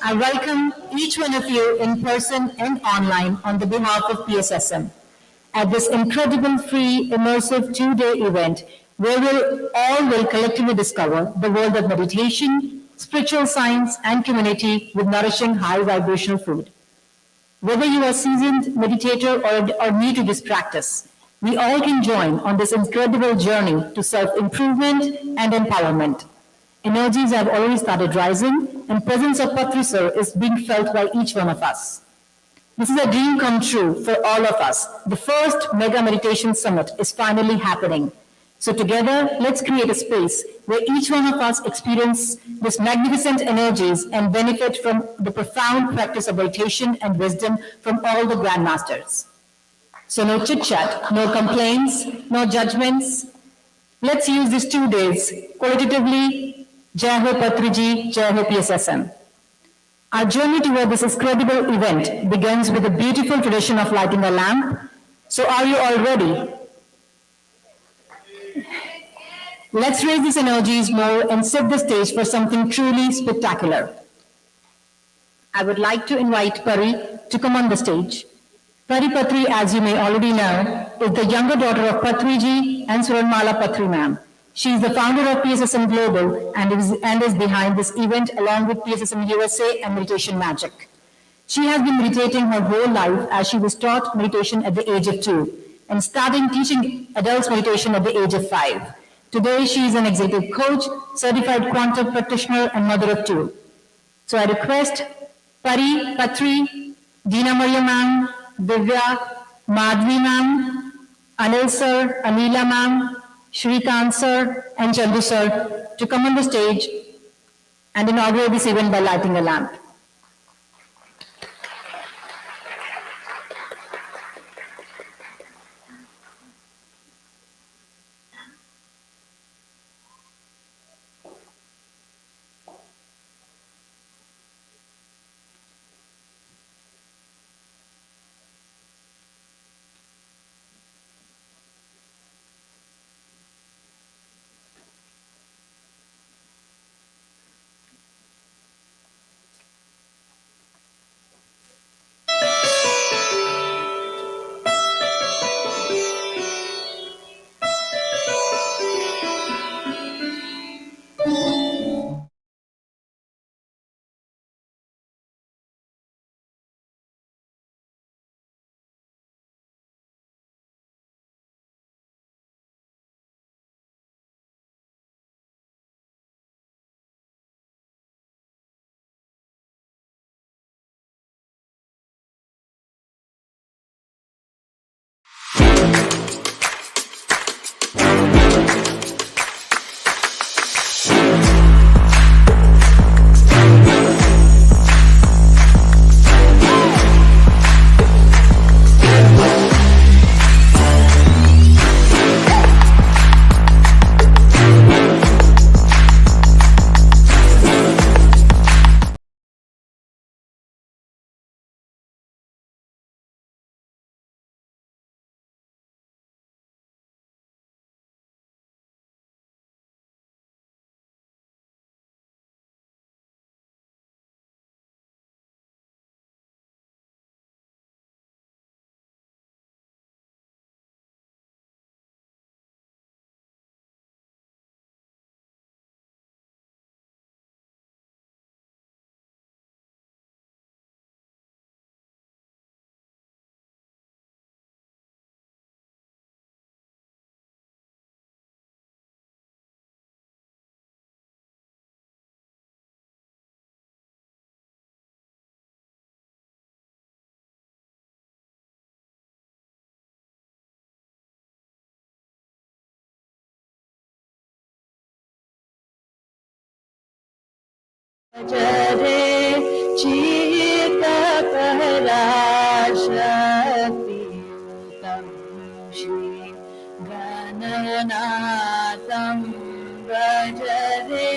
I welcome each one of you in person and online on the behalf of PSSM at this incredible free immersive 2-day event where we all will collectively discover the world of meditation, spiritual science and community with nourishing high vibrational food. Whether you are a seasoned meditator or new to this practice, we all can join on this incredible journey to self-improvement and empowerment. Energies have already started rising, and presence of Patrisar is being felt by each one of us. This is a dream come true for all of us. The first Mega Meditation Summit is finally happening. So together, let's create a space where each one of us experience these magnificent energies and benefit from the profound practice of meditation and wisdom from all the grandmasters. So no chit-chat, no complaints, no judgments. Let's use these 2 days qualitatively. Jai Ho Patriji, Jai Ho PSSM. Our journey toward this incredible event begins with a beautiful tradition of lighting a lamp. So are you all ready? Let's raise these energies more and set the stage for something truly spectacular. I would like to invite Pari to come on the stage. Pari Patri, as you may already know, is the younger daughter of Patriji and Suranmala Patri ma'am. She is the founder of PSSM Global and is behind this event along with PSSM USA and Meditation Magic. She has been meditating her whole life as she was taught meditation at the age of 2 and starting teaching adults meditation at the age of 5. Today, she is an executive coach, certified quantum practitioner, and mother of 2. So I request Patri, Dina Maria ma'am, Divya, Madhvi ma'am, Anil sir, Anila ma'am, Shrikant sir, and Chandu sir to come on the stage and inaugurate this event by lighting a lamp. जरे चित पराशक्तियुतं श्री गणनाथं भजरे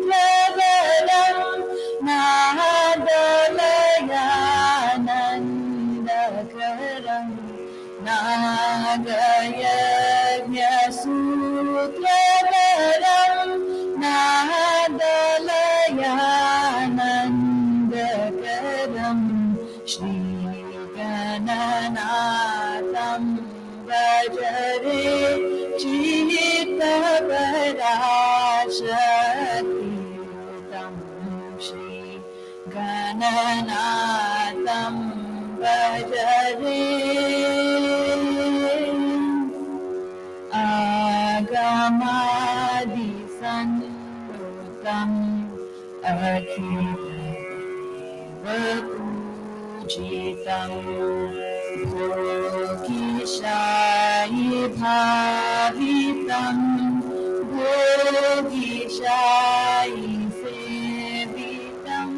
नागयज्ञसूत्रबलं नादलयानन्दकरम् नागयज्ञसूत्रबलं नादलयानन्दकरम् श्रीगणनाथं भजरे चित्तपराशक्तियुतं श्रीगणनाथं भजरे आगमादिसन्नुतम् अखिलदेवपूजितं भोगिशायि भावितं भोगिशायि सेवितं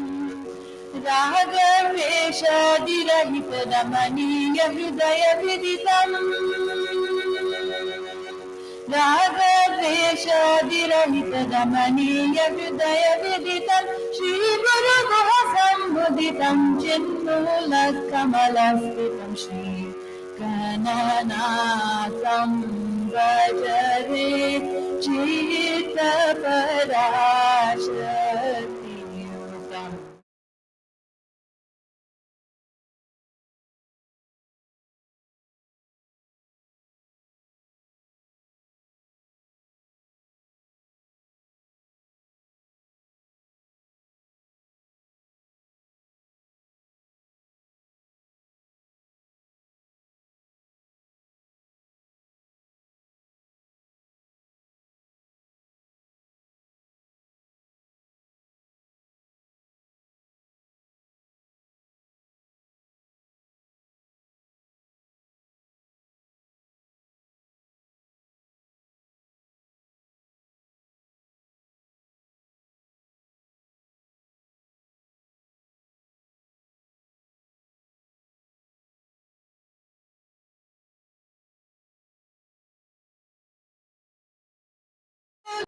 रागद्वेषादिरहितरमणीयहृदयविदितम् रागद्वेषादिरहितरमणीयहृदयविदितं श्रीगुरुगुह सम्मुदितं चिन्मूलकमलस्थितं श्रीगणनाथं भजरे चित्तपराशक्तियुतम्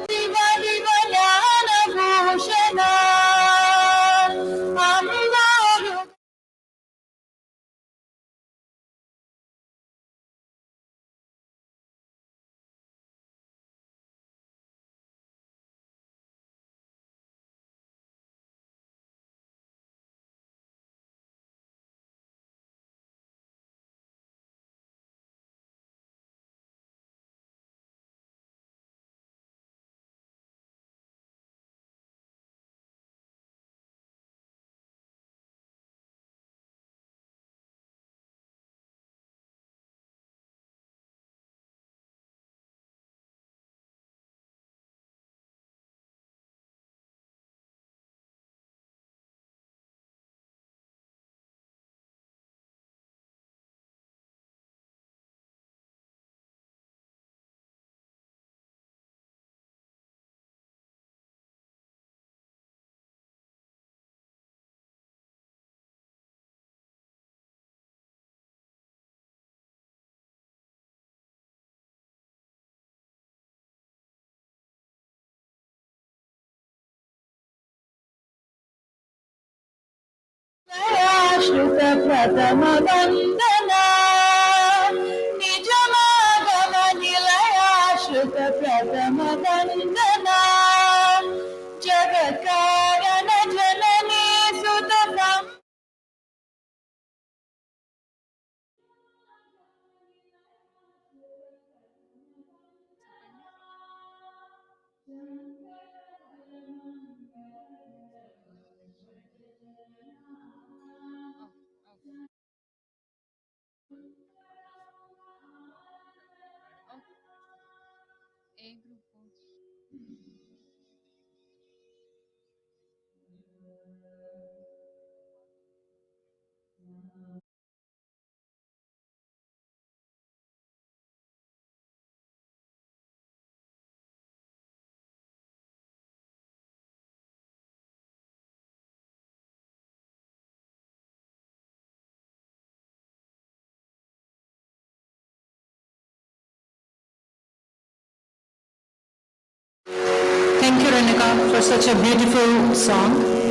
दिव दिव ज्ञानभूषण अम्बारु श्रुत प्रथम वंदना निजमागम निलया श्रुत प्रथम वंदना जगत कारण जननी सुत Thank you, Renika, for such a beautiful song.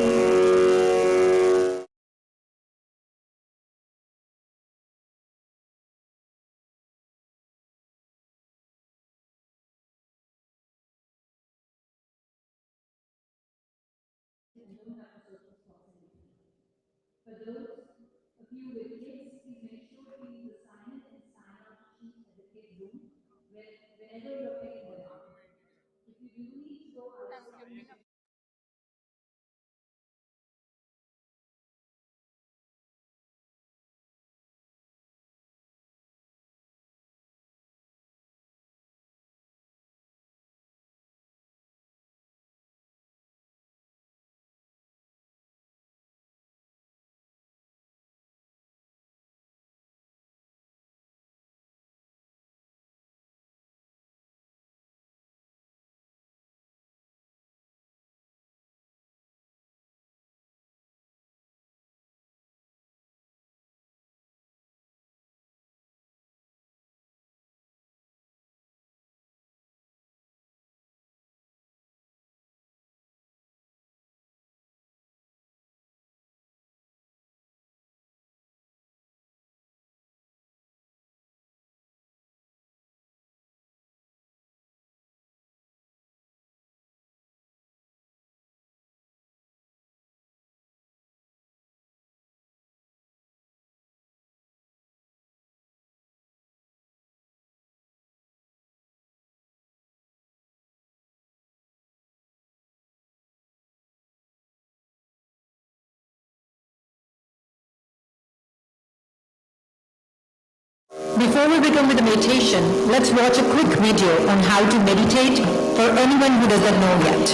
Before we begin with the meditation, let's watch a quick video on how to meditate for anyone who doesn't know yet.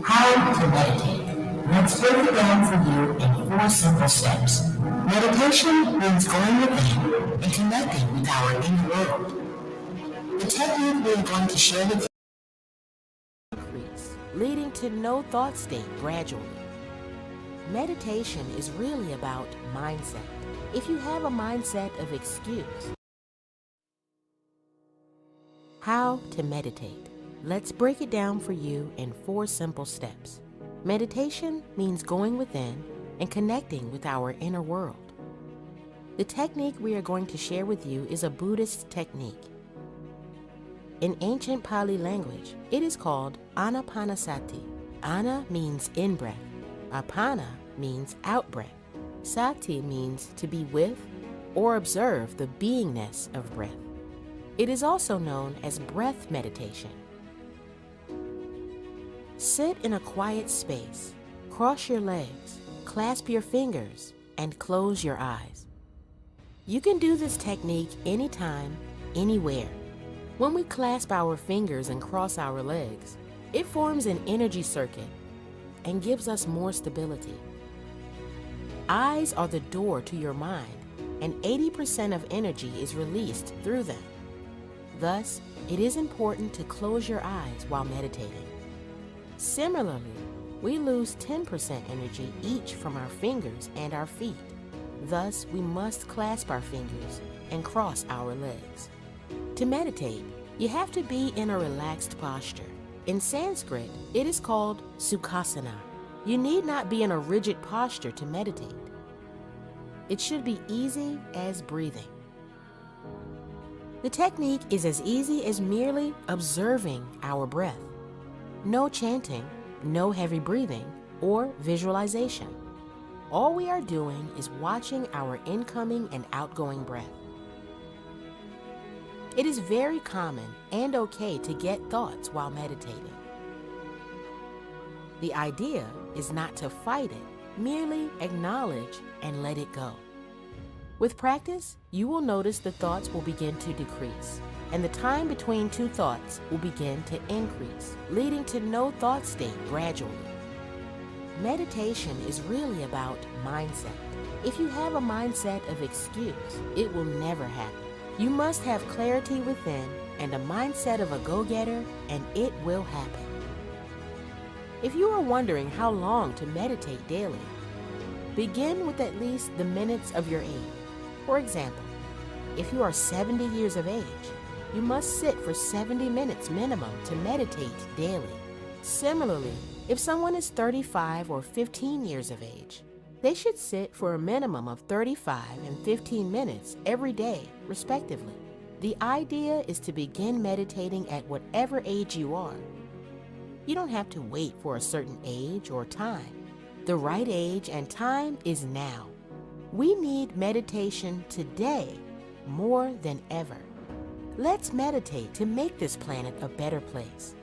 How to meditate. Let's break it down for you in 4 simple steps. Meditation means going within and connecting with our inner world. The technique we are going to share with you leading to no thought state gradually. meditation is really about mindset. If you have a mindset of excuse, how to meditate. Let's break it down for you in 4 simple steps. Meditation means going within and connecting with our inner world. The technique we are going to share with you is a Buddhist technique. In ancient Pali language, it is called Anapanasati. Ana means in-breath. Apana means out-breath. Sati means to be with or observe the beingness of breath. It is also known as breath meditation. Sit in a quiet space, cross your legs, clasp your fingers, and close your eyes. You can do this technique anytime, anywhere. When we clasp our fingers and cross our legs, it forms an energy circuit and gives us more stability. Eyes are the door to your mind, and 80% of energy is released through them. Thus, it is important to close your eyes while meditating. Similarly, we lose 10% energy each from our fingers and our feet. Thus, we must clasp our fingers and cross our legs. To meditate, you have to be in a relaxed posture. In Sanskrit, it is called Sukhasana. You need not be in a rigid posture to meditate. It should be easy as breathing. The technique is as easy as merely observing our breath. No chanting, no heavy breathing, or visualization. All we are doing is watching our incoming and outgoing breath. It is very common and okay to get thoughts while meditating. The idea is not to fight it, merely acknowledge and let it go. With practice, you will notice the thoughts will begin to decrease, and the time between 2 thoughts will begin to increase, leading to no thought state gradually. Meditation is really about mindset. If you have a mindset of excuse, it will never happen. You must have clarity within and a mindset of a go-getter, and it will happen. If you are wondering how long to meditate daily, begin with at least the minutes of your age. For example, if you are 70 years of age, you must sit for 70 minutes minimum to meditate daily. Similarly, if someone is 35 or 15 years of age, they should sit for a minimum of 35 and 15 minutes every day, respectively. The idea is to begin meditating at whatever age you are. You don't have to wait for a certain age or time. The right age and time is now. We need meditation today more than ever. Let's meditate to make this planet a better place.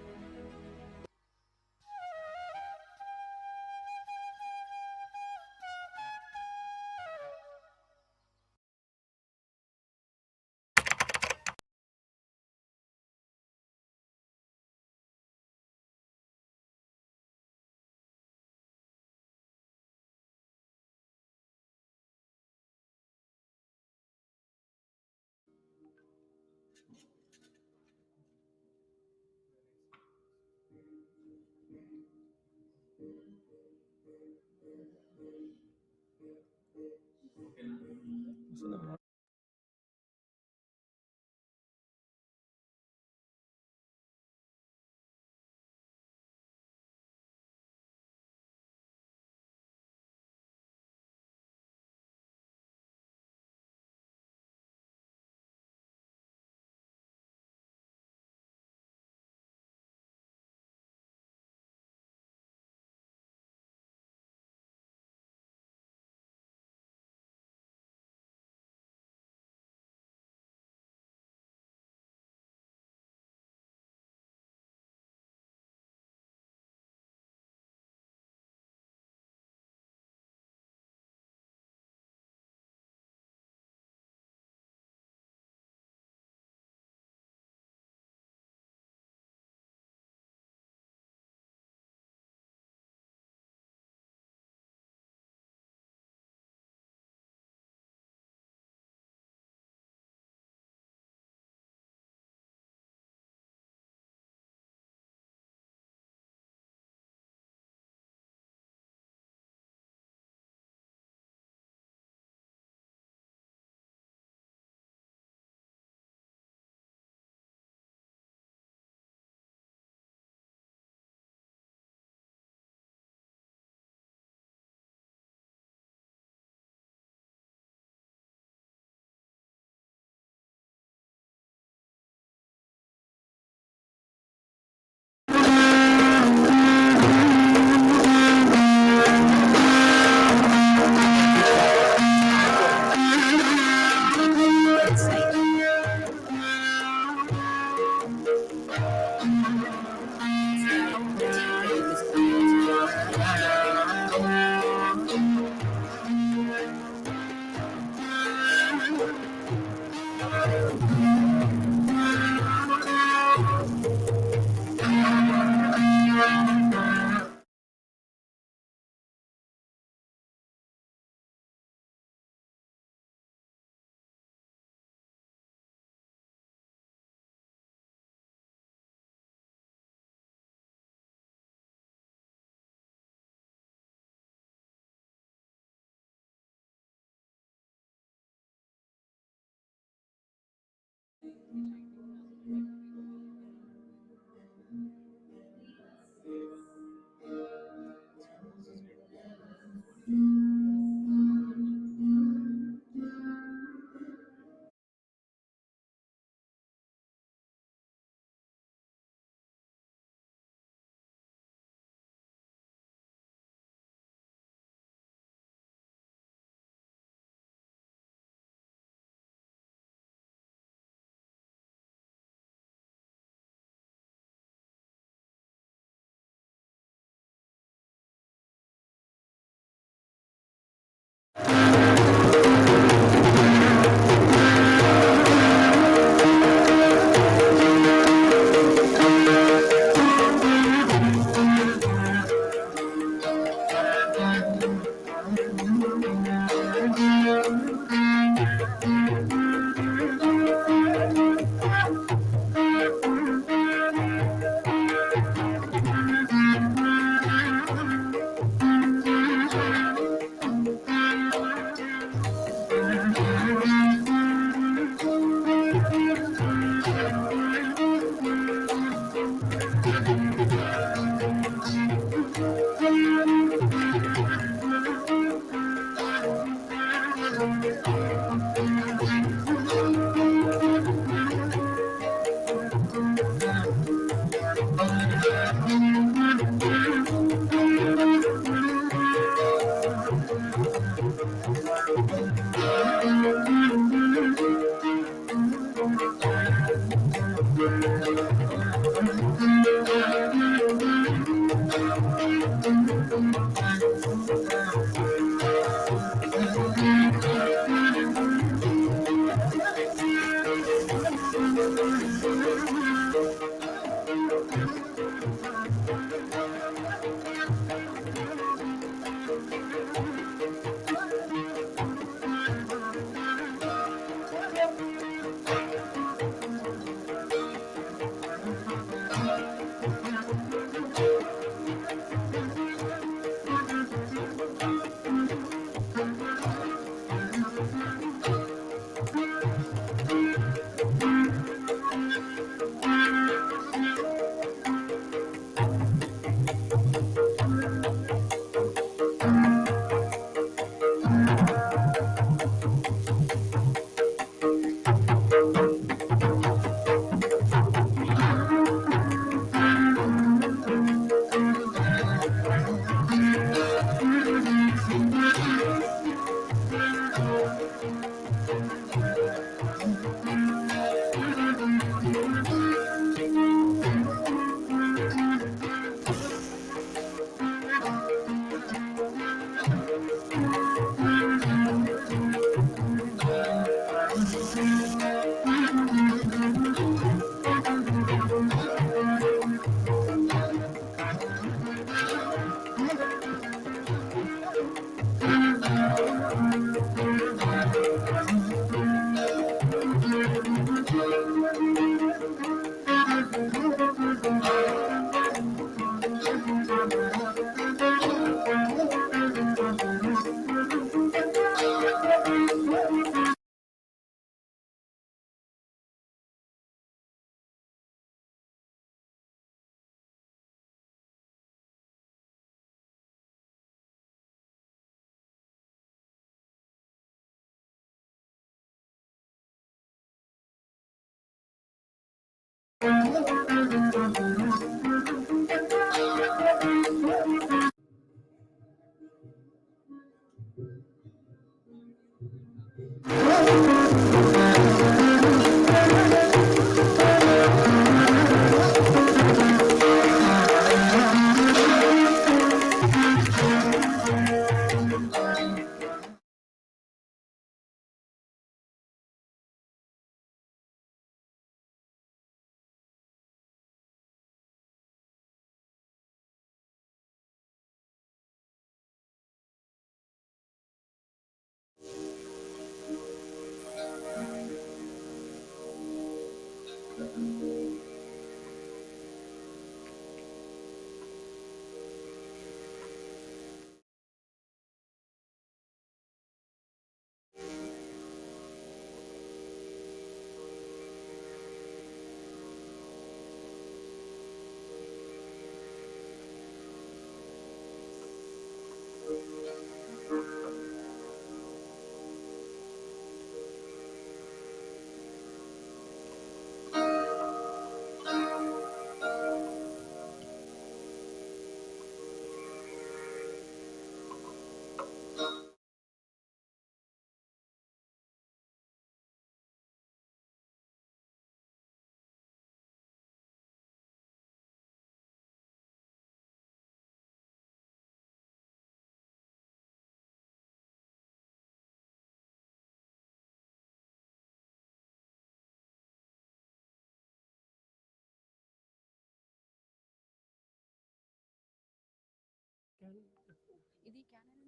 ఇది canon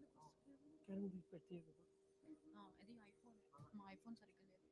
ఎందుకు వస్తుంది? ఇది iPhone, మా iPhone సరిగ్గా లేదు.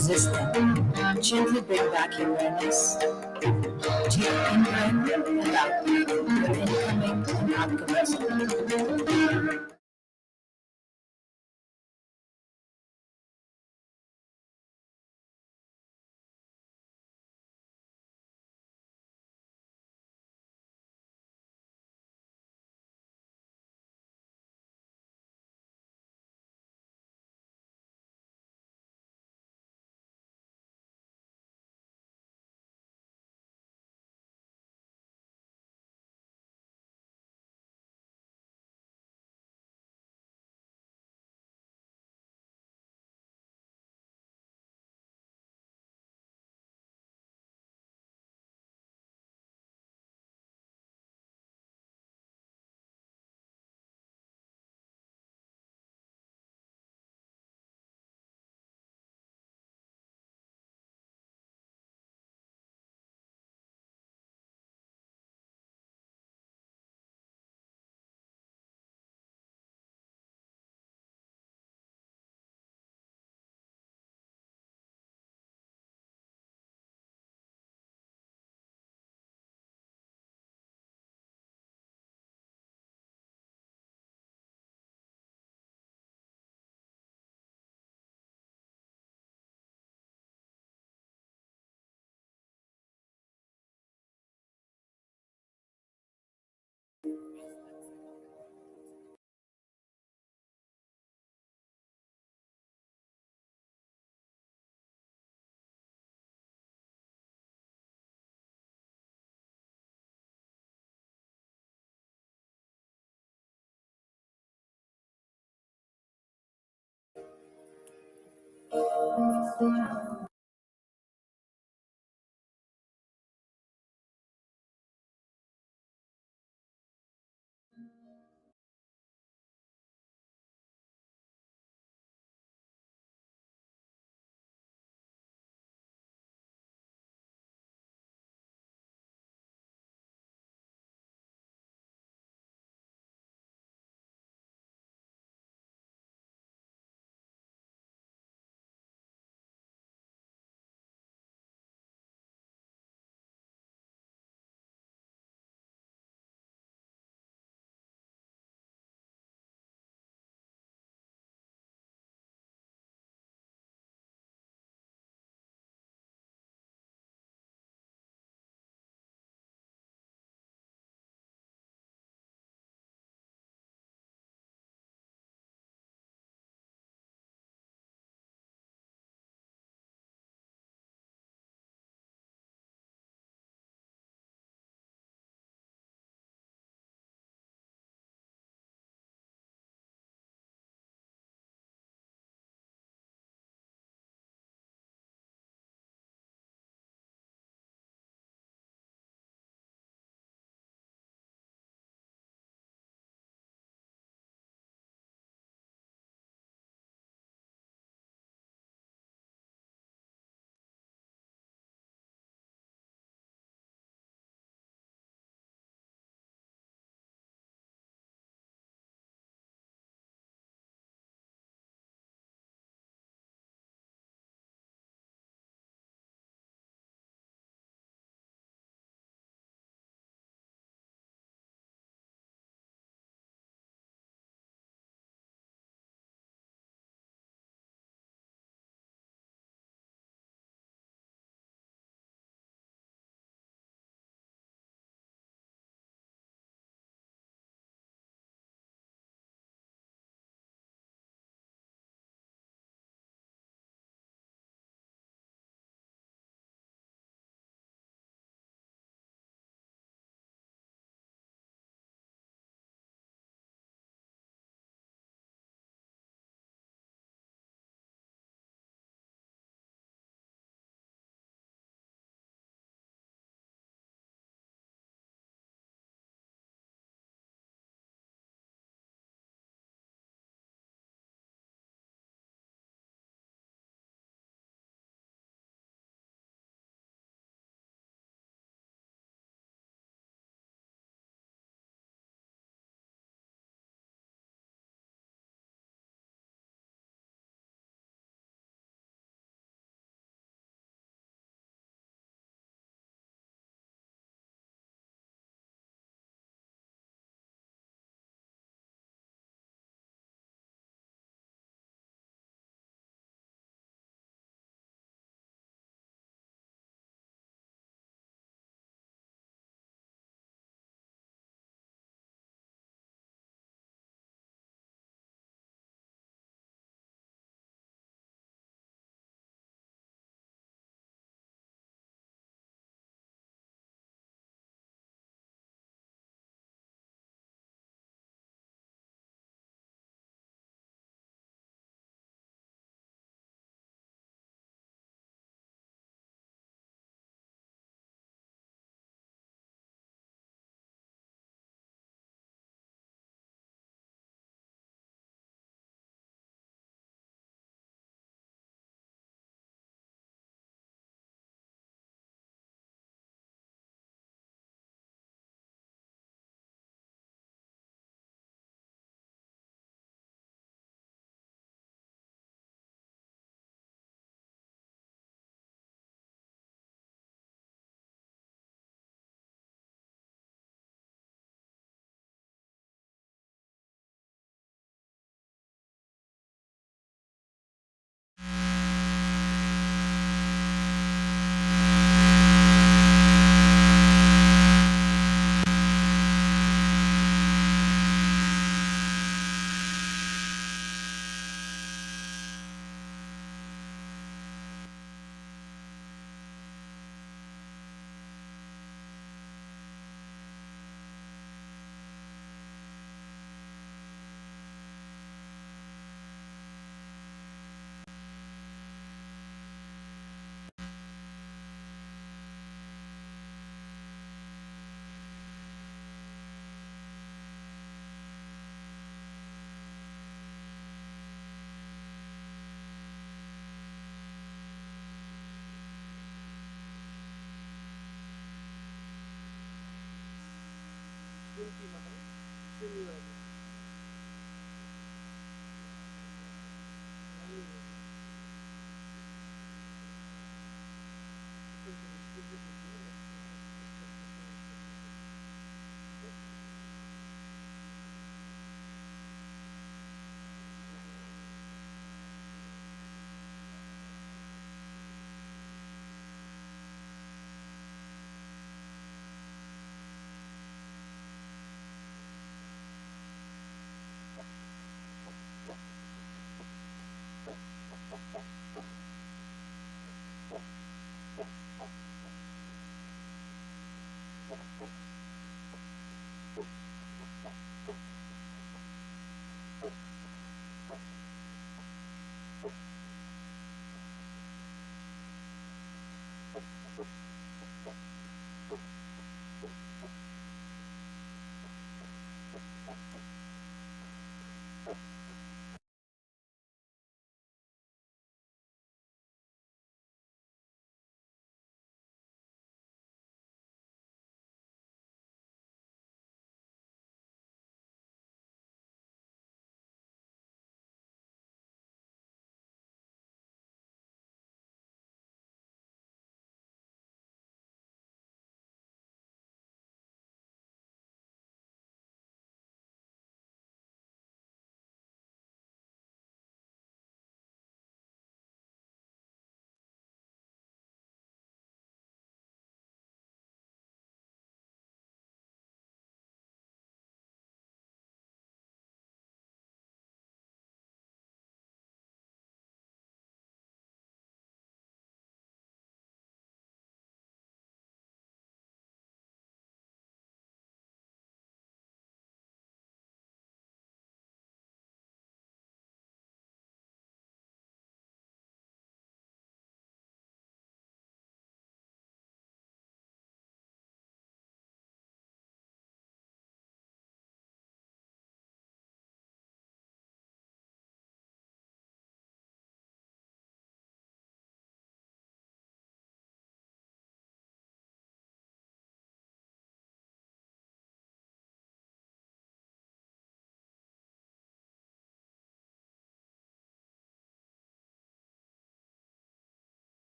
resist them. Gently bring back your awareness to your in-breath and out, your incoming and outgoing.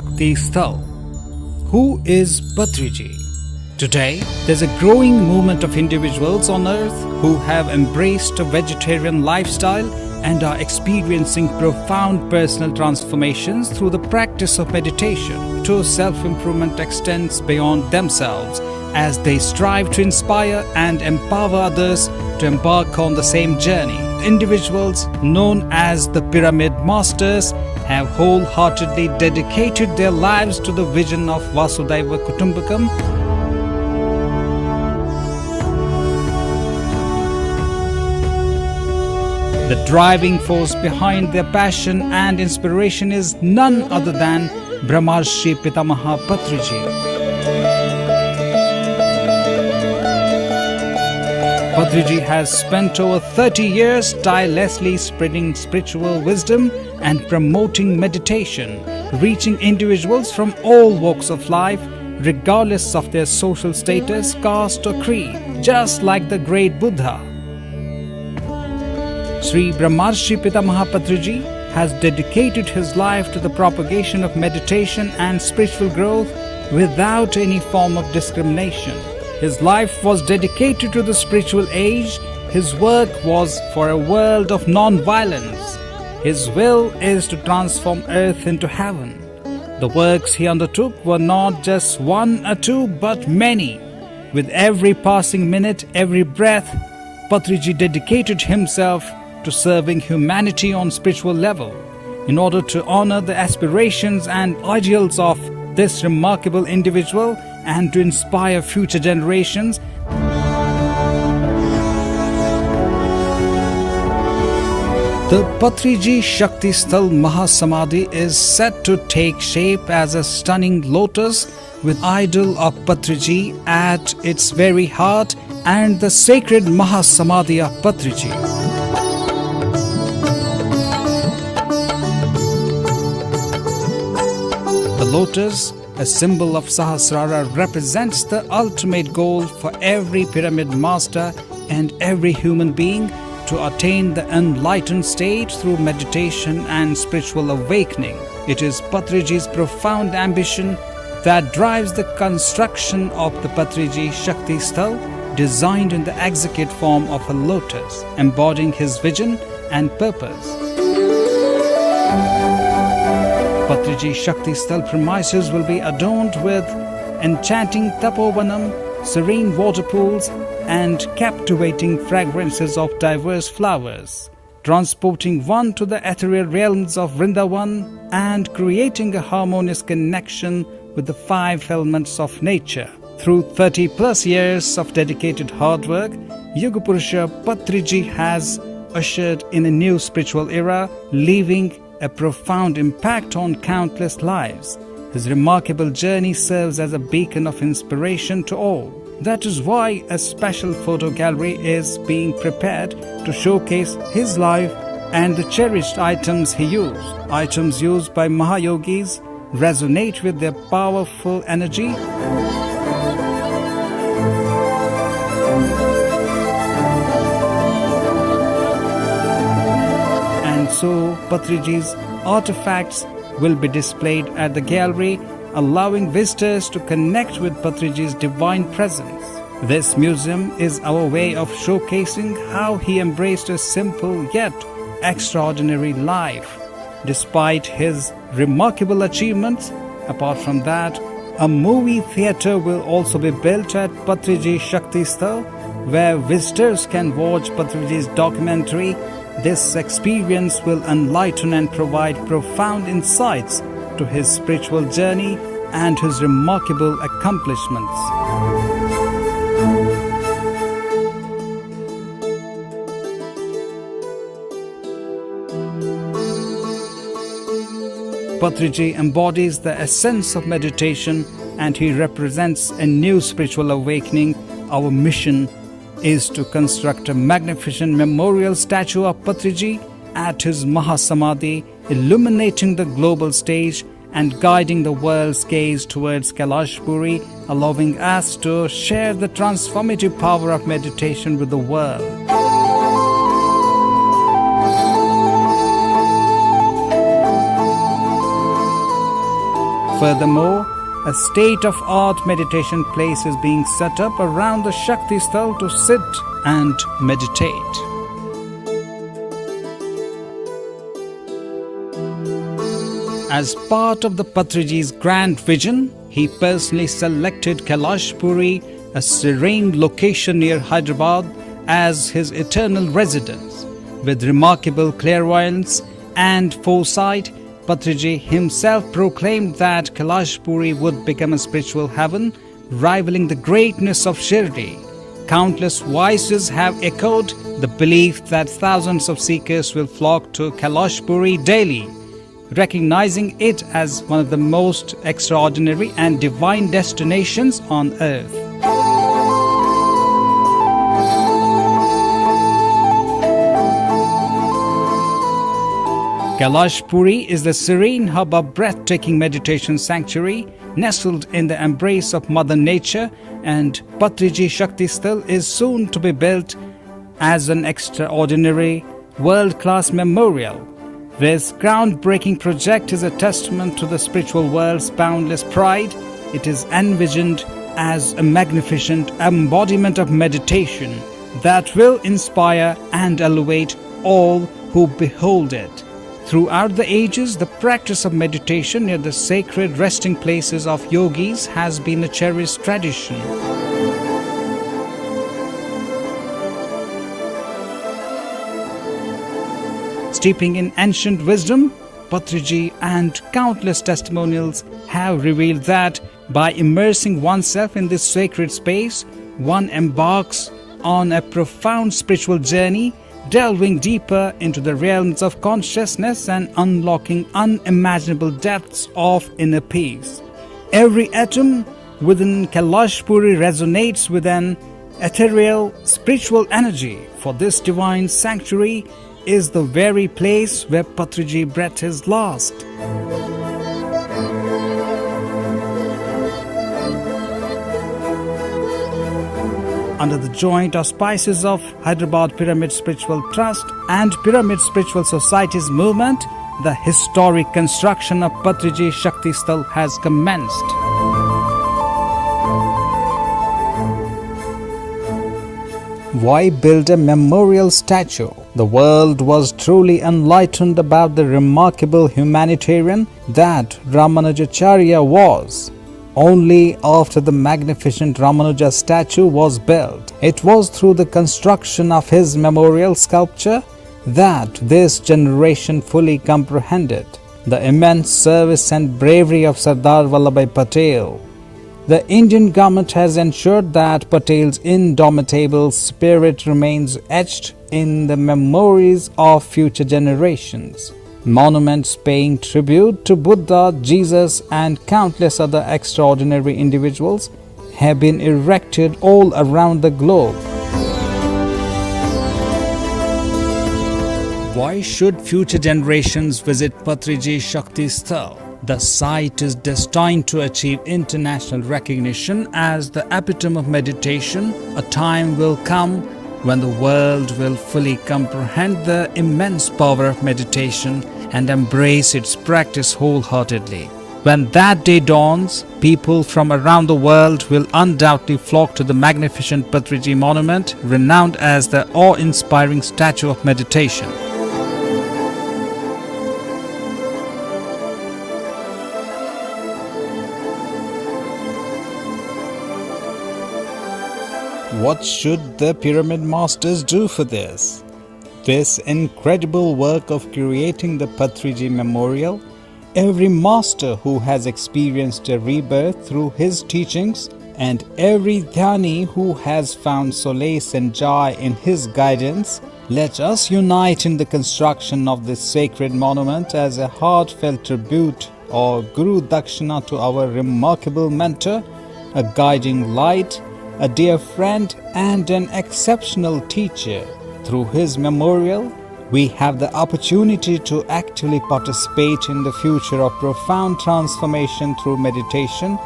Shakti Sthal. Who is Patriji? Today, there's a growing movement of individuals on earth who have embraced a vegetarian lifestyle and are experiencing profound personal transformations through the practice of meditation. True self-improvement extends beyond themselves as they strive to inspire and empower others to embark on the same journey. Individuals known as the Pyramid Masters have wholeheartedly dedicated their lives to the vision of Vasudhaiva Kutumbakam. The driving force behind their passion and inspiration is none other than Brahmarshi Pitamaha Patriji. Patriji has spent over 30 years tirelessly spreading spiritual wisdom and promoting meditation, reaching individuals from all walks of life, regardless of their social status, caste or creed, just like the great Buddha. Sri Brahmarshi Pitamaha Patriji has dedicated his life to the propagation of meditation and spiritual growth without any form of discrimination. His life was dedicated to the spiritual age. His work was for a world of non-violence. His will is to transform earth into heaven. The works he undertook were not just one or two, but many. With every passing minute, every breath, Patriji dedicated himself to serving humanity on spiritual level. In order to honor the aspirations and ideals of this remarkable individual and to inspire future generations, the Patriji Shakti Sthal Maha Samadhi is set to take shape as a stunning lotus with idol of Patriji at its very heart and the sacred Maha Samadhi of Patriji. The lotus, a symbol of Sahasrara, represents the ultimate goal for every pyramid master and every human being to attain the enlightened state through meditation and spiritual awakening. It is Patriji's profound ambition that drives the construction of the Patriji Shakti Sthal, designed in the exquisite form of a lotus, embodying his vision and purpose. Patriji Shakti Sthal premises will be adorned with enchanting tapovanam, serene water pools, and captivating fragrances of diverse flowers, transporting one to the ethereal realms of Vrindavan and creating a harmonious connection with the five elements of nature. Through 30 plus years of dedicated hard work, Yugapurusha Patriji has ushered in a new spiritual era, leaving a profound impact on countless lives. His remarkable journey serves as a beacon of inspiration to all. That is why a special photo gallery is being prepared to showcase his life and the cherished items he used. Items used by Mahayogis resonate with their powerful energy so Patriji's artifacts will be displayed at the gallery, allowing visitors to connect with Patriji's divine presence. This museum is our way of showcasing how he embraced a simple yet extraordinary life. Despite his remarkable achievements, apart from that, a movie theatre will also be built at Patriji Shakti Sthal, where visitors can watch Patriji's documentary. This experience will enlighten and provide profound insights to his spiritual journey and his remarkable accomplishments. Patriji embodies the essence of meditation and he represents a new spiritual awakening. Our mission is to construct a magnificent memorial statue of Patriji at his Mahasamadhi, illuminating the global stage and guiding the world's gaze towards Kailashpuri, allowing us to share the transformative power of meditation with the world. Furthermore, a state-of-art meditation place is being set up around the Shakti Sthal to sit and meditate. As part of the Patriji's grand vision, he personally selected Kailashpuri, a serene location near Hyderabad, as his eternal residence. With remarkable clairvoyance and foresight, Patriji himself proclaimed that Kailashpuri would become a spiritual heaven, rivaling the greatness of Shirdi. Countless voices have echoed the belief that thousands of seekers will flock to Kailashpuri daily, recognizing it as one of the most extraordinary and divine destinations on earth. Kailashpuri is the serene hub of breathtaking meditation sanctuary nestled in the embrace of Mother Nature, and Patriji Shakti Sthal is soon to be built as an extraordinary world-class memorial. This groundbreaking project is a testament to the spiritual world's boundless pride. It is envisioned as a magnificent embodiment of meditation that will inspire and elevate all who behold it. Throughout the ages, the practice of meditation near the sacred resting places of yogis has been a cherished tradition. Steeping in ancient wisdom, Patriji and countless testimonials have revealed that by immersing oneself in this sacred space, one embarks on a profound spiritual journey, delving deeper into the realms of consciousness and unlocking unimaginable depths of inner peace. Every atom within Kailashpuri resonates with an ethereal spiritual energy, for this divine sanctuary is the very place where Patriji breathed his last. Under the joint auspices of Hyderabad Pyramid Spiritual Trust and Pyramid Spiritual Society's movement, the historic construction of Patriji Shakti Sthal has commenced. Why build a memorial statue? The world was truly enlightened about the remarkable humanitarian that Ramanujacharya was. Only after the magnificent Ramanuja statue was built, it was through the construction of his memorial sculpture that this generation fully comprehended the immense service and bravery of Sardar Vallabhbhai Patel. The Indian government has ensured that Patel's indomitable spirit remains etched in the memories of future generations. Monuments paying tribute to Buddha, Jesus, and countless other extraordinary individuals have been erected all around the globe. Why should future generations visit Patriji Shakti Sthal? The site is destined to achieve international recognition as the epitome of meditation. A time will come when the world will fully comprehend the immense power of meditation and embrace its practice wholeheartedly. When that day dawns, people from around the world will undoubtedly flock to the magnificent Patriji monument, renowned as the awe-inspiring statue of meditation. What should the pyramid masters do for this? This incredible work of creating the Patriji Memorial, every master who has experienced a rebirth through his teachings, and every Dhyani who has found solace and joy in his guidance, let us unite in the construction of this sacred monument as a heartfelt tribute or Guru Dakshina to our remarkable mentor, a guiding light, a dear friend, and an exceptional teacher. Through his memorial, we have the opportunity to actively participate in the future of profound transformation through meditation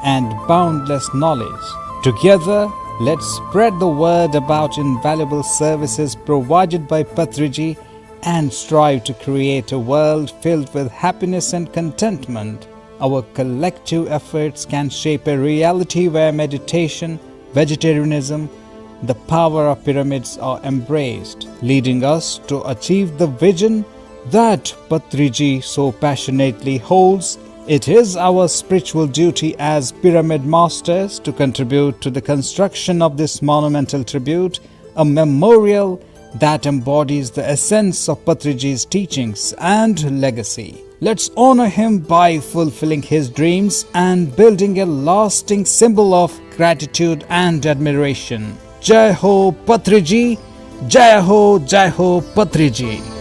and boundless knowledge. Together, let's spread the word about invaluable services provided by Patriji and strive to create a world filled with happiness and contentment. Our collective efforts can shape a reality where meditation, vegetarianism, the power of pyramids are embraced, leading us to achieve the vision that Patriji so passionately holds. It is our spiritual duty as pyramid masters to contribute to the construction of this monumental tribute, a memorial that embodies the essence of Patriji's teachings and legacy. Let's honor him by fulfilling his dreams and building a lasting symbol of gratitude and admiration. Jai Ho Patriji! Jai Ho Patriji!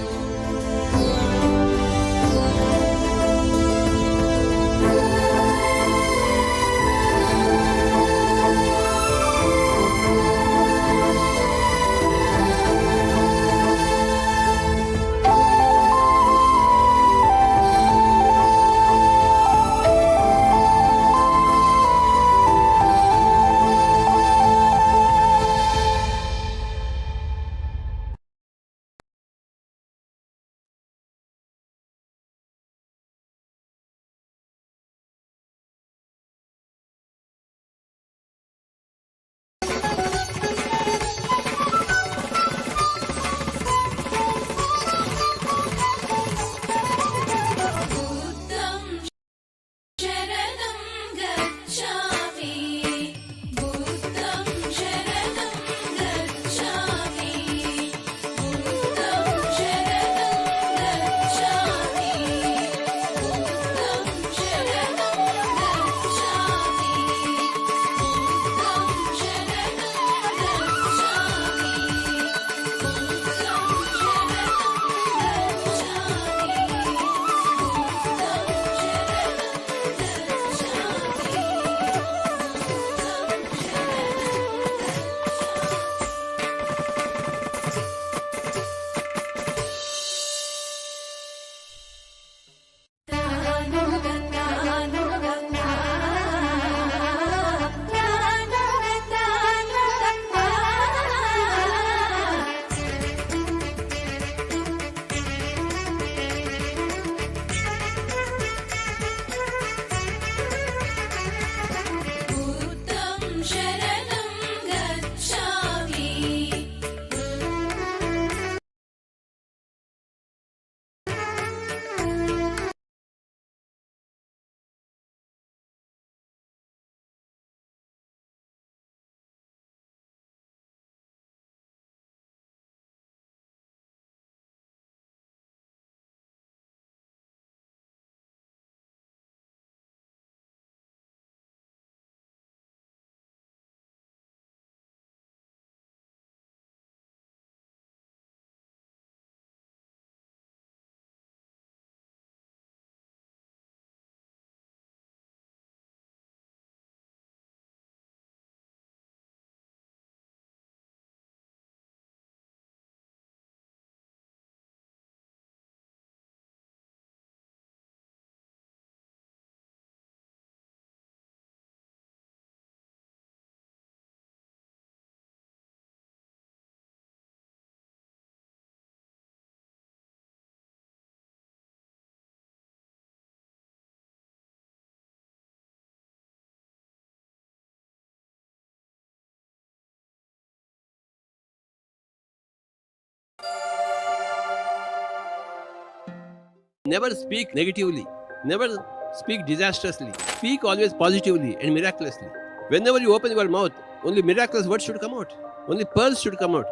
Never speak negatively. Never speak disastrously. Speak always positively and miraculously. Whenever you open your mouth, only miraculous words should come out. Only pearls should come out,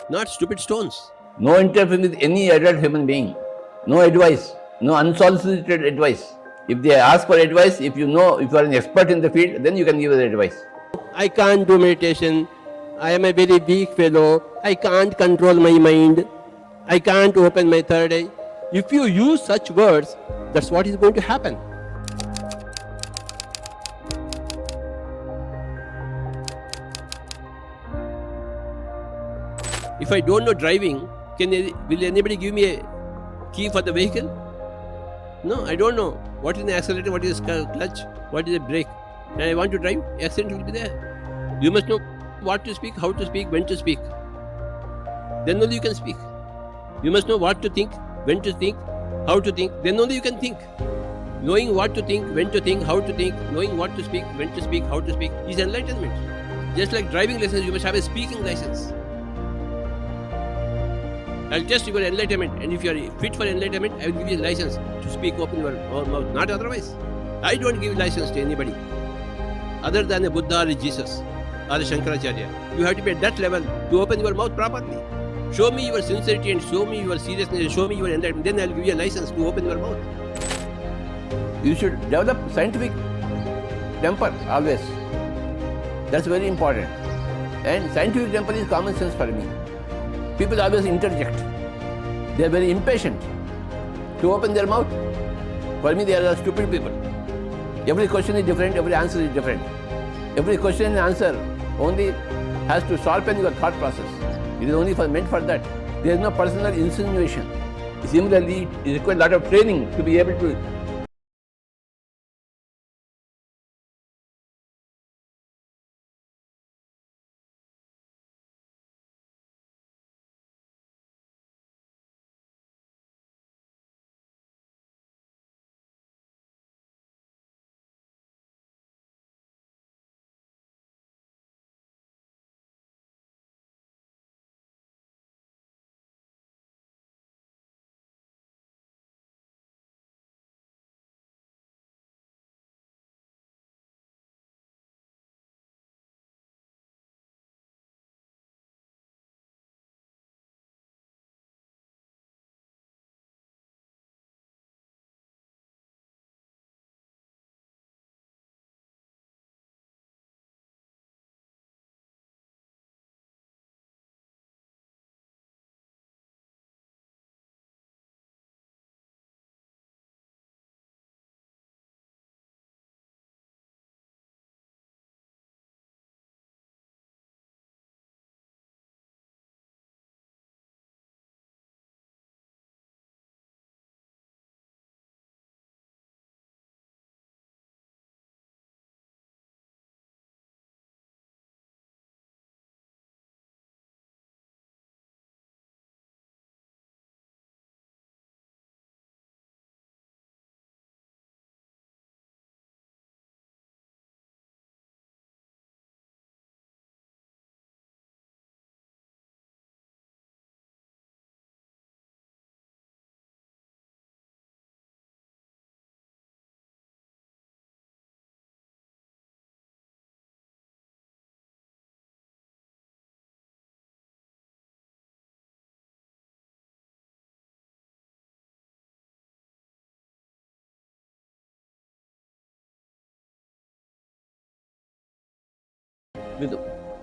not stupid stones. No interfering with any adult human being. No advice. No unsolicited advice. If they ask for advice, if you are an expert in the field, then you can give the advice. I can't do meditation. I am a very weak fellow. I can't control my mind. I can't open my third eye. If you use such words, that's what is going to happen. If I don't know driving, will anybody give me a key for the vehicle? No, I don't know. What is the accelerator, what is the clutch, what is the brake? And I want to drive, accident will be there. You must know what to speak, how to speak, when to speak. Then only you can speak. You must know what to think, when to think, how to think, then only you can think. Knowing what to think, when to think, how to think, knowing what to speak, when to speak, how to speak is enlightenment. Just like driving license, you must have a speaking license. I'll test your enlightenment, and if you are fit for enlightenment, I will give you a license to speak open your mouth, not otherwise. I don't give license to anybody other than a Buddha or a Jesus or a Shankaracharya. You have to be at that level to open your mouth properly. Show me your sincerity and show me your seriousness and show me your enlightenment. Then I'll give you a license to open your mouth. You should develop scientific temper always. That's very important. And scientific temper is common sense for me. People always interject. They are very impatient to open their mouth. For me, they are stupid people. Every question is different, every answer is different. Every question and answer only has to sharpen your thought process. It is only meant for that. There is no personal insinuation. Similarly, it requires a lot of training to be able to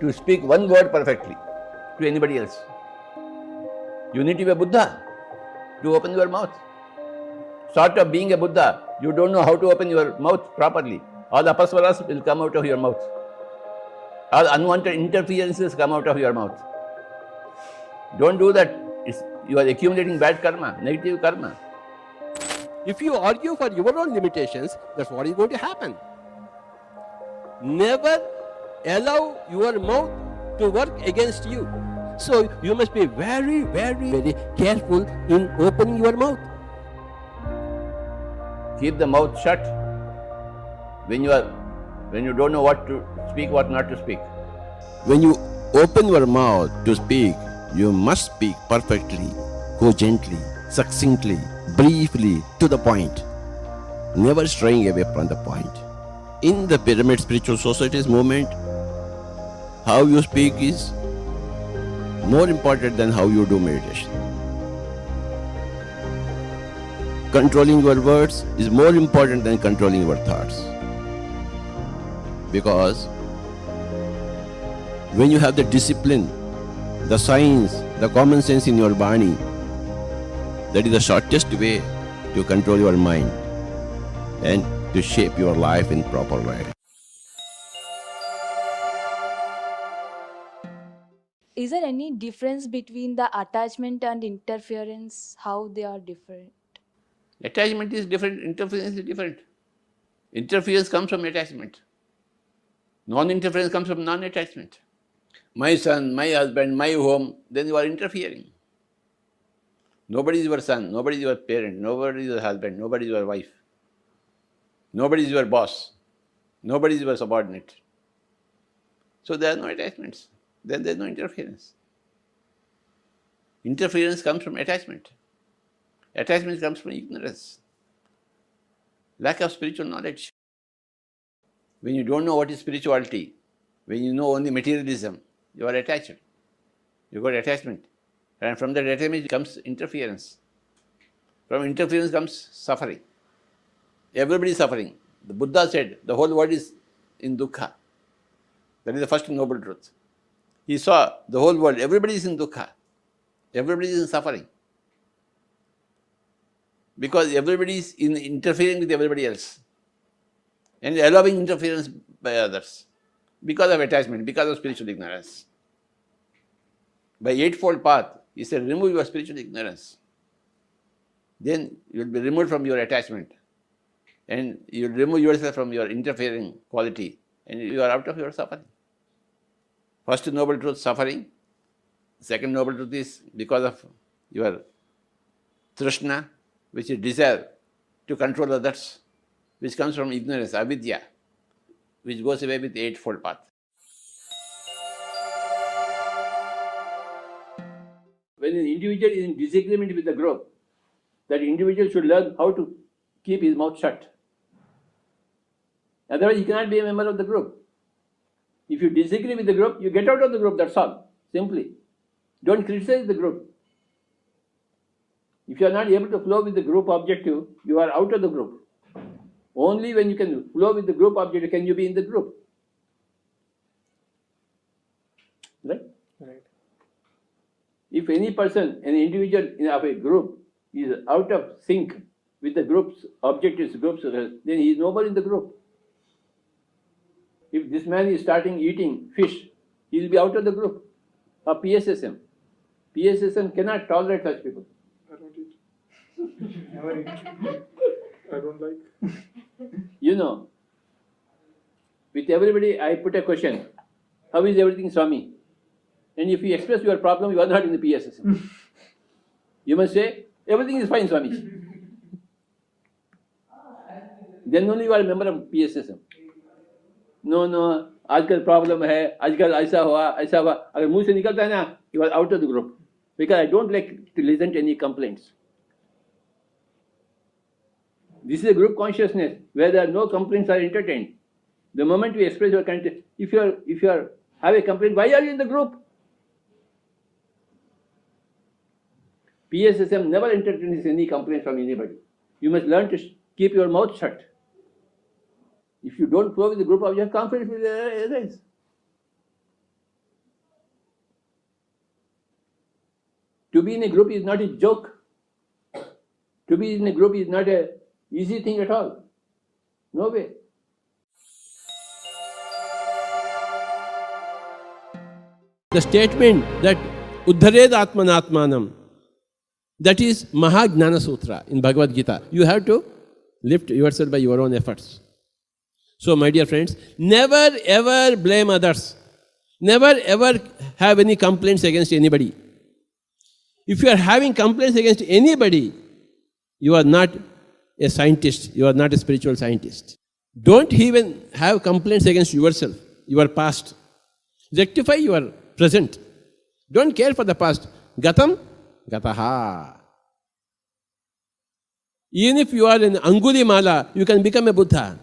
to speak one word perfectly to anybody else. You need to be a Buddha to open your mouth. Short of being a Buddha, you don't know how to open your mouth properly. All apasvaras will come out of your mouth. All unwanted interferences come out of your mouth. Don't do that. You are accumulating bad karma, negative karma. If you argue for your own limitations, that's what is going to happen. Never allow your mouth to work against you. So you must be very, very, very careful in opening your mouth. Keep the mouth shut when you don't know what to speak, what not to speak. When you open your mouth to speak, you must speak perfectly, cogently, succinctly, briefly, to the point, never straying away from the point. In the Pyramid Spiritual Society's movement, how you speak is more important than how you do meditation. Controlling your words is more important than controlling your thoughts. Because when you have the discipline, the science, the common sense in your body, that is the shortest way to control your mind and to shape your life in proper way. Is there any difference between the attachment and interference? How they are different? Attachment is different, interference is different. Interference comes from attachment. Non-interference comes from non-attachment. My son, my husband, my home, then you are interfering. Nobody is your son, nobody is your parent, nobody is your husband, nobody is your wife. Nobody is your boss. Nobody is your subordinate. So there are no attachments. Then there is no interference. Interference comes from attachment. Attachment comes from ignorance, lack of spiritual knowledge. When you don't know what is spirituality, when you know only materialism, you are attached. You got attachment. And from that attachment comes interference. From interference comes suffering. Everybody is suffering. The Buddha said the whole world is in dukkha. That is the first noble truth. He saw the whole world, everybody is in dukkha. Everybody is in suffering. Because everybody is interfering with everybody else. And allowing interference by others. Because of attachment, because of spiritual ignorance. By eightfold path, he said, remove your spiritual ignorance. Then you will be removed from your attachment. And you will remove yourself from your interfering quality. And you are out of your suffering. First noble truth, suffering. Second noble truth is because of your trishna, which is desire to control others, which comes from ignorance, avidya, which goes away with the eightfold path. When an individual is in disagreement with the group, that individual should learn how to keep his mouth shut. Otherwise, he cannot be a member of the group. If you disagree with the group, you get out of the group, that's all. Simply. Don't criticize the group. If you are not able to flow with the group objective, you are out of the group. Only when you can flow with the group objective can you be in the group. Right? Right. If any person, an individual of a group is out of sync with the group's objectives, then he is no more in the group. If this man is starting eating fish, he will be out of the group. Or PSSM. PSSM cannot tolerate such people. I don't eat. Never eat. I don't like. You know, with everybody I put a question, how is everything, Swami? And if you express your problem, you are not in the PSSM. You must say, everything is fine, Swami. Then only you are a member of PSSM. No, आजकल problem है, आजकल ऐसा हुआ. अगर मुंह से निकलता है ना, you are out of the group. Because I don't like to listen to any complaints. This is a group consciousness where there are no complaints are entertained. The moment we express your complaint, if you have a complaint, why are you in the group? PSSM never entertains any complaint from anybody. You must learn to keep your mouth shut. If you don't flow with the group object, conflict will arise. To be in a group is not a joke. To be in a group is not an easy thing at all. No way. The statement that Uddhared Atmanatmanam, that is Maha Jnana Sutra in Bhagavad Gita. You have to lift yourself by your own efforts. So, my dear friends, never ever blame others. Never ever have any complaints against anybody. If you are having complaints against anybody, you are not a scientist, you are not a spiritual scientist. Don't even have complaints against yourself, your past. Rectify your present. Don't care for the past. Gatam, gataha. Even if you are an Angulimala, you can become a Buddha.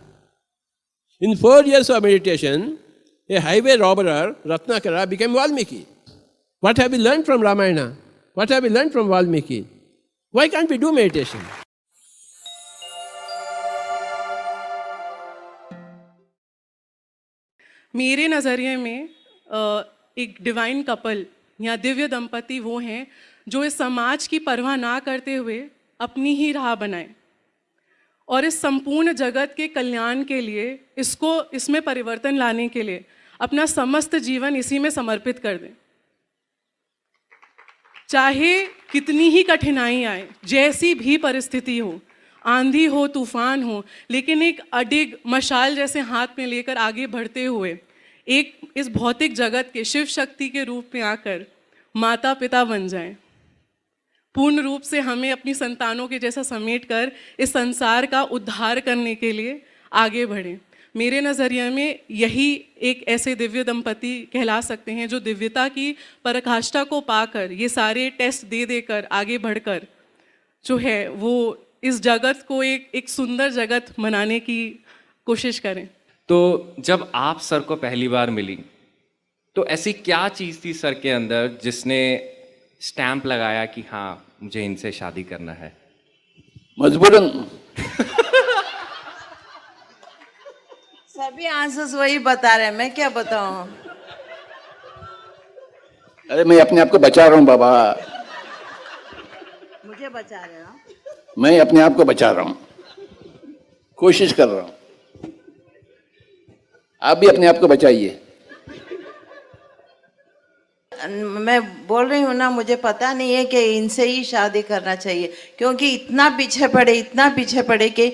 In 4 years of meditation, a highway robber, Ratnakara, became Valmiki. What have we learned from Ramayana? What have we learned from Valmiki? Why can't we do meditation? मेरे नज़रिए में एक divine couple या दिव्य दंपति वो हैं जो इस समाज की परवाह ना करते हुए अपनी ही राह बनाएं और इस संपूर्ण जगत के कल्याण के लिए इसमें परिवर्तन लाने के लिए अपना समस्त जीवन इसी में समर्पित कर दें. चाहे कितनी ही कठिनाई आए, जैसी भी परिस्थिति हो, आंधी हो, तूफान हो, लेकिन एक अडिग मशाल जैसे हाथ में लेकर आगे बढ़ते हुए एक इस भौतिक जगत के शिव शक्ति के रूप में आकर माता पिता बन जाएं. पूर्ण रूप से हमें अपनी संतानों के जैसा समेट कर इस संसार का उद्धार करने के लिए आगे बढ़ें। मेरे नज़रिए में यही एक ऐसे दिव्य दंपति कहला सकते हैं जो दिव्यता की पराकाष्ठा को पाकर, ये सारे टेस्ट दे देकर आगे बढ़कर जो है वो इस जगत को एक सुंदर जगत बनाने की कोशिश करें। तो जब आप सर को पहली बार मिली तो ऐसी क्या चीज़ थी सर के अंदर जिसने स्टैंप लगाया कि हाँ मुझे इनसे शादी करना है? मजबूरन। सभी आंसर्स वही बता रहे हैं, मैं क्या बताऊं? अरे मैं अपने आप को बचा रहा हूँ बाबा, मुझे बचा रहे हो? मैं अपने आप को बचा रहा हूँ, कोशिश कर रहा हूँ। आप भी अपने आप को बचाइए। मैं बोल रही हूँ ना, मुझे पता नहीं है कि इनसे ही शादी करना चाहिए, क्योंकि इतना पीछे पड़े कि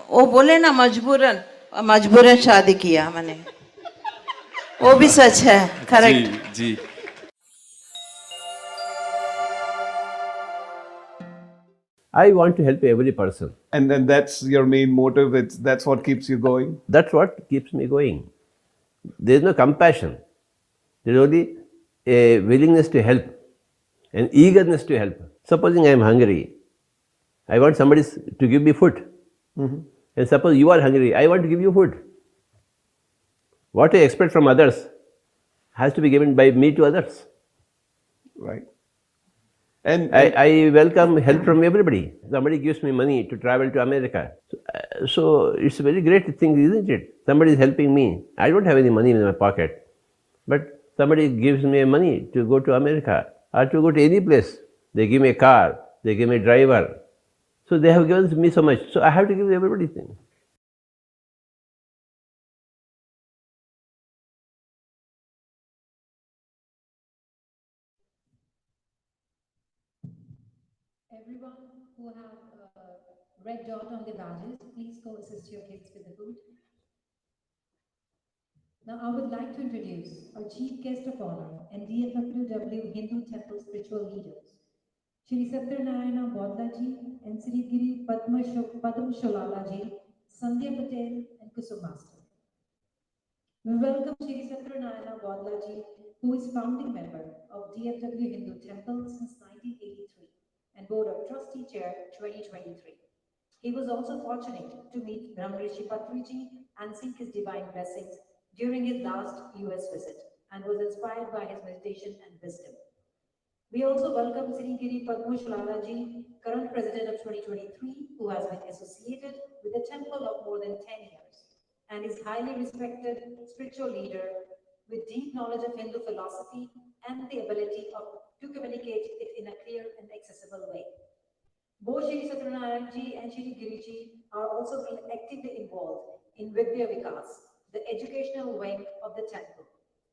वो बोले ना मजबूरन शादी किया मैंने, वो भी सच है, करेक्ट। जी। I want to help every person. And then that's your main motive. That's what keeps you going. That's what keeps me going. There is no compassion. There is only a willingness to help, an eagerness to help. Supposing I am hungry, I want somebody to give me food. Mm-hmm. And suppose you are hungry, I want to give you food. What I expect from others has to be given by me to others. Right. And I welcome help from everybody. Somebody gives me money to travel to America. So it's a very great thing, isn't it? Somebody is helping me. I don't have any money in my pocket. But somebody gives me money to go to America or to go to any place. They give me a car, they give me a driver. So they have given me so much. So I have to give everybody things. Everyone who have red dot on their badges, please go assist your kids with the food. Now I would like to introduce our chief guest of honor and DFWW Hindu Temple spiritual leaders, Shri Satyanarayana Bodlaji and Sri Giri Padam Sholalaji, Sandhya Patel and Kusum Master. We welcome Shri Satyanarayana Bodlaji, who is founding member of DFW Hindu Temple since 1983 and Board of Trustee Chair 2023. He was also fortunate to meet Brahmarishi Patriji and seek his divine blessings during his last US visit and was inspired by his meditation and wisdom. We also welcome Sri Giri Padma Sholalaji, current president of 2023, who has been associated with the temple of more than 10 years and is highly respected spiritual leader with deep knowledge of Hindu philosophy and the ability to communicate it in a clear and accessible way. Both Shri Satyanarayana Ji and Shri Giriji are also actively involved in Vidya Vikas, the educational wing of the temple.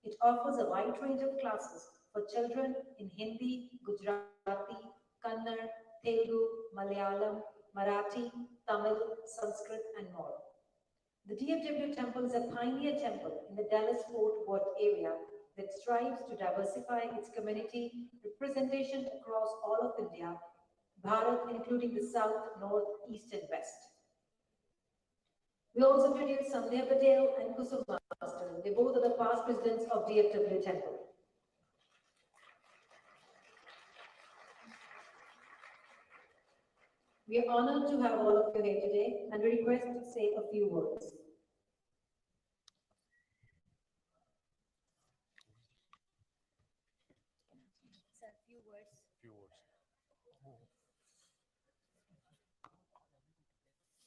It offers a wide range of classes for children in Hindi, Gujarati, Kannada, Telugu, Malayalam, Marathi, Tamil, Sanskrit, and more. The DFW temple is a pioneer temple in the Dallas-Fort Worth area that strives to diversify its community representation across all of India, Bharat, including the south, north, east, and west. We also introduced Sandhya Patel and Kusum Master. They both are the past presidents of DFW Temple. We are honored to have all of you here today and we request to say a few words.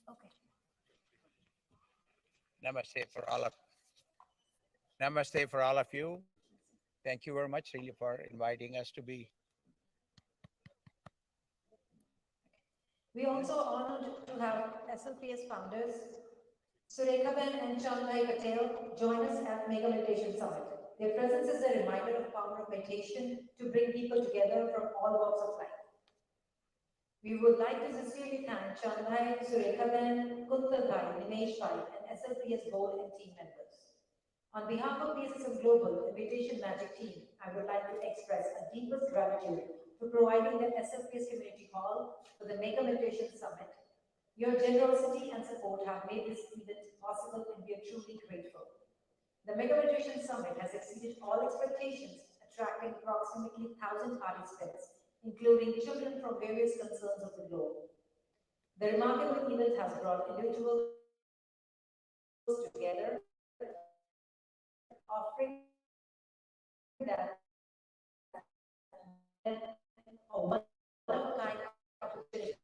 Okay. Namaste for all of you. Thank you very much, really, for inviting us to be. We also honored to have SLPS founders Surekhaben and Chandrai Patel join us at Mega Meditation Summit. Their presence is a reminder of power of meditation to bring people together from all walks of life. We would like to sincerely thank Chandrai, Surekhaben, Kuntal Bhai, Nimesh Bhai, and SLPS board and team members. On behalf of PSSM Global and Meditation Magic team, I would like to express our deepest gratitude for providing the SLPS Community Hall for the Mega Meditation Summit Your generosity and support have made this event possible, and we are truly grateful. The Mega Meditation Summit has exceeded all expectations, attracting approximately 1,000 participants, including children from various concerns of the globe. The remarkable event has brought individuals together, offering them a one-of-a-kind opportunity.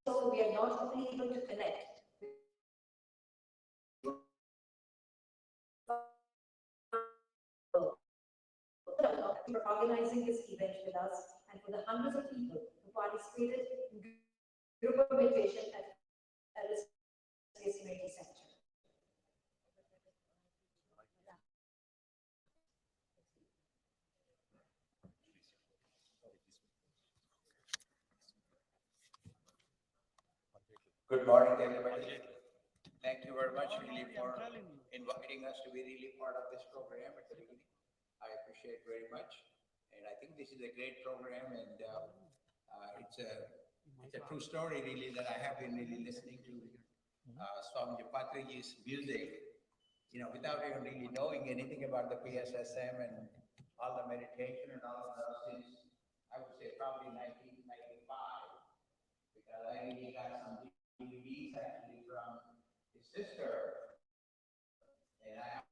So we are not only able to connect for organizing this event with us and for the hundreds of people who participated in group meditation at LSPS Community Center. Good morning, everybody. Thank you very much, really, for inviting us to be really part of this program at the beginning. I appreciate very much, and I think this is a great program, and it's a true story, really, that I have been really listening to Swami Patriji's music, without even really knowing anything about the PSSM and all the meditation and all of those since, I would say, probably 1995, because I really got some DVDs actually from his sister, and I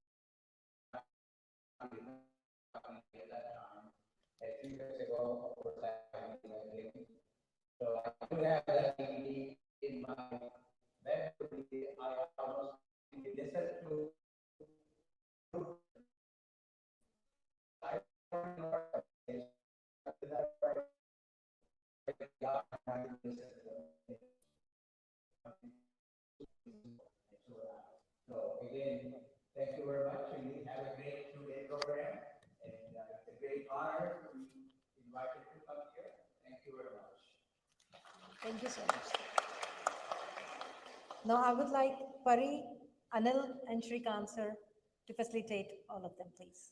at that time, a few years ago, of course, so I do have that DVD in my memory. I almost listened to. I don't know. So again, thank you very much. We have a great two-day program, and it's a great honor to be invited to come here. Thank you very much. Thank you so much. Now I would like Pari, Anil, and Shrikant sir to facilitate all of them, please.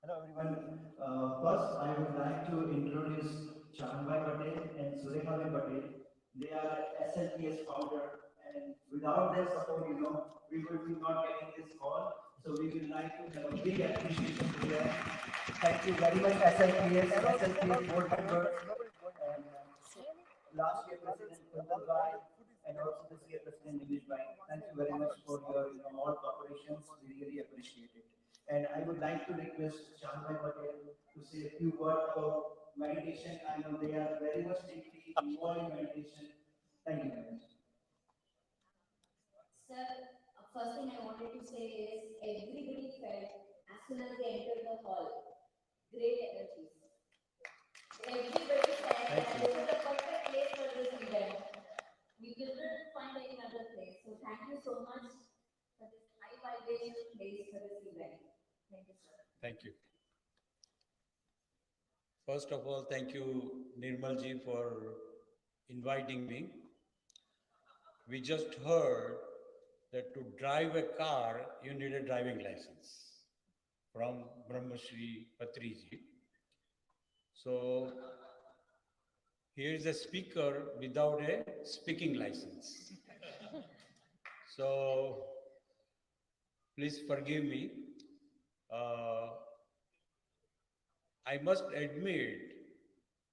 Hello everyone. First, I would like to introduce Chanbai Patel and Surekha Patel. They are SLPS founder, and without their support, we would be not getting this call. So we would like to have a big appreciation to them. Thank you very much, SLPS board members, and last year President Kuntal Bhai, and also this year President Nilesh Bhai. Thank you very much for your all cooperations. We really appreciate it. And I would like to request Chanbai Patel to say a few words about meditation. I know they are very much deeply involved in meditation. Thank you very much. Sir, first thing I wanted to say is everybody felt as soon as they entered the hall, great energies. Everybody said that this is the perfect place for this event. We couldn't find any other place. So thank you so much for this high vibration place for this event. Thank you, sir. Thank you. First of all, thank you, Nirmal ji, for inviting me. We just heard that to drive a car, you need a driving license from Brahmashri Patriji. So here is a speaker without a speaking license. So please forgive me. I must admit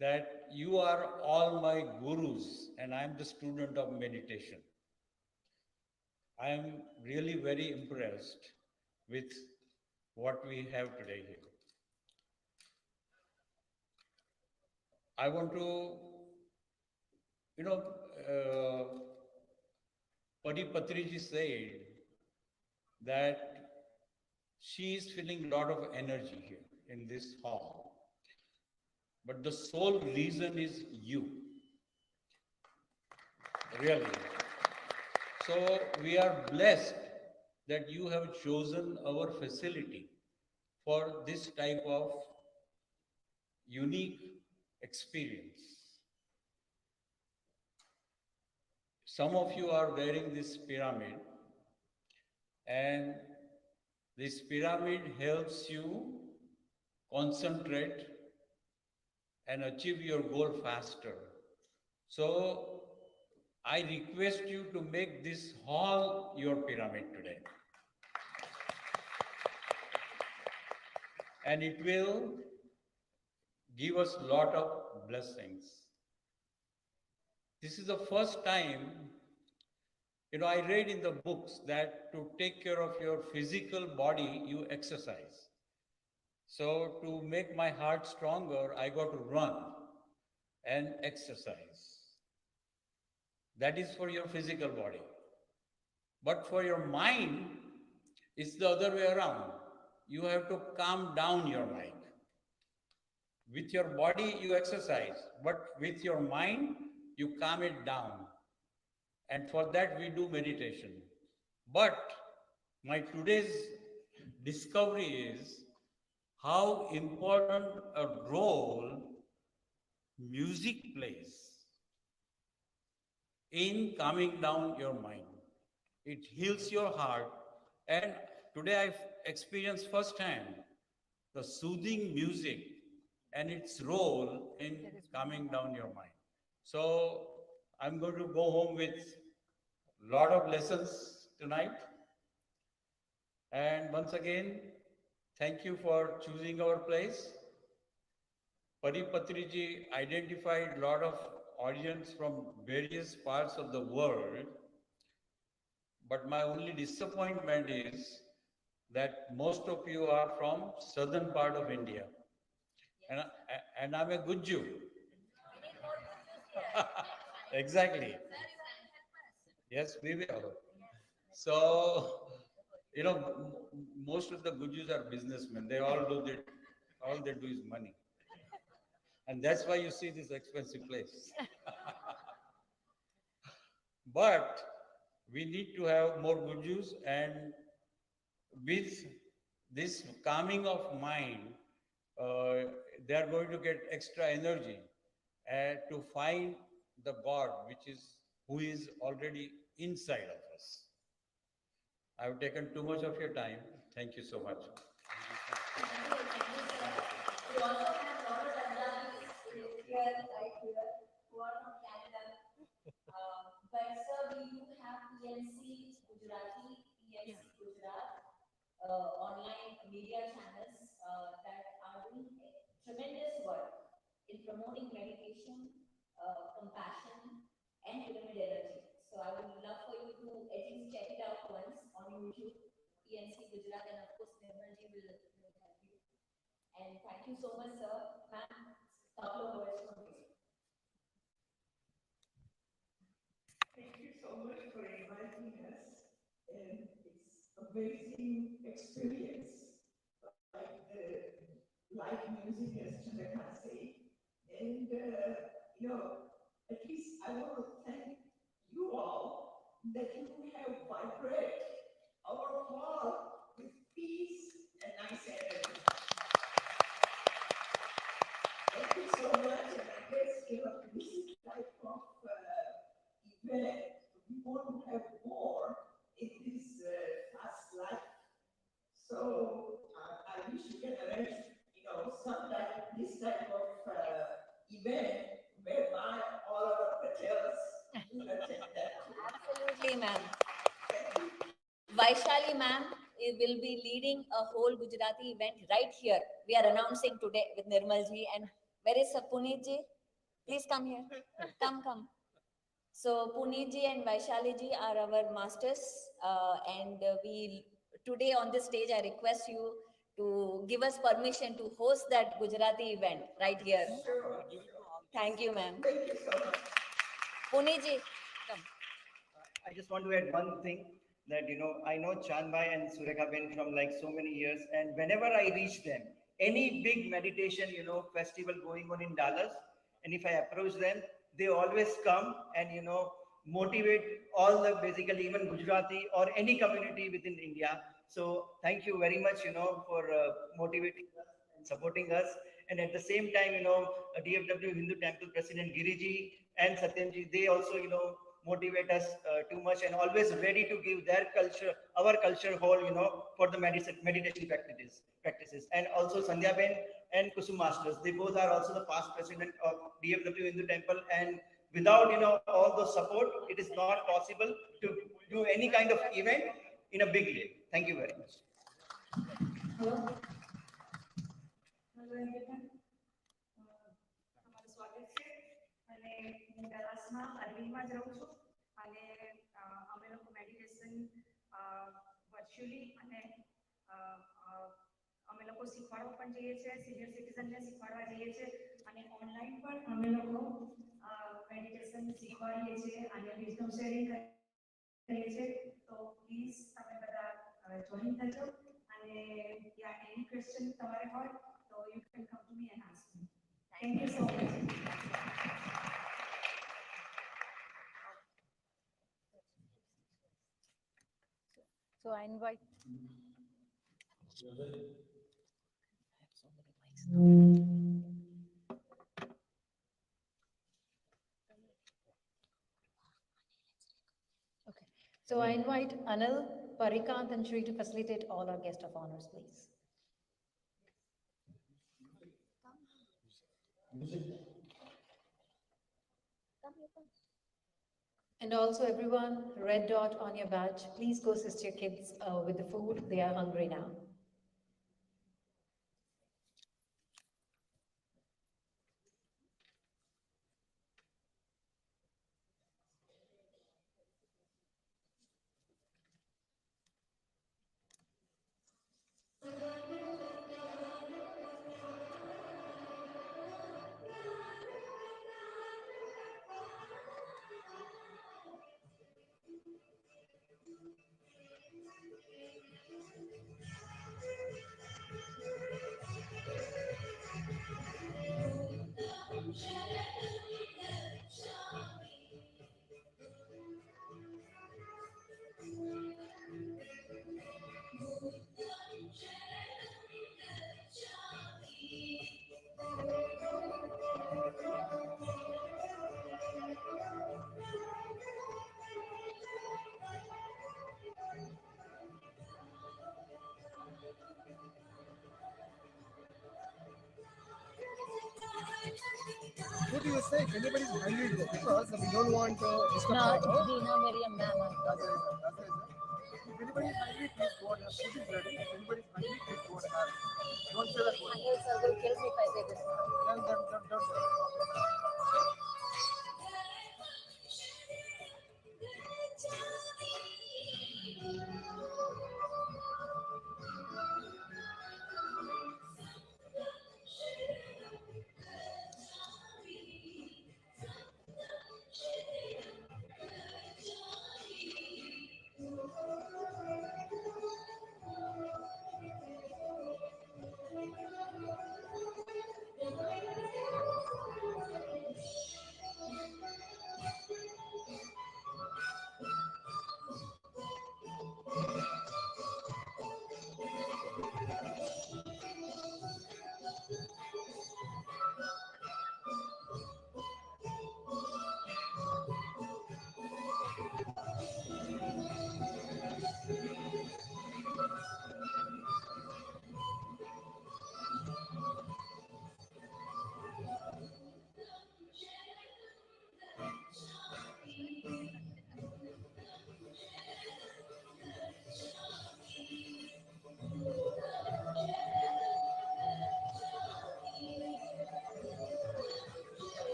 that you are all my gurus and I am the student of meditation. I am really very impressed with what we have today here. I want to, Padi Patriji said that she is feeling a lot of energy here in this hall. But the sole reason is you. Really. So we are blessed that you have chosen our facility for this type of unique experience. Some of you are wearing this pyramid, and this pyramid helps you concentrate and achieve your goal faster. So I request you to make this hall your pyramid today. And it will give us a lot of blessings. This is the first time, I read in the books that to take care of your physical body, you exercise. So to make my heart stronger, I got to run and exercise. That is for your physical body. But for your mind, it's the other way around. You have to calm down your mind. With your body, you exercise, but with your mind, you calm it down. And for that, we do meditation. But my today's discovery is how important a role music plays in calming down your mind. It heals your heart. And today I've experienced firsthand the soothing music and its role in calming down your mind. So I'm going to go home with a lot of lessons tonight. And once again, thank you for choosing our place. Patriji identified a lot of audience from various parts of the world. But my only disappointment is that most of you are from southern part of India. And I'm a good Jew. Exactly. Yes, we will. So, most of the Gujus are businessmen. They all do all they do is money. And that's why you see this expensive place. But we need to have more Gujus, and with this calming of mind, they are going to get extra energy to find the God, who is already inside of us. I've taken too much of your time. Thank you so much. We also have a lot of Punjabis here, right here, who are from Canada. But sir, we do have PNC Gujarati, PNC Gujarat online media channels that are doing tremendous work in promoting meditation, compassion, and pyramid energy. So I would love for you to at least check it out once on YouTube, PNC Gujarat, and of course Nirmalji will help you. And thank you so much, sir. Ma'am, couple of words from you. Thank you so much for inviting us. And it's amazing experience, like music, as Chandra say. And at least I want to thank you all that you have vibrate our hall with peace and nice energy. Thank you so much. And I guess this type of event we want to have more in this fast life. So I wish you can arrange, some this type of event whereby all our Patels will attend that. Absolutely, ma'am. Vaishali ma'am will be leading a whole Gujarati event right here. We are announcing today with Nirmalji. And where is Puneetji? Please come here. Come. So Puneetji and Vaishali are our masters. And today on this stage, I request you to give us permission to host that Gujarati event right here. Sure. Thank you, ma'am. Thank you so much. Puneetji, come. I just want to add one thing that, I know Chandbai and Surekha Ben from so many years, and whenever I reach them, any big meditation, festival going on in Dallas, and if I approach them, they always come and, motivate all the basically even Gujarati or any community within India So thank you very much, for motivating us and supporting us. And at the same time, DFW Hindu Temple President Giriji and Satyamji, they also, motivate us too much and always ready to give their culture, our culture whole, for the meditation practices. And also Sandhya Ben and Kusum Masters, they both are also the past president of DFW Hindu Temple. And without, all the support, it is not possible to do any kind of event in a big way. Thank you very much. Hello everyone. તમારું સ્વાગત છે અને હું ડલાસમાં અરવિંદમાં જ રહું છું અને અમે લોકો મેડિટેશન વર્ચ્યુઅલી અને અમે લોકો શીખવાડવા પણ જઈએ છીએ સિનિયર સિટીઝનને શીખવાડવા જઈએ છીએ અને ઓનલાઈન પણ અમે લોકો મેડિટેશન શીખવાડીએ છીએ અને વિઝડમ શેરિંગ કરીએ છીએ તો પ્લીઝ તમે બધા જોઈન થજો અને યા એની ક્વેશ્ચન તમારે હોય so you can come to me and ask me. Thank you so much. So I invite. Okay. So I invite Anil, Parikant, and Shri to facilitate all our guest of honors, please. And also everyone, red dot on your badge, please go assist your kids with the food. They are hungry now. What do you say? If anybody's hungry, because we don't want to disturb No, her. it's Dina Maryam Mama. That's the reason. That's the reason. If anybody's hungry, please go and have food is ready. If anybody's hungry, please go and have it. Don't say that word. Uncle sir will kill me if I say this now. Don't say that.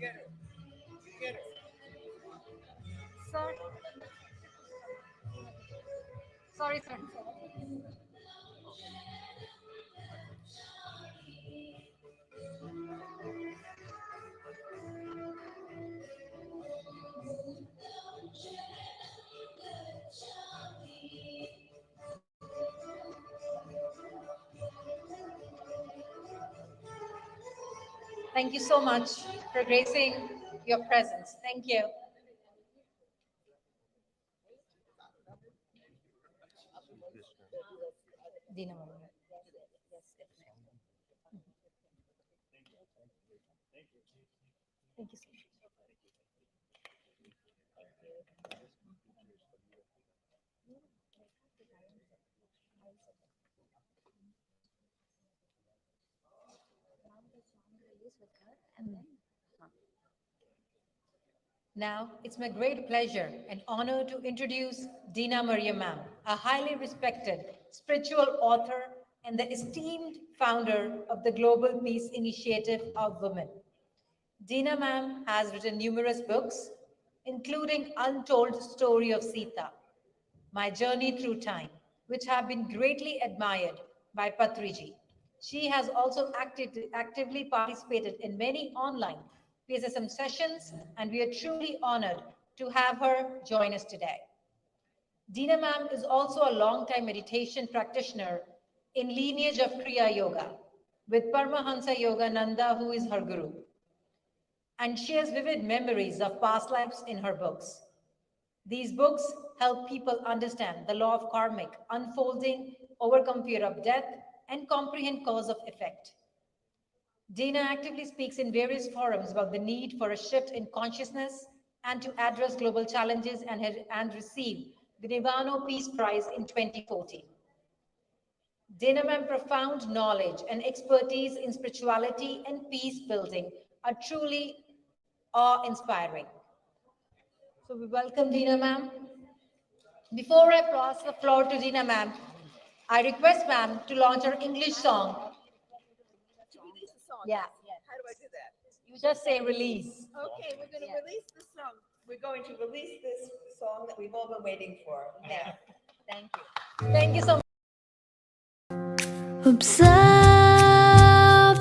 Sir. Sorry, sir. Thank you so much for gracing your presence. Thank you. Dina, thank you so much. Now, it's my great pleasure and honor to introduce Dina Maria Ma'am, a highly respected spiritual author and the esteemed founder of the Global Peace Initiative of Women. Dina Ma'am has written numerous books, including Untold Story of Sita, My Journey Through Time, which have been greatly admired by Patriji. She has also actively participated in many online PSSM sessions, and we are truly honored to have her join us today. Dina Ma'am is also a long-time meditation practitioner in lineage of Kriya Yoga with Paramahansa Yogananda, who is her guru. And she has vivid memories of past lives in her books. These books help people understand the law of karmic unfolding, overcome fear of death, and comprehend cause of effect. Dina actively speaks in various forums about the need for a shift in consciousness and to address global challenges and received the Nirvana Peace Prize in 2014. Dina Ma'am's profound knowledge and expertise in spirituality and peace building are truly awe-inspiring. So we welcome Dina Ma'am. Before I pass the floor to Dina Ma'am, I request Ma'am to launch her English song. Yeah. How do I do that? You just say release. Okay, we're going to release the song. We're going to release this song that we've all been waiting for. Now, thank you. Thank you so much. Observe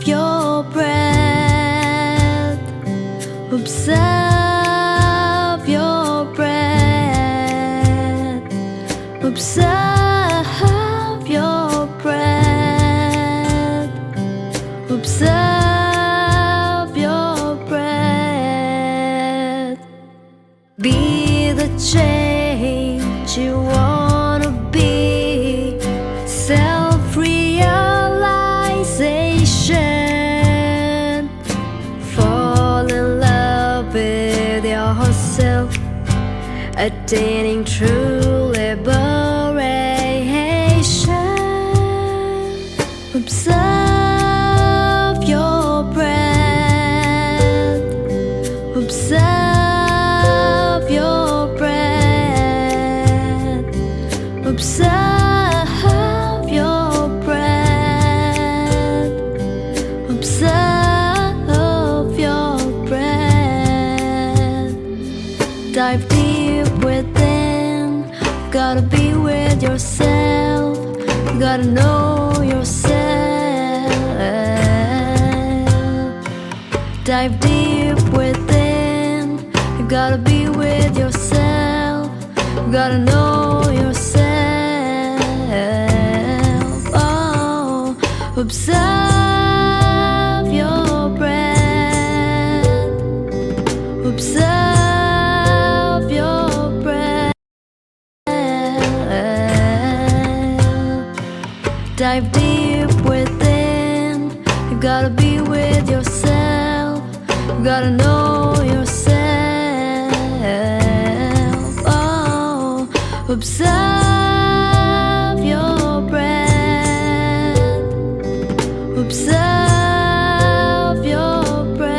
your breath. Observe your breath. Observe your breath. Observe your breath. Be the change you want to be. Self-realization. Fall in love with yourself. Attaining true liberation. Observe your breath. Observe your breath. Observe your breath. Observe your breath. Dive deep within. Gotta be with yourself. Gotta know yourself. Dive deep within. You gotta be with yourself. You gotta know yourself. Oh, observe your breath. Observe your breath. Dive deep within. You gotta be with yourself. You gotta know yourself. Oh, observe your breath. Observe your breath.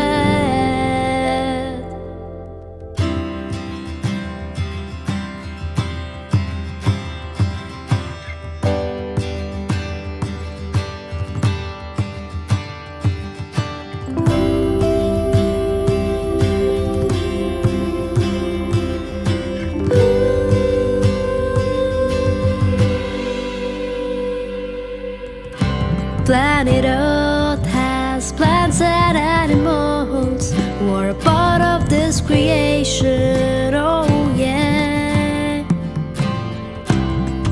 creation, oh yeah.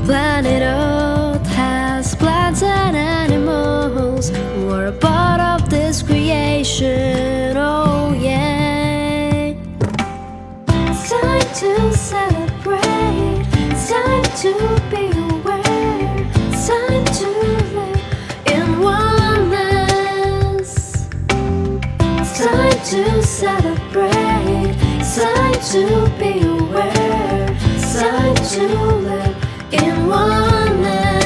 Planet Earth has plants and animals who are a part of this creation, oh yeah. It's time to celebrate, it's time to be aware, it's time to live in oneness. It's time to celebrate, it's time to be aware, it's time to live in oneness.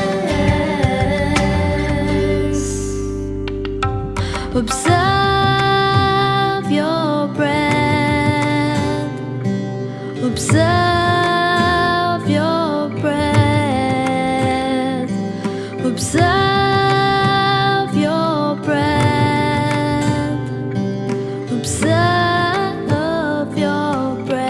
Observe your breath. Observe your breath. Observe your breath. Observe your breath.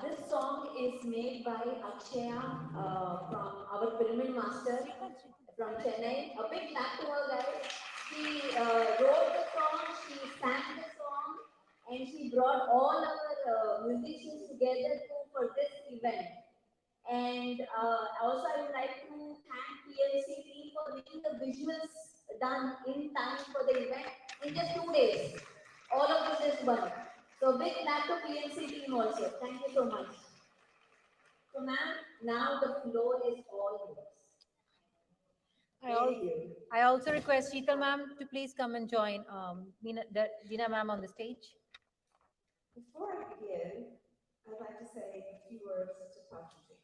This song is made by Akshaya from our pyramid master from Chennai. A big clap to her, guys. She wrote the song, she sang the song, and she brought all our musicians together for this event. And also, I would like to thank PLC team for making the visuals done in time for the event in just 2 days. All of this is one. So big clap to PLC team also. Thank you so much. So ma'am, now the floor is all yours. I also request Sheetal ma'am to please come and join Dina ma'am on the stage. Before I begin, I'd like to say a few words to Patrick.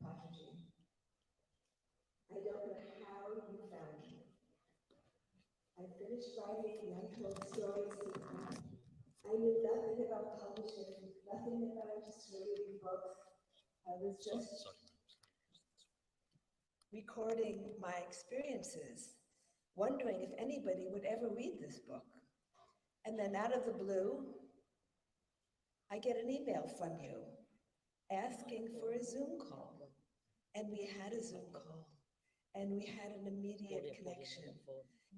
Patrick, I don't know how you found me. I finished writing the untold stories in time. I knew nothing about publishing, nothing about distributing books. I was just recording my experiences, wondering if anybody would ever read this book. And then out of the blue, I get an email from you asking for a Zoom call. And we had a Zoom call, and we had an immediate connection.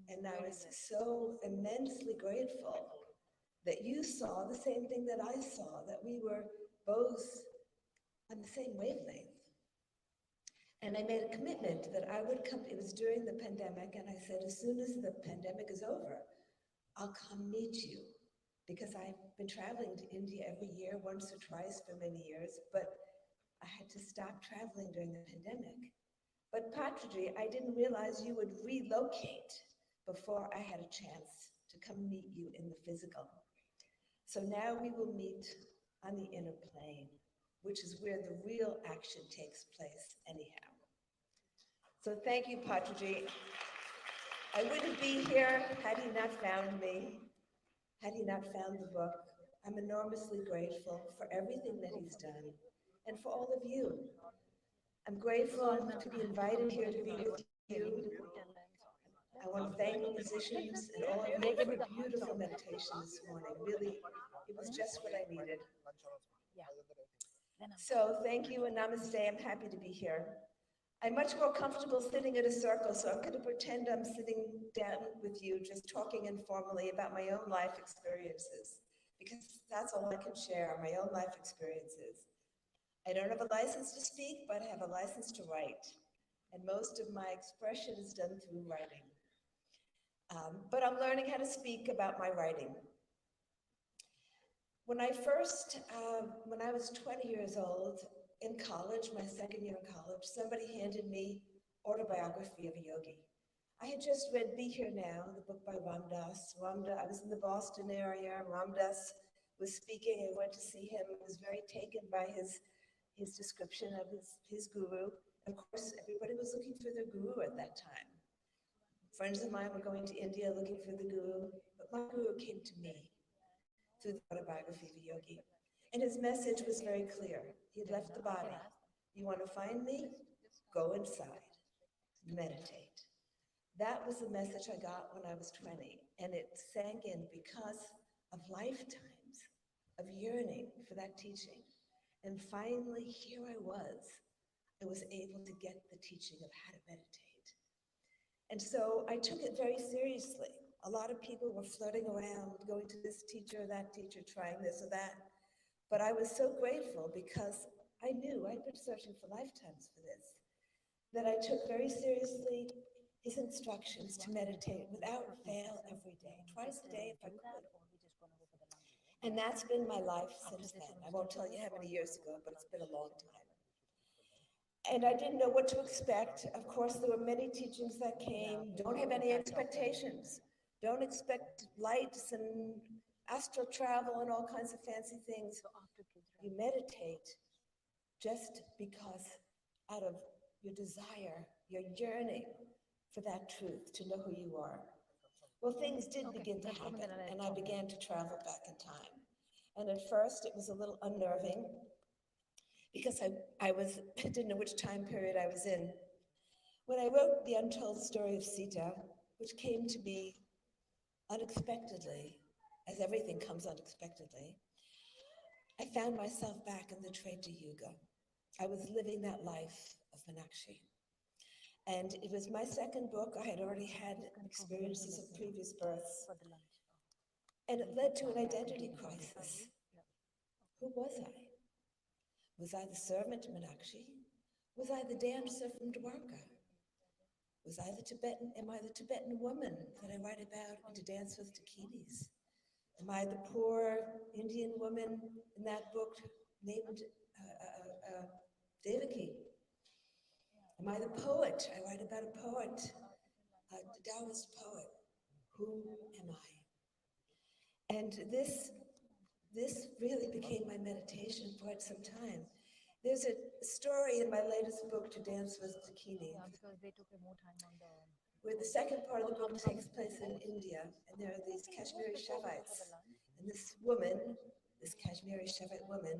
And I was so immensely grateful that you saw the same thing that I saw, that we were both on the same wavelength. And I made a commitment that I would come, it was during the pandemic, and I said, as soon as the pandemic is over, I'll come meet you. Because I've been traveling to India every year, once or twice for many years, but I had to stop traveling during the pandemic. But Patrick, I didn't realize you would relocate before I had a chance to come meet you in the physical. So now we will meet on the inner plane, which is where the real action takes place anyhow. So thank you, Patrick. I wouldn't be here had he not found me, had he not found the book. I'm enormously grateful for everything that he's done and for all of you. I'm grateful to be invited here to be with you. I want to thank the musicians and all of you for a beautiful meditation this morning. Really, it was just what I needed. So thank you and namaste. I'm happy to be here. I'm much more comfortable sitting in a circle, so I'm going to pretend I'm sitting down with you, just talking informally about my own life experiences, because that's all I can share, my own life experiences. I don't have a license to speak, but I have a license to write. And most of my expression is done through writing. But I'm learning how to speak about my writing. When I was 20 years old, in college, my second year in college, somebody handed me Autobiography of a Yogi. I had just read Be Here Now, the book by Ram Dass. I was in the Boston area. Ram Dass was speaking. I went to see him. I was very taken by his description of his guru. Of course, everybody was looking for their guru at that time. Friends of mine were going to India looking for the guru, but my guru came to me through the Autobiography of a Yogi. And his message was very clear. He had left the body. You want to find me? Go inside. Meditate. That was the message I got when I was 20. And it sank in because of lifetimes of yearning for that teaching. And finally, here I was able to get the teaching of how to meditate. And so I took it very seriously. A lot of people were flirting around, going to this teacher, that teacher, trying this or that. But I was so grateful because I knew I'd been searching for lifetimes for this, that I took very seriously his instructions to meditate without fail every day, twice a day if I could. And that's been my life since then. I won't tell you how many years ago, but it's been a long time. And I didn't know what to expect. Of course, there were many teachings that came. Don't have any expectations. Don't expect lights and astral travel and all kinds of fancy things. You meditate just because out of your desire, your yearning for that truth, to know who you are. Well, things did begin to happen, and I began to travel back in time. And at first, it was a little unnerving because I didn't know which time period I was in. When I wrote The Untold Story of Sita, which came to me unexpectedly, as everything comes unexpectedly, I found myself back in the Treta Yuga. I was living that life of Meenakshi. And it was my second book. I had already had experiences of previous births. And it led to an identity crisis. Who was I? Was I the servant to Meenakshi? Was I the dancer from Dwarka? Am I the Tibetan woman that I write about in To Dance with Dakinis? Am I the poor Indian woman in that book named Devaki? Am I the poet? I write about a poet, a Taoist poet. Who am I? And this really became my meditation for quite some time. There's a story in my latest book, To Dance with Dakini, where the second part of the book takes place in India, and there are these Kashmiri Shaivites. And this woman, this Kashmiri Shaivite woman,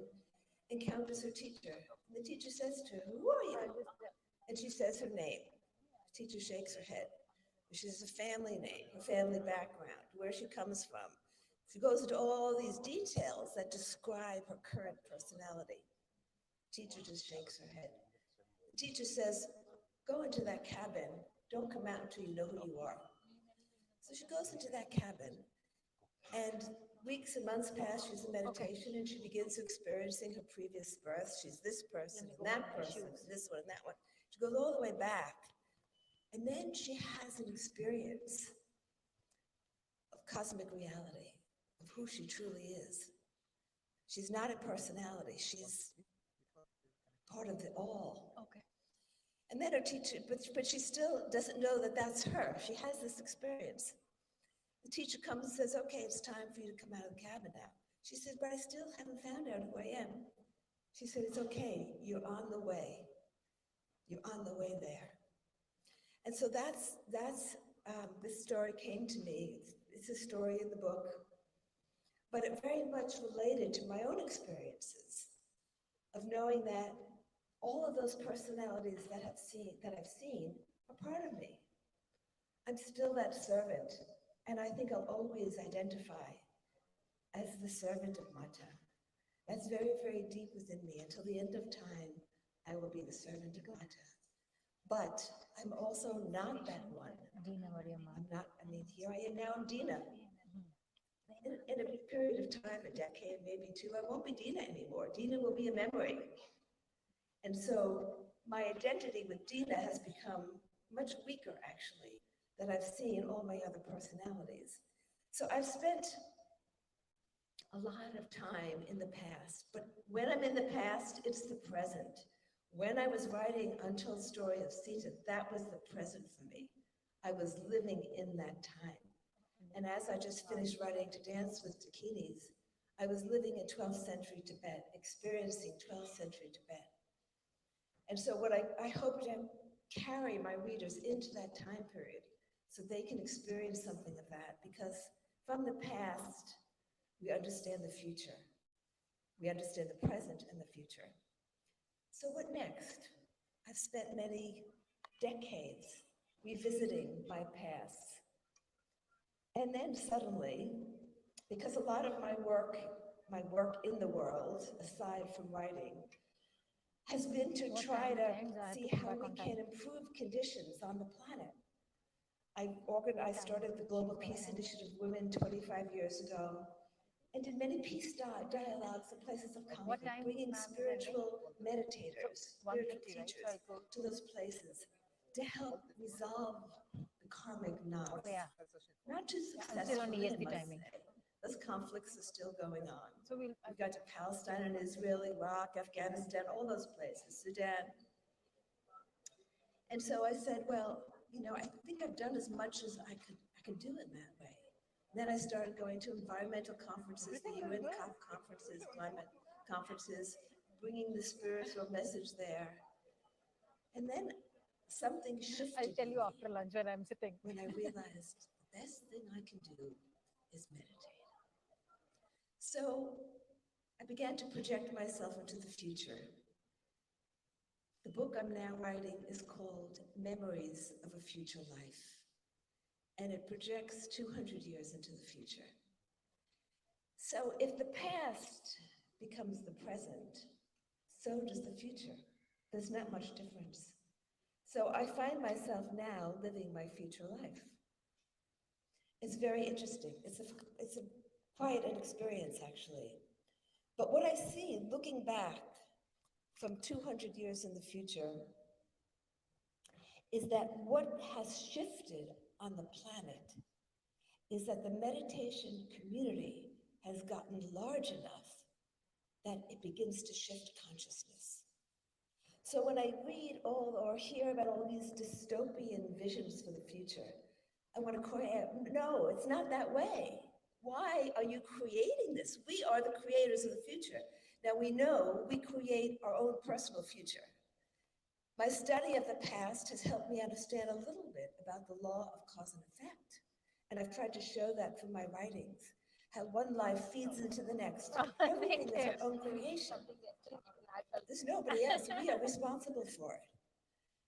encounters her teacher. And the teacher says to her, "Who are you?" And she says her name. The teacher shakes her head. She has a family name, her family background, where she comes from. She goes into all these details that describe her current personality. The teacher just shakes her head. The teacher says, "Go into that cabin. Don't come out until you know who you are." So she goes into that cabin, and weeks and months pass. She's in meditation, and she begins experiencing her previous births. She's this person, and that person, and this one, and that one. She goes all the way back. And then she has an experience of cosmic reality, of who she truly is. She's not a personality. She's part of the all. Okay. And then her teacher, but she still doesn't know that that's her. She has this experience. The teacher comes and says, "Okay, it's time for you to come out of the cabin now." She says, "But I still haven't found out who I am." She said, "It's okay. You're on the way. You're on the way there." And so this story came to me. It's a story in the book, but it very much related to my own experiences of knowing that all of those personalities that I've seen are part of me. I'm still that servant, and I think I'll always identify as the servant of Mata. That's very, very deep within me. Until the end of time, I will be the servant of Mata. But I'm also not that one. I'm not, here I am now, I'm Dina. In a period of time, a decade, maybe two, I won't be Dina anymore. Dina will be a memory. And so my identity with Dina has become much weaker, actually, than I've seen all my other personalities. So I've spent a lot of time in the past, but when I'm in the past, it's the present. When I was writing Untold Story of Sita, that was the present for me. I was living in that time. And as I just finished writing To Dance with Dakinis, I was living in 12th century Tibet, experiencing 12th century Tibet. And so what I hope to carry my readers into that time period so they can experience something of that, because from the past, we understand the future. We understand the present and the future. So what next? I've spent many decades revisiting my past. And then suddenly, because a lot of my work in the world, aside from writing, has been to try to see how we can improve conditions on the planet. I started the Global Peace Initiative Women 25 years ago, and did many peace dialogues in places of conflict, bringing spiritual meditators, spiritual teachers to those places to help resolve the karmic knots. Not too successfully, I must say. Those conflicts are still going on. So we got to Palestine and Israel, Iraq, Afghanistan, all those places, Sudan. And so I said, well, I think I've done as much as I could do in that way. Then I started going to environmental conferences, the UN conferences, climate conferences, bringing the spiritual message there. And then something shifted. I'll tell you after lunch when I'm sitting. When I realized the best thing I can do is meditate. So I began to project myself into the future. The book I'm now writing is called Memories of a Future Life, and it projects 200 years into the future. So if the past becomes the present, so does the future. There's not much difference. So I find myself now living my future life. It's very interesting. It's quite an experience, actually. But what I see looking back from 200 years in the future is that what has shifted on the planet is that the meditation community has gotten large enough that it begins to shift consciousness. So when I read or hear about all these dystopian visions for the future, I want to cry out, no, it's not that way. Why are you creating this? We are the creators of the future. Now we know we create our own personal future. My study of the past has helped me understand a little bit about the law of cause and effect. And I've tried to show that through my writings, how one life feeds into the next. Everything is our own creation. There's nobody else. We are responsible for it.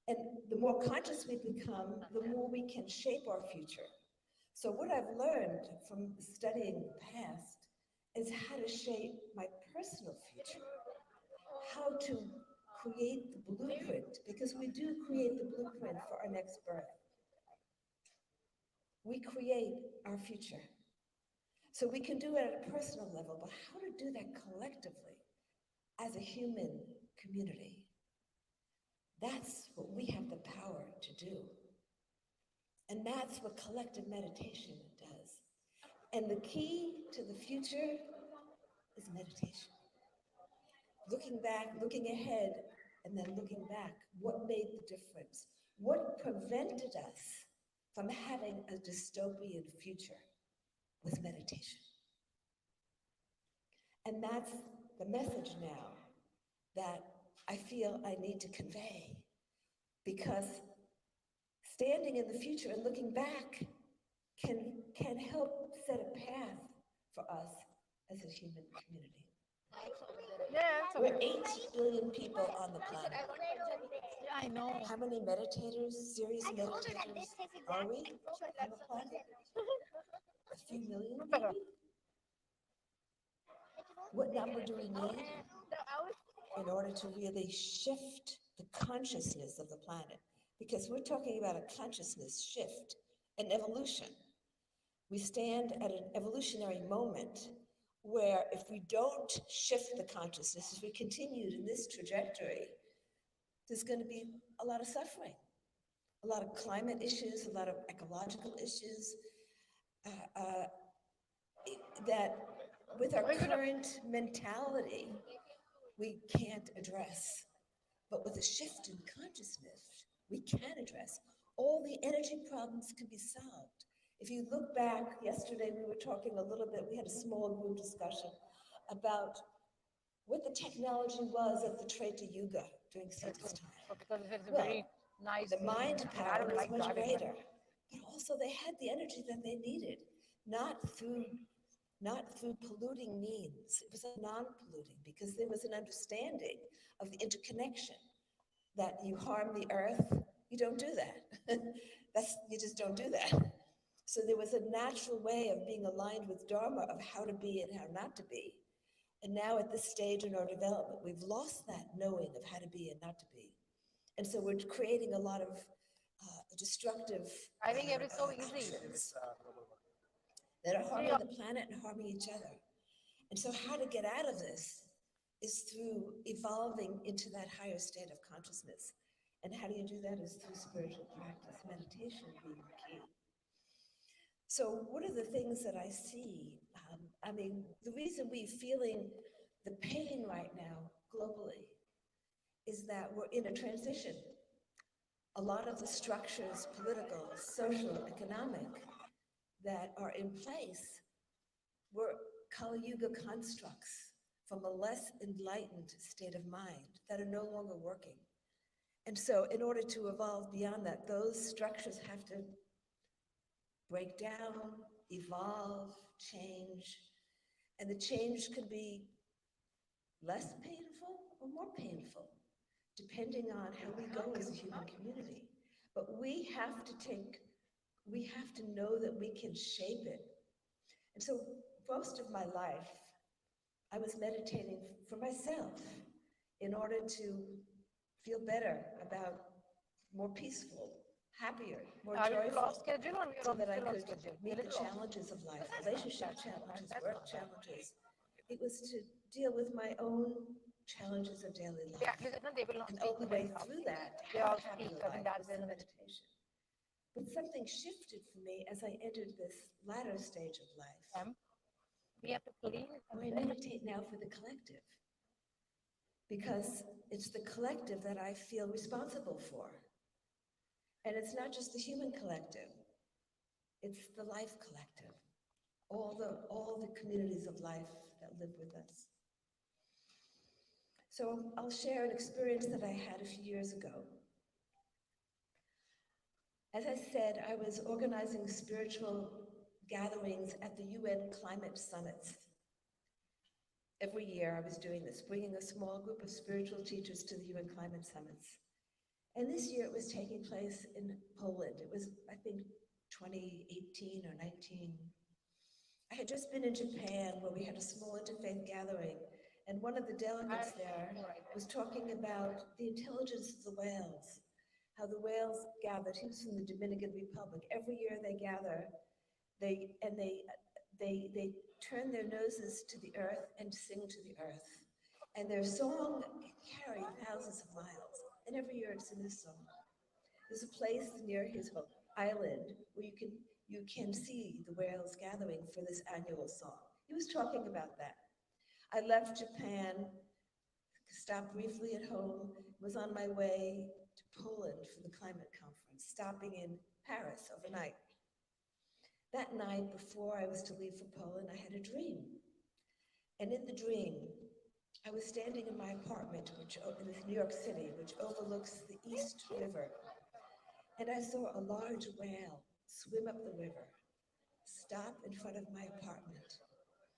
And the more conscious we become, the more we can shape our future. So what I've learned from studying the past is how to shape my personal future, how to create the blueprint, because we do create the blueprint for our next birth. We create our future. So we can do it at a personal level, but how to do that collectively as a human community? That's what we have the power to do. And that's what collective meditation does. And the key to the future is meditation. Looking back, looking ahead, and then looking back. What made the difference? What prevented us from having a dystopian future with meditation? And that's the message now that I feel I need to convey, because standing in the future and looking back can help set a path for us as a human community. We're 8 billion people on the planet. I know. How many meditators, serious meditators are we on the planet? A few million, maybe? What number do we need in order to really shift the consciousness of the planet? Because we're talking about a consciousness shift, an evolution. We stand at an evolutionary moment where if we don't shift the consciousness, if we continued in this trajectory, there's going to be a lot of suffering, a lot of climate issues, a lot of ecological issues that with our current mentality, we can't address. But with a shift in consciousness, we can address. All the energy problems can be solved. If you look back, yesterday we were talking a little bit, we had a small group discussion about what the technology was of the Treta Yuga during Sita's time. Because it's a Well, very nice. the mind and I power don't was like much driving, greater, but also they had the energy that they needed, not through polluting means. It was a non-polluting because there was an understanding of the interconnection that you harm the earth, you don't do that. You just don't do that. So there was a natural way of being aligned with Dharma of how to be and how not to be. And now at this stage in our development, we've lost that knowing of how to be and not to be. And so we're creating a lot of destructive I think it is so easy. actions that are harming the planet and harming each other. And so how to get out of this is through evolving into that higher state of consciousness. And how do you do that is through spiritual practice, meditation being key. So what are the things that I see? I mean, the reason we're feeling the pain right now globally is that we're in a transition. A lot of the structures, political, social, economic, that are in place were Kali Yuga constructs from a less enlightened state of mind that are no longer working. And so in order to evolve beyond that, those structures have to break down, evolve, change, and the change could be less painful or more painful, depending on how we go as a human community. But we have to know that we can shape it. And so most of my life, I was meditating for myself in order to feel better, about more peaceful, happier, more joyful, so that I could meet the challenges of life, relationship challenges, work challenges. It was to deal with my own challenges of daily life. And the only way through that, to have a happy life was through meditation. But something shifted for me as I entered this latter stage of life. We have to clean. I meditate now for the collective, because it's the collective that I feel responsible for. And it's not just the human collective, it's the life collective, all the communities of life that live with us. So I'll share an experience that I had a few years ago. As I said, I was organizing spiritual gatherings at the UN climate summits. Every year I was doing this, bringing a small group of spiritual teachers to the UN climate summits. And this year it was taking place in Poland. It was, I think, 2018 or 19. I had just been in Japan where we had a small interfaith gathering, and one of the delegates there was talking about the intelligence of the whales, how the whales gathered. He was from the Dominican Republic. Every year they gather, they turn their noses to the earth and sing to the earth. And their song can carry thousands of miles. And every year it's a new song. There's a place near his island where you can see the whales gathering for this annual song. He was talking about that. I left Japan, stopped briefly at home, was on my way to Poland for the climate conference, stopping in Paris overnight. That night, before I was to leave for Poland, I had a dream. And in the dream, I was standing in my apartment, in New York City, which overlooks the East River. And I saw a large whale swim up the river, stop in front of my apartment,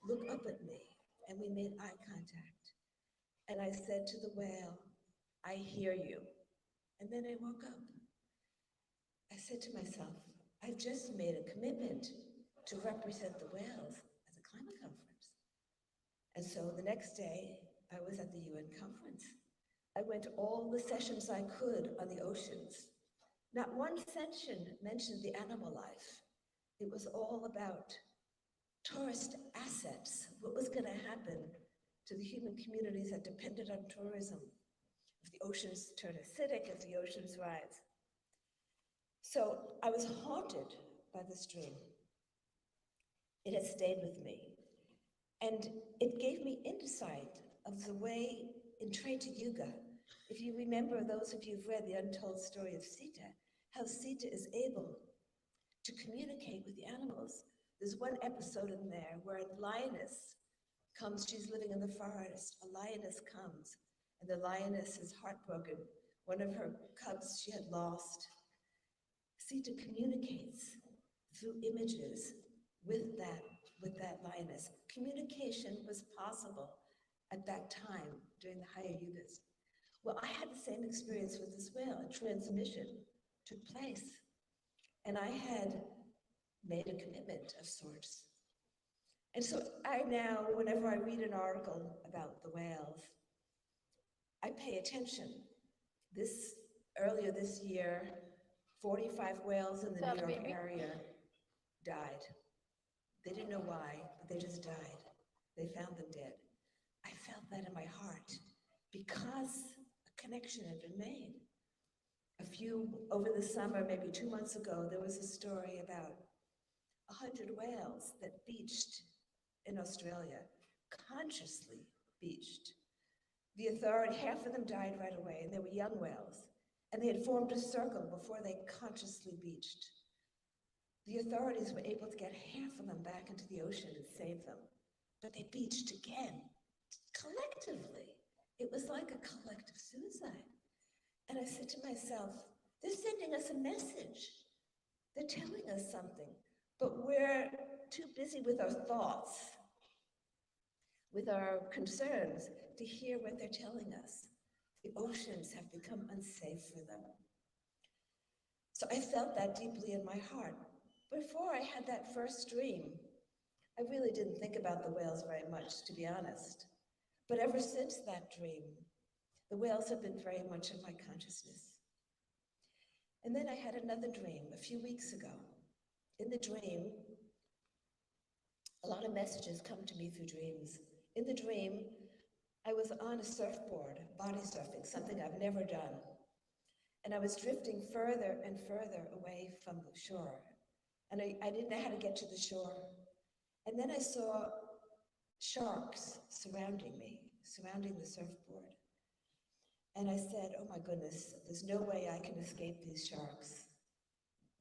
look up at me, and we made eye contact. And I said to the whale, "I hear you." And then I woke up. I said to myself, I've just made a commitment to represent the whales at the climate conference. And so the next day, I was at the UN conference. I went to all the sessions I could on the oceans. Not one session mentioned the animal life. It was all about tourist assets, what was going to happen to the human communities that depended on tourism, the oceans turn acidic as the oceans rise. So I was haunted by this dream. It has stayed with me. And it gave me insight of the way in Treta Yuga, if you remember, those of you who've read the untold story of Sita, how Sita is able to communicate with the animals. There's one episode in there where a lioness comes, she's living in the forest, a lioness comes, and the lioness is heartbroken. One of her cubs she had lost. Sita communicates through images with that lioness. Communication was possible at that time during the higher yugas. Well, I had the same experience with this whale. A transmission took place. And I had made a commitment of sorts. And so I now, whenever I read an article about the whales, I pay attention. Earlier this year, 45 whales in the New York area died. They didn't know why, but they just died. They found them dead. I felt that in my heart because a connection had been made. Over the summer, maybe 2 months ago, there was a story about 100 whales that beached in Australia, consciously beached. The authority, half of them died right away, and they were young whales, and they had formed a circle before they consciously beached. The authorities were able to get half of them back into the ocean and save them, but they beached again, collectively. It was like a collective suicide. And I said to myself, they're sending us a message. They're telling us something, but we're too busy with our thoughts, with our concerns, to hear what they're telling us. The oceans have become unsafe for them. So I felt that deeply in my heart. Before I had that first dream, I really didn't think about the whales very much, to be honest. But ever since that dream, the whales have been very much in my consciousness. And then I had another dream a few weeks ago. In the dream, a lot of messages come to me through dreams. In the dream, I was on a surfboard, body surfing, something I've never done. And I was drifting further and further away from the shore. And I didn't know how to get to the shore. And then I saw sharks surrounding me, surrounding the surfboard. And I said, oh my goodness, there's no way I can escape these sharks.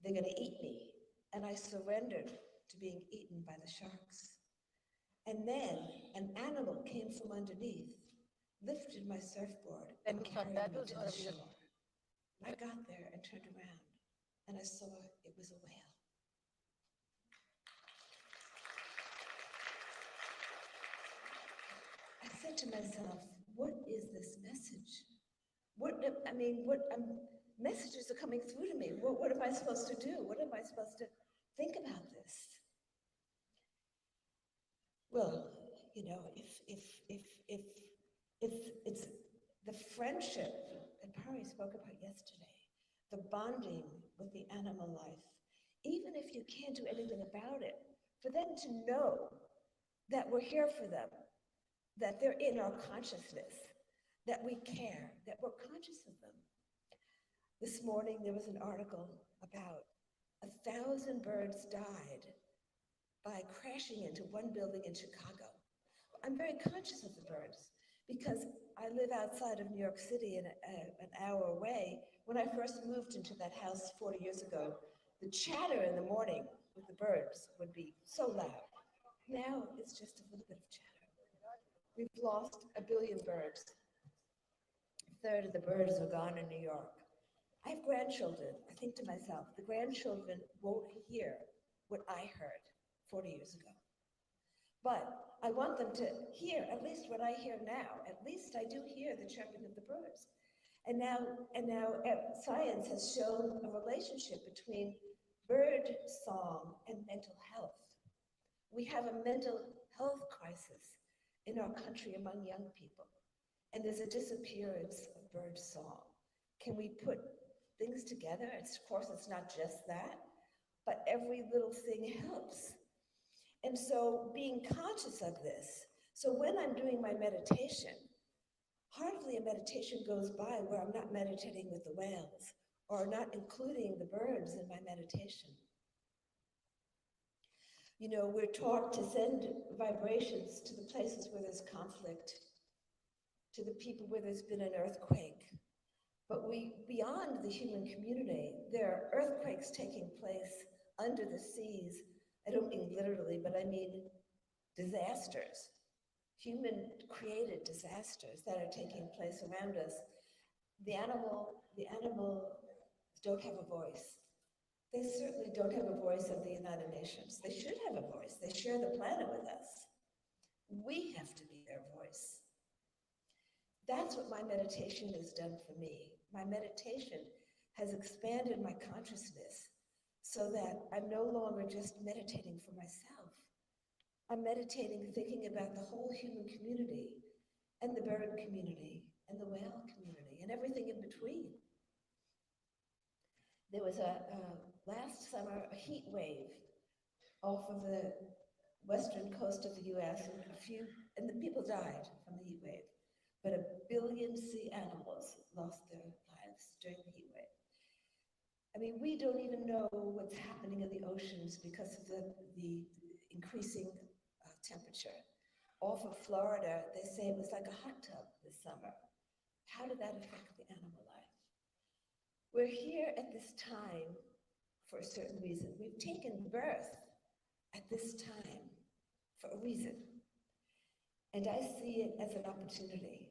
They're gonna eat me. And I surrendered to being eaten by the sharks. And then an animal came from underneath, lifted my surfboard, and carried me to the shore. I got there and turned around, and I saw it was a whale. I said to myself, what is this message? Messages are coming through to me. What am I supposed to do? What am I supposed to think about this? Well, you know, if it's the friendship that Pari spoke about yesterday, the bonding with the animal life, even if you can't do anything about it, for them to know that we're here for them, that they're in our consciousness, that we care, that we're conscious of them. This morning, there was an article about 1,000 birds died by crashing into one building in Chicago. I'm very conscious of the birds because I live outside of New York City and an hour away. When I first moved into that house 40 years ago, the chatter in the morning with the birds would be so loud. Now it's just a little bit of chatter. We've lost 1 billion birds. A third of the birds are gone in New York. I have grandchildren. I think to myself, the grandchildren won't hear what I heard 40 years ago. But I want them to hear at least what I hear now. At least I do hear the chirping of the birds. And now science has shown a relationship between bird song and mental health. We have a mental health crisis in our country among young people. And there's a disappearance of bird song. Can we put things together? Of course, it's not just that, but every little thing helps. And so being conscious of this, so when I'm doing my meditation, part of hardly a meditation goes by where I'm not meditating with the whales or not including the birds in my meditation. You know, we're taught to send vibrations to the places where there's conflict, to the people where there's been an earthquake. But beyond the human community, there are earthquakes taking place under the seas. I don't mean literally, but I mean disasters, human-created disasters that are taking place around us. The animals don't have a voice. They certainly don't have a voice of the United Nations. They should have a voice. They share the planet with us. We have to be their voice. That's what my meditation has done for me. My meditation has expanded my consciousness so that I'm no longer just meditating for myself. I'm meditating, thinking about the whole human community and the bird community and the whale community and everything in between. There was last summer a heat wave off of the western coast of the US, and the people died from the heat wave. But 1 billion sea animals lost their lives during the heat wave. I mean, we don't even know what's happening in the oceans because of the increasing temperature. Off of Florida, they say it was like a hot tub this summer. How did that affect the animal life? We're here at this time for a certain reason. We've taken birth at this time for a reason. And I see it as an opportunity,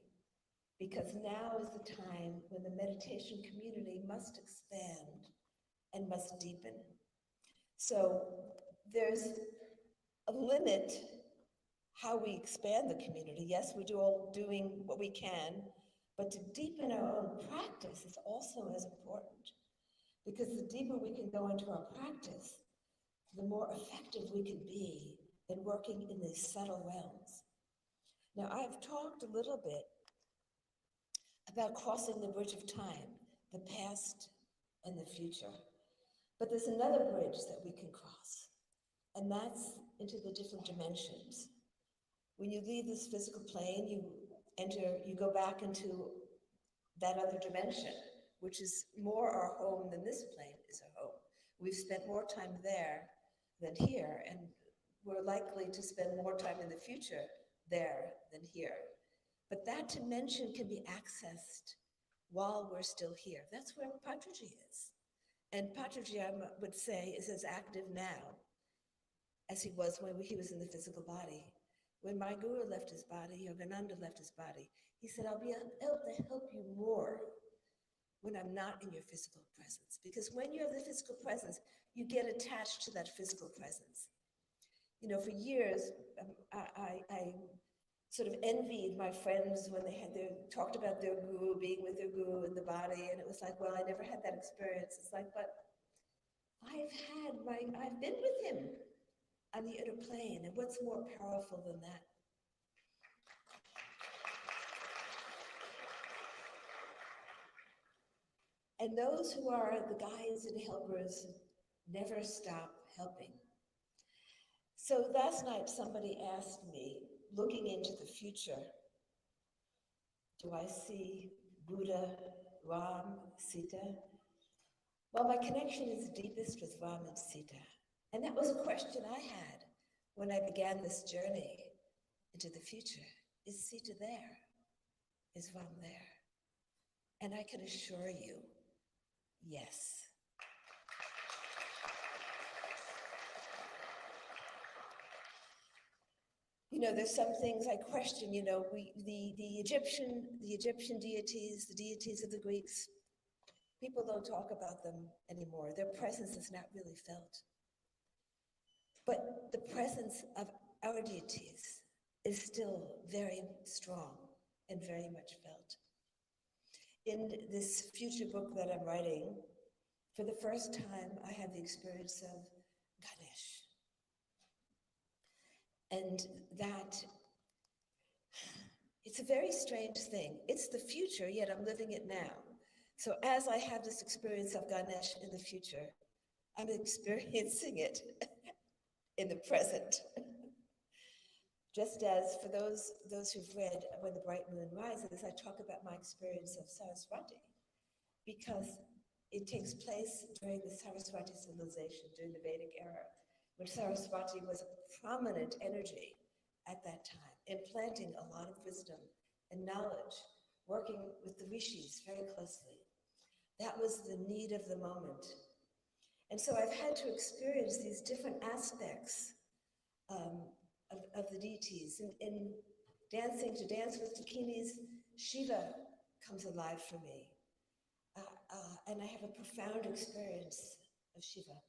because now is the time when the meditation community must expand and must deepen. So there's a limit how we expand the community. Yes, we're all doing what we can, but to deepen our own practice is also as important, because the deeper we can go into our practice, the more effective we can be in working in these subtle realms. Now, I've talked a little bit about crossing the bridge of time, the past and the future. But there's another bridge that we can cross, and that's into the different dimensions. When you leave this physical plane, you go back into that other dimension, which is more our home than this plane is our home. We've spent more time there than here, and we're likely to spend more time in the future there than here. But that dimension can be accessed while we're still here. That's where Patraji is. And Patraji, I would say, is as active now as he was when he was in the physical body. When my guru left his body, Yogananda left his body, he said, I'll be able to help you more when I'm not in your physical presence. Because when you have the physical presence, you get attached to that physical presence. You know, for years, I sort of envied my friends when they talked about their guru, being with their guru in the body, and it was like, well, I never had that experience. It's like, but I've been with him on the inner plane, and what's more powerful than that? And those who are the guides and helpers never stop helping. So last night somebody asked me, looking into the future, do I see Buddha, Ram, Sita? Well, my connection is deepest with Ram and Sita. And that was a question I had when I began this journey into the future. Is Sita there? Is Ram there? And I can assure you, yes. You know, there's some things I question, you know, the Egyptian deities, the deities of the Greeks, people don't talk about them anymore. Their presence is not really felt. But the presence of our deities is still very strong and very much felt. In this future book that I'm writing, for the first time, I have the experience of Ganesh. And that, it's a very strange thing. It's the future, yet I'm living it now. So as I have this experience of Ganesh in the future, I'm experiencing it in the present. Just as for those who've read When the Bright Moon Rises, I talk about my experience of Saraswati, because it takes place during the Saraswati civilization, during the Vedic era, when Saraswati was a prominent energy at that time, implanting a lot of wisdom and knowledge, working with the rishis very closely. That was the need of the moment. And so I've had to experience these different aspects of the deities. In dancing to Dance with Dakinis, Shiva comes alive for me. And I have a profound experience of Shiva,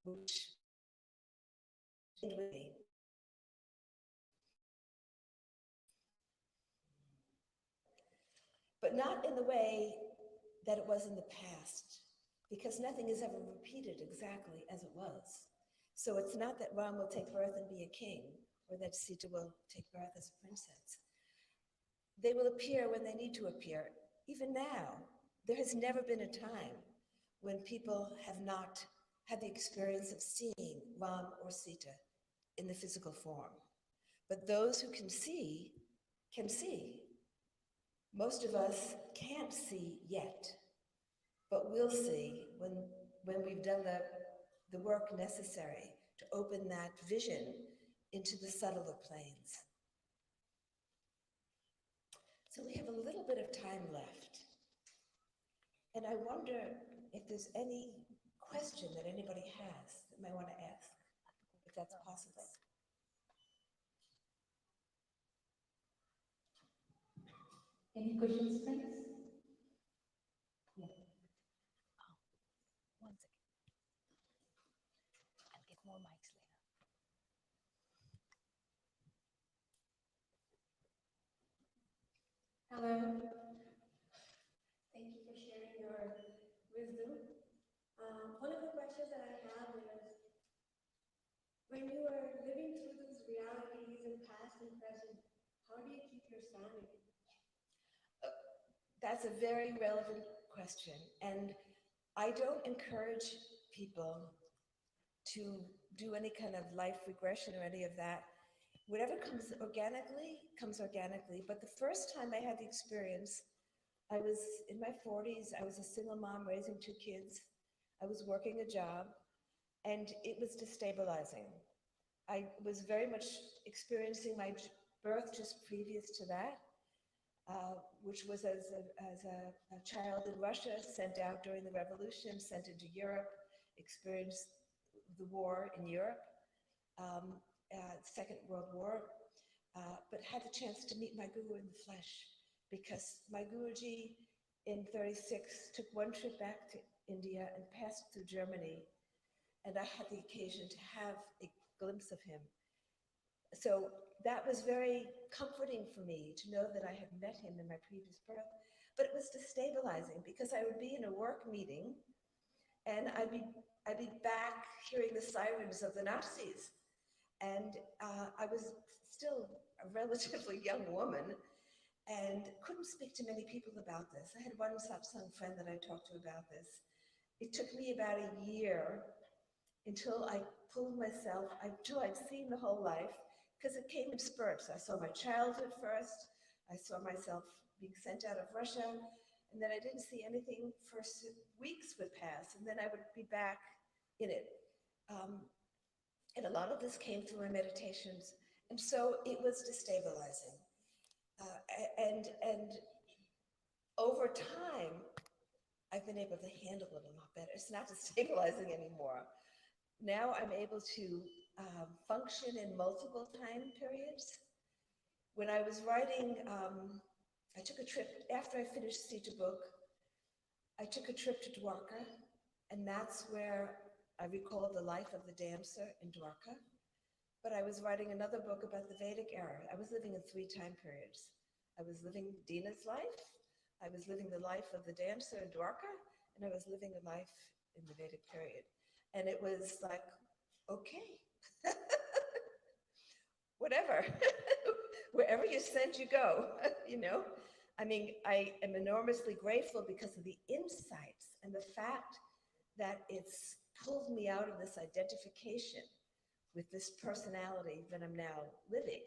which with me. But not in the way that it was in the past, because nothing is ever repeated exactly as it was. So it's not that Ram will take birth and be a king, or that Sita will take birth as a princess. They will appear when they need to appear. Even now, there has never been a time when people have not had the experience of seeing Ram or Sita in the physical form. But those who can see, can see. Most of us can't see yet, but we'll see when we've done the work necessary to open that vision into the subtler planes. So we have a little bit of time left. And I wonder if there's any question that anybody has that might want to ask, if that's possible. Any questions, friends? Yeah. One second. I'll get more mics later. Hello. Thank you for sharing your wisdom. One of the questions that I have is, when you are living through those realities in past and present, how do you keep your sanity? That's a very relevant question. And I don't encourage people to do any kind of life regression or any of that. Whatever comes organically. But the first time I had the experience, I was in my 40s. I was a single mom raising 2 kids. I was working a job, and it was destabilizing. I was very much experiencing my birth just previous to that, which was as a child in Russia, sent out during the revolution, sent into Europe, experienced the war in Europe, Second World War, but had the chance to meet my guru in the flesh, because my Guruji in 36 took one trip back to India and passed through Germany, and I had the occasion to have a glimpse of him. So that was very comforting for me to know that I had met him in my previous birth, but it was destabilizing because I would be in a work meeting and I'd be back hearing the sirens of the Nazis. And I was still a relatively young woman and couldn't speak to many people about this. I had one satsang friend that I talked to about this. It took me about a year until I pulled myself, until I'd seen the whole life, because it came in spurts. I saw my childhood first, I saw myself being sent out of Russia, and then I didn't see anything for weeks would pass, and then I would be back in it. And a lot of this came through my meditations, and so it was destabilizing. And over time, I've been able to handle it a lot better. It's not destabilizing anymore. Now I'm able to function in multiple time periods. When I was writing, I took a trip, after I finished Sita book, I took a trip to Dwarka, and that's where I recalled the life of the dancer in Dwarka. But I was writing another book about the Vedic era. I was living in 3 time periods. I was living Dina's life, I was living the life of the dancer in Dwarka, and I was living a life in the Vedic period. And it was like, okay, whatever, wherever you're sent, you go, you know? I mean, I am enormously grateful because of the insights and the fact that it's pulled me out of this identification with this personality that I'm now living.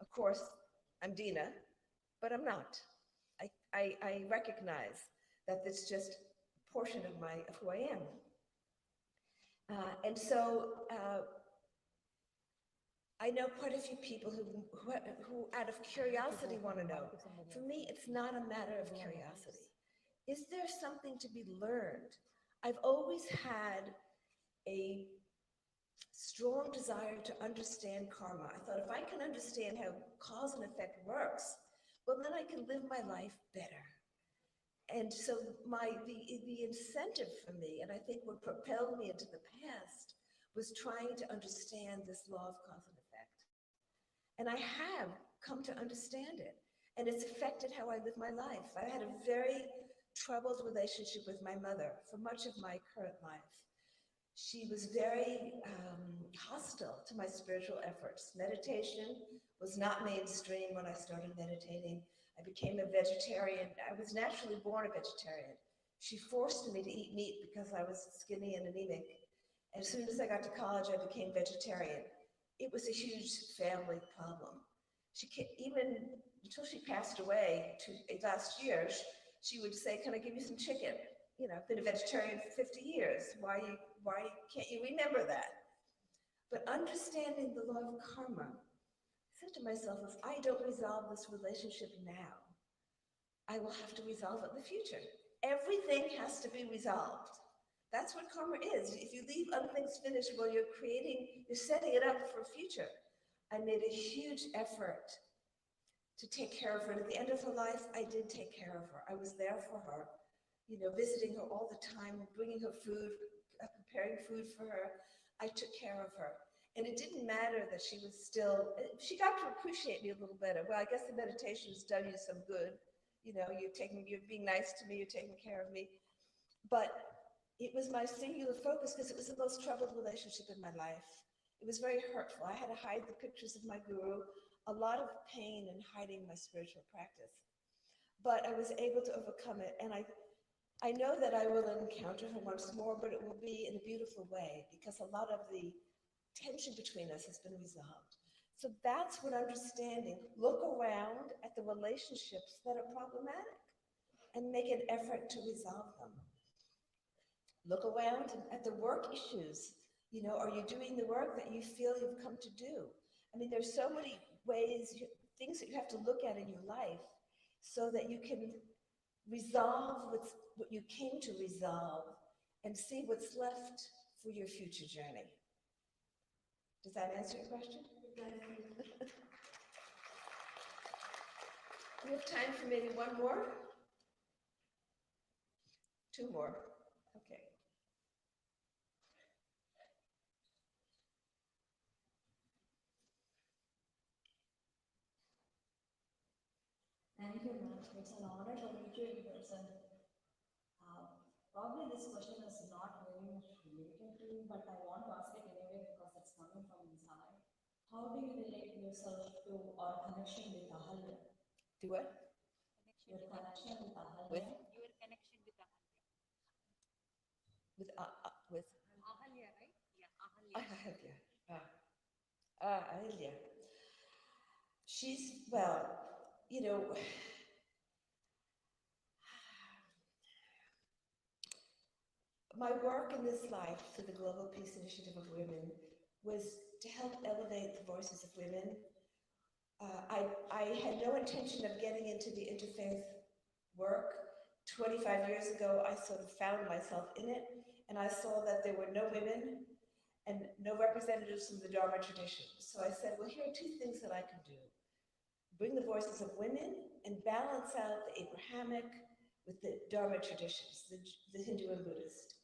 Of course, I'm Dina, but I'm not. I recognize that that's just a portion of who I am. And so I know quite a few people who out of curiosity want to know. For me, it's not a matter of curiosity. Is there something to be learned? I've always had a strong desire to understand karma. I thought if I can understand how cause and effect works, well, then I can live my life better. And so the incentive for me, and I think what propelled me into the past, was trying to understand this law of cause and effect. And I have come to understand it. And it's affected how I live my life. I had a very troubled relationship with my mother for much of my current life. She was very hostile to my spiritual efforts. Meditation was not mainstream when I started meditating. I became a vegetarian. I was naturally born a vegetarian. She forced me to eat meat because I was skinny and anemic. And as soon as I got to college, I became vegetarian. It was a huge family problem. Even until she passed away last year, she would say, "Can I give you some chicken? You know, I've been a vegetarian for 50 years. Why can't you remember that?" But understanding the law of karma, I said to myself, if I don't resolve this relationship now, I will have to resolve it in the future. Everything has to be resolved. That's what karma is. If you leave things finished, well, you're setting it up for a future. I made a huge effort to take care of her. And at the end of her life, I did take care of her. I was there for her, you know, visiting her all the time, bringing her food, preparing food for her. I took care of her. And it didn't matter that she got to appreciate me a little better. Well, I guess the meditation has done you some good. You know, you're being nice to me, you're taking care of me. But it was my singular focus because it was the most troubled relationship in my life. It was very hurtful. I had to hide the pictures of my guru, a lot of pain in hiding my spiritual practice. But I was able to overcome it. And I know that I will encounter her once more, but it will be in a beautiful way because a lot of the tension between us has been resolved. So that's what understanding. Look around at the relationships that are problematic and make an effort to resolve them. Look around at the work issues. You know, are you doing the work that you feel you've come to do? I mean, there's so many ways, things that you have to look at in your life so that you can resolve what you came to resolve and see what's left for your future journey. Does that answer your question? We have time for maybe one more? Two more. Okay. Thank you, ma'am. It's an honor to meet you in person. Probably this question is not very much related to you, but I want to ask it anyway because it's coming from inside. How do you relate yourself to or connection with Ahalya? Do what? Your connection with Ahalya. With? Your connection with Ahalya. With Ahalya, right? Yeah, Ahalya. Ahalya. She's, well, you know, my work in this life through the Global Peace Initiative of Women was to help elevate the voices of women. I had no intention of getting into the interfaith work. 25 years ago, I sort of found myself in it, and I saw that there were no women and no representatives from the Dharma tradition. So I said, well, here are two things that I can do. Bring the voices of women and balance out the Abrahamic with the Dharma traditions, the Hindu and Buddhist.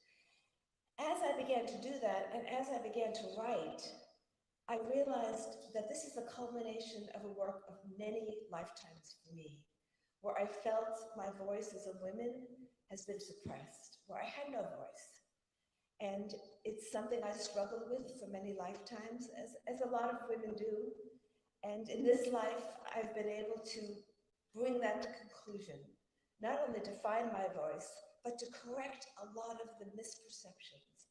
As I began to do that, and as I began to write, I realized that this is a culmination of a work of many lifetimes for me, where I felt my voice as a woman has been suppressed, where I had no voice. And it's something I struggled with for many lifetimes, as a lot of women do. And in this life, I've been able to bring that to conclusion, not only to find my voice, but to correct a lot of the misperceptions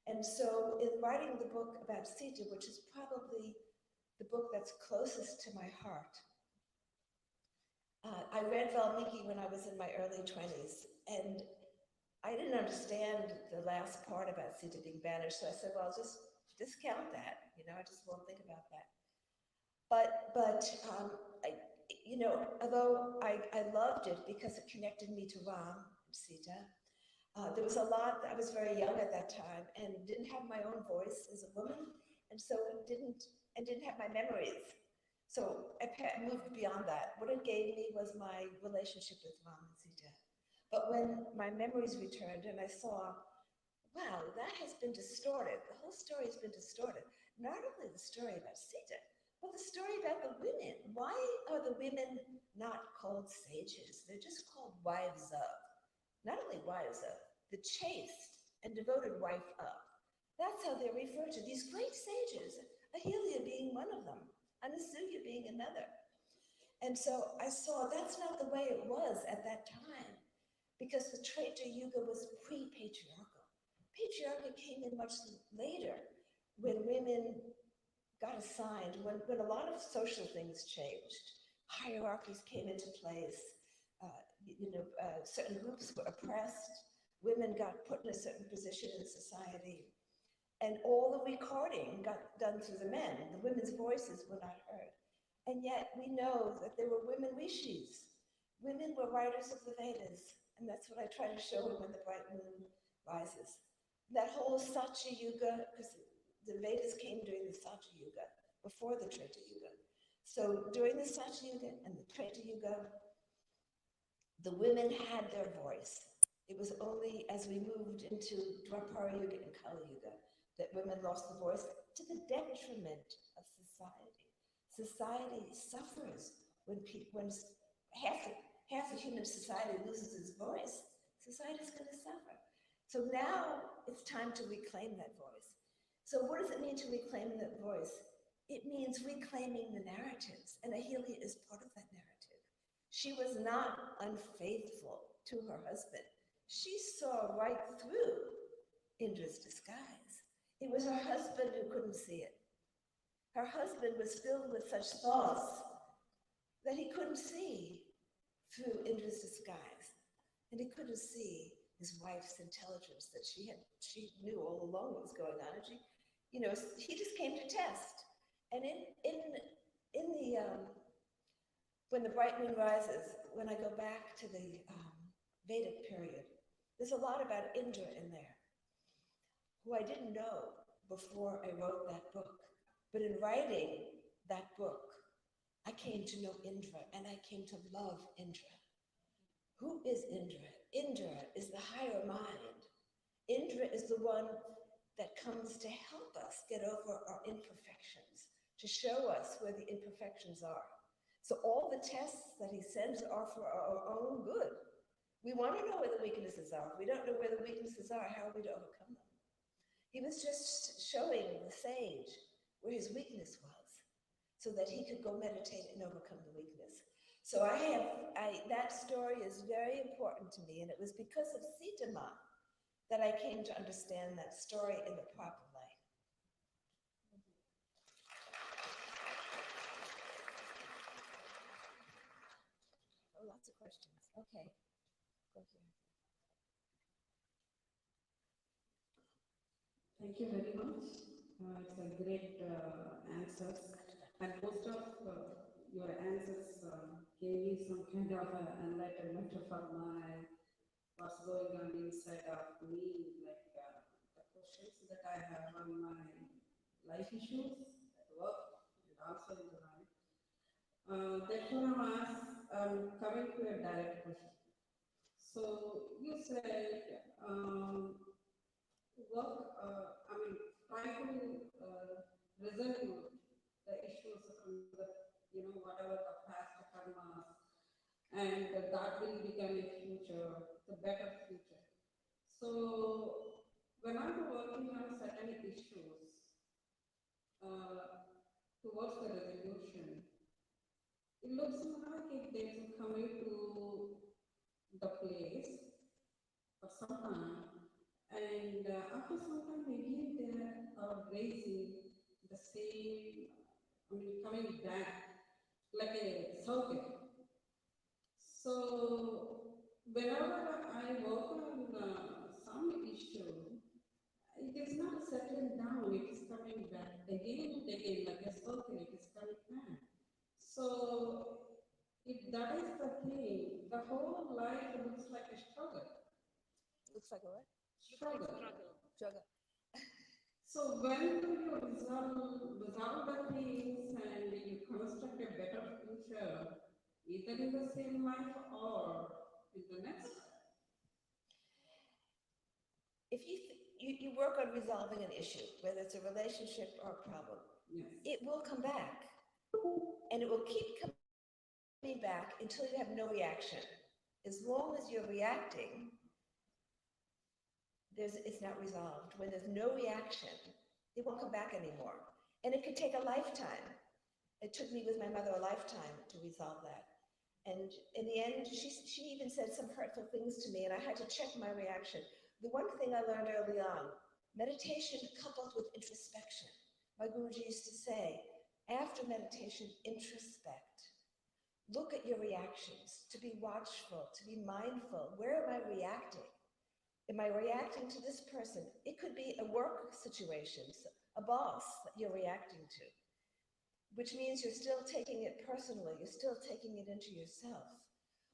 And so in writing the book about Sita, which is probably the book that's closest to my heart, I read Valmiki when I was in my early 20s, and I didn't understand the last part about Sita being banished, so I said, well, just discount that, I just won't think about that. But although I loved it because it connected me to Ram and Sita, there was a lot. I was very young at that time and didn't have my own voice as a woman, and so didn't have my memories. So I moved beyond that. What it gave me was my relationship with Ram and Sita. But when my memories returned and I saw, wow, that has been distorted. The whole story has been distorted. Not only the story about Sita, but the story about the women. Why are the women not called sages? They're just called wives of. Not only wives of, the chaste and devoted wife of. That's how they're referred to, these great sages, Ahilya being one of them, Anasuya being another. And so I saw that's not the way it was at that time, because the Treta Yuga was pre-patriarchal. Patriarchy came in much later, when women got assigned, when a lot of social things changed. Hierarchies came into place. Certain groups were oppressed, women got put in a certain position in society, and all the recording got done through the men. The women's voices were not heard. And yet we know that there were women rishis. Women were writers of the Vedas, and that's what I try to show in When the Bright Moon Rises. That whole Satya Yuga, because the Vedas came during the Satya Yuga, before the Treta Yuga. So during the Satya Yuga and the Treta Yuga, the women had their voice. It was only as we moved into Dwapara Yuga and Kali Yuga that women lost the voice, to the detriment of society. Society suffers when half the human society loses its voice. Society's going to suffer. So now it's time to reclaim that voice. So what does it mean to reclaim that voice? It means reclaiming the narratives, and Ahilya is part of that narrative. She was not unfaithful to her husband. She saw right through Indra's disguise. It was her husband who couldn't see it. Her husband was filled with such thoughts that he couldn't see through Indra's disguise. And he couldn't see his wife's intelligence that she knew all along what was going on. And he just came to test. And when the bright moon rises, when I go back to the Vedic period, there's a lot about Indra in there, who I didn't know before I wrote that book. But in writing that book, I came to know Indra, and I came to love Indra. Who is Indra? Indra is the higher mind. Indra is the one that comes to help us get over our imperfections, to show us where the imperfections are. So all the tests that he sends are for our own good. We want to know where the weaknesses are. If we don't know where the weaknesses are, how are we to overcome them? He was just showing the sage where his weakness was, so that he could go meditate and overcome the weakness. So that story is very important to me, and it was because of Sita Ma that I came to understand that story in the proper way. Oh, lots of questions. Okay. Go here. Thank you very much. It's a great answers, and most of your answers gave me some kind of enlightenment for what's going on inside of me, like the questions that I have on my life issues at work and also in the life. Therefore, I'm coming to a direct question. So you said try to resolve the issues from whatever the past karmas, and that will become a future, the better future. So when I'm working on certain issues towards the resolution, it looks like it is coming to the place for some time, And after some time, again, they are raising the same, coming back like a circuit. So whenever I work on some issue, it is not settling down, it is coming back again and again, like a circle, it is coming back. So if that is the thing, the whole life looks like a struggle. Looks like a what? Struggle. Struggle. So when do you resolve the things and you construct a better future, either in the same life or in the next life? If you work on resolving an issue, whether it's a relationship or a problem, it will come back. And it will keep coming back until you have no reaction. As long as you're reacting, it's not resolved. When there's no reaction, it won't come back anymore. And it could take a lifetime. It took me with my mother a lifetime to resolve that. And in the end, she even said some hurtful things to me, and I had to check my reaction. The one thing I learned early on, meditation coupled with introspection. My Guruji used to say, after meditation, introspect. Look at your reactions, to be watchful, to be mindful. Where am I reacting? Am I reacting to this person? It could be a work situation, a boss that you're reacting to, which means you're still taking it personally. You're still taking it into yourself.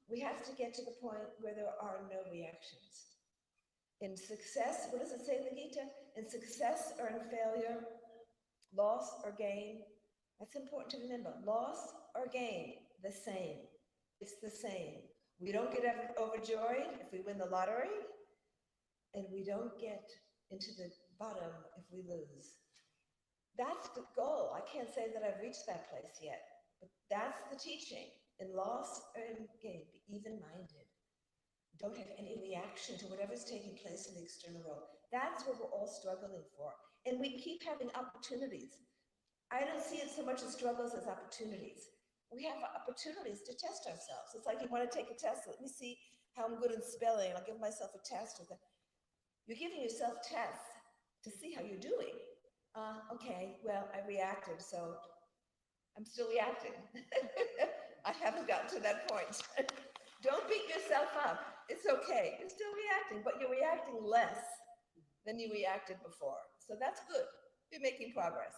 We have to get to the point where there are no reactions. In success, what does it say in the Gita? In success or in failure, loss or gain, that's important to remember. Loss or gain, the same. It's the same. We don't get overjoyed if we win the lottery, and we don't get into the bottom if we lose. That's the goal. I can't say that I've reached that place yet, but that's the teaching. In loss or in gain, be even-minded. Don't have any reaction to whatever's taking place in the external world. That's what we're all struggling for. And we keep having opportunities. I don't see it so much as struggles as opportunities. We have opportunities to test ourselves. It's like you want to take a test. Let me see how I'm good in spelling. I'll give myself a test. You're giving yourself tests to see how you're doing. Okay, well, I reacted, so I'm still reacting. I haven't gotten to that point. Don't beat yourself up. It's okay. You're still reacting, but you're reacting less than you reacted before. So that's good. You're making progress.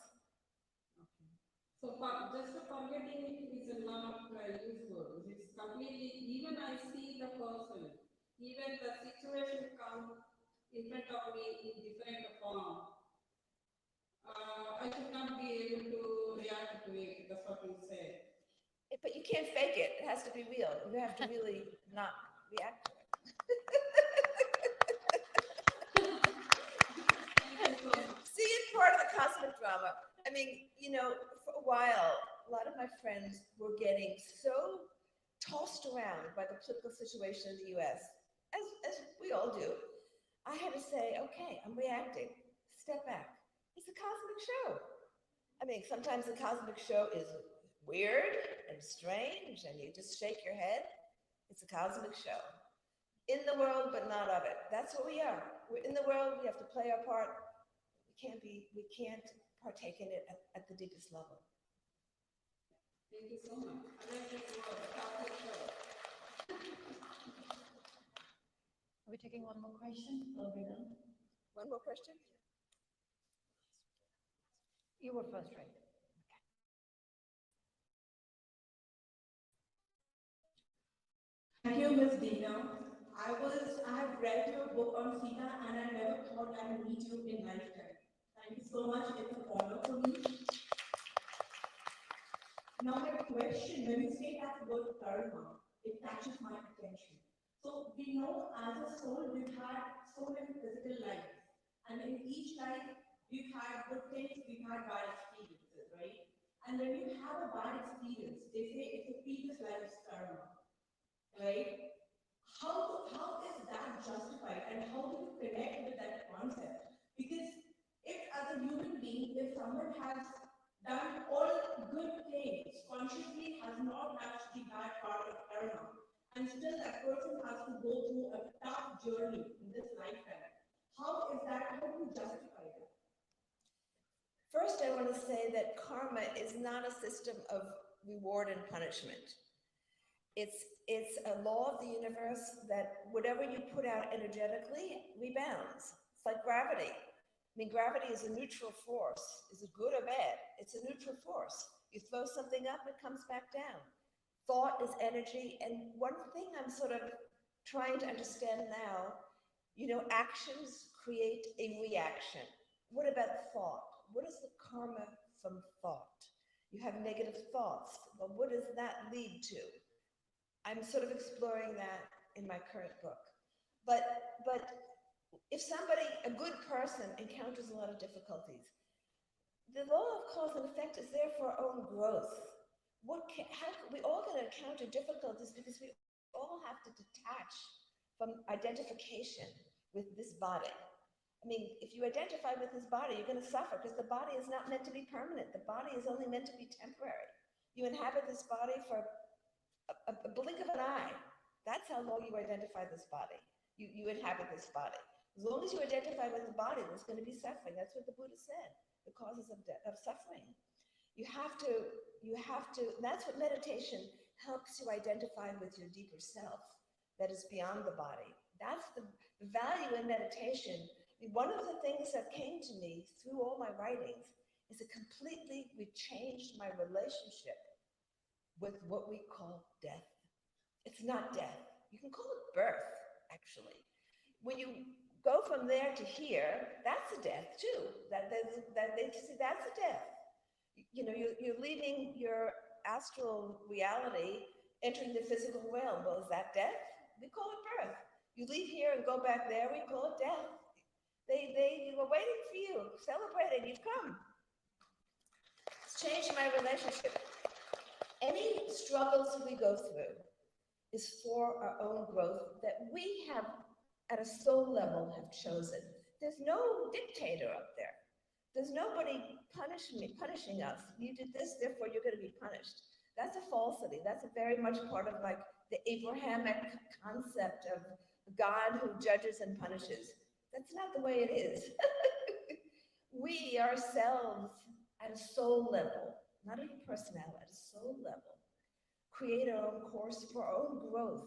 So just forgetting it is not useful. It's completely, even I see the person, even the situation comes in front of me in different form. I should not be able to react to it, that's what you say. But you can't fake it. It has to be real. You have to really not react to it. See, it's part of the cosmic drama. I mean, you know, for a while, a lot of my friends were getting so tossed around by the political situation in the US, as we all do. I had to say, okay, I'm reacting. Step back. It's a cosmic show. I mean, sometimes the cosmic show is weird and strange, and you just shake your head. It's a cosmic show. In the world, but not of it. That's what we are. We're in the world, we have to play our part. We can't partake in it at the deepest level. Thank you so much. I like this word, cosmic show. Are we taking one more question? Or are we done? One more question? You were first, right? Thank you, Ms. Dhyana. I have read your book on Sita and I never thought I would meet you in lifetime. Thank you so much. It's an honor for me. Now my question, when you say that word karma, it catches my attention. So we know as a soul, we've had so many physical lives. And in each life, we've had good things, we've had bad experiences, right? And when you have a bad experience, they say it's a previous life's karma, right? How is that justified and how do you connect with that concept? Because if as a human being, if someone has done all good things, consciously has not touched the bad part of karma, and still that person has to go through a tough journey in this lifetime, How is that? How do you justify that? First, I want to say that karma is not a system of reward and punishment. It's a law of the universe that whatever you put out energetically rebounds. It's like gravity. I mean, gravity is a neutral force. Is it good or bad? It's a neutral force. You throw something up, it comes back down. Thought is energy. And one thing I'm sort of trying to understand now, you know, actions create a reaction. What about thought? What is the karma from thought? You have negative thoughts, but what does that lead to? I'm sort of exploring that in my current book. But if somebody, a good person, encounters a lot of difficulties, the law of cause and effect is there for our own growth. We all going to encounter difficulties because we all have to detach from identification with this body. I mean, if you identify with this body, you're going to suffer because the body is not meant to be permanent. The body is only meant to be temporary. You inhabit this body for a blink of an eye. That's how long you identify this body. You inhabit this body. As long as you identify with the body, there's going to be suffering. That's what the Buddha said, the causes of suffering. You have to, that's what meditation helps you identify with your deeper self that is beyond the body. That's the value in meditation. One of the things that came to me through all my writings is it completely changed my relationship with what we call death. It's not death. You can call it birth, actually. When you go from there to here, that's a death too. That's a death. You know, you're leaving your astral reality, entering the physical realm. Well, is that death? We call it birth. You leave here and go back there, we call it death. They were waiting for you, celebrating, you've come. It's changed my relationship. Any struggles we go through is for our own growth that we have, at a soul level, have chosen. There's no dictator up there. There's nobody punishing us. You did this, therefore you're going to be punished. That's a falsity. That's a very much part of like the Abrahamic concept of God who judges and punishes. That's not the way it is. We ourselves, at a soul level, not at a personality, at a soul level, create our own course for our own growth.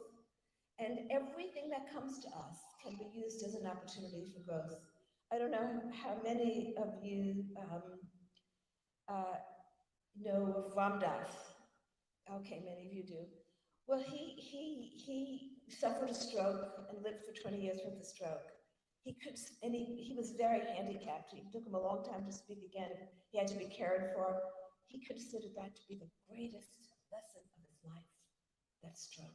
And everything that comes to us can be used as an opportunity for growth. I don't know how many of you know of Ram Dass. Okay, many of you do. Well, he suffered a stroke and lived for 20 years with a stroke. He was very handicapped. It took him a long time to speak again. He had to be cared for. He considered that to be the greatest lesson of his life, that stroke.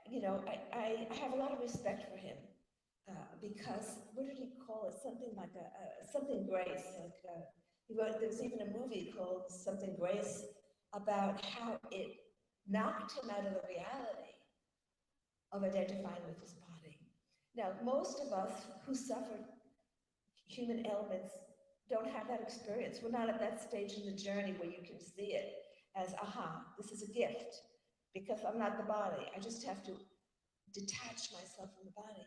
You know, I have a lot of respect for him because, what did he call it? Something like something grace. There's even a movie called Something Grace about how it knocked him out of the reality of identifying with his body. Now, most of us who suffered human ailments don't have that experience. We're not at that stage in the journey where you can see it as, aha, this is a gift. Because I'm not the body. I just have to detach myself from the body.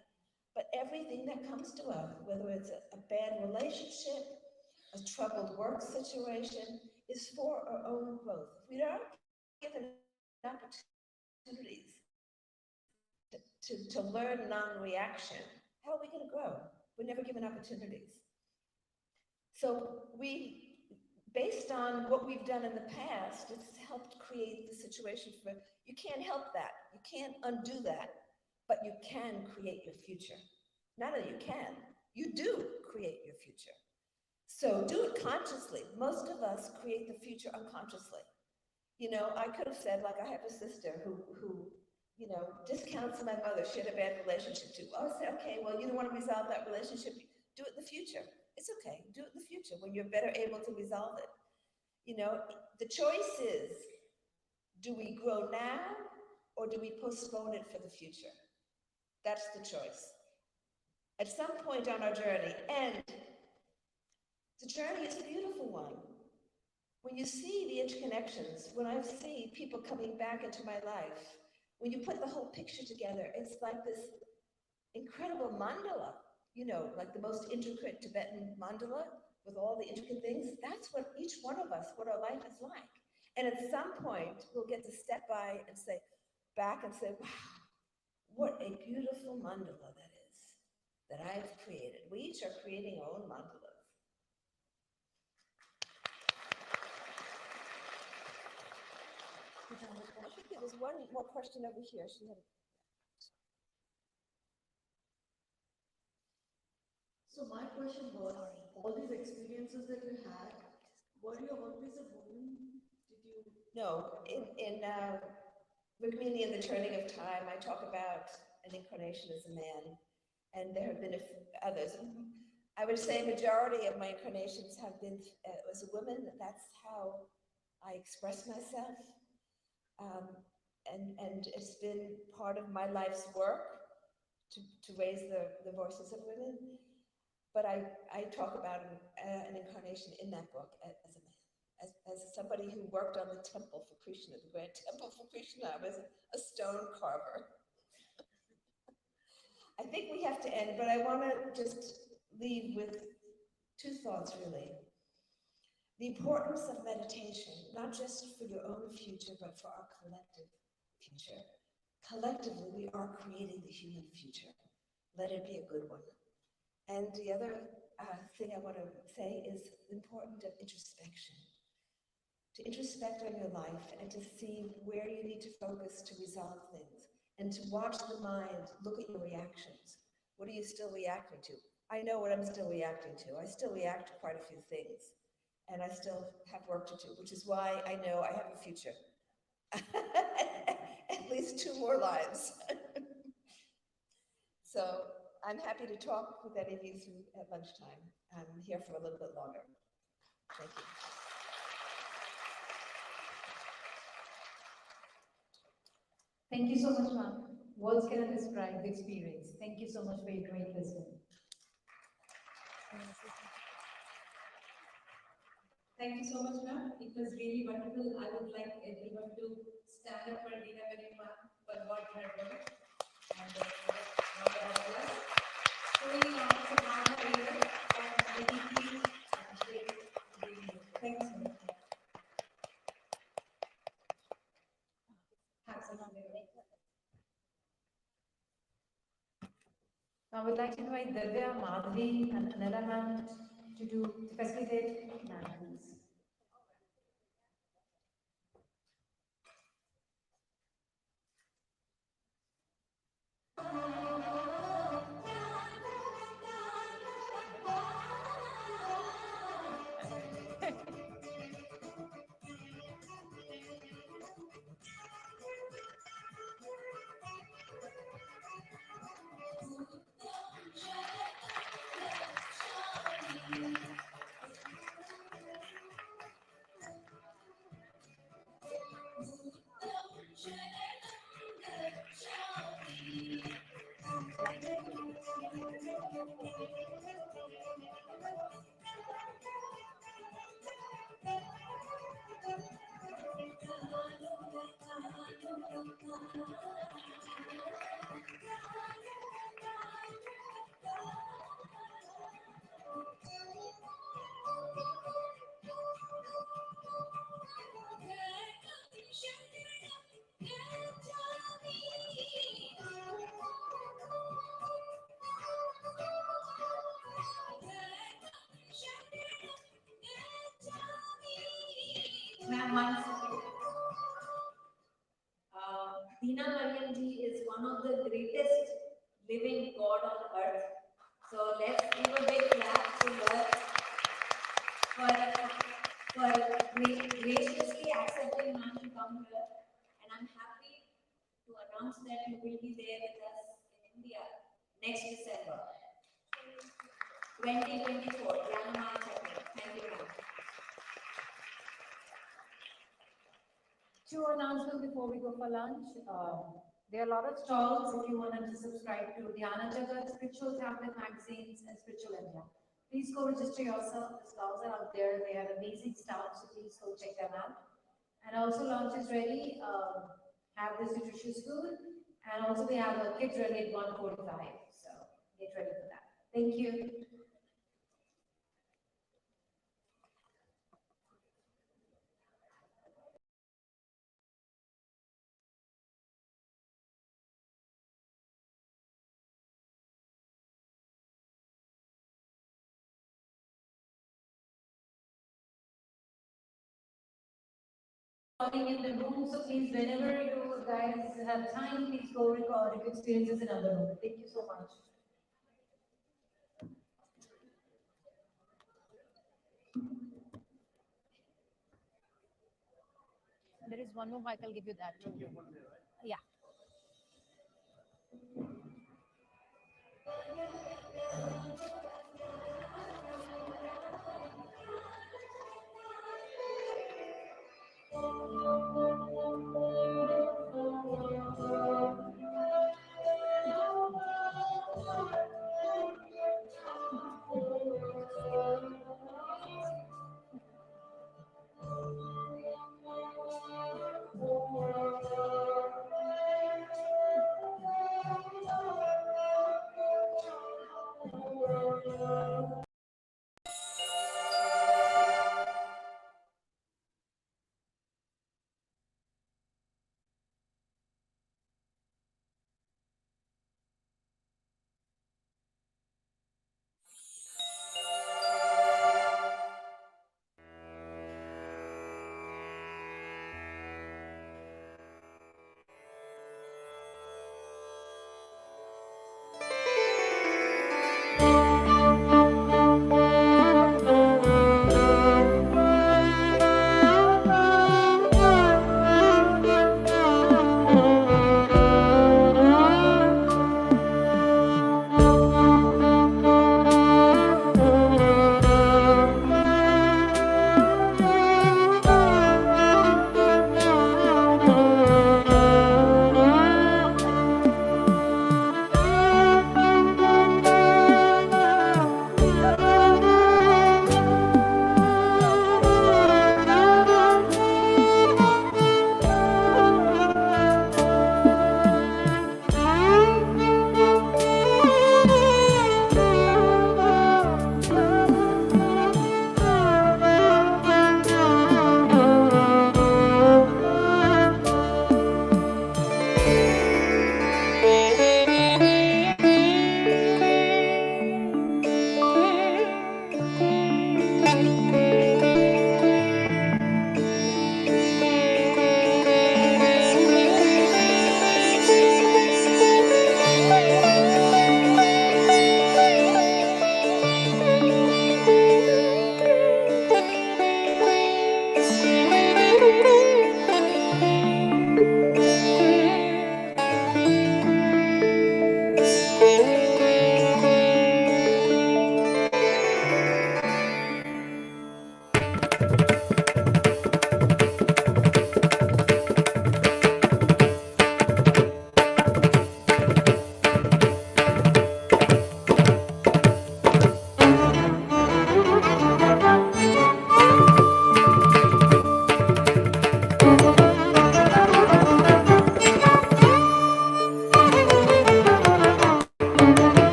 But everything that comes to us, whether it's a bad relationship, a troubled work situation, is for our own growth. If we aren't given opportunities to learn non-reaction, how are we going to grow? We're never given opportunities. So based on what we've done in the past, it's helped create the situation for, you can't help that. You can't undo that, but you can create your future. Not that you can, you do create your future. So do it consciously. Most of us create the future unconsciously. You know, I could have said, like, I have a sister who you know, discounts my mother. She had a bad relationship too. I'll say, okay, well, you don't want to resolve that relationship. Do it in the future. It's okay. Do it in the future when you're better able to resolve it. You know, the choice is, do we grow now or do we postpone it for the future? That's the choice. At some point on our journey, and the journey is a beautiful one. When you see the interconnections, when I see people coming back into my life, when you put the whole picture together, it's like this incredible mandala. you know, like the most intricate Tibetan mandala with all the intricate things. That's what each one of us, what our life is like. And at some point, we'll get to step by and say, back and say, wow, what a beautiful mandala that is, that I've created. We each are creating our own mandalas. I think there was one more question over here. She had. So my question was, all these experiences that you had, were you always a woman? Did you? No, in Rukmini and the Turning of Time, I talk about an incarnation as a man, and there have been others. I would say majority of my incarnations have been as a woman. That's how I express myself, and it's been part of my life's work to raise the voices of women. But I talk about an incarnation in that book as a man. As somebody who worked on the temple for Krishna, the grand temple for Krishna, I was a stone carver. I think we have to end, but I want to just leave with two thoughts, really. The importance of meditation, not just for your own future, but for our collective future. Collectively, we are creating the human future. Let it be a good one. And the other thing I want to say is the importance of introspection. To introspect on your life and to see where you need to focus to resolve things, and to watch the mind, look at your reactions. What are you still reacting to? I know what I'm still reacting to. I still react to quite a few things, and I still have work to do, which is why I know I have a future. At least 2 more lives. So I'm happy to talk with any of you at lunchtime. I'm here for a little bit longer. Thank you. Thank you so much, ma'am. Words cannot describe the experience. Thank you so much for your great wisdom. Thank you so much, ma'am. It was really wonderful. I would like everyone to stand up for Dhyana ma'am for what her work and showing off the Maha here and I deeply appreciate doing it. Thank you so much. Have some I would like to invite Divya, Madhavi, and Anila ma'am to facilitate ma'am, please. Ma'am, one second. Dhyana is one of the greatest living God on earth. So let's give a big clap to her for graciously accepting ma'am to come here. And I'm happy to announce that you will be there with us in India next December 2024. Maha Chakram. Thank you, ma'am. 2 announcements before we go for lunch. There are a lot of stalls if you want to subscribe to Dhyana Jagat, Spiritual Tablet magazines, and Spiritual India. Please go register yourself. The stalls are out there. They have amazing stuff, so please go check them out. And also lunch is ready. Have this nutritious food. And also we have a kids ready at 1:45. So get ready for that. Thank you. Recording in the room, so please, whenever you guys have time, please go record if experiences in other room. Thank you so much. There is one more mic, I'll give you that. Yeah.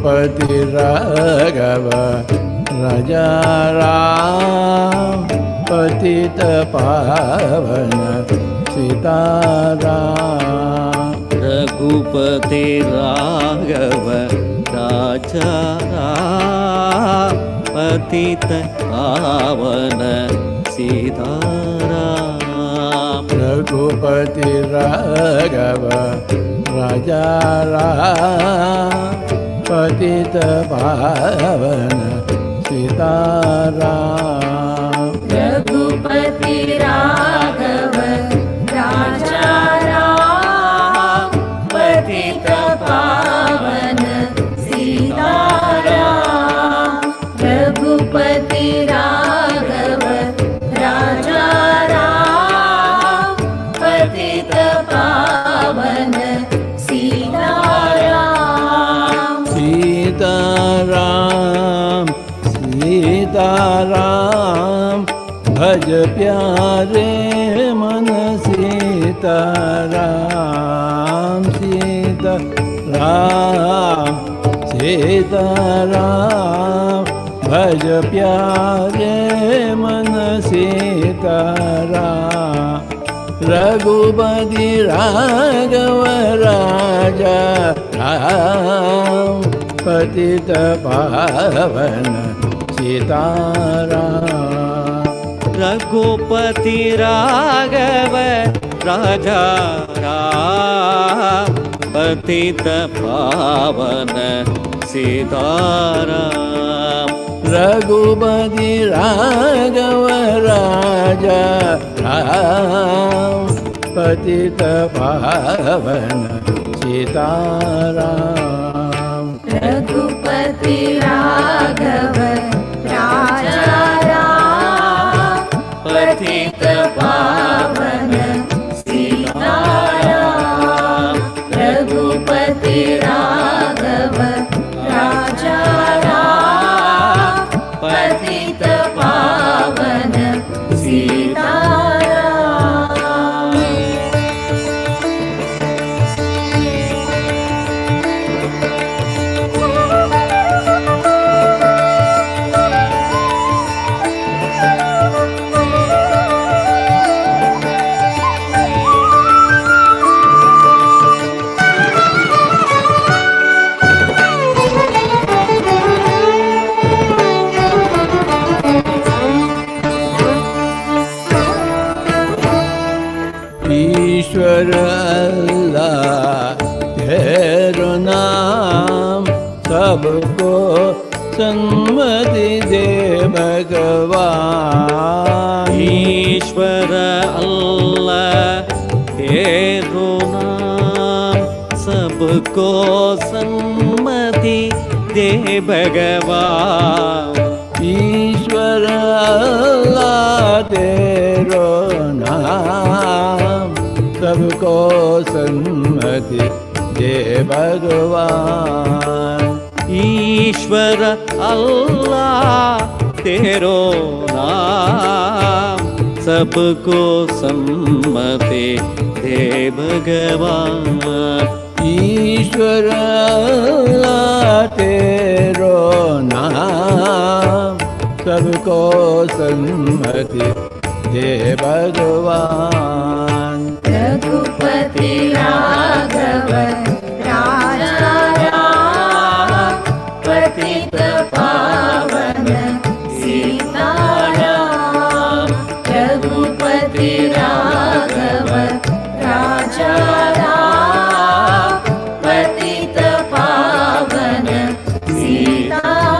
Raghupati Raghav राजा राम पतित पावन सीताराम। रघुपति राघव राजा राम पतित पावन सीताराम। रघुपति राघव राजा राम पतित पावन सीताराम। रघुपति राघव राजा राम पतित पावन सीताराम। रघुपति राघव राजा राम पतित पावन सीताराम। सीताराम सीताराम भज प्यारे मन सीताराम। सीताराम सीताराम भज प्यारे मन सीताराम। रघुपति राघव राजा राम पतित पावन सीताराम। रघुपति राघव राजा राम पतित पावन सीताराम। रघुपति राघव राजा राम पतित पावन सीताराम। रघुपति राघव राजा राम पतित पावन सीताराम। रघुपति राघव राजा राम पतित पावन सीताराम। ईश्वर अल्लाह तेरो नाम सबको सन्मति दे भगवान। ईश्वर अल्लाह तेरो नाम सबको सम्मति दे भगवान। ईश्वर अल्लाह तेरो नाम सबको सम्मति दे भगवान। ईश्वर अल्लाह तेरो नाम सबको सम्मति दे भगवान। ईश्वर अल्लाह तेरो नाम सबको सम्मति दे भगवान। रघुपति राघव राजा राम पतित पावन सीताराम। रघुपति राघव राजा राम पतित पावन सीताराम।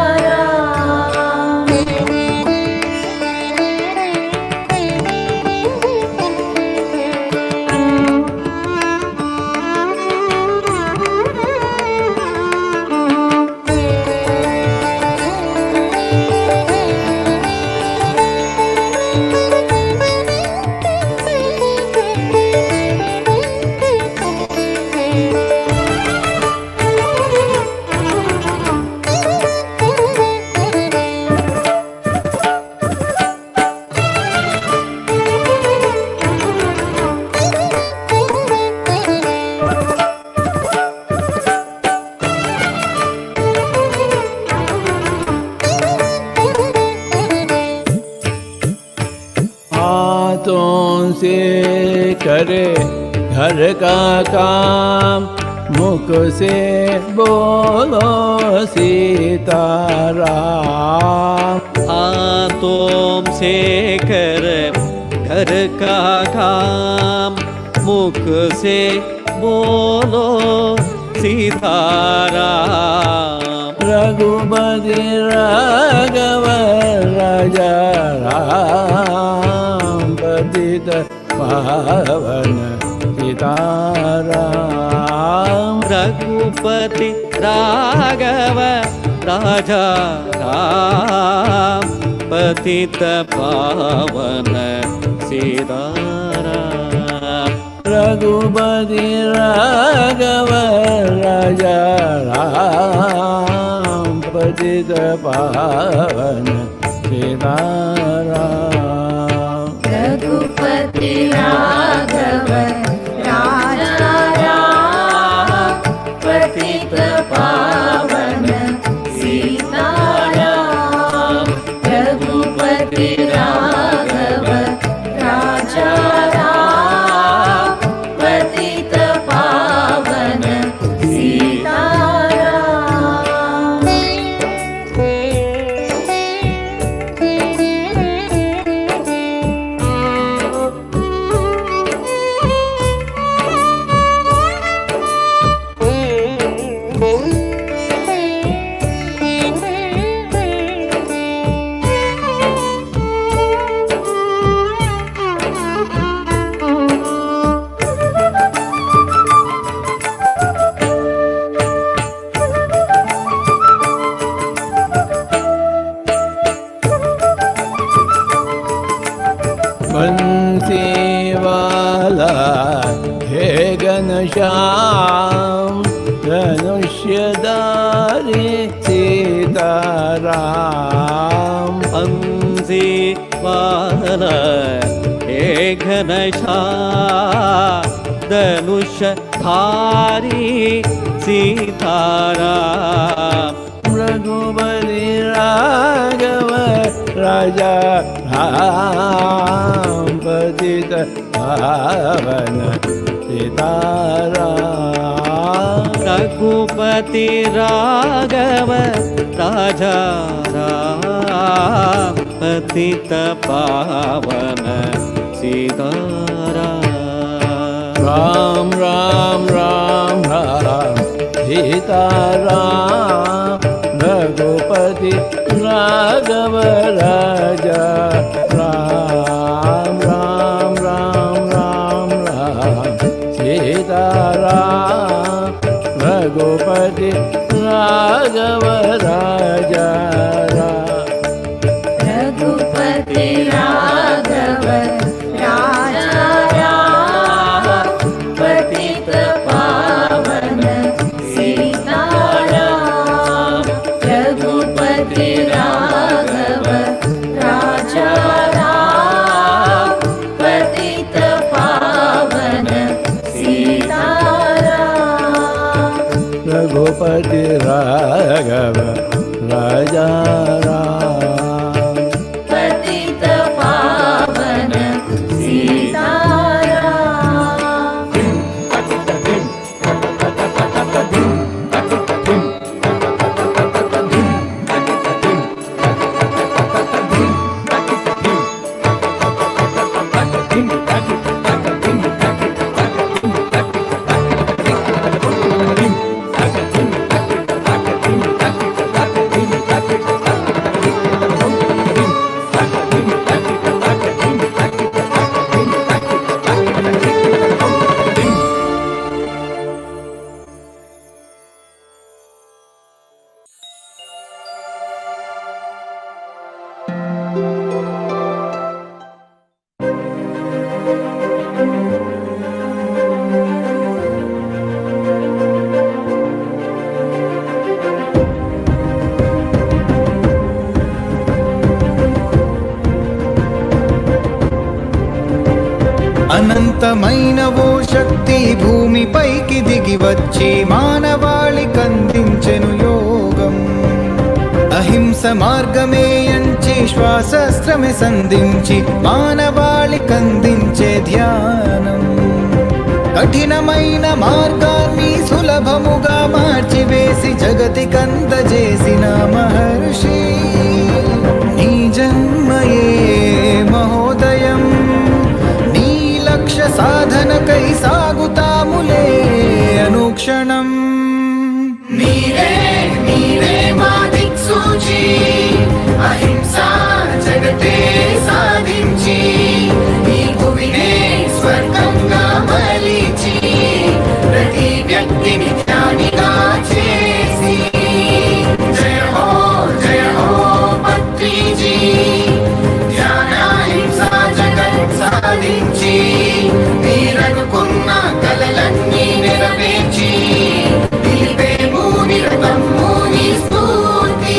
हाथों से करे घर का काम, मुख से बोलो सीताराम। हाथों से कर घर का काम, मुख से बोलो सीताराम। रघुपति राघव राजा राम, पतित पावन सीताराम। रघुपति राघव राजा राम, पतित पावन सीताराम। रघुपति राघव राजा राम, पतित पावन सीताराम। रघुपति राघव राजा राम, पतित पावन सीताराम। रघुपति राघव राजा राम, पतित पावन सीताराम। बंसीवाला हे घनश्याम, धनुष्यधारी सीताराम। बंसीवाला हे घनश्याम, धनुषधारी सीताराम। रघुपति राघव राजा राम, पतित पावन सीताराम। रघुपति राघव राजा राम, पतित पावन सीताराम। राम राम राम राम सीताराम, रघुपति राघव राजा राम। राम राम राम राम सीताराम, रघुपति राघव राजा राम। रघुपति राघव राजा राम, पतित पावन सीताराम। रघुपति राघव राजा राम, पतित पावन सीताराम। रघुपति राघव राजा राम, पतित पावन सीताराम। అనంతమైన ఓ శక్తి భూమిపైకి దిగి వచ్చి మానవాళి కందించెను యోగం. అహింస మార్గమే ఎంచి శ్వాసస్త్రమే సంధించి మానవాళి కందించే ధ్యానం కఠినమైన మార్గాన్ని సులభముగా మార్చివేసి జగతి కందజేసిన మహర్షి నీ జన్మయే మహోదయం నీ లక్ష్య సాధనకై సాగుతాములే అనుక్షణం మీరే మీరే మా దిక్సూచి అహింసా జగతే సాధించి ఈ భూమినే స్వర్గంగా మలిచి ప్రతి వ్యక్తిని జ్ఞానిగా చేసి జయ హో పత్రిజీ ధ్యాన హింసా జగత్ సాధించి మీరనుకున్న కలలన్నీ నెరవేర్చి నిలిపేము నిరతము నీ స్ఫూర్తి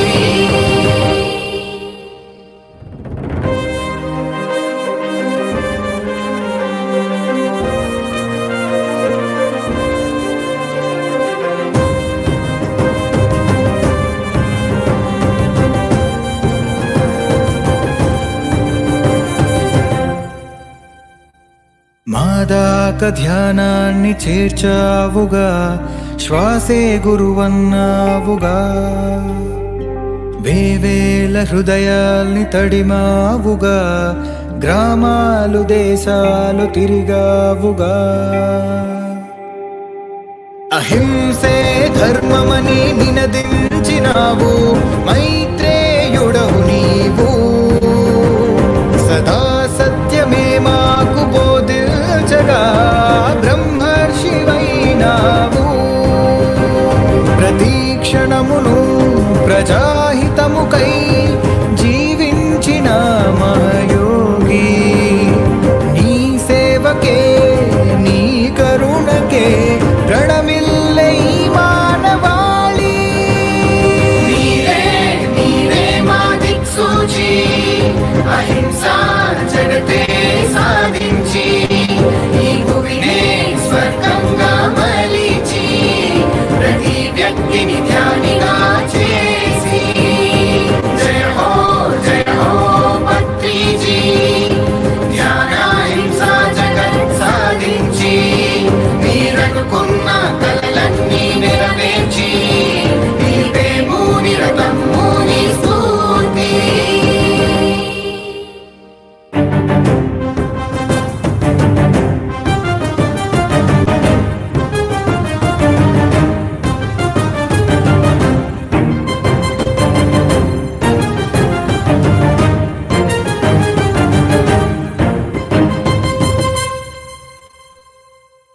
మాదాక ధ్యానాన్ని చేర్చావుగా శ్వాసే గురువన్నావుగా వేవేల హృదయాల్ని తడిమావుగా గ్రామాలు దేశాలు తిరిగావుగా అహింసే ధర్మమని నినదించినావు మైత్రేయుడవు నీవు సదా సత్యమే మాకు బోధించగా బ్రహ్మర్షివైనావు ప్రతి క్షణమును ప్రజాహితముకై జీవించిన మహాయోగి నీ సేవకే నీ కరుణకే ప్రణమిల్లే ఈ మానవాళి నీరే నీరే మా దిక్సూచి అహింసా జగతే సాధించి ఈ భూమినే స్వర్గంగా మలిచి ప్రతి వ్యక్తిని ధ్యానిగా చేసి జయ హో పత్రిజీ ధ్యాన హింసా జగత్ సాధించి మీరనుకున్న కలలన్నీ నెరవేర్చి నిలిపేము నిరతము నీ స్ఫూర్తి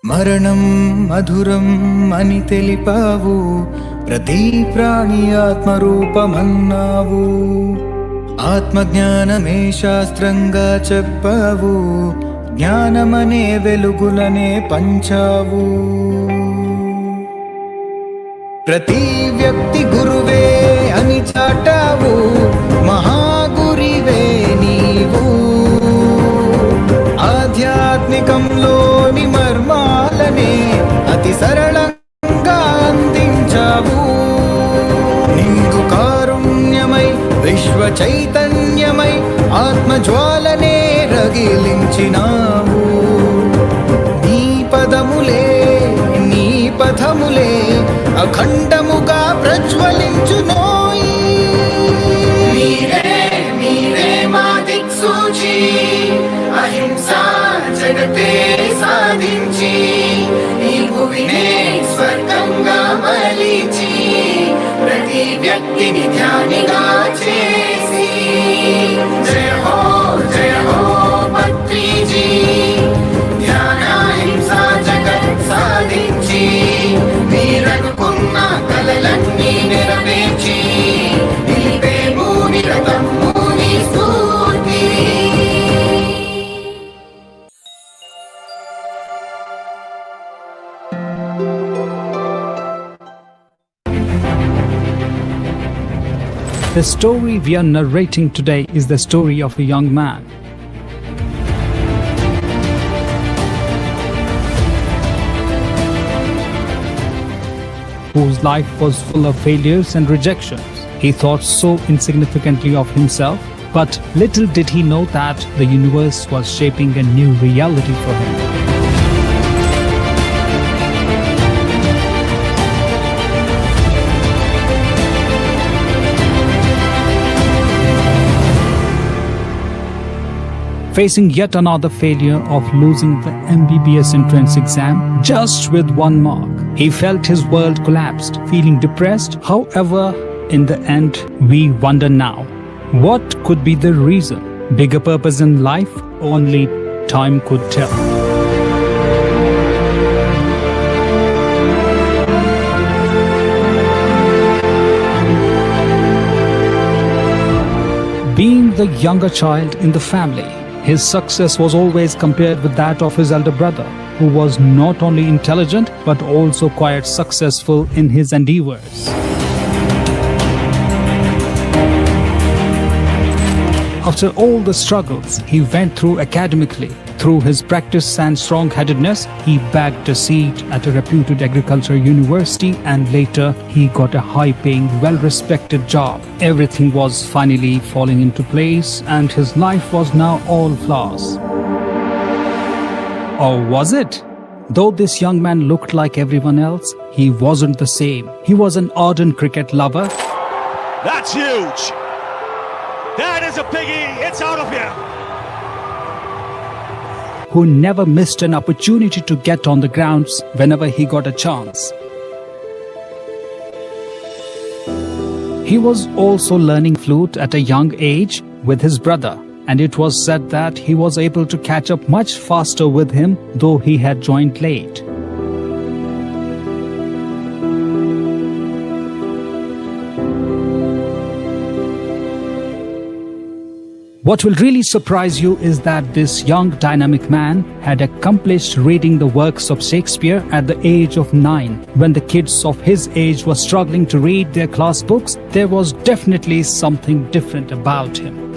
మరణం మధురం అని తెలిపావు ప్రతి ప్రాణి ఆత్మరూపమన్నావు ఆత్మజ్ఞానమే శాస్త్రంగా చెప్పావు జ్ఞానమనే వెలుగులనే పంచావు ప్రతి వ్యక్తి గురువే అని చాటావు మహాగురివే నీవు ఆధ్యాత్మికంలోని మర్మాలనే అతి సరళంగా అందించావు నిండు కారుణ్యమై విశ్వ చైతన్యమై ఆత్మజ్వాలనే రగిలించినావు నీ పదములే నీ పథములే అఖండముగా ప్రజ్వలించునోయి మీరే మీరే మా దిక్సూచి అహింసా జగతే సాధించి ఈ భూమినే స్వర్గంగా మలిచి ప్రతి వ్యక్తిని ధ్యానిగా చేసి జయ హో పత్రిజీ ధ్యాన హింసా జగత్ సాధించి మీరనుకున్న కలలన్నీ నెరవేర్చి నిలిపేము నిరతము నీ స్ఫూర్తి The story we are narrating today is the story of a young man. Whose life was full of failures and rejections. He thought so insignificantly of himself, but little did he know that the universe was shaping a new reality for him. Facing yet another failure of losing the MBBS entrance exam just with 1 mark, he felt his world collapsed, feeling depressed. However, in the end, we wonder now, what could be the reason? Bigger purpose in life? Only time could tell. Being the younger child in the family, his success was always compared with that of his elder brother, who was not only intelligent but also quite successful in his endeavors. After all the struggles he went through academically, through his practice and strong-headedness, he bagged a seat at a reputed agriculture university, and later he got a high-paying, well-respected job. Everything was finally falling into place and his life was now all flowers. Or was it? Though this young man looked like everyone else, he wasn't the same. He was an ardent cricket lover. That's huge. That is a biggie. It's out of here. Who never missed an opportunity to get on the grounds whenever he got a chance. He was also learning flute at a young age with his brother, and it was said that he was able to catch up much faster with him, though he had joined late. What will really surprise you is that this young dynamic man had accomplished reading the works of Shakespeare at the age of 9. When the kids of his age were struggling to read their class books, there was definitely something different about him.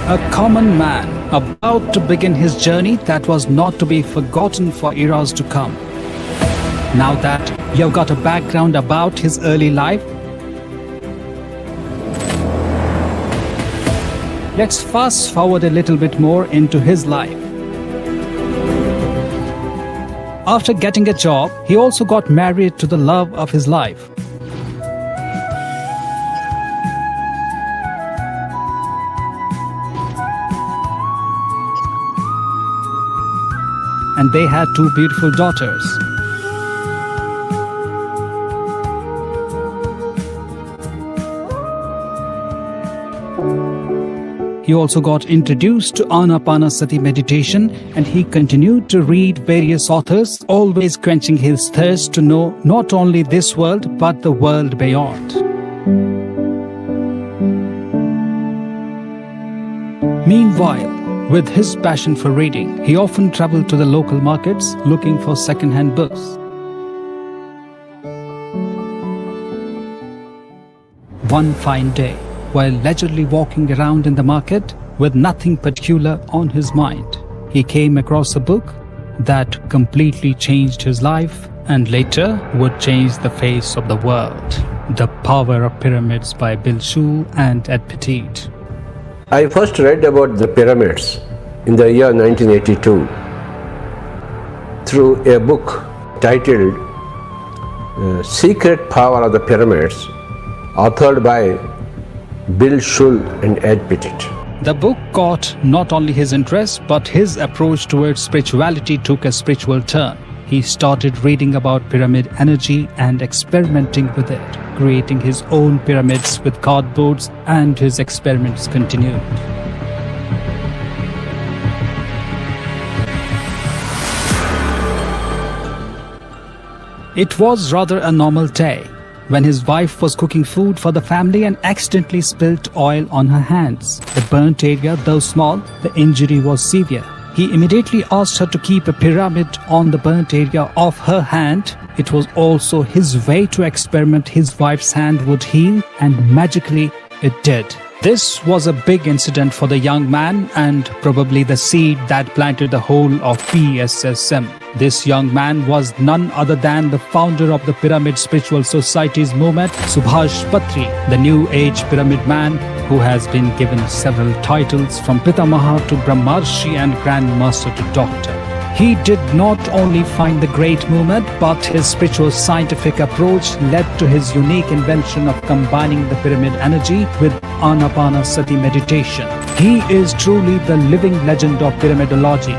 A common man about to begin his journey that was not to be forgotten for eras to come. Now that you've got a background about his early life, let's fast forward a little bit more into his life. After getting a job, he also got married to the love of his life. And they had 2 beautiful daughters. He also got introduced to Anapanasati meditation, and he continued to read various authors, always quenching his thirst to know not only this world but the world beyond. Meanwhile, with his passion for reading, he often traveled to the local markets looking for second-hand books. One fine day, while leisurely walking around in the market with nothing particular on his mind, he came across a book that completely changed his life and later would change the face of the world. The Power of Pyramids by Bill Schul and Ed Petit. I first read about the pyramids in the year 1982 through a book titled Secret Power of the Pyramids, authored by Bill Schul and Ed Petit. The book caught not only his interest, but his approach towards spirituality took a spiritual turn. He started reading about pyramid energy and experimenting with it, creating his own pyramids with cardboards, and his experiments continued. It was rather a normal day when his wife was cooking food for the family and accidentally spilt oil on her hands. The burnt area, though small, the injury was severe. He immediately asked her to keep a pyramid on the burnt area of her hand. It was also his way to experiment his wife's hand would heal, and magically it did. This was a big incident for the young man and probably the seed that planted the whole of PSSM. This young man was none other than the founder of the Pyramid Spiritual Society's movement, Subhash Patri, the New Age Pyramid Man, who has been given several titles from Pitamaha to Brahmarshi and Grand Master to Doctor. He did not only find the great movement, but his spiritual scientific approach led to his unique invention of combining the pyramid energy with Anapanasati meditation. He is truly the living legend of pyramidology.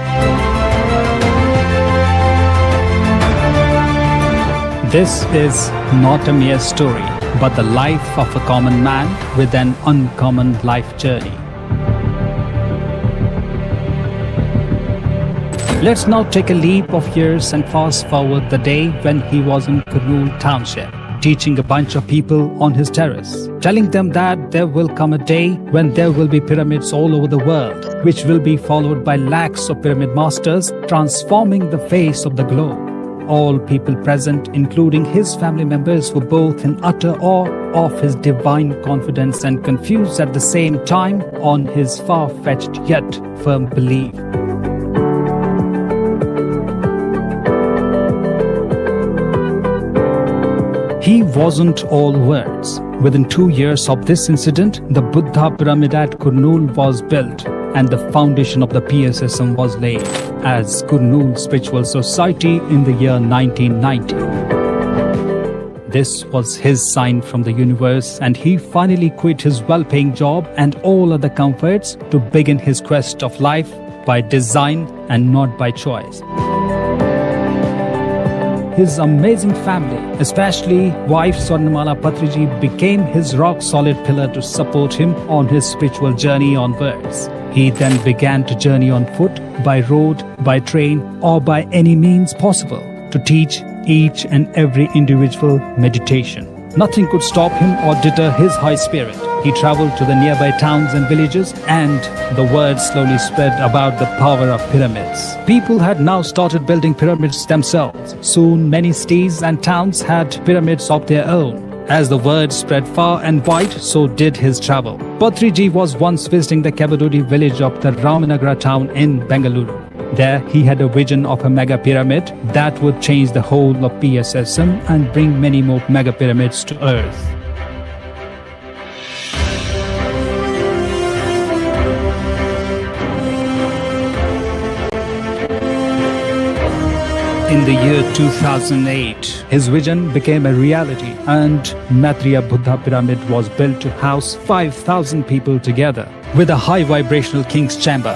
This is not a mere story, but the life of a common man with an uncommon life journey. Let's now take a leap of years and fast forward the day when he was in Kurnool Township, teaching a bunch of people on his terrace, telling them that there will come a day when there will be pyramids all over the world, which will be followed by lakhs of pyramid masters transforming the face of the globe. All people present, including his family members, were both in utter awe of his divine confidence and confused at the same time on his far-fetched yet firm belief. He wasn't all words. Within 2 years of this incident, the Buddha pyramid at Kurnool was built and the foundation of the PSSM was laid as Kurnool Spiritual Society in the year 1990. This was his sign from the universe, and he finally quit his well-paying job and all other comforts to begin his quest of life by design and not by choice. His amazing family, especially wife Swarnamala Patriji, became his rock-solid pillar to support him on his spiritual journey onwards. He then began to journey on foot, by road, by train, or by any means possible to teach each and every individual meditation. Nothing could stop him or deter his high spirit. He traveled to the nearby towns and villages, and the word slowly spread about the power of pyramids. People had now started building pyramids themselves. Soon many cities and towns had pyramids of their own. As the word spread far and wide, so did his travel. Patriji was once visiting the Kabadodi village of the Ramanagara town in Bengaluru. There he had a vision of a mega pyramid that would change the whole of PSSM and bring many more mega pyramids to earth. In the year 2008, his vision became a reality and Maitreya Buddha Pyramid was built to house 5,000 people together with a high vibrational king's chamber.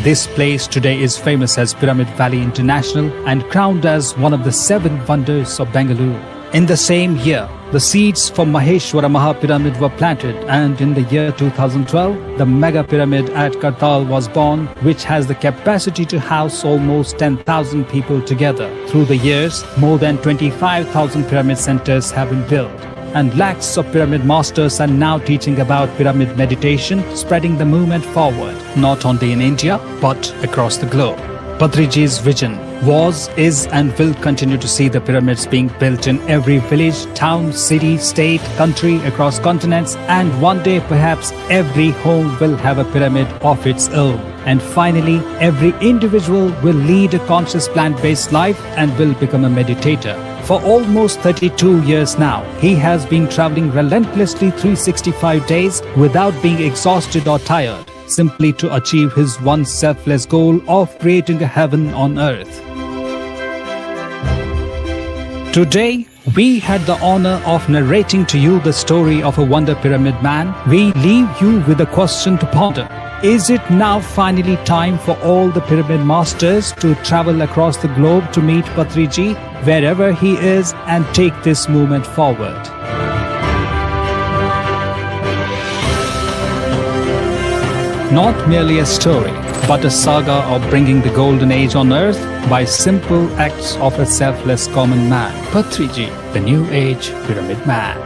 This place today is famous as Pyramid Valley International and crowned as one of the 7 wonders of Bengaluru. In the same year, the seeds for Maheshwara Maha Pyramid were planted, and in the year 2012, the mega pyramid at Kartal was born, which has the capacity to house almost 10,000 people together. Through the years, more than 25,000 pyramid centers have been built, and lakhs of pyramid masters are now teaching about pyramid meditation, spreading the movement forward, not only in India, but across the globe. Patriji's vision was, is and will continue to see the pyramids being built in every village, town, city, state, country, across continents, and one day perhaps every home will have a pyramid of its own. And finally, every individual will lead a conscious plant-based life and will become a meditator. For almost 32 years now, he has been traveling relentlessly 365 days without being exhausted or tired, simply to achieve his one selfless goal of creating a heaven on earth. Today, we had the honor of narrating to you the story of a wonder pyramid man. We leave you with a question to ponder. Is it now finally time for all the pyramid masters to travel across the globe to meet Patriji wherever he is and take this movement forward? Not merely a story, but a saga of bringing the golden age on earth by simple acts of a selfless common man. Patriji, the new age pyramid man.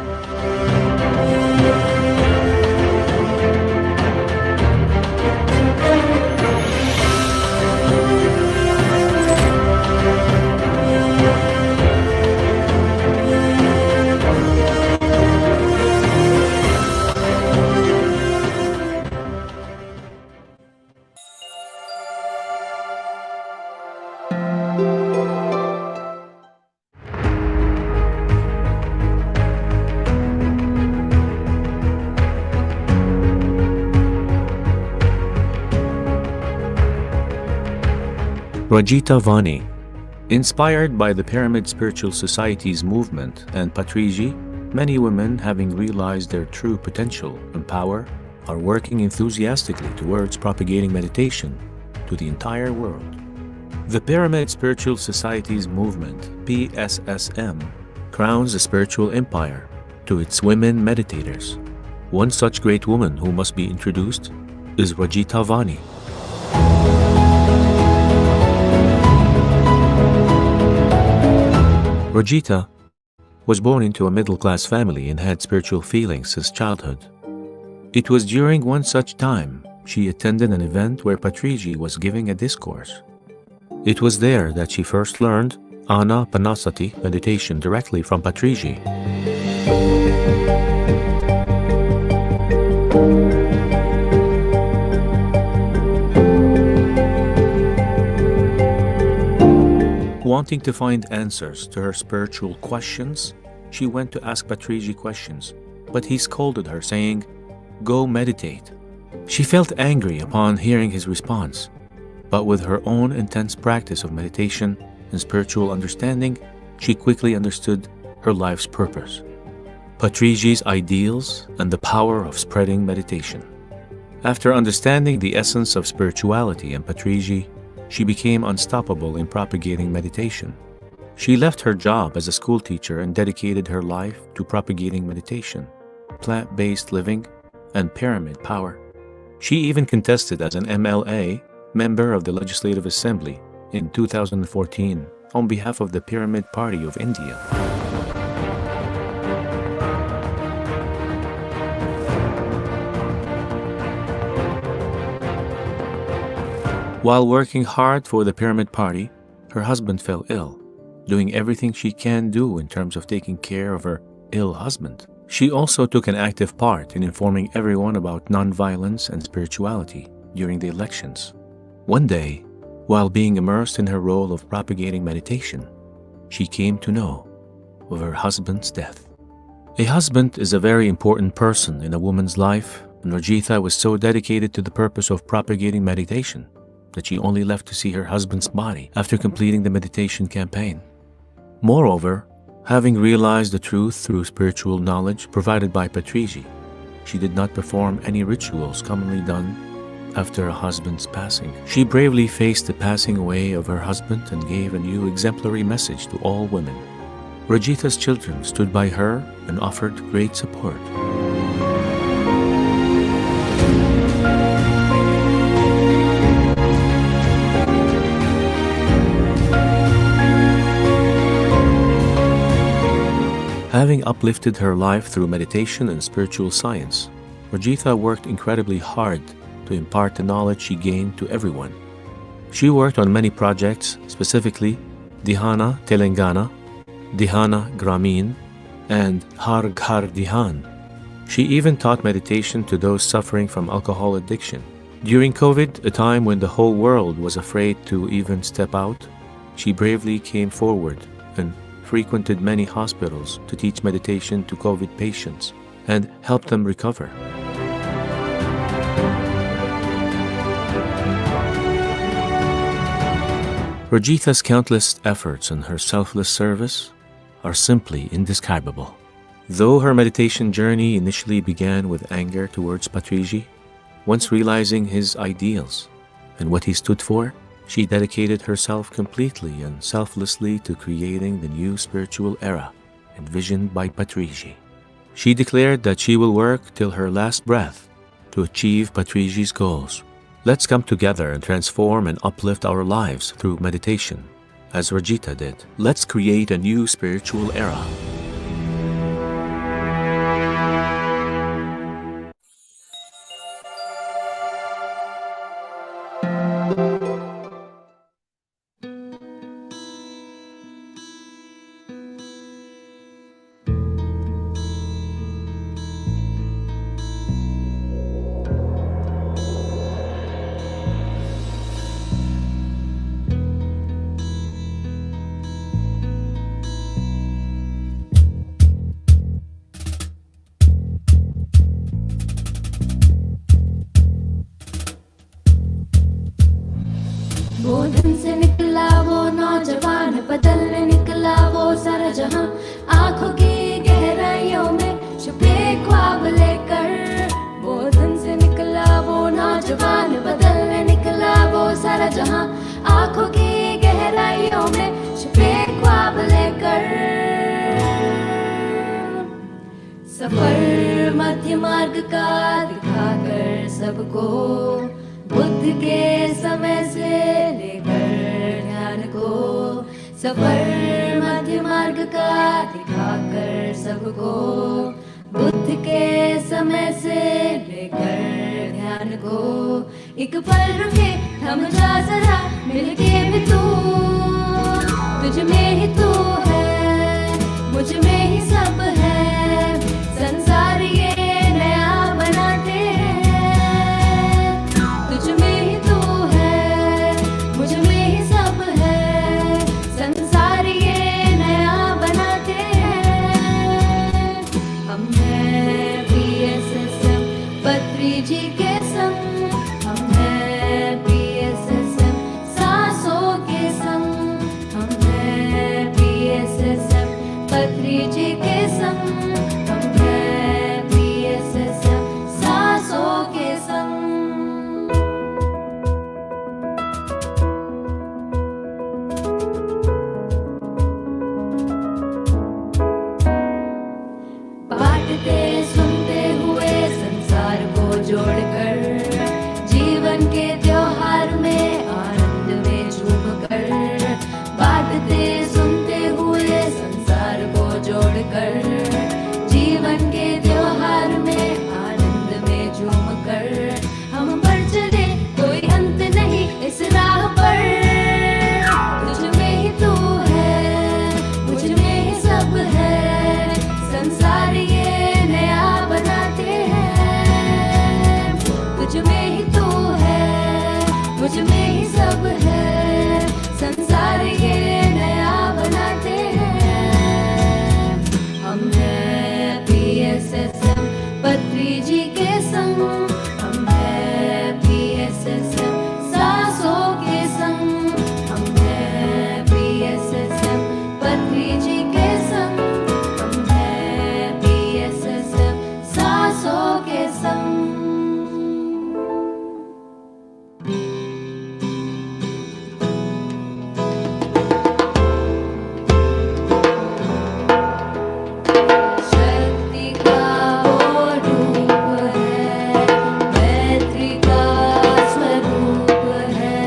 Rajita Vani. Inspired by the Pyramid Spiritual Society's movement and Patriji, many women, having realized their true potential and power, are working enthusiastically towards propagating meditation to the entire world. The Pyramid Spiritual Society's movement, PSSM, crowns a spiritual empire to its women meditators. One such great woman who must be introduced is Rajita Vani. Rajita was born into a middle-class family and had spiritual feelings since childhood. It was during one such time she attended an event where Patriji was giving a discourse. It was there that she first learned Anapanasati meditation directly from Patriji. Wanting to find answers to her spiritual questions, she went to ask Patriji questions, but he scolded her, saying, "Go meditate." She felt angry upon hearing his response, but with her own intense practice of meditation and spiritual understanding, she quickly understood her life's purpose, Patriji's ideals, and the power of spreading meditation. After understanding the essence of spirituality and Patriji, she became unstoppable in propagating meditation. She left her job as a school teacher and dedicated her life to propagating meditation, plant-based living, and pyramid power. She even contested as an MLA, member of the Legislative Assembly, in 2014 on behalf of the Pyramid Party of India. While working hard for the Pyramid Party, her husband fell ill, doing everything she can do in terms of taking care of her ill husband. She also took an active part in informing everyone about nonviolence and spirituality during the elections. One day, while being immersed in her role of propagating meditation, she came to know of her husband's death. A husband is a very important person in a woman's life, and Rajita was so dedicated to the purpose of propagating meditation that she only left to see her husband's body after completing the meditation campaign. Moreover, having realized the truth through spiritual knowledge provided by Patriji, she did not perform any rituals commonly done after a husband's passing. She bravely faced the passing away of her husband and gave a new exemplary message to all women. Rajita's children stood by her and offered great support. Having uplifted her life through meditation and spiritual science, Rajita worked incredibly hard to impart the knowledge she gained to everyone. She worked on many projects, specifically Dhyana Telangana, Dhyana Gramin, and Har Ghar Dhyan. She even taught meditation to those suffering from alcohol addiction. During COVID, a time when the whole world was afraid to even step out, she bravely came forward and frequented many hospitals to teach meditation to COVID patients and help them recover. Rajita's countless efforts and her selfless service are simply indescribable. Though her meditation journey initially began with anger towards Patriji, once realizing his ideals and what he stood for, she dedicated herself completely and selflessly to creating the new spiritual era envisioned by Patriji. She declared that she will work till her last breath to achieve Patriji's goals. Let's come together and transform and uplift our lives through meditation, as Rajita did. Let's create a new spiritual era. आंखों की गहराइयों में छुपे ख्वाब लेकर, वो धन से निकला वो नौजवान, बदलने निकला वो सारा जहां। आंखों की गहराइयों में छुपे ख्वाब लेकर, सफर मध्य मार्ग का दिखाकर सबको, बुद्ध के समय से लेकर ध्यान को। सफर मध्य मार्ग का दिखाकर सबको, बुद्ध के समय से लेकर ध्यान को। एक पल रुके थम जा जरा, मिलके भी तू, तुझ में ही तू है, मुझ में ही सब है। संसार ये नया बनाते हैं, तुझ में ही तू है, मुझ में ही सब है। संसार ये नया बनाते हैं। हम हैं PSSM पत्री जी के संग, हम हैं PSSM सांसों के संग। हम हैं PSSM पत्री जी के संग, हम हैं PSSM सांसों के संग। बांटते सुनते हुए संसार को जोड़कर, जीवन के त्योहार में आनंद में झूमकर। बांटते सुनते हुए संसार को जोड़कर, जीवन के त्योहार में आनंद में झूमकर। हम बढ़ चले कोई अंत नहीं इस राह पर, तुझ में ही तू है, मुझ में ही सब है। संसार ये नया बनाते हैं, तुझ में ही तू है, मुझ में ही सब है। संसार ये नया बनाते हैं। हम हैं PSSM पत्री जी के संग, हम हैं PSSM सांसों के संग। हम हैं PSSM पत्री जी के संग, हम हैं PSSM सांसों के संग। शक्ति का वो रूप है, मैत्री का स्वरूप है।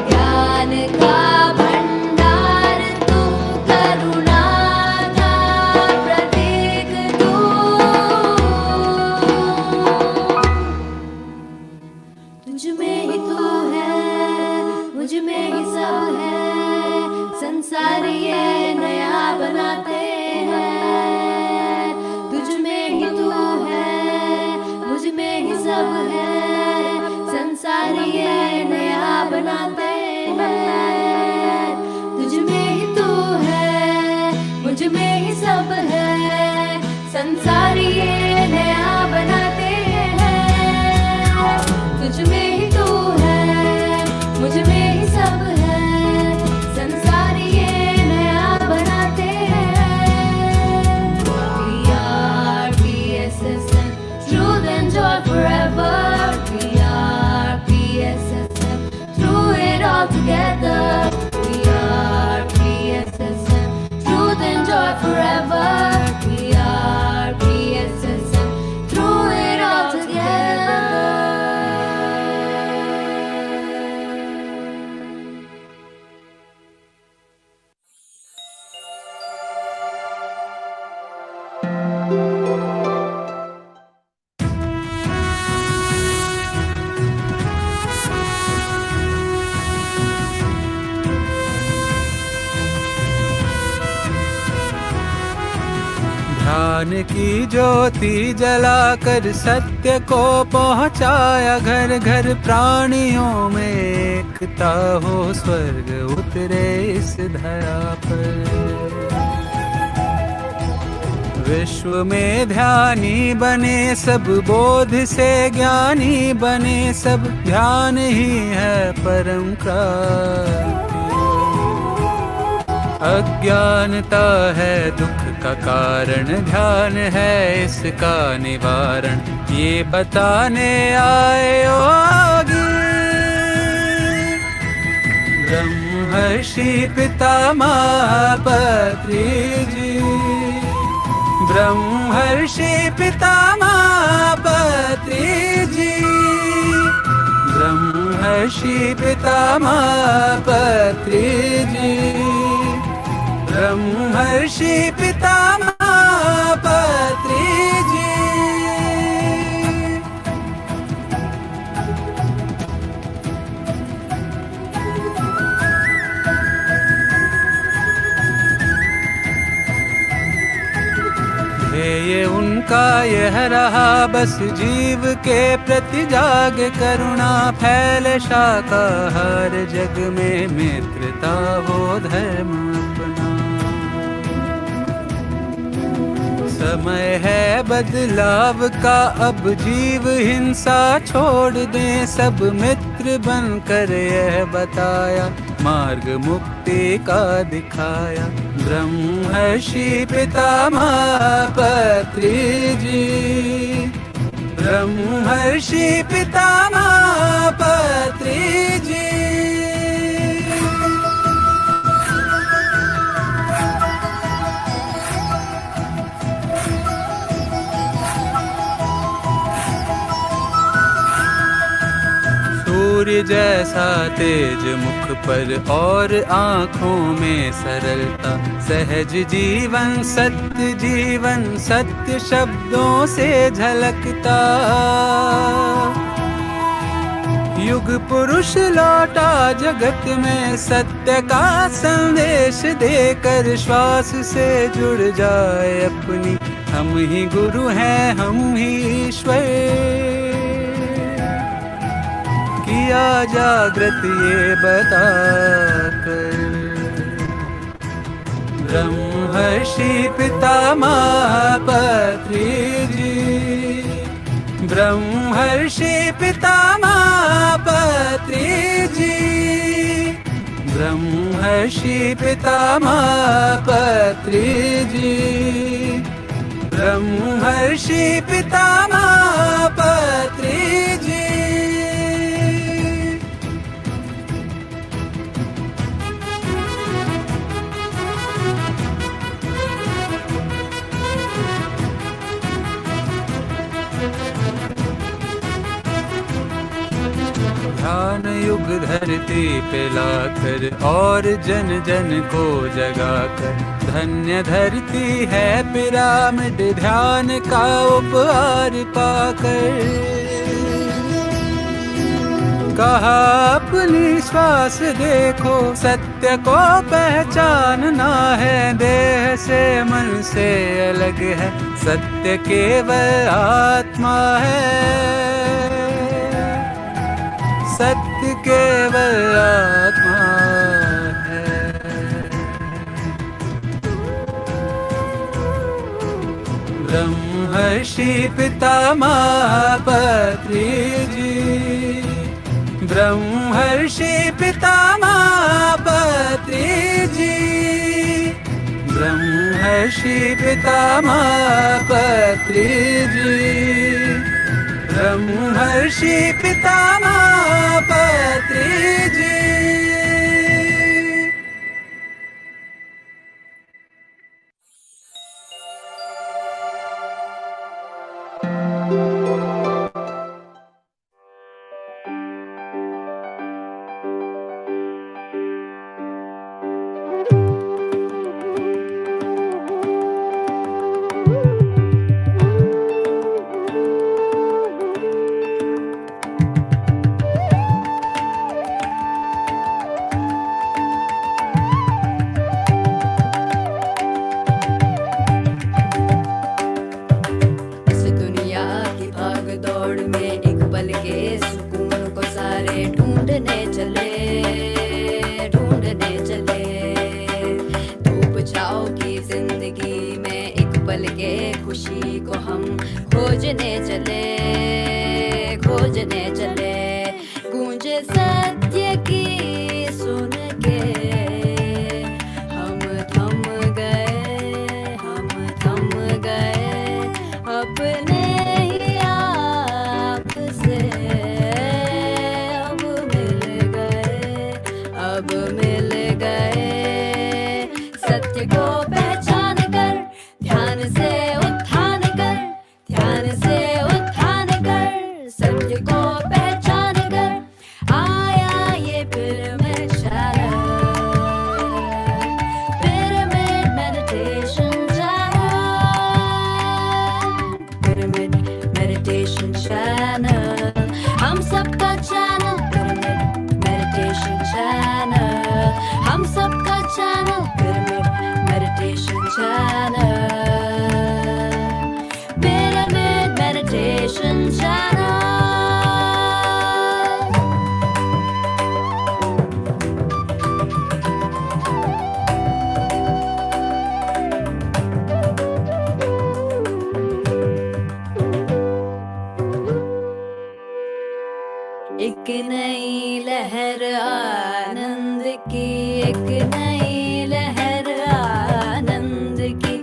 ज्ञान का भंडार तू, करुणा का प्रतीक तू। तुझ में ही तू है, मुझ में ही सब है। संसार ये नया बनाते हैं, तुझ में ही तू है, मुझ में ही सब है। संसार ये नया बनाते हैं, तुझ में ही तू है, मुझ में ही सब है। संसार ये नया बनाते हैं, तुझ में ही तू है, मुझ में ही सब है। संसार ये नया बनाते हैं। We are PSSM, truth and joy forever. We are PSSM, through it all together. We are PSSM, truth and joy forever. We are PSSM, through it all together. ध्यान की ज्योति जलाकर सत्य को पहुँचाया घर घर। प्राणियों में एकता हो, स्वर्ग उतरे इस धरा पर। विश्व में ध्यानी बने सब, बोध से ज्ञानी बने सब। ध्यान ही है परम क्रांति, अज्ञानता है दुख का कारण ध्यान है, इसका निवारण ये बताने आए योगी। ब्रह्मर्षि पितामह पत्री जी, ब्रह्मर्षि पितामह पत्री जी, ब्रह्मर्षि पितामह पत्री जी, ब्रह्मर्षि पितामह पत्री जी। ध्येय उनका यह रहा, बस जीव के प्रति जाग करुणा, फैले शाकाहार जग में मित्रता वो धर्म अपना। समय है बदलाव का, अब जीव हिंसा छोड़ दें, सब मित्र बनकर यह बताया, मार्ग मुक्ति का दिखाया। ब्रह्मर्षि पितामह पत्री जी, ब्रह्मर्षि पितामह पत्री जी। सूर्य जैसा तेज मुख पर और आँखों में सरलता, सहज जीवन सत्य शब्दों से झलकता। युग पुरुष लौटा जगत में, सत्य का संदेश देकर श्वास से जुड़ जाए अपनी, हम ही गुरु हैं हम ही ईश्वर। किया जागृत ये बताकर, ब्रह्मर्षि पितामह पत्री जी, ब्रह्मर्षि पितामह पत्री जी, ब्रह्मर्षि पितामह पत्री जी, ब्रह्मर्षि पितामह पत्री जी। ध्यान युग धरती पे लाकर और जन जन को जगाकर, धन्य धरती है पिरामिड ध्यान का उपहार पाकर। कहा अपनी श्वास देखो, सत्य को पहचानना है, देह से मन से अलग है, सत्य केवल आत्मा है, सत्य केवल आत्मा है। ब्रह्मर्षि पितामह पत्री जी, ब्रह्मर्षि पितामह पत्री जी, ब्रह्मर्षि पितामह पत्री जी, ब्रह्मर्षि पितामह पत्री जी। मिल गए सत्य को पहचान कर ध्यान से उत्थान कर ध्यान से उत्थान कर सत्य को पहचान कर आया ये pyramid channel pyramid meditation channel हम सबका चैनल पिरामिड मेडिटेशन चैनल हम सबका channel pyramid meditation channel pyramid meditation channel एक नई लहर आनंद की एक नई लहर आनंद की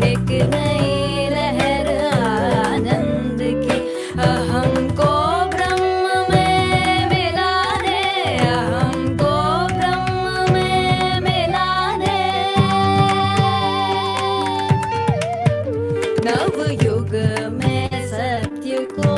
एक नई लहर आनंद की अहम को ब्रह्म में मिलाने अहम को ब्रह्म में मिलाने नवयुग में सत्य को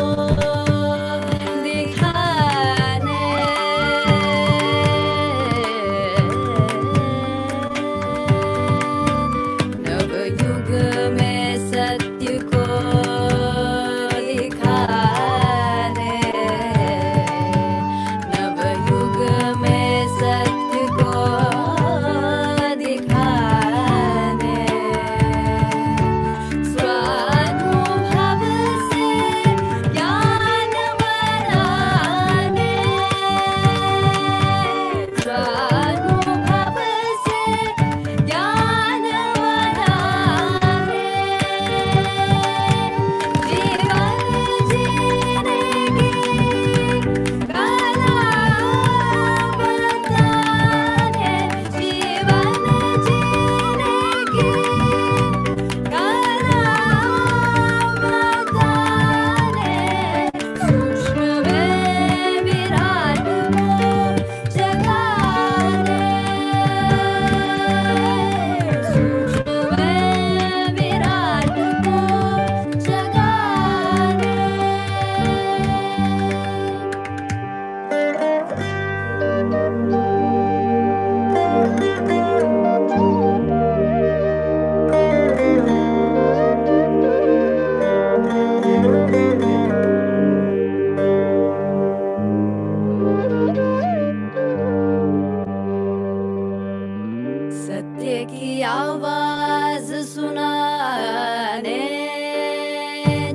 सत्य की आवाज सुनाने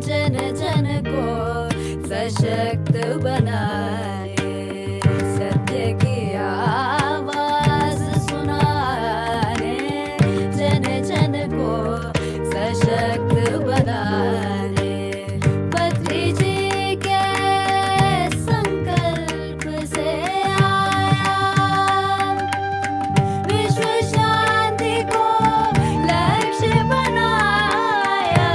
जन जन को सशक्त बनाए सत्य की आवाज सुनाने जन जन को सशक्त बनाने पत्री जी के संकल्प से आया विश्व शांति को लक्ष्य बनाया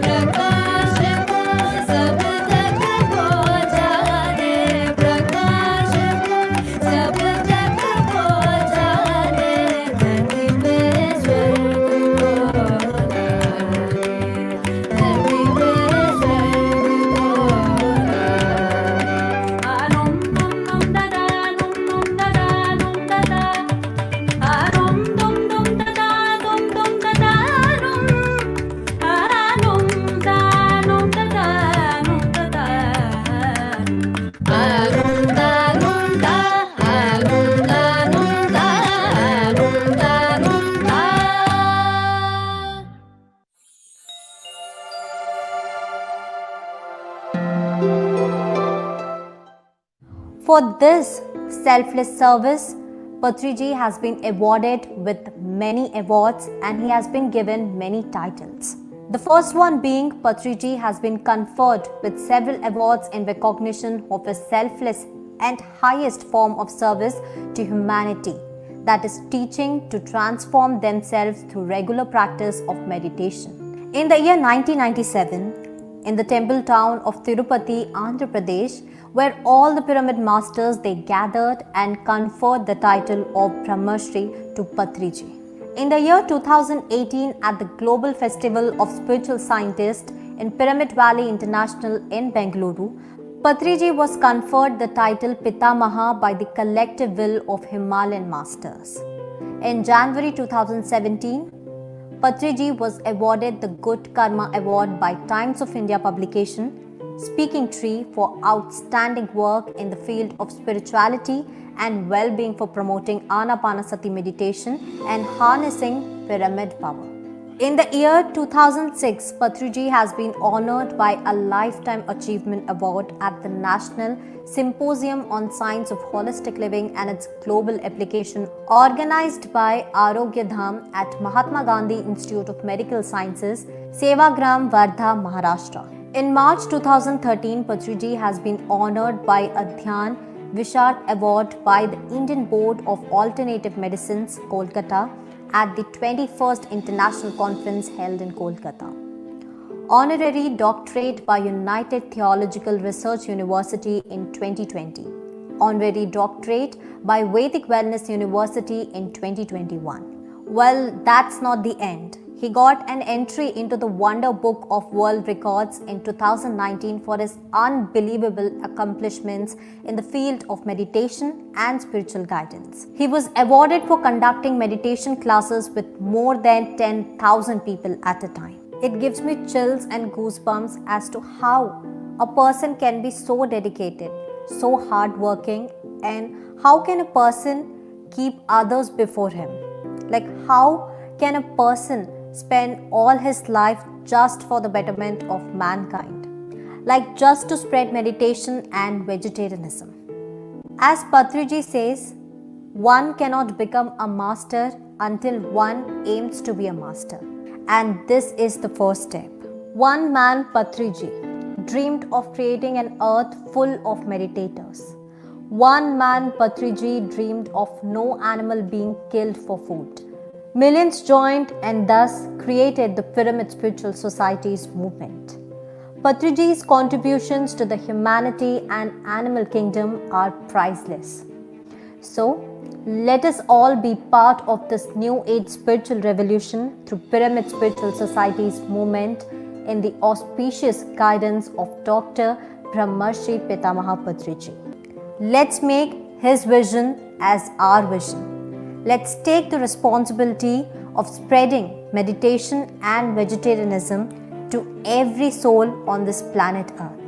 प्रकाश को सब तक पहुंचाने प्रकाश को सब तक पहुंचाने धरती पे स्वर्ग को लाने धरती पे स्वर्ग को लाने आनुम दुम दुम ददा दुम दुम ददा दुम ददा आनुम दुम दुम ददा दुम दुम ददा आनुम दानुम ददा नुम ददा आनुम दानुम दा आनुम दानुम दा आनुम दानुम दा For this selfless service, Patriji has been awarded with many awards and he has been given many titles. The first one being Patriji has been conferred with several awards in recognition of his selfless and highest form of service to humanity, that is teaching to transform themselves through regular practice of meditation. In the year 1997, in the temple town of Tirupati, Andhra Pradesh, where all the pyramid masters they gathered and conferred the title of Brahmashri to Patriji. In the year 2018, at the Global Festival of Spiritual Scientists in Pyramid Valley International in Bengaluru, Patriji was conferred the title Pitamaha by the collective will of Himalayan masters. In January 2017, Patriji was awarded the Good Karma Award by Times of India publication, Speaking Tree, for outstanding work in the field of spirituality and well-being for promoting Anapanasati meditation and harnessing pyramid power. In the year 2006, Patriji has been honored by a Lifetime Achievement Award at the National Symposium on Science of Holistic Living and its Global Application, organized by Arogya Dham at Mahatma Gandhi Institute of Medical Sciences, Sevagram, Wardha, Maharashtra. In March 2013, Patriji has been honored by a Dhyana Vishart Award by the Indian Board of Alternative Medicines, Kolkata, at the 21st International Conference held in Kolkata. Honorary Doctorate by United Theological Research University in 2020. Honorary Doctorate by Vedic Wellness University in 2021. Well, that's not the end. He got an entry into the Wonder Book of World Records in 2019 for his unbelievable accomplishments in the field of meditation and spiritual guidance. He was awarded for conducting meditation classes with more than 10,000 people at a time. It gives me chills and goosebumps as to how a person can be so dedicated, so hardworking, and how can a person keep others before him? Like, how can a person spend all his life just for the betterment of mankind, like just to spread meditation and vegetarianism? As Patriji says, one cannot become a master until one aims to be a master. And this is the first step. One man, Patriji, dreamed of creating an earth full of meditators. One man, Patriji, dreamed of no animal being killed for food. Millions joined and thus created the Pyramid Spiritual Society's movement. Patriji's contributions to the humanity and animal kingdom are priceless. So, let us all be part of this new age spiritual revolution through Pyramid Spiritual Society's movement in the auspicious guidance of Dr. Brahmashri Pitamaha Patriji. Let's make his vision as our vision. Let's take the responsibility of spreading meditation and vegetarianism to every soul on this planet Earth.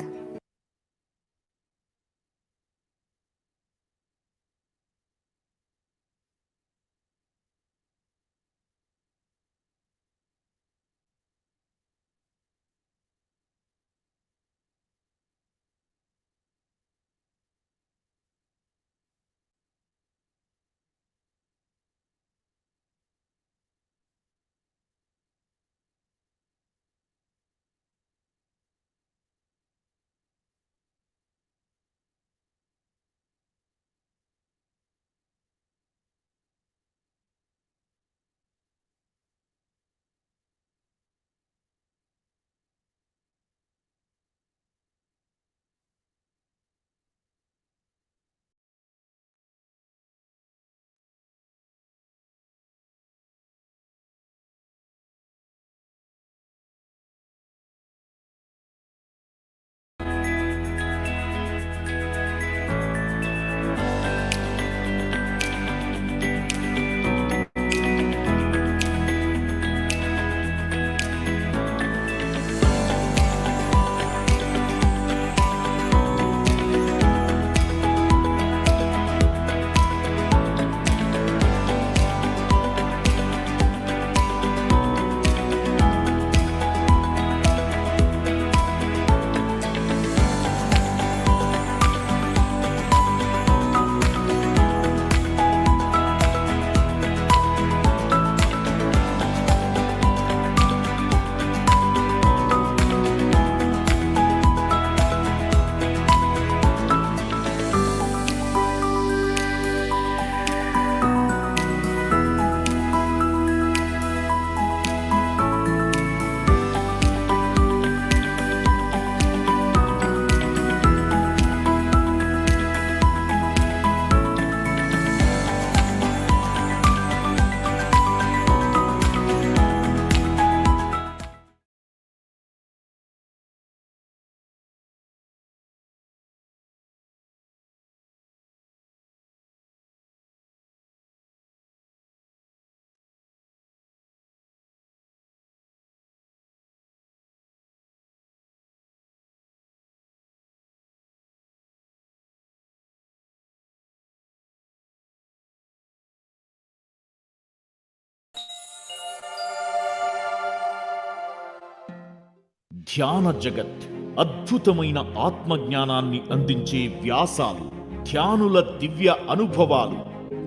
ధ్యాన జగత్ అద్భుతమైన ఆత్మజ్ఞానాన్ని అందించే వ్యాసాలు, ధ్యానుల దివ్య అనుభవాలు,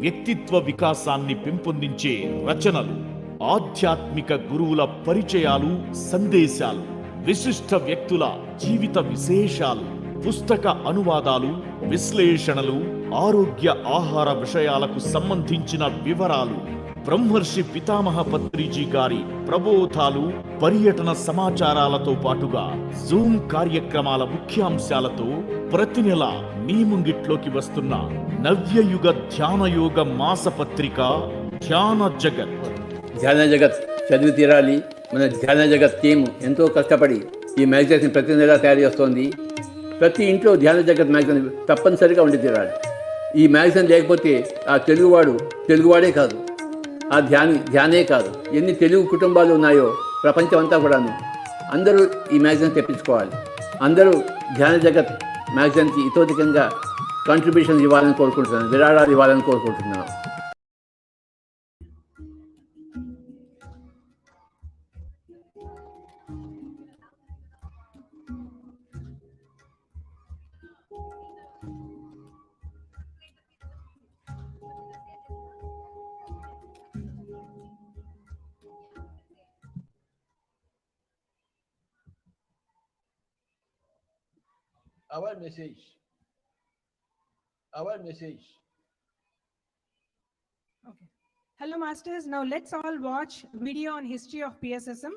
వ్యక్తిత్వ వికాసాన్ని పెంపొందించే రచనలు, ఆధ్యాత్మిక గురువుల పరిచయాలు, సందేశాలు, విశిష్ట వ్యక్తుల జీవిత విశేషాలు, పుస్తక అనువాదాలు, విశ్లేషణలు, ఆరోగ్య ఆహార విషయాలకు సంబంధించిన వివరాలు, బ్రహ్మర్షి పితామహ పత్రిజీ గారి ప్రబోధాలు, పర్యటన సమాచారాలతో పాటుగా జూమ్ కార్యక్రమాల ముఖ్యాంశాలతో ప్రతి నెల మీ ముంగిట్లోకి వస్తున్న నవ్యయుగ ధ్యానయోగ మాసపత్రిక ధ్యాన జగత్. ధ్యాన జగత్ చదివి తీరాలి. మన ధ్యాన జగత్ టీం ఎంతో కష్టపడి ఈ మ్యాగజైన్ ప్రతి నెల తయారు చేస్తోంది. ప్రతి ఇంట్లో ధ్యాన జగత్ మ్యాగజైన్ తప్పనిసరిగా ఉండి తీరాలి. ఈ మ్యాగజైన్ లేకపోతే ఆ తెలుగువాడే కాదు, ఆ ధ్యానే కాదు, ఎన్ని తెలుగు కుటుంబాలు ఉన్నాయో ప్రపంచం అంతా కూడాను అందరూ ఈ మ్యాగజైన్ తెప్పించుకోవాలి. అందరూ ధ్యాన జగత్ మ్యాగజైన్కి ఇతోధికంగా కాంట్రిబ్యూషన్ ఇవ్వాలని కోరుకుంటున్నాను, విరాళాలు ఇవ్వాలని కోరుకుంటున్నాను. Our message. Okay. Hello, masters. Now let's all watch video on history of PSSM.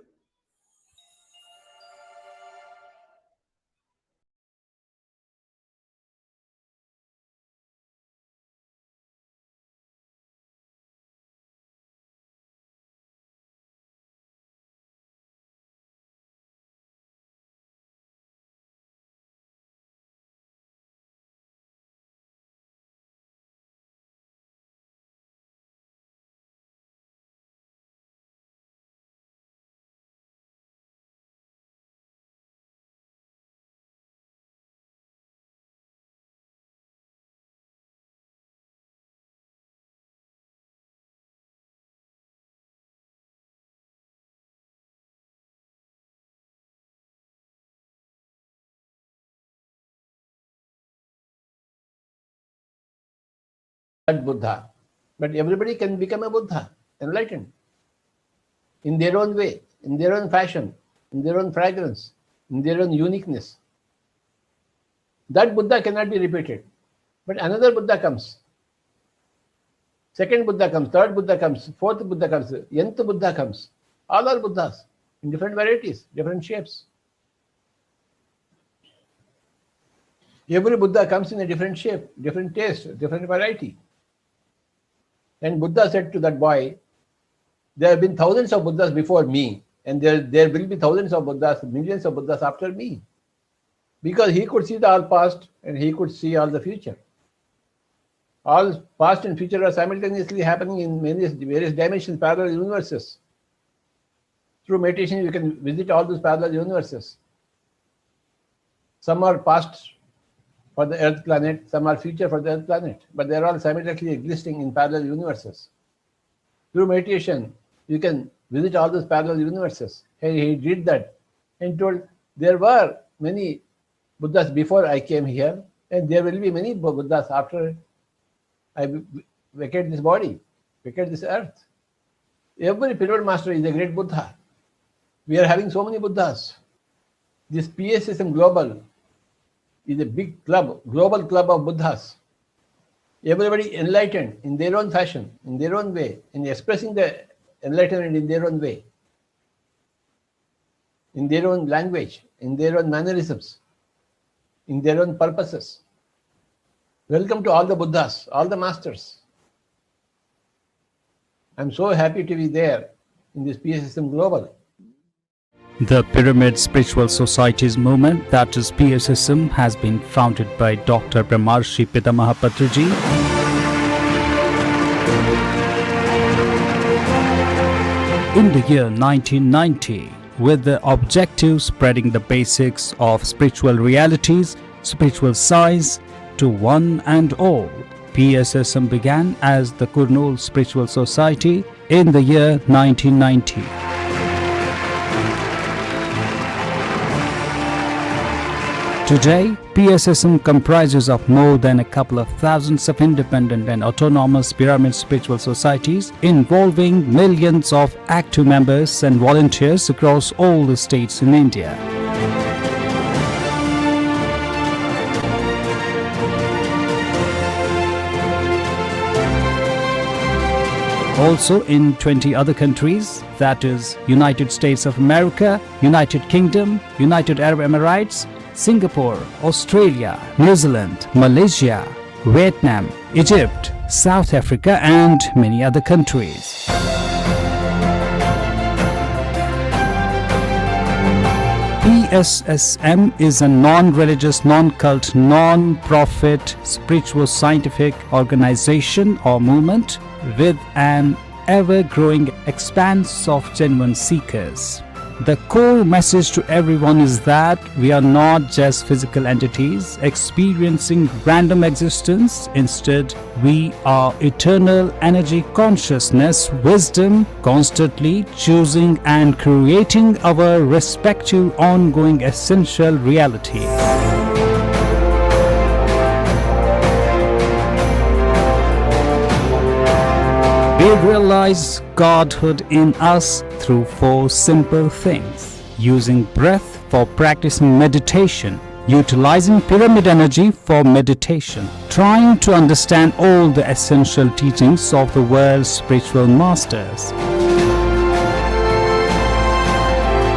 Buddha, but everybody can become a Buddha, enlightened, in their own way, in their own fashion, in their own fragrance, in their own uniqueness. That Buddha cannot be repeated. But another Buddha comes, second Buddha comes, third Buddha comes, fourth Buddha comes, nth Buddha comes. All are Buddhas in different varieties, different shapes. Every Buddha comes in a different shape, different taste, different variety. And Buddha said to that boy, there have been thousands of Buddhas before me, and there will be thousands of Buddhas, millions of Buddhas after me. Because he could see the all past and he could see all the future. All past and future are simultaneously happening in various dimensions, parallel universes. Through meditation, you can visit all those parallel universes. Some are past for the Earth planet, some are future for the Earth planet, but they are all simultaneously existing in parallel universes. Through meditation, you can visit all those parallel universes. He did that and told there were many Buddhas before I came here, and there will be many Buddhas after I vacate this body, vacate this earth. Every pyramid master is a great Buddha. We are having so many Buddhas. This PSSM Global is a big club, global club of Buddhas. Everybody enlightened in their own fashion, in their own way, in expressing the enlightenment in their own way, in their own language, in their own mannerisms, in their own purposes. Welcome to all the Buddhas, all the masters. I'm so happy to be there in this PSSM Global. The Pyramid Spiritual Society's movement, that is PSSM, has been founded by Dr. Brahmarshi Pitamaha Patriji. In the year 1990, with the objective spreading the basics of spiritual realities, spiritual science to one and all, PSSM began as the Kurnool Spiritual Society in the year 1990. Today, PSSM comprises of more than a couple of thousands of independent and autonomous pyramid spiritual societies involving millions of active members and volunteers across all the states in India. Also in 20 other countries, that is United States of America, United Kingdom, United Arab Emirates, Singapore, Australia, New Zealand, Malaysia, Vietnam, Egypt, South Africa and many other countries. PSSM is a non-religious, non-cult, non-profit, spiritual scientific organization or movement with an ever-growing expanse of genuine seekers. The core message to everyone is that we are not just physical entities experiencing random existence. Instead, we are eternal energy consciousness, wisdom, constantly choosing and creating our respective ongoing essential reality. We realize Godhood in us through 4 simple things: using breath for practicing meditation, utilizing pyramid energy for meditation, trying to understand all the essential teachings of the world's spiritual masters,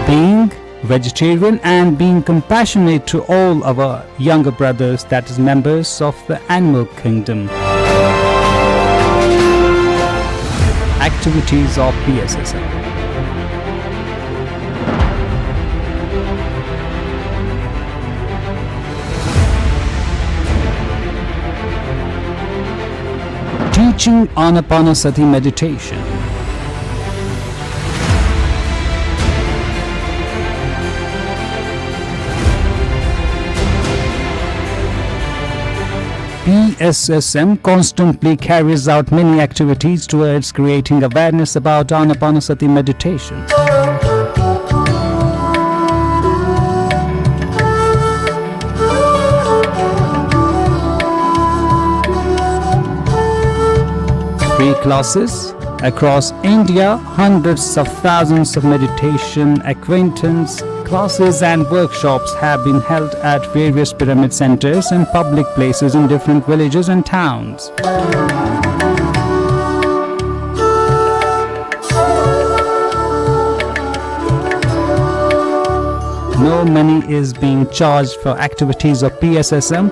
being vegetarian and being compassionate to all our younger brothers, that is members of the animal kingdom. Activities of PSSM. Teaching Anapanasati meditation. PSSM constantly carries out many activities towards creating awareness about Anapanasati meditation. Free classes across India, hundreds of thousands of meditation acquaintance classes and workshops have been held at various pyramid centers and public places in different villages and towns. No money is being charged for activities of PSSM.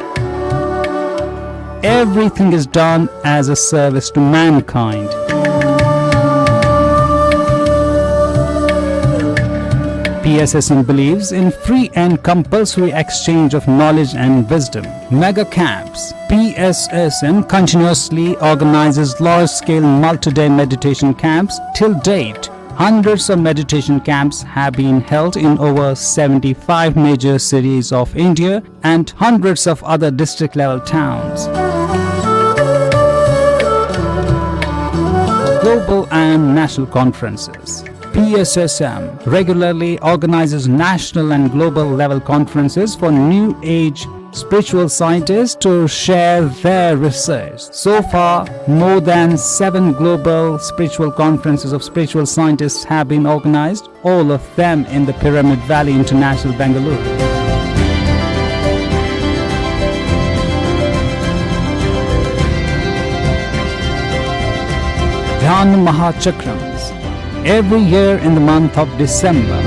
Everything is done as a service to mankind. PSSM believes in free and compulsory exchange of knowledge and wisdom. Mega camps. PSSM continuously organizes large-scale multi-day meditation camps. Till date, hundreds of meditation camps have been held in over 75 major cities of India and hundreds of other district-level towns. Global and national conferences. PSSM regularly organizes national and global level conferences for New Age spiritual scientists to share their research. So far, more than 7 global spiritual conferences of spiritual scientists have been organized, all of them in the Pyramid Valley International, Bangalore. Dhyana Maha Chakrams. Every year in the month of December,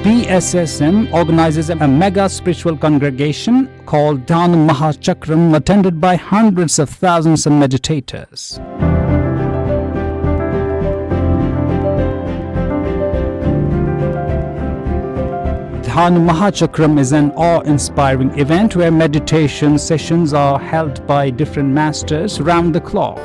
PSSM organizes a mega spiritual congregation called Dhyana Maha Chakram, attended by hundreds of thousands of meditators. Dhyana Maha Chakram is an awe-inspiring event where meditation sessions are held by different masters around the clock.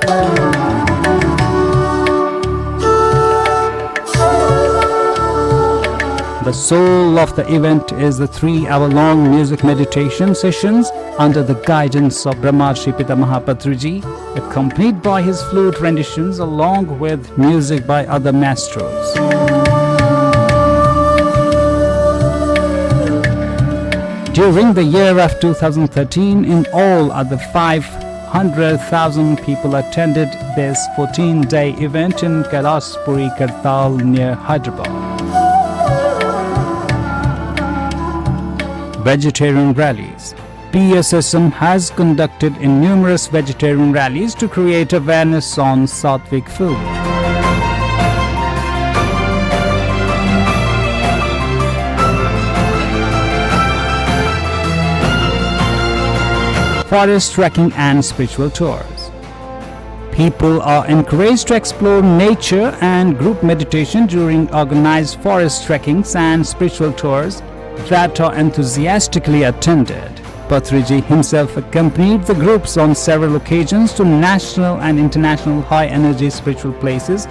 The soul of the event is the 3-hour-long music meditation sessions under the guidance of Brahmarshi Pitamaha Patriji, accompanied by his flute renditions along with music by other maestros. During the year of 2013, in all, other 500,000 people attended this 14-day event in Kailaspuri, Kartal near Hyderabad. Vegetarian rallies. PSSM has conducted in numerous vegetarian rallies to create awareness on Sattvic food. Forest trekking and spiritual tours. People are encouraged to explore nature and group meditation during organized forest trekkings and spiritual tours that are enthusiastically attended. Patriji himself accompanied the groups on several occasions to national and international high-energy spiritual places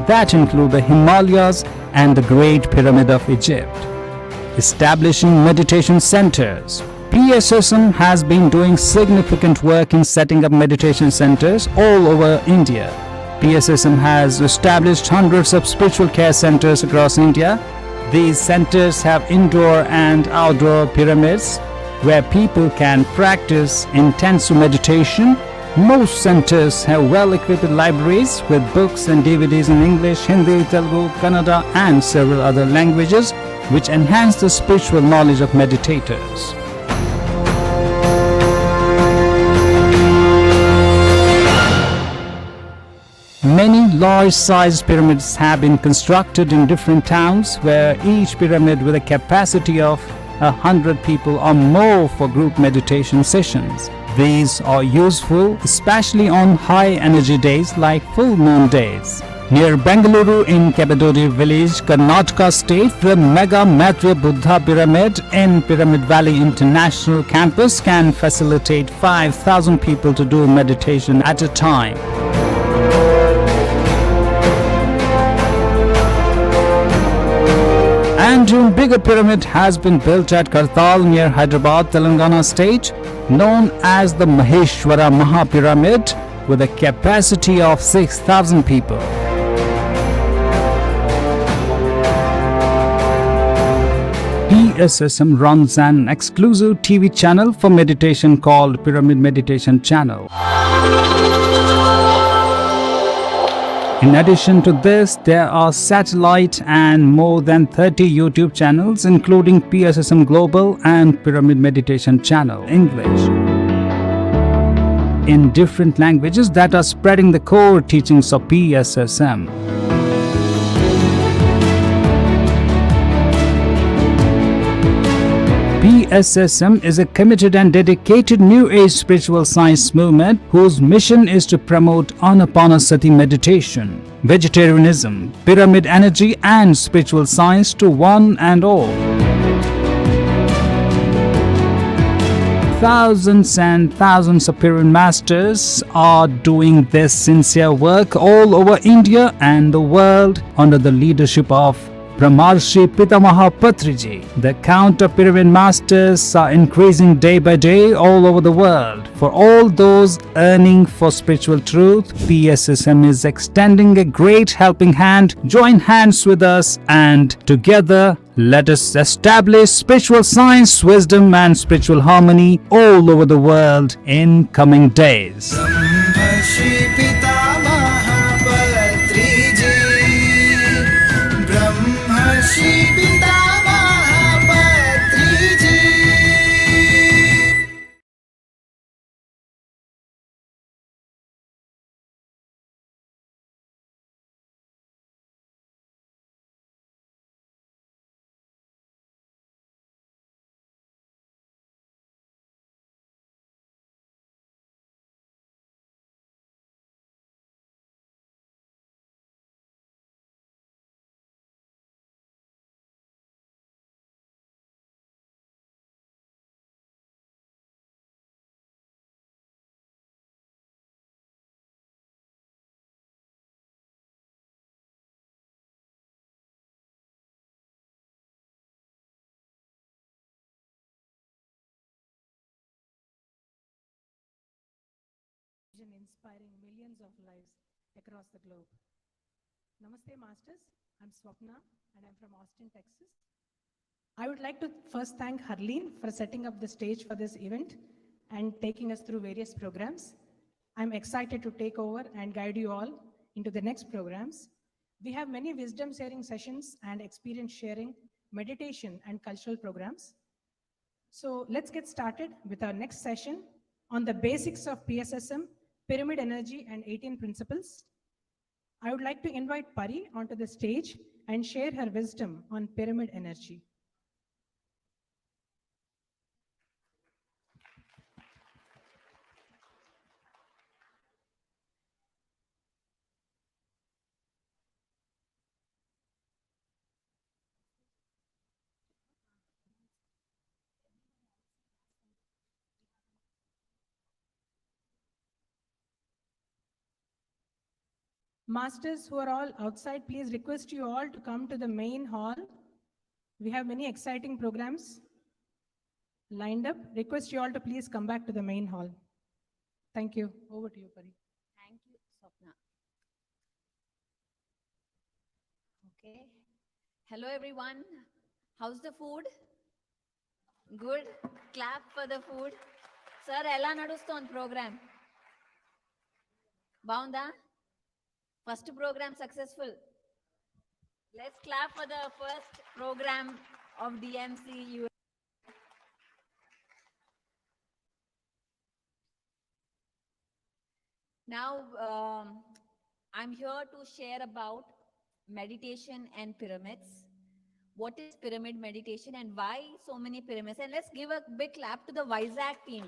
that include the Himalayas and the Great Pyramid of Egypt. Establishing meditation centers. PSSM has been doing significant work in setting up meditation centers all over India. PSSM has established hundreds of spiritual care centers across India. These centers have indoor and outdoor pyramids where people can practice intensive meditation. Most centers have well-equipped libraries with books and DVDs in English, Hindi, Telugu, Kannada and several other languages which enhance the spiritual knowledge of meditators. Many large-sized pyramids have been constructed in different towns where each pyramid with a capacity of 100 people or more for group meditation sessions. These are useful especially on high-energy days like full moon days. Near Bengaluru in Kabadodi village, Karnataka state, the Mega Maitreya Buddha Pyramid in Pyramid Valley International Campus can facilitate 5,000 people to do meditation at a time. And a bigger pyramid has been built at Kartal near Hyderabad, Telangana state, known as the Maheshwara Maha Pyramid with a capacity of 6,000 people. PSSM runs an exclusive TV channel for meditation called Pyramid Meditation Channel. In addition to this, there are satellite and more than 30 YouTube channels including PSSM Global and Pyramid Meditation Channel English in different languages that are spreading the core teachings of PSSM. PSSM is a committed and dedicated New Age spiritual science movement whose mission is to promote Anapanasati meditation, vegetarianism, pyramid energy and spiritual science to one and all. Thousands and thousands of pyramid masters are doing this sincere work all over India and the world under the leadership of Brahmarshi Pitamaha Patriji. The count of pyramid masters are increasing day by day all over the world. For all those yearning for spiritual truth, PSSM is extending a great helping hand. Join hands with us and together let us establish spiritual science, wisdom and spiritual harmony all over the world in coming days. Inspiring millions of lives across the globe. Namaste, Masters. I'm Swapna and I'm from Austin, Texas. I would like to first thank Harleen for setting up the stage for this event and taking us through various programs. I'm excited to take over and guide you all into the next programs. We have many wisdom sharing sessions and experience sharing, meditation and cultural programs. So let's get started with our next session on the basics of PSSM, pyramid energy and 18 principles. I would like to invite Pari onto the stage and share her wisdom on pyramid energy. Masters who are all outside, please request you all to come to the main hall. We have many exciting programs lined up. Request you all to please come back to the main hall. Thank you. Over to you, Pari. Thank you, Swapna. Okay. Hello, everyone. How's the food? Good. Clap for the food. Sir, ela nadustond program. Baunda? First program successful. Let's clap for the first program of DMC. Now, I'm here to share about meditation and pyramids. What is pyramid meditation and why so many pyramids? And let's give a big clap to the Vizag team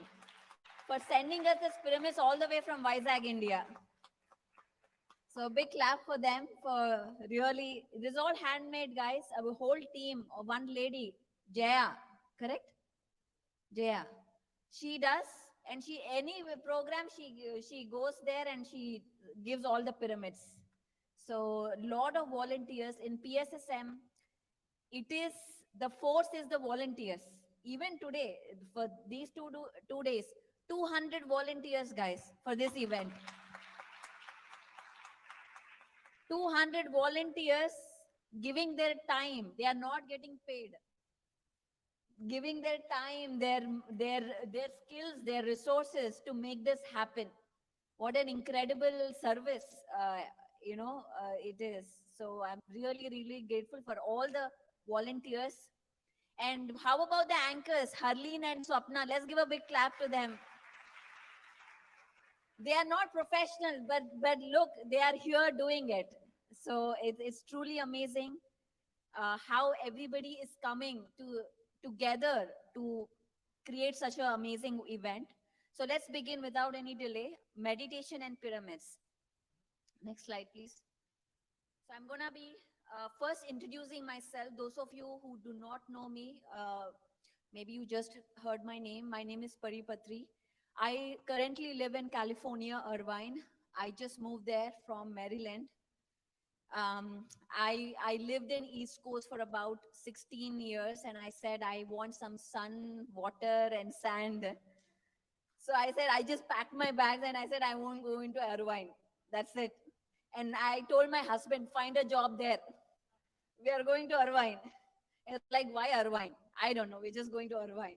for sending us this pyramids all the way from Vizag, India. So big clap for them for really, this is all handmade, guys. Our whole team, one lady, Jaya, correct? Jaya. She does, and she, any program, she goes there and she gives all the pyramids. So lot of volunteers in PSSM. It is, the force is the volunteers. Even today, for these two days, 200 volunteers, guys, for this event. 200 volunteers giving their time. They are not getting paid. Giving their time, their skills, their resources to make this happen. What an incredible service, it is. So I'm really, really grateful for all the volunteers. And how about the anchors, Harleen and Swapna? Let's give a big clap to them. They are not professional, but look, they are here doing it. So it's truly amazing how everybody is coming together to create such an amazing event. So let's begin without any delay. Meditation and pyramids. Next slide, please. So I'm gonna be first introducing myself. Those of you who do not know me, maybe you just heard my name. My name is Pari Patri. I currently live in California, Irvine. I just moved there from Maryland. I lived in East Coast for about 16 years, and I said I want some sun, water, and sand. So I said, I just packed my bags and I said, I won't go into Irvine. That's it. And I told my husband, find a job there. We are going to Irvine. It's like, why Irvine? I don't know. We're just going to Irvine.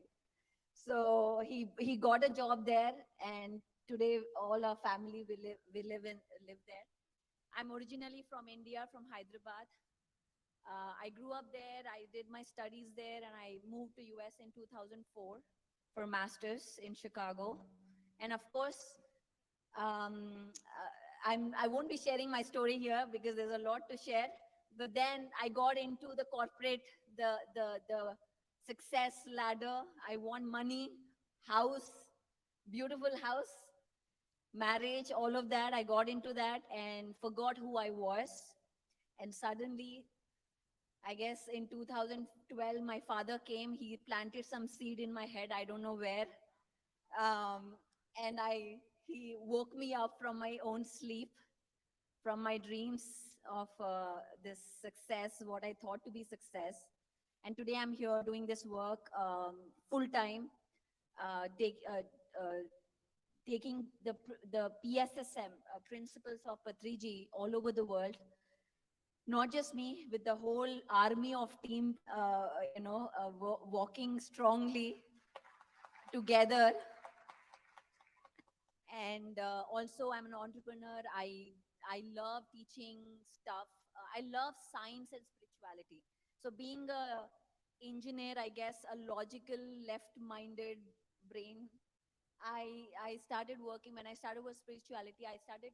So he got a job there, and today all our family we live there. I'm originally from India, from Hyderabad. I grew up there. I did my studies there, and I moved to US in 2004 for masters in Chicago. And of course, I won't be sharing my story here because there's a lot to share. But then I got into the corporate, the success ladder. I want money, house, beautiful house, marriage, all of that. I got into that and forgot who I was. And suddenly, I guess in 2012, my father came. He planted some seed in my head. I don't know where. And he woke me up from my own sleep, from my dreams of this success, what I thought to be success. And today I'm here doing this work full time, taking the PSSM principles of Patriji all over the world. not just me, with the whole army of team, walking strongly together. And also, I'm an entrepreneur. I love teaching stuff. I love science and spirituality. So being a engineer, I guess a logical, left-minded brain, I started working. When I started with spirituality, I started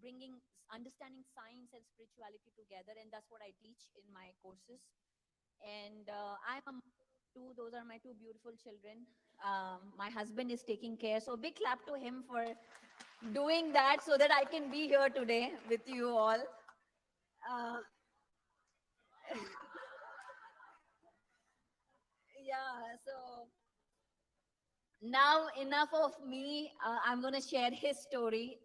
bringing understanding science and spirituality together, and that's what I teach in my courses. And I'm a mother of two. Those are my two beautiful children. My husband is taking care, so big clap to him for doing that so that I can be here today with you all. Uh, yeah, so now enough of me. I'm going to share his story,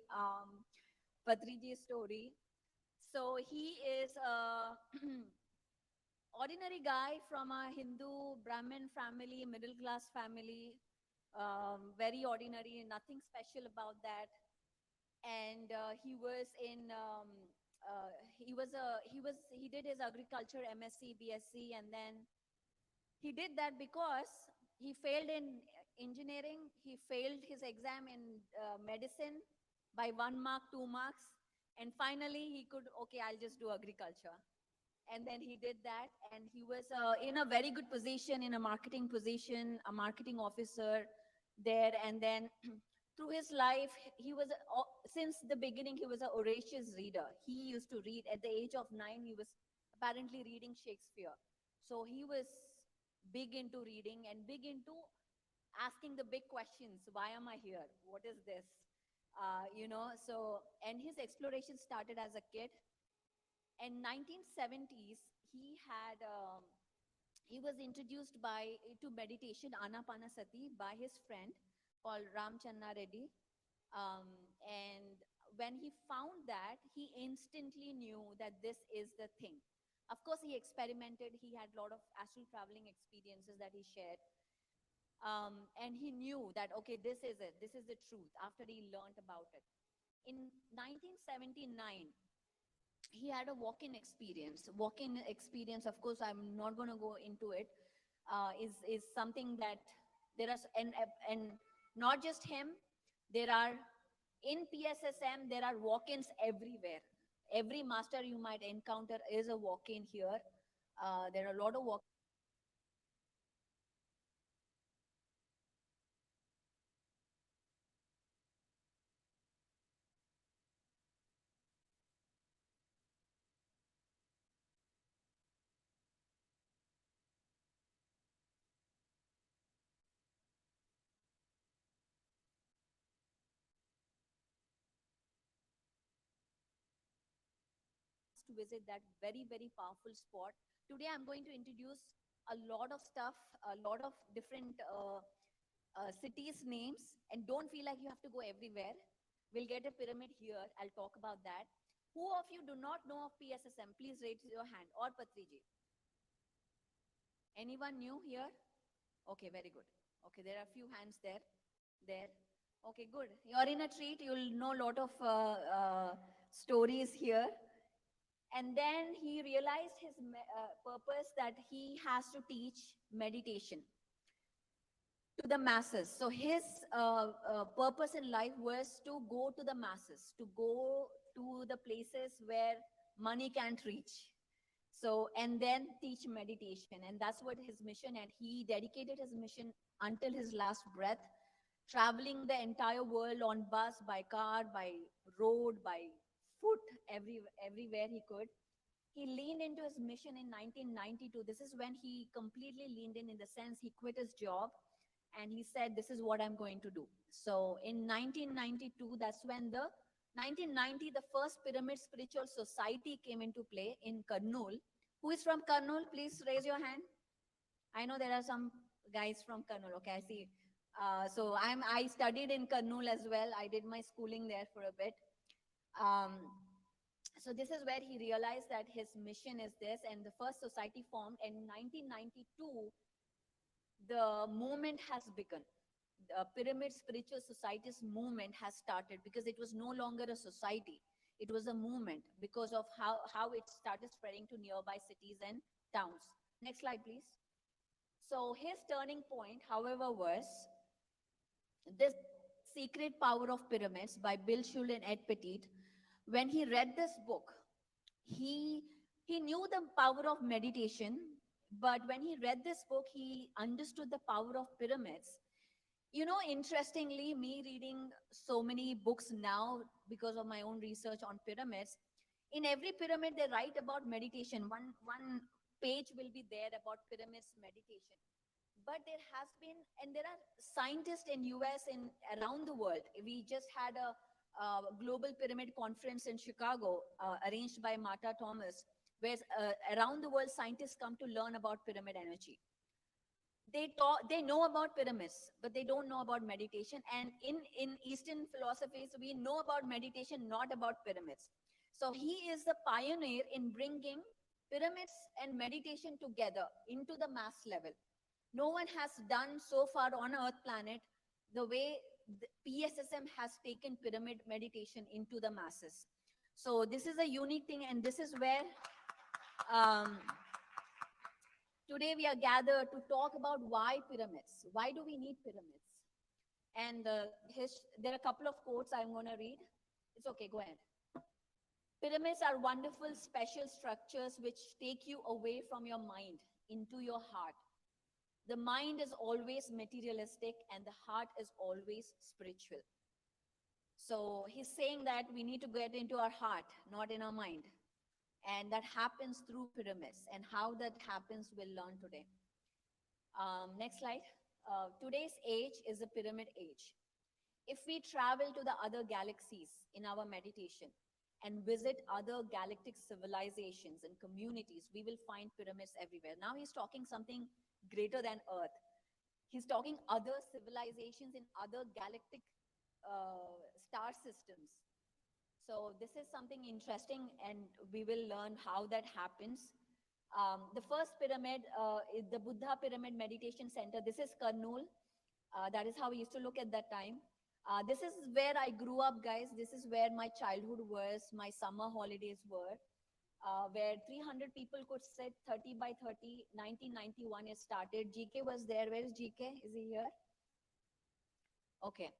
Patriji's story. So he is a ordinary guy from a Hindu Brahmin family, middle class family, very ordinary, nothing special about that. And he was in he did his agriculture MSc BSc, and then he did that because he failed in engineering. He failed his exam in medicine by 1 mark, 2 marks, and finally he could, okay, I'll just do agriculture. And then he did that, and he was in a very good position, in a marketing position, a marketing officer there. And then through his life, he was since the beginning, he was a voracious reader. He used to read. At the age of 9, he was apparently reading Shakespeare. So he was big into reading and big into asking the big questions. Why am I here? What is this? So, and his exploration started as a kid. In 1970s, he was introduced to meditation, Anapanasati, by his friend called Ramchandra Reddy. And when he found that, he instantly knew that this is the thing. Of course, he experimented. He had a lot of astral traveling experiences that he shared. And he knew that, okay, this is it. This is the truth after he learned about it. In 1979, he had a walk-in experience. Walk-in experience, of course, I'm not going to go into it. Is something that there are, and not just him, there are, in PSSM, there are walk-ins everywhere. Every master you might encounter is a walk-in here. There are a lot of walk to visit that very, very powerful spot. Today, I'm going to introduce a lot of stuff, a lot of different cities' names, and don't feel like you have to go everywhere. We'll get a pyramid here. I'll talk about that. Who of you do not know of PSSM? Please raise your hand. Or Patriji. Anyone new here? Okay, very good. Okay, there are a few hands there. There. Okay, good. You're in a treat. You'll know a lot of stories here. And then he realized his purpose, that he has to teach meditation to the masses. So his purpose in life was to go to the masses, to go to the places where money can't reach. So, and then teach meditation. And that's what his mission, and he dedicated his mission until his last breath, traveling the entire world on bus, by car, by road, by foot, everywhere he could. He leaned into his mission in 1992. This is when he completely leaned in the sense he quit his job and he said, this is what I'm going to do. So in 1992, that's when the 1990, the first Pyramid Spiritual Society came into play in Kurnool. Who is from Kurnool? Please raise your hand. I know there are some guys from Kurnool. Okay, I see. So I studied in Kurnool as well. I did my schooling there for a bit. So this is where he realized that his mission is this, and the first society formed in 1992. The movement has begun. The Pyramid Spiritual Society's movement has started because it was no longer a society. It was a movement because of how it started spreading to nearby cities and towns. Next slide, please. So his turning point, however, was this Secret Power of Pyramids by Bill Schul and Ed Petit. When he read this book, he knew the power of meditation, but when he read this book, he understood the power of pyramids. You know, interestingly, me reading so many books now because of my own research on pyramids, in every pyramid they write about meditation. One page will be there about pyramids meditation. But there has been, and there are scientists in US and around the world. We just had a global pyramid conference in Chicago, arranged by Marta Thomas, where around the world scientists come to learn about pyramid energy. They know about pyramids, but they don't know about meditation. And in Eastern philosophies, we know about meditation, not about pyramids. So he is the pioneer in bringing pyramids and meditation together into the mass level. No one has done so far on Earth planet the way the PSSM has taken pyramid meditation into the masses. So this is a unique thing, and this is where today we are gathered to talk about why pyramids. Why do we need pyramids? And there are a couple of quotes I'm going to read. It's okay, go ahead. Pyramids are wonderful, special structures which take you away from your mind into your heart. The mind is always materialistic and the heart is always spiritual. So he's saying that we need to get into our heart, not in our mind. And that happens through pyramids. And how that happens, we'll learn today. Next slide. Today's age is a pyramid age. If we travel to the other galaxies in our meditation and visit other galactic civilizations and communities, we will find pyramids everywhere. Now he's talking something greater than Earth. He's talking other civilizations in other galactic star systems. So this is something interesting, and we will learn how that happens. The first pyramid is the Buddha Pyramid Meditation Center. This is Kurnool. That is how we used to look at that time. This is where I grew up, guys. This is where my childhood was, my summer holidays were. Where 300 people could sit 30 by 30. 1991 it started. GK was there. Where is GK? Is he here? Okay.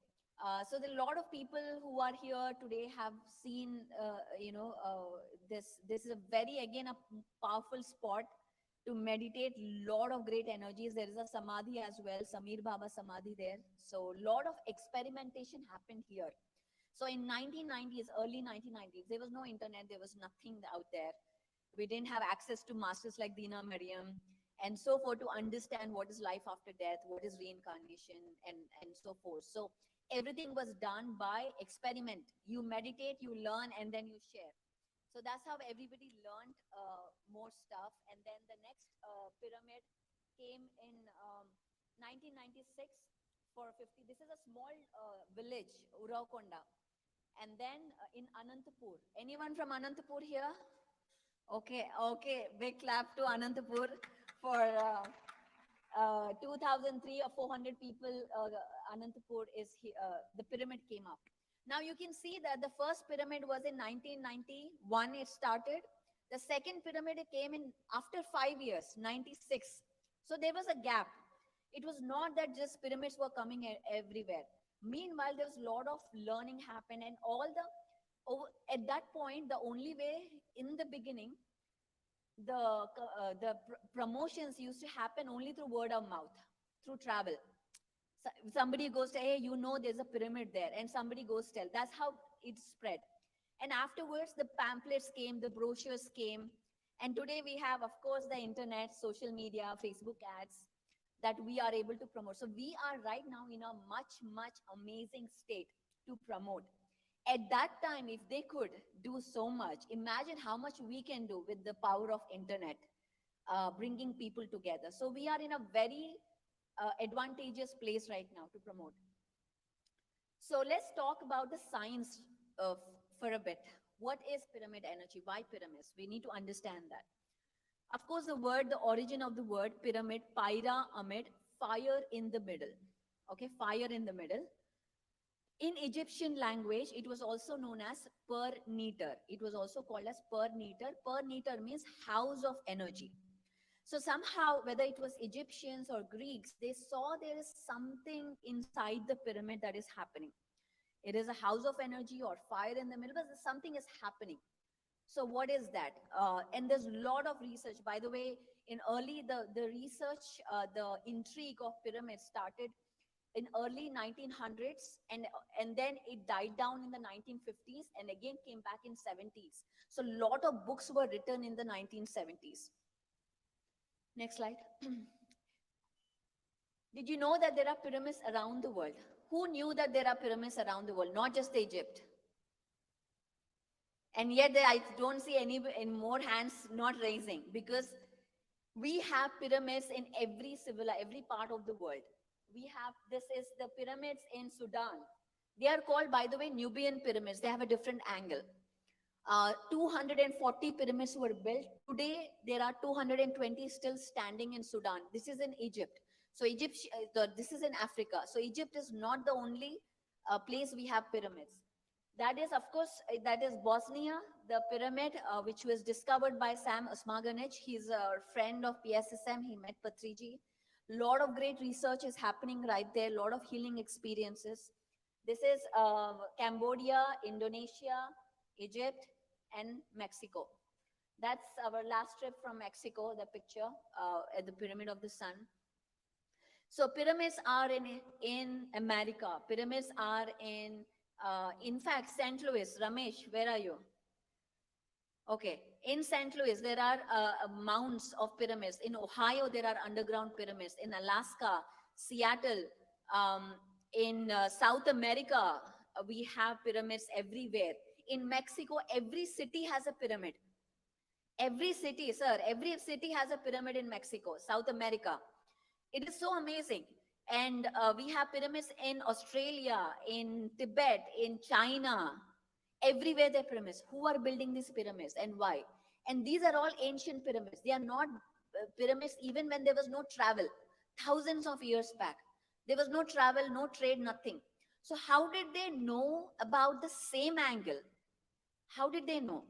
So there are a lot of people who are here today have seen, this is a very, again, a powerful spot to meditate. Lot of great energies. There is a Samadhi as well, Samir Baba Samadhi there. So a lot of experimentation happened here. So in 1990s, early 1990s, there was no internet, there was nothing out there. We didn't have access to masters like Dhyana Mariam and so forth to understand what is life after death, what is reincarnation, and so forth. So everything was done by experiment. You meditate, you learn, and then you share. So that's how everybody learned more stuff. And then the next pyramid came in 1996 for 50. This is a small village, Urakonda. And then in Anantapur. Anyone from Anantapur here? Okay, big clap to Anantapur for 2003 or 400 people. Anantapur is here, the pyramid came up. Now you can see that the first pyramid was in 1991, it started. The second pyramid came in after 5 years, 96. So there was a gap. It was not that just pyramids were coming everywhere. Meanwhile, there was a lot of learning happened, and at that point, the only way in the beginning, the promotions used to happen only through word of mouth, through travel. So somebody goes to, hey, there's a pyramid there, and somebody goes tell. That's how it spread. And afterwards, the pamphlets came, the brochures came, and today we have, of course, the internet, social media, Facebook ads, that we are able to promote. So we are right now in a much, much amazing state to promote. At that time, if they could do so much, imagine how much we can do with the power of internet, bringing people together. So we are in a very advantageous place right now to promote. So let's talk about the science for a bit. What is pyramid energy? Why pyramids? We need to understand that. Of course, the origin of the word pyramid, pyra, amid, fire in the middle. Okay, fire in the middle. In Egyptian language, it was also known as per neter. It was also called as per neter. Per neter means house of energy. So somehow, whether it was Egyptians or Greeks, they saw there is something inside the pyramid that is happening. It is a house of energy or fire in the middle, but something is happening. So what is that? And there's a lot of research. By the way, in early, the research, the intrigue of pyramids started in early 1900s, and then it died down in the 1950s and again came back in 70s. So a lot of books were written in the 1970s. Next slide. Did you know that there are pyramids around the world? Who knew that there are pyramids around the world, not just Egypt? And yet I don't see any more hands not raising, because we have pyramids in every part of the world. This is the pyramids in Sudan. They are called, by the way, Nubian pyramids. They have a different angle. 240 pyramids were built. Today, there are 220 still standing in Sudan. This is in Egypt. So this is in Africa. So Egypt is not the only place we have pyramids. That is, of course, that is Bosnia, the pyramid, which was discovered by Sam Osmaganic. He's a friend of PSSM. He met Patriji. Lot of great research is happening right there. Lot of healing experiences. This is Cambodia, Indonesia, Egypt, and Mexico. That's our last trip from Mexico, the picture at the Pyramid of the Sun. So pyramids are in America. Pyramids are in fact, St. Louis. Ramesh, where are you? Okay. In St. Louis, there are mounds of pyramids. In Ohio, there are underground pyramids. In Alaska, Seattle, in South America, we have pyramids everywhere. In Mexico, every city has a pyramid. Every city, sir, every city has a pyramid in Mexico, South America. It is so amazing. And we have pyramids in Australia, in Tibet, in China. Everywhere there are pyramids. Who are building these pyramids and why? And these are all ancient pyramids. They are not pyramids even when there was no travel. Thousands of years back. There was no travel, no trade, nothing. So how did they know about the same angle? How did they know?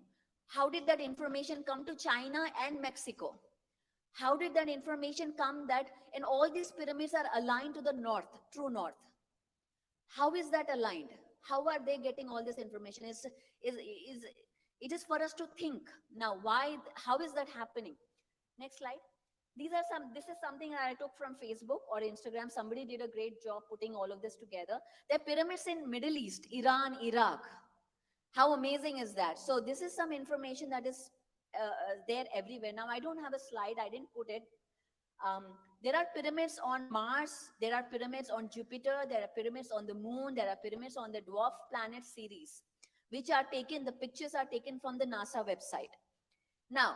How did that information come to China and Mexico? How did that information come that, and all these pyramids are aligned to the north, true north? How is that aligned? How are they getting all this information? It is for us to think. Now, how is that happening? Next slide. This is something that I took from Facebook or Instagram. Somebody did a great job putting all of this together. There are pyramids in Middle East, Iran, Iraq. How amazing is that? So this is some information that is there everywhere. Now, I don't have a slide. I didn't put it. There are pyramids on Mars. There are pyramids on Jupiter. There are pyramids on the moon. There are pyramids on the dwarf planet series, which are taken, the pictures are taken from the NASA website. Now,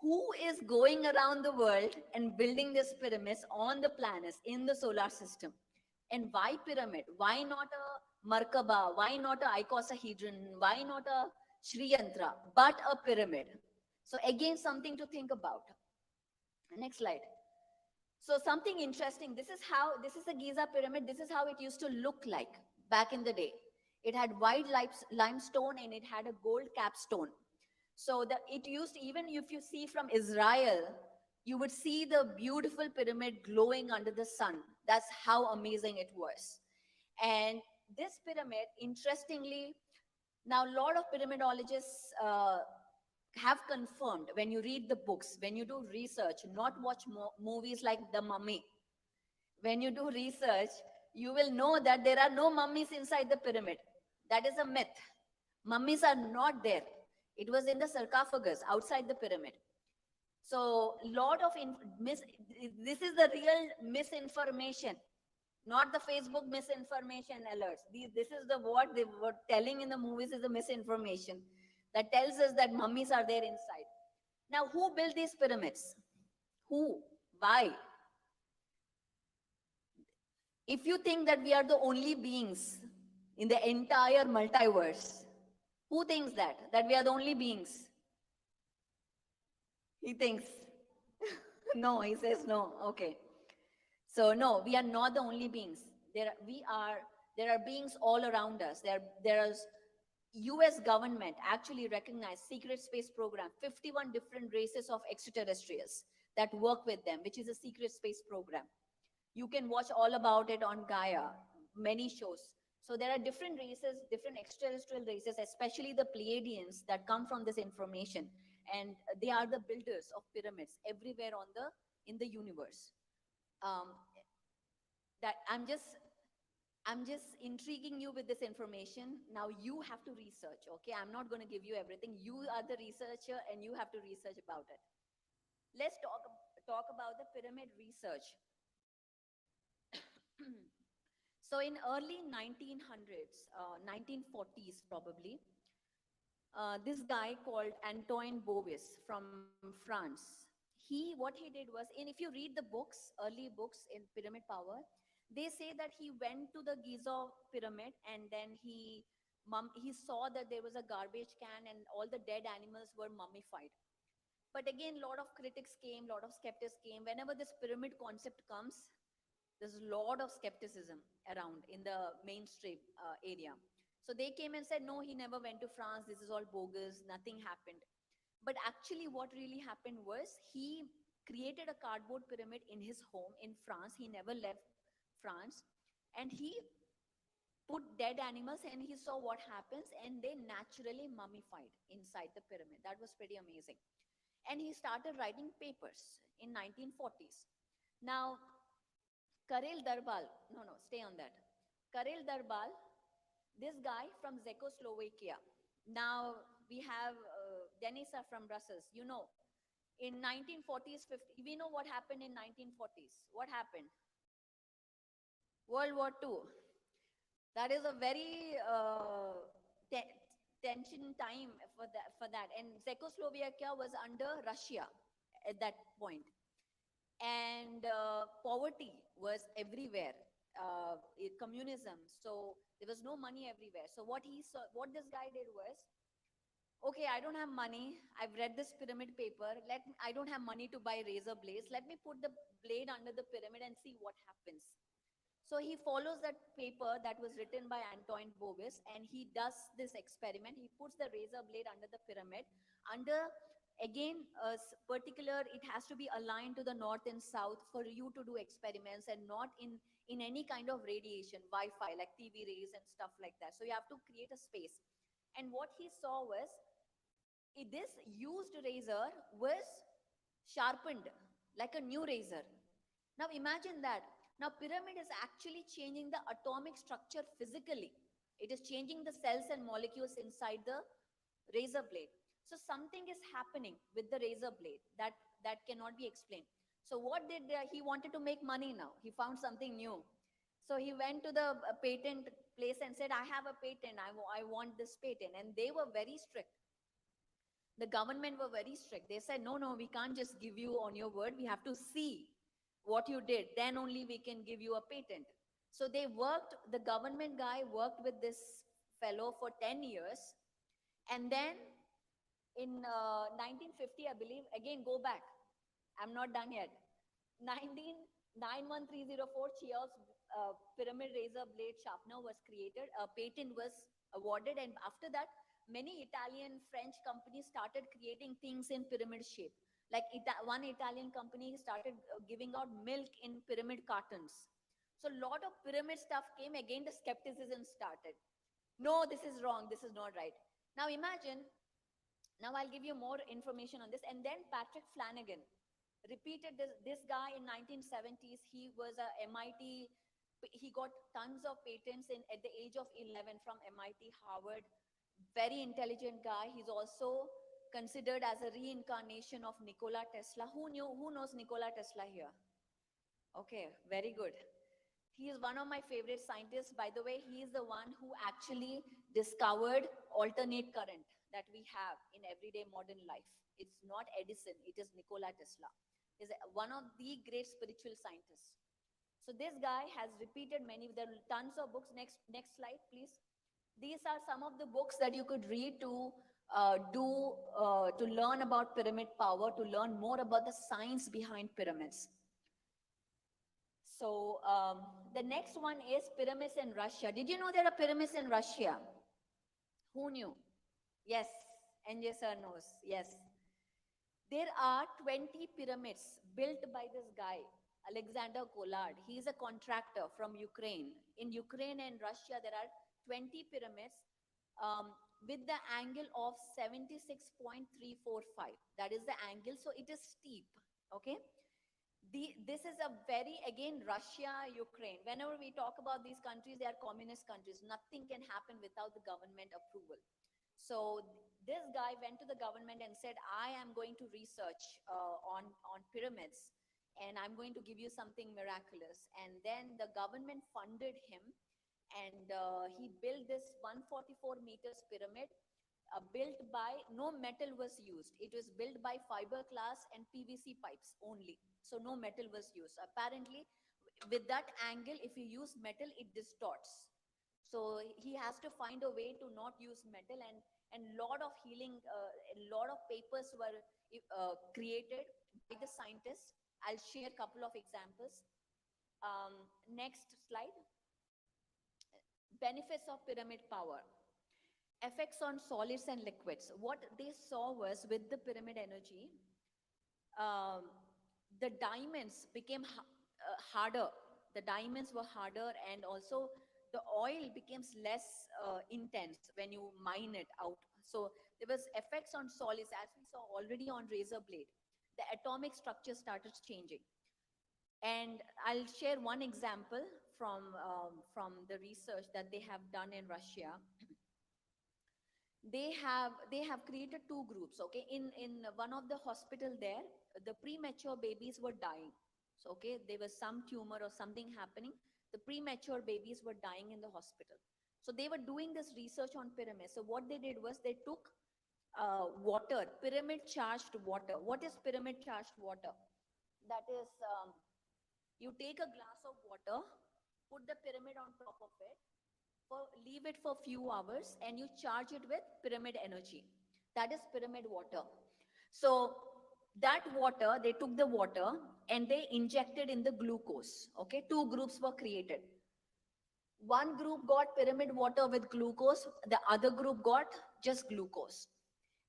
who is going around the world and building these pyramids on the planets in the solar system? And why pyramid? Why not a Markaba? Why not a icosahedron? Why not a Sri Yantra, but a pyramid? So again, something to think about. Next slide. So something interesting. This is the Giza pyramid. This is how it used to look like back in the day. It had white limestone and it had a gold capstone. So it used, even if you see from Israel, you would see the beautiful pyramid glowing under the sun. That's how amazing it was. And this pyramid, interestingly, now a lot of pyramidologists have confirmed, when you read the books, when you do research, not watch movies like The Mummy. When you do research, you will know that there are no mummies inside the pyramid. That is a myth. Mummies are not there. It was in the sarcophagus outside the pyramid. So lot of this is the real misinformation, not the Facebook misinformation alerts. This is what they were telling in the movies is the misinformation that tells us that mummies are there inside. Now, who built these pyramids? Who? Why? If you think that we are the only beings in the entire multiverse, who thinks that we are the only beings? He thinks. No, he says no. Okay. So no, we are not the only beings. We are There are beings all around us. There is US government actually recognized secret space program, 51 different races of extraterrestrials that work with them, which is a secret space program. You can watch all about it on Gaia, many shows. So there are different races, different extraterrestrial races, especially the Pleiadians that come from this information. And they are the builders of pyramids everywhere in the universe. That I'm just intriguing you with this information. Now you have to research, okay? I'm not going to give you everything. You are the researcher and you have to research about it. Let's talk about the pyramid research. So in early 1900s, 1940s probably, this guy called Antoine Bovis from France, what he did was, and if you read the books, early books in Pyramid Power, they say that he went to the Giza pyramid and then he saw that there was a garbage can and all the dead animals were mummified. But again, a lot of critics came, a lot of skeptics came. Whenever this pyramid concept comes, there's a lot of skepticism around in the mainstream area. So they came and said, no, he never went to France. This is all bogus. Nothing happened. But actually what really happened was he created a cardboard pyramid in his home in France. He never left France. And he put dead animals and he saw what happens, and they naturally mummified inside the pyramid. That was pretty amazing. And he started writing papers in 1940s. Now, Karel Darbal, no, stay on that. Karel Darbal, this guy from Czechoslovakia. Now, we have Denisa from Brussels. You know, in 1940s, 50s, we know what happened in 1940s. What happened? World War II. That is a very tension time for that. And Czechoslovakia was under Russia at that point. And poverty was everywhere, communism. So there was no money everywhere. So what this guy did was, okay, I don't have money. I've read this pyramid paper. I don't have money to buy razor blades. Let me put the blade under the pyramid and see what happens. So he follows that paper that was written by Antoine Bovis, and he does this experiment. He puts the razor blade under the pyramid. Again, it has to be aligned to the north and south for you to do experiments, and not in any kind of radiation, Wi-Fi, like TV rays and stuff like that. So you have to create a space. And what he saw was, this used razor was sharpened like a new razor. Now imagine that. Now pyramid is actually changing the atomic structure physically. It is changing the cells and molecules inside the razor blade. So something is happening with the razor blade that cannot be explained. So what did he wanted to make money now? He found something new. So he went to the patent place and said, I have a patent. I want this patent. And they were very strict. The government were very strict. They said, no, we can't just give you on your word. We have to see what you did. Then only we can give you a patent. So the government guy worked with this fellow for 10 years. And then in 1950, I believe, again, go back. I'm not done yet. 91304, Cheops pyramid razor blade sharpener was created. A patent was awarded. And after that, many Italian, French companies started creating things in pyramid shape. Like one Italian company started giving out milk in pyramid cartons. So a lot of pyramid stuff came. Again, the skepticism started. No, this is wrong. This is not right. Now imagine, now I'll give you more information on this. And then Patrick Flanagan repeated this guy in 1970s. He was a MIT. He got tons of patents at the age of 11 from MIT, Harvard. Very intelligent guy. He's also considered as a reincarnation of Nikola Tesla. Who knows Nikola Tesla here? Okay, very good. He is one of my favorite scientists. By the way, he is the one who actually discovered alternate current that we have in everyday modern life. It's not Edison, it is Nikola Tesla. He's one of the great spiritual scientists. So this guy has repeated there are tons of books. Next slide, please. These are some of the books that you could read to learn about pyramid power, to learn more about the science behind pyramids. So the next one is pyramids in Russia. Did you know there are pyramids in Russia? Who knew? Yes, NJ sir knows. Yes. There are 20 pyramids built by this guy, Alexander Collard. He is a contractor from Ukraine. In Ukraine and Russia, there are 20 pyramids with the angle of 76.345. That is the angle. So it is steep. Okay. This is a very, again, Russia, Ukraine. Whenever we talk about these countries, they are communist countries. Nothing can happen without the government approval. So this guy went to the government and said, I am going to research on pyramids and I'm going to give you something miraculous. And then the government funded him and he built this 144 meters pyramid built by, no metal was used. It was built by fiberglass and PVC pipes only. So no metal was used. Apparently, with that angle, if you use metal, it distorts. So he has to find a way to not use metal, and lot of healing, a lot of papers were created by the scientists. I'll share a couple of examples. Next slide. Benefits of pyramid power. Effects on solids and liquids. What they saw was with the pyramid energy, the diamonds became harder. The diamonds were harder, and also the oil becomes less intense when you mine it out. So there was effects on solids, as we saw already on razor blade. The atomic structure started changing. And I'll share one example from the research that they have done in Russia. They have created two groups. Okay, in one of the hospital there, the premature babies were dying. So okay, there was some tumor or something happening. The premature babies were dying in the hospital. So they were doing this research on pyramids. So what they did was they took water, pyramid charged water. What is pyramid charged water? That is, you take a glass of water, put the pyramid on top of it, leave it for a few hours, and you charge it with pyramid energy. That is pyramid water. So that water, they took the water and they injected in the glucose. Okay, two groups were created. One group got pyramid water with glucose, the other group got just glucose.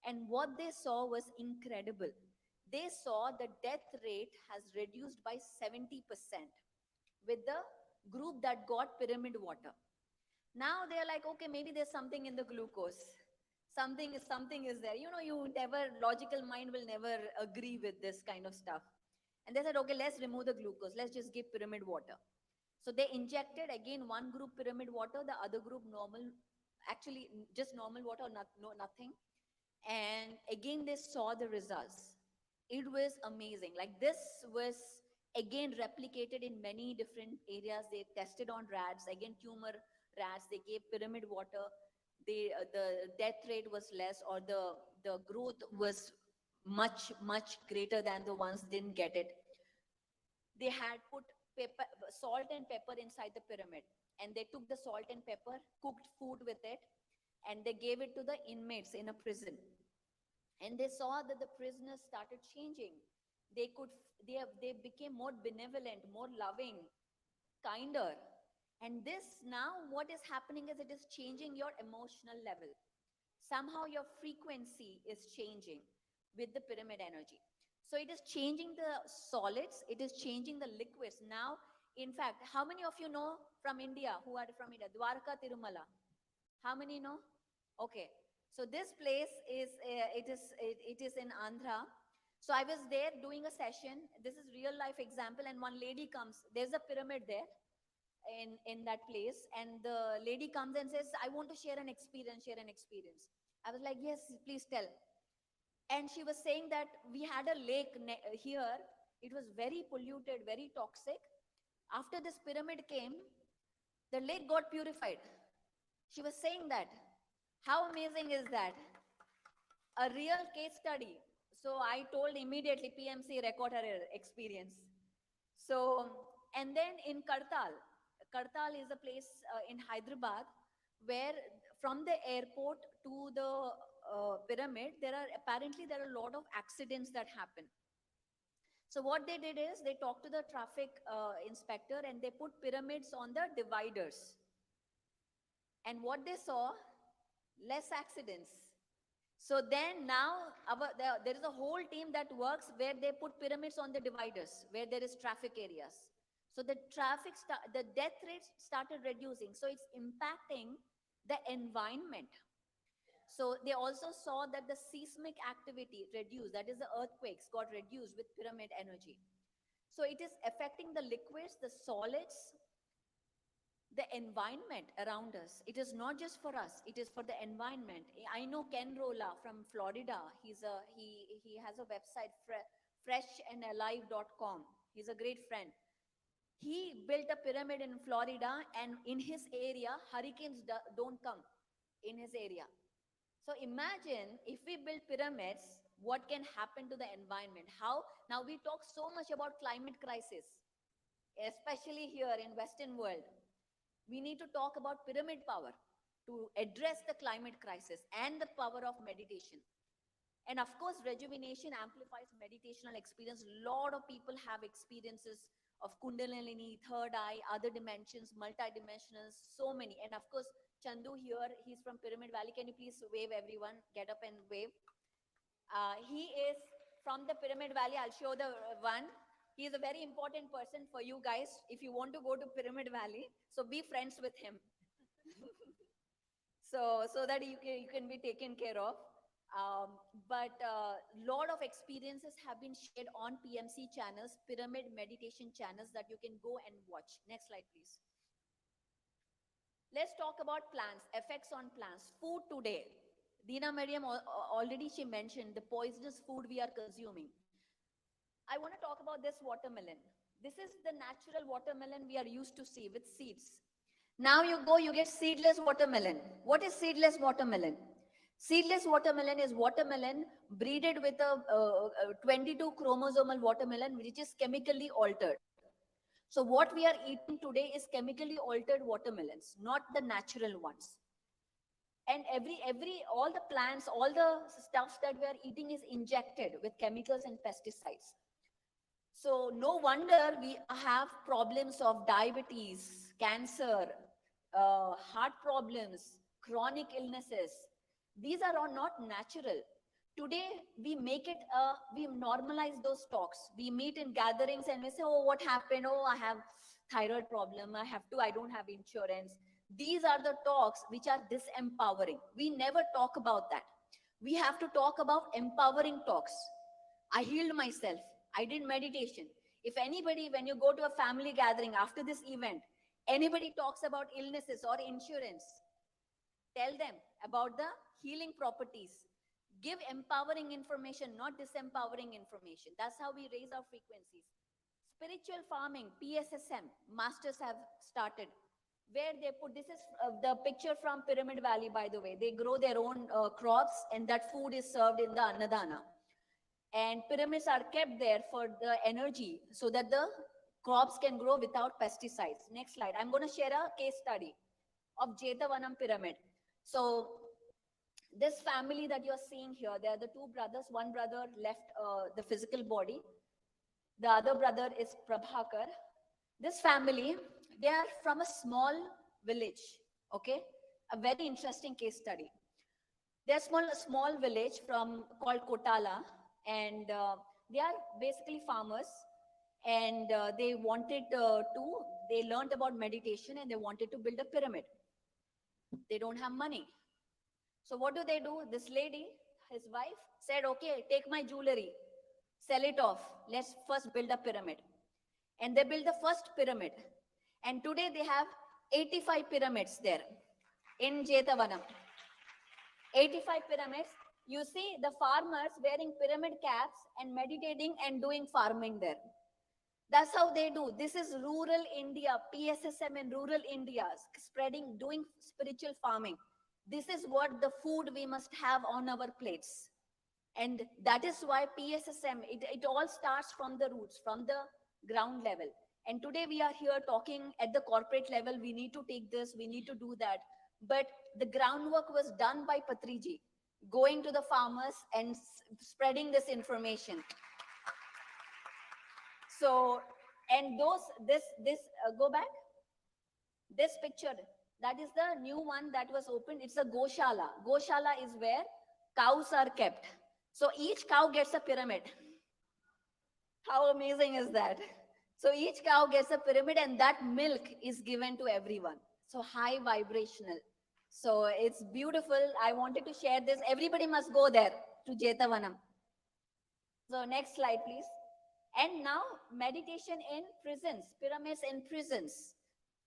And what they saw was incredible. They saw the death rate has reduced by 70% with the group that got pyramid water. Now they're like, okay, maybe there's something in the glucose. Something is there. You know, logical mind will never agree with this kind of stuff. And they said, okay, let's remove the glucose. Let's just give pyramid water. So they injected again one group pyramid water, the other group normal, actually just normal water, nothing. And again, they saw the results. It was amazing. Like this was again replicated in many different areas. They tested on rats, again tumor rats. They gave pyramid water. The death rate was less, or the growth was much greater than the ones didn't get it. They had put salt and pepper inside the pyramid, and they took the salt and pepper, cooked food with it, and they gave it to the inmates in a prison. And they saw that the prisoners started changing. They became more benevolent, more loving, kinder. And this now, what is happening is it is changing your emotional level. Somehow your frequency is changing with the pyramid energy. So it is changing the solids, it is changing the liquids. Now, in fact, how many of you know from India, who are from India, Dwarka Tirumala? How many know? Okay. So this place is, it is in Andhra. So I was there doing a session. This is real life example. And one lady comes, there's a pyramid there in that place. And the lady comes and says, I want to share an experience. I was like, yes, please tell. And she was saying that we had a lake here. It was very polluted, very toxic. After this pyramid came, the lake got purified. She was saying that. How amazing is that? A real case study. So I told immediately PMC record her experience. So, and then in Kartal is a place in Hyderabad where from the airport to the pyramid, there are a lot of accidents that happen. So what they did is they talked to the traffic inspector and they put pyramids on the dividers. And what they saw, less accidents. So then now there is a whole team that works where they put pyramids on the dividers where there is traffic areas. So the the death rates started reducing. So it's impacting the environment. So they also saw that the seismic activity reduced, that is the earthquakes got reduced with pyramid energy. So it is affecting the liquids, the solids, the environment around us. It is not just for us, it is for the environment. I know Ken Rolla from Florida. He has a website, freshandalive.com. He's a great friend. He built a pyramid in Florida, and in his area, hurricanes don't come in his area. So imagine if we build pyramids, what can happen to the environment? How? Now we talk so much about climate crisis, especially here in Western world. We need to talk about pyramid power to address the climate crisis and the power of meditation. And of course, rejuvenation amplifies meditational experience. A lot of people have experiences of Kundalini, third eye, other dimensions, multidimensional, so many. And of course, Chandu here, he's from Pyramid Valley. Can you please wave everyone? Get up and wave. He is from the Pyramid Valley. I'll show the one. He is a very important person for you guys if you want to go to Pyramid Valley. So be friends with him. so that you can be taken care of. But lot of experiences have been shared on PMC channels, Pyramid Meditation channels that you can go and watch. Next slide, please. Let's talk about plants, effects on plants. Food today. Dina Mariam already she mentioned the poisonous food we are consuming. I want to talk about this watermelon. This is the natural watermelon we are used to see with seeds. Now you get seedless watermelon. What is seedless watermelon? Seedless watermelon is watermelon breeded with a 22 chromosomal watermelon, which is chemically altered. So what we are eating today is chemically altered watermelons, not the natural ones. And all the plants, all the stuff that we are eating is injected with chemicals and pesticides. So no wonder we have problems of diabetes, cancer, heart problems, chronic illnesses. These are all not natural. Today, we normalize those talks. We meet in gatherings and we say, oh, what happened? Oh, I have thyroid problem. I don't have insurance. These are the talks which are disempowering. We never talk about that. We have to talk about empowering talks. I healed myself. I did meditation. If anybody, when you go to a family gathering after this event, anybody talks about illnesses or insurance, tell them about the healing properties. Give empowering information, not disempowering information. That's how we raise our frequencies. Spiritual farming, PSSM, masters have started. Where they put, this is the picture from Pyramid Valley, by the way. They grow their own crops and that food is served in the Annadana. And pyramids are kept there for the energy so that the crops can grow without pesticides. Next slide. I'm going to share a case study of Jetavanam pyramid. So this family that you're seeing here, they are the two brothers. One brother left the physical body. The other brother is Prabhakar. This family, they are from a small village, okay? A very interesting case study. They're a small village called Kotala, and they are basically farmers, and they learned about meditation and they wanted to build a pyramid. They don't have money. So what do? This lady, his wife, said, okay, take my jewelry, sell it off. Let's first build a pyramid. And they built the first pyramid. And today they have 85 pyramids there in Jetavanam. 85 pyramids. You see the farmers wearing pyramid caps and meditating and doing farming there. That's how they do. This is rural India, PSSM in rural India, doing spiritual farming. This is what the food we must have on our plates. And that is why PSSM, it all starts from the roots, from the ground level. And today we are here talking at the corporate level, we need to take this, we need to do that. But the groundwork was done by Patriji, going to the farmers and spreading this information. So, and go back. This picture, that is the new one that was opened. It's a Goshala. Goshala is where cows are kept. So each cow gets a pyramid. How amazing is that? So each cow gets a pyramid and that milk is given to everyone. So high vibrational. So it's beautiful. I wanted to share this. Everybody must go there to Jetavanam. So next slide, please. And now meditation in prisons, pyramids in prisons.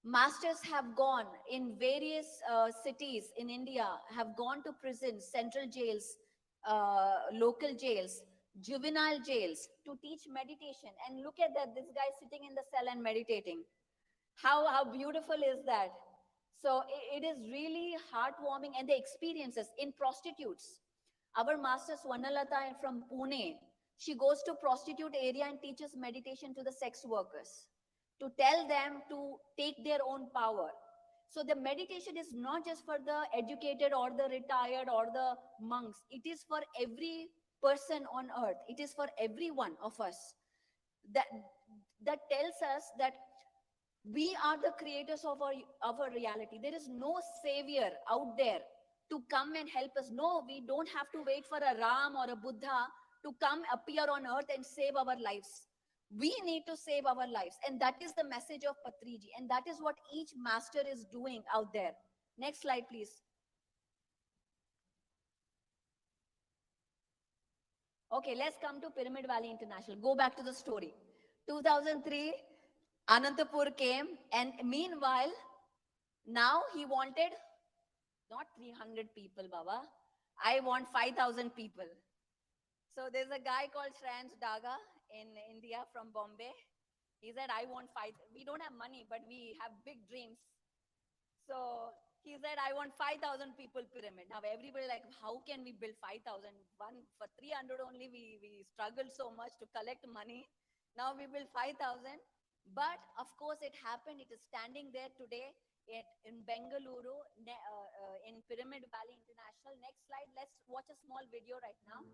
Masters have gone in various cities in India, have gone to prisons, central jails, local jails, juvenile jails to teach meditation. And look at that, this guy sitting in the cell and meditating. How beautiful is that? So it is really heartwarming, and the experiences in prostitutes. Our master Swarnalata from Pune, she goes to prostitute area and teaches meditation to the sex workers to tell them to take their own power. So the meditation is not just for the educated or the retired or the monks. It is for every person on earth. It is for every one of us. That tells us that we are the creators of our reality. There is no savior out there to come and help us. No, we don't have to wait for a Ram or a Buddha to come appear on earth and save our lives. We need to save our lives. And that is the message of Patriji. And that is what each master is doing out there. Next slide, please. Okay, let's come to Pyramid Valley International. Go back to the story. 2003, Anantapur came, and meanwhile, now he wanted not 300 people, Baba. I want 5,000 people. So there's a guy called Shrans Daga in India from Bombay. He said, I want we don't have money, but we have big dreams. So he said, I want 5,000 people pyramid. Now everybody like, how can we build 5,000? One for 300 only, we struggled so much to collect money. Now we build 5,000. But of course it happened. It is standing there today in Bengaluru, in Pyramid Valley International. Next slide. Let's watch a small video right now.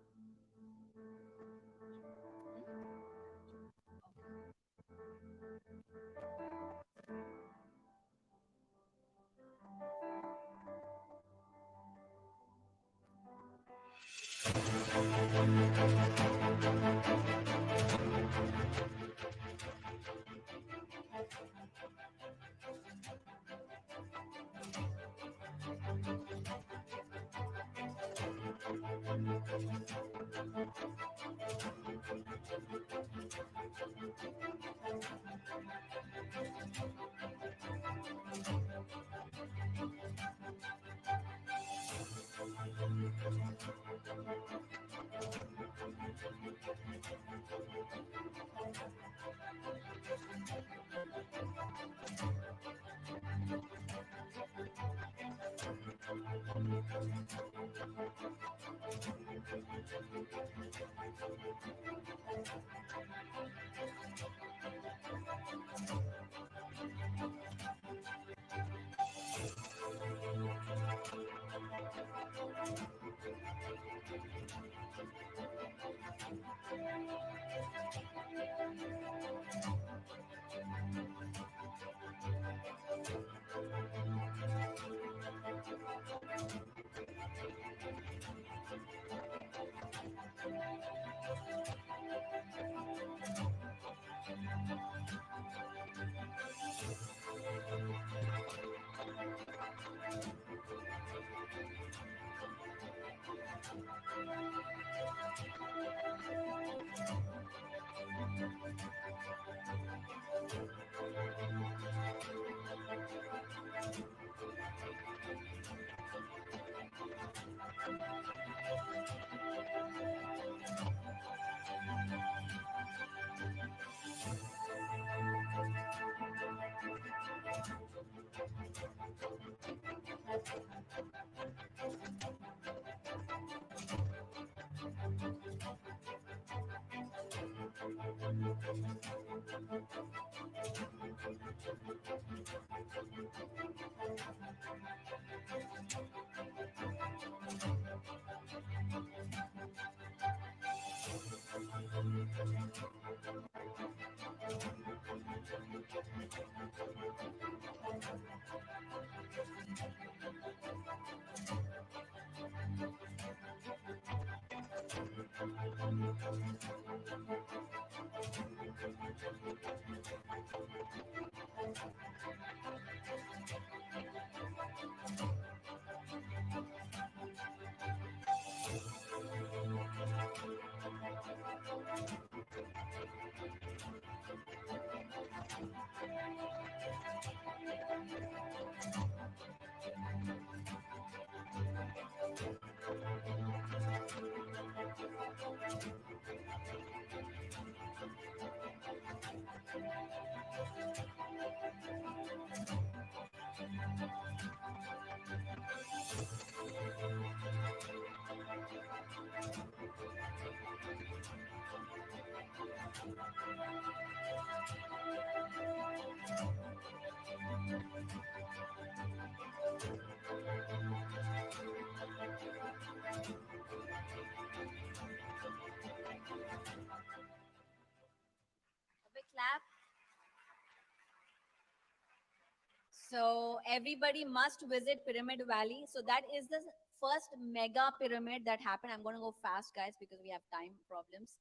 So everybody must visit Pyramid Valley. So that is the first mega pyramid that happened. I'm going to go fast, guys, because we have time problems.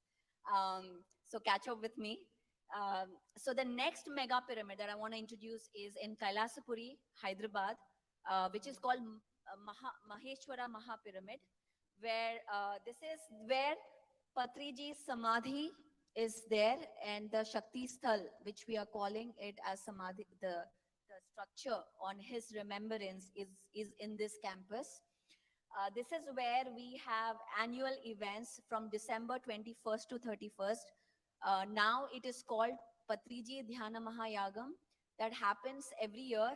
So catch up with me. So the next mega pyramid that I want to introduce is in Kailasapuri, Hyderabad, which is called Maheshwara Maha Pyramid, where this is where Patriji's Samadhi is there, and the Shakti Sthal, which we are calling it as Samadhi, the structure on his remembrance is in this campus. This is where we have annual events from December 21st to 31st. Now it is called Patriji Dhyana Mahayagam. That happens every year.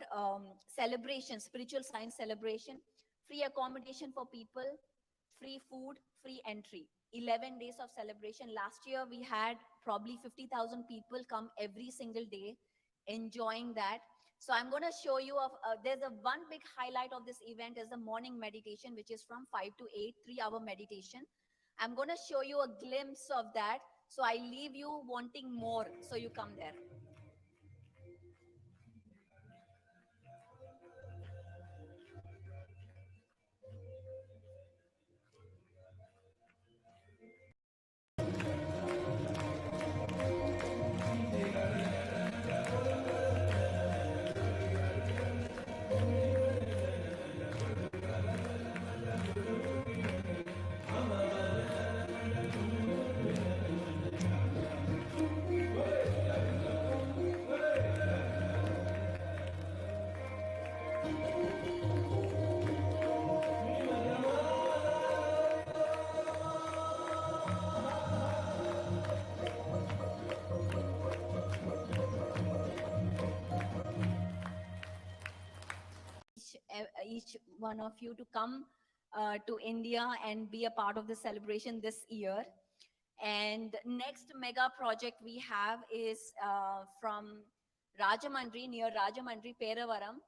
Celebration, spiritual science celebration, free accommodation for people, free food, free entry. 11 days of celebration. Last year we had probably 50,000 people come every single day enjoying that. So I'm going to show you, there's a one big highlight of this event is the morning meditation, which is from 5 to 8, 3-hour meditation. I'm going to show you a glimpse of that. So I leave you wanting more. So you come there. Each one of you to come to India and be a part of the celebration this year. And next mega project we have is from Rajamandri, near Rajamandri, Peravaram.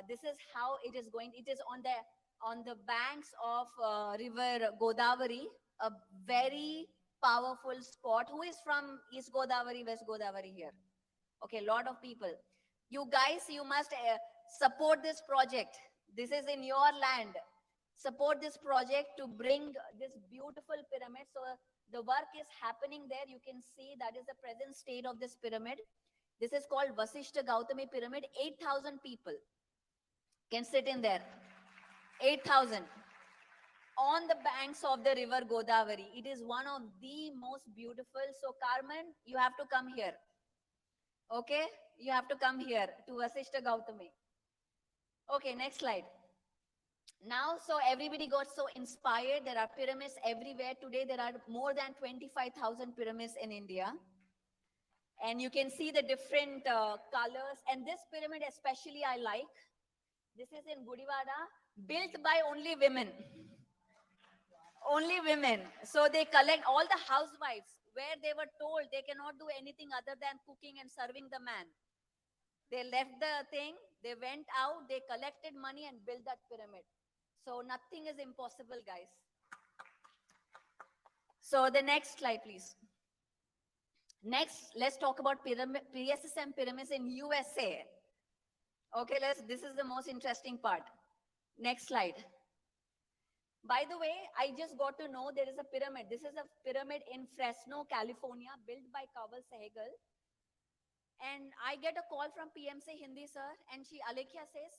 This is how it is going. It is on the banks of river Godavari, a very powerful spot. Who is from East Godavari, West Godavari here? Okay, a lot of people. You guys, you must support this project. This is in your land. Support this project to bring this beautiful pyramid. So the work is happening there. You can see that is the present state of this pyramid. This is called Vasishta Gautami Pyramid. 8,000 people can sit in there. 8,000 on the banks of the river Godavari. It is one of the most beautiful. So Carmen, you have to come here. Okay, you have to come here to Vasishta Gautami. Okay, next slide. Now, so everybody got so inspired. There are pyramids everywhere. Today, there are more than 25,000 pyramids in India. And you can see the different colors. And this pyramid especially I like. This is in Gudivada, built by only women. Only women. So they collect all the housewives where they were told they cannot do anything other than cooking and serving the man. They left the thing, they went out, they collected money and built that pyramid. So nothing is impossible, guys. So the next slide, please. Next, let's talk about PSSM pyramids in USA. Okay, this is the most interesting part. Next slide. By the way, I just got to know there is a pyramid. This is a pyramid in Fresno, California, built by Kawal Sehgal. And I get a call from PMC Hindi, sir, and Alekhya says,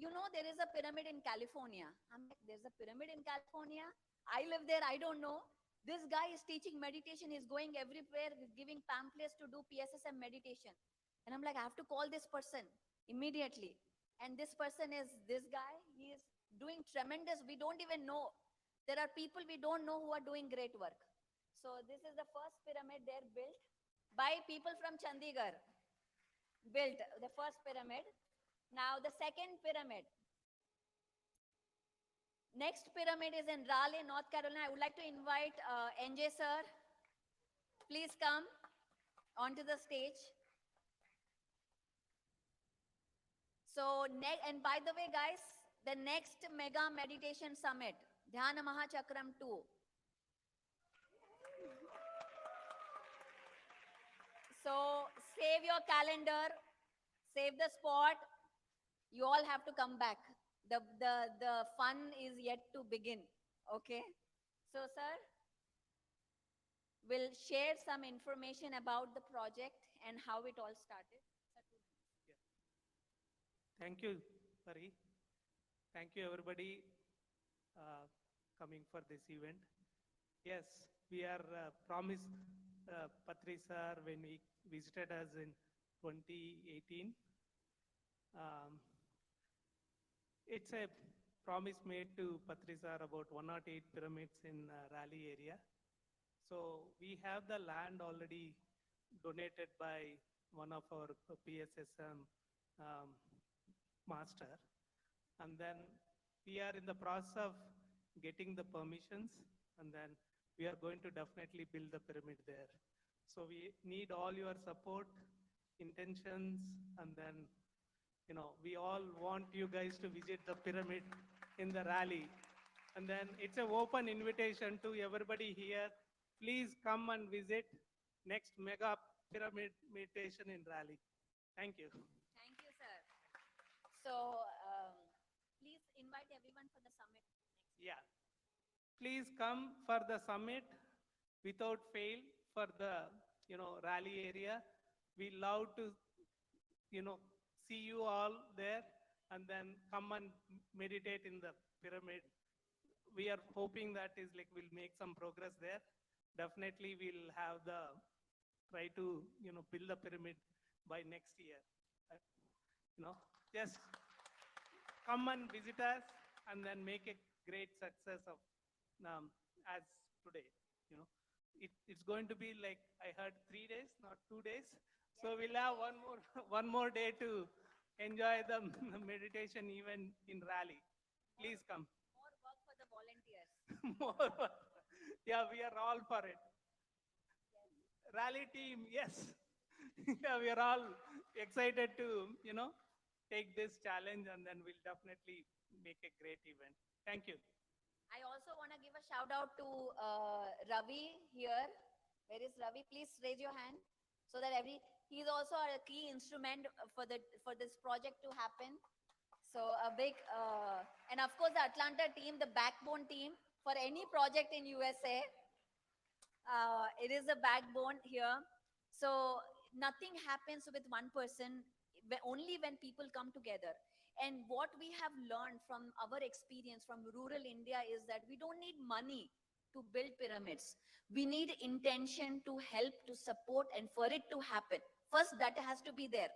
you know, there is a pyramid in California. I'm like, there's a pyramid in California? I live there, I don't know. This guy is teaching meditation. He's going everywhere, he's giving pamphlets to do PSSM meditation. And I'm like, I have to call this person immediately. And this person is this guy. He is doing tremendous. We don't even know. There are people we don't know who are doing great work. So this is the first pyramid there built by people from Chandigarh. Built the first pyramid. Now the second pyramid. Next pyramid is in Raleigh, North Carolina. I would like to invite NJ sir. Please come onto the stage. So, and by the way, guys, the next mega meditation summit, Dhyana Maha Chakram 2. So, save your calendar, save the spot. You all have to come back. The fun is yet to begin. Okay. So, sir, will share some information about the project and how it all started. Thank you, Pari. Thank you, everybody, coming for this event. Yes, we are promised Patri sir when he visited us in 2018. It's a promise made to Patri sir about 108 pyramids in Raleigh area. So we have the land already donated by one of our PSSM master. And then we are in the process of getting the permissions, and then we are going to definitely build the pyramid there. So we need all your support, intentions, and then, we all want you guys to visit the pyramid in the Raleigh. And then it's an open invitation to everybody here. Please come and visit next mega pyramid meditation in Raleigh. Thank you. Thank you, sir. So, please invite everyone for the summit. Yeah. Please come for the summit without fail for the, Raleigh area. We love to, see you all there, and then come and meditate in the pyramid. We are hoping that is like we'll make some progress there. Definitely we'll have try to, build the pyramid by next year. Just come and visit us and then make a great success of as today. It's going to be like, I heard 3 days, not 2 days. So we'll have one more day to enjoy the meditation even in Raleigh. Please come. More work for the volunteers. More work. Yeah, we are all for it. Raleigh team, yes. Yeah, we are all excited to, take this challenge, and then we'll definitely make a great event. Thank you. I also want to give a shout out to Ravi here. Where is Ravi? Please raise your hand so that he's also a key instrument for this project to happen. So a big, and of course the Atlanta team, the backbone team for any project in USA. It is a backbone here. So nothing happens with one person, only when people come together. And what we have learned from our experience from rural India is that we don't need money to build pyramids. We need intention to help, to support, and for it to happen. First, that has to be there.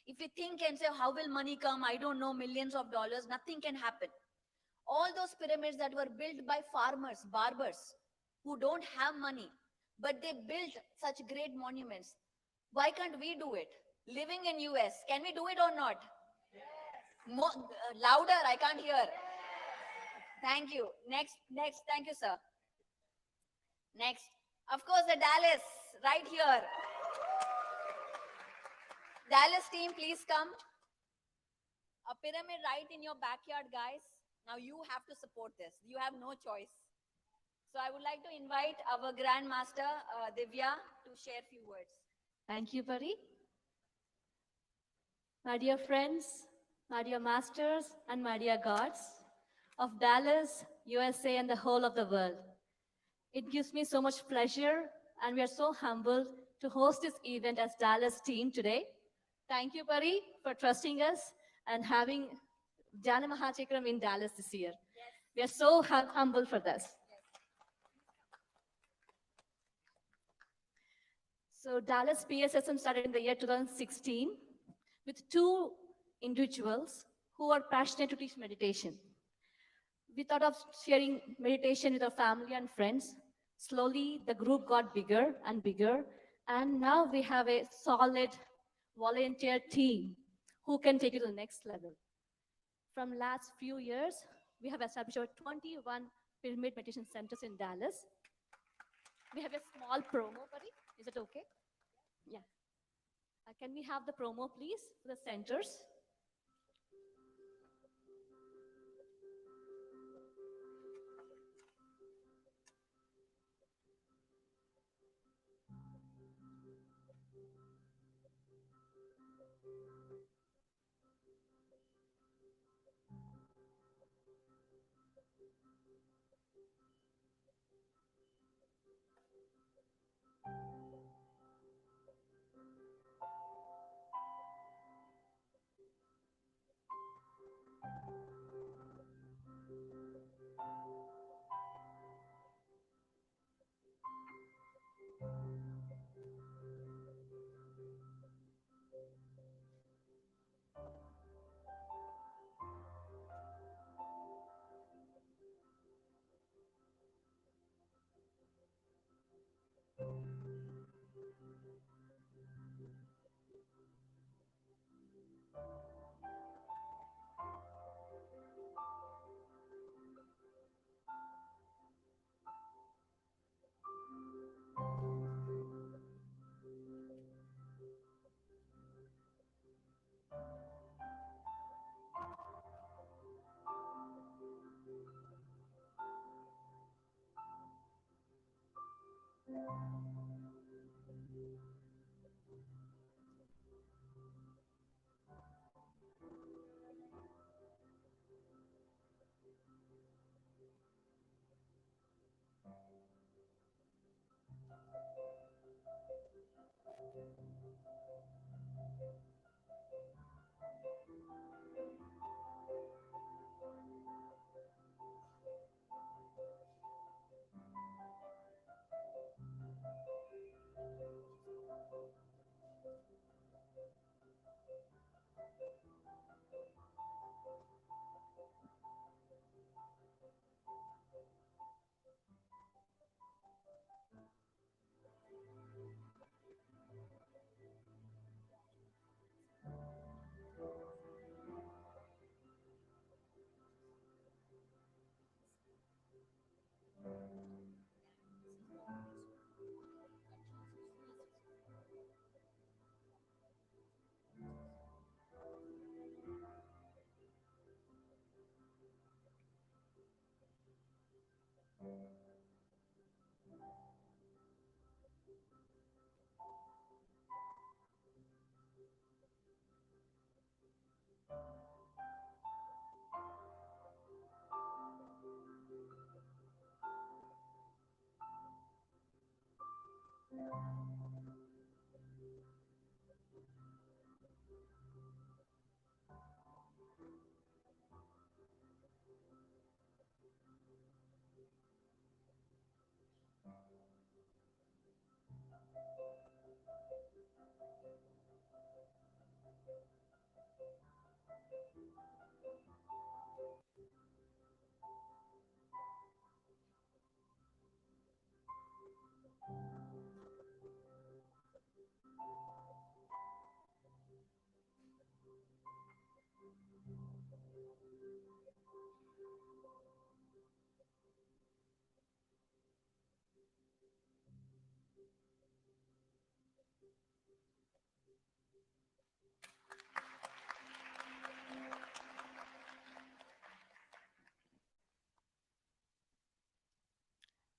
If you think and say, how will money come? I don't know, millions of dollars, nothing can happen. All those pyramids that were built by farmers, barbers, who don't have money, but they built such great monuments. Why can't we do it? Living in US, can we do it or not? More, louder, I can't hear. Thank you. Next, thank you, sir. Next, of course, the Dallas, right here. Dallas team, please come. A pyramid right in your backyard, guys. Now you have to support this. You have no choice. So I would like to invite our Grandmaster, Divya, to share a few words. Thank you, Pari. My dear friends, my dear masters, and my dear gods of Dallas, USA, and the whole of the world. It gives me so much pleasure, and we are so humbled to host this event as Dallas team today. Thank you, Pari, for trusting us and having Dhyana Maha Chakram in Dallas this year. Yes. We are so humble for this. Yes. So Dallas PSSM started in the year 2016 with 2 individuals who are passionate to teach meditation. We thought of sharing meditation with our family and friends. Slowly, the group got bigger and bigger, and now we have a solid volunteer team who can take it to the next level. From last few years, we have established over 21 pyramid meditation centers in Dallas. We have a small promo, Pari. Is it okay? Yeah. Can we have the promo, please, for the centers?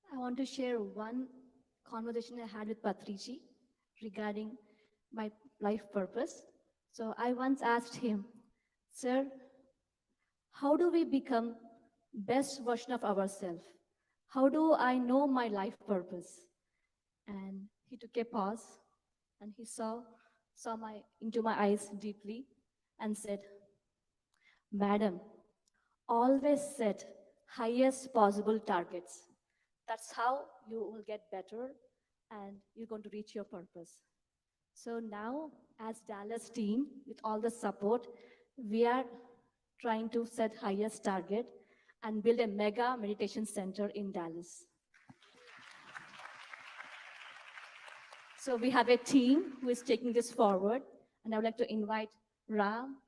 I want to share one conversation I had with Patriji regarding my life purpose. So I once asked him, "Sir, how do we become best version of ourselves? How do I know my life purpose?" And he took a pause and he saw into my eyes deeply and said, "Madam, always set highest possible targets. That's how you will get better and you're going to reach your purpose." So now, as Dallas team, with all the support, we are trying to set highest target and build a mega meditation center in Dallas. So we have a team who is taking this forward, and I would like to invite Ram,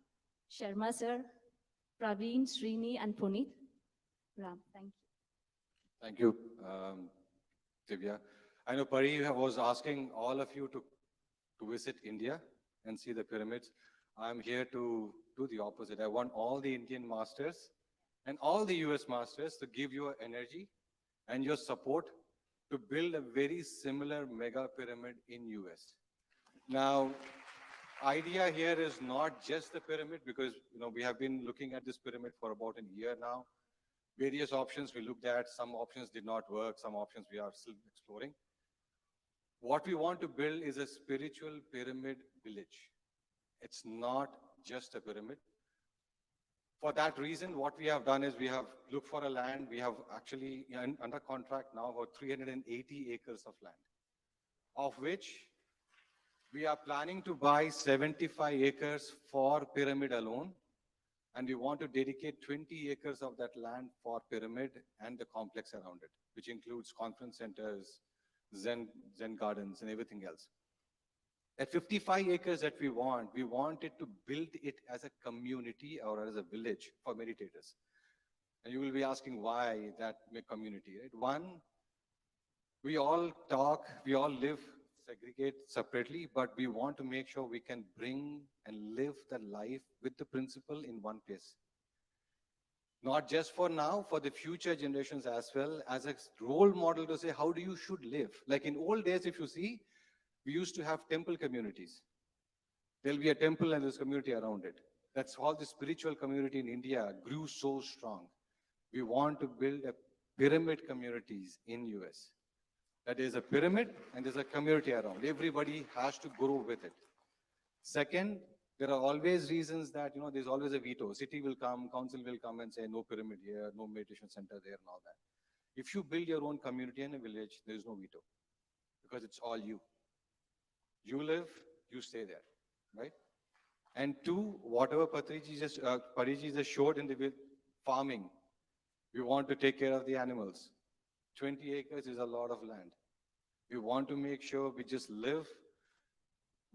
Sharma sir, Praveen, Srini, and Puneet. Ram, thank you. Thank you, Divya. I know Pari was asking all of you to visit India and see the pyramids. I'm here to do the opposite. I want all the Indian masters and all the US masters to give your energy and your support to build a very similar mega pyramid in US. Now, idea here is not just the pyramid, because we have been looking at this pyramid for about a year now. Various options we looked at, some options did not work, some options we are still exploring. What we want to build is a spiritual pyramid village. It's not just a pyramid. For that reason, what we have done is we have looked for a land. We have actually under contract now about 380 acres of land, of which we are planning to buy 75 acres for pyramid alone. And we want to dedicate 20 acres of that land for pyramid and the complex around it, which includes conference centers, Zen gardens, and everything else. At 55 acres that we want it to build it as a community or as a village for meditators. And you will be asking why that community, right? One, we all talk, we all live, segregate separately, but we want to make sure we can bring and live the life with the principle in one place. Not just for now, for the future generations as well, as a role model to say, how do you should live? Like in old days, if you see, we used to have temple communities. There'll be a temple and there's community around it. That's how the spiritual community in India grew so strong. We want to build a pyramid communities in US. That is a pyramid and there's a community around. Everybody has to grow with it. Second, there are always reasons that, there's always a veto. City will come, council will come and say, no pyramid here, no meditation center there and all that. If you build your own community in a village, there is no veto because it's all you. You live, you stay there, right? And two, whatever Pariji just showed in the farming, we want to take care of the animals. 20 acres is a lot of land. We want to make sure we just live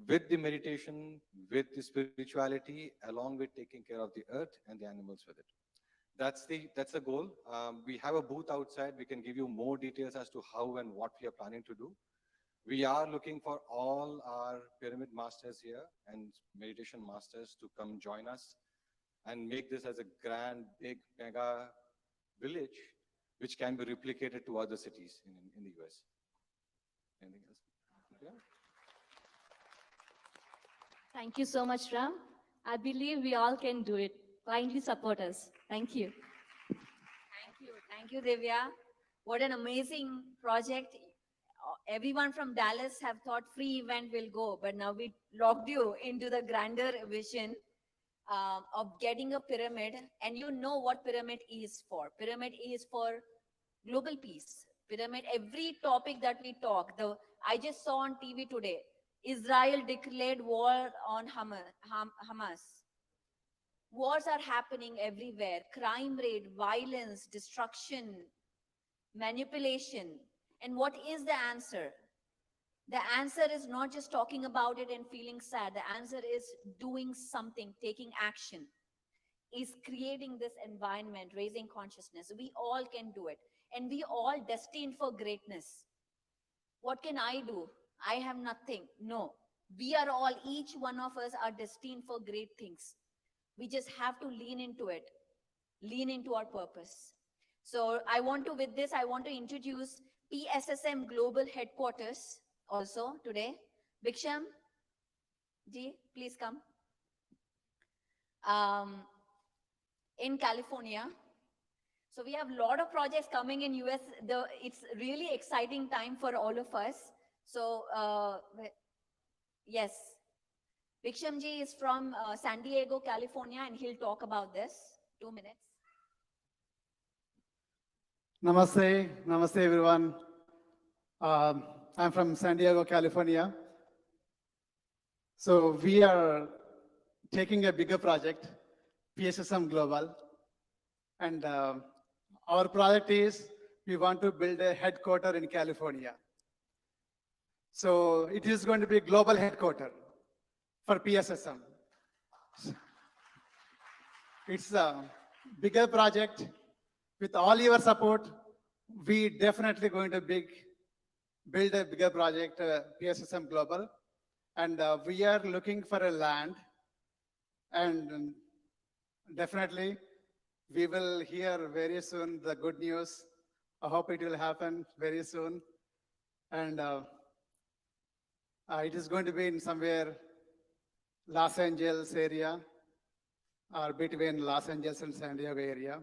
with the meditation, with the spirituality, along with taking care of the earth and the animals with it. That's the goal. We have a booth outside. We can give you more details as to how and what we are planning to do. We are looking for all our pyramid masters here and meditation masters to come join us and make this as a grand, big, mega village, which can be replicated to other cities in the US. Anything else? Yeah. Thank you so much, Ram. I believe we all can do it. Kindly support us. Thank you. Thank you, Divya. What an amazing project. Everyone from Dallas have thought free event will go, but now we locked you into the grander vision of getting a pyramid. And you know what pyramid is for. Pyramid is for global peace. Pyramid, every topic that we talk, I just saw on TV today, Israel declared war on Hamas. Wars are happening everywhere. Crime rate, violence, destruction, manipulation. And what is the answer? The answer is not just talking about it and feeling sad. The answer is doing something, taking action, is creating this environment, raising consciousness. We all can do it. And we all destined for greatness. What can I do? I have nothing. No. We are all, each one of us are destined for great things. We just have to lean into it, lean into our purpose. So with this, I want to introduce PSSM Global Headquarters also today. Biksham ji, please come. In California. So we have a lot of projects coming in US. It's really exciting time for all of us. So yes, Biksham ji is from San Diego, California, and he'll talk about this. 2 minutes. Namaste, namaste everyone. I'm from San Diego, California. So we are taking a bigger project, PSSM Global. And our project is, we want to build a headquarter in California. So it is going to be a global headquarter for PSSM. It's a bigger project. With all your support, we definitely going to build a bigger project, PSSM Global. And we are looking for a land. And definitely, we will hear very soon the good news. I hope it will happen very soon. And it is going to be in somewhere Los Angeles area, or between Los Angeles and San Diego area.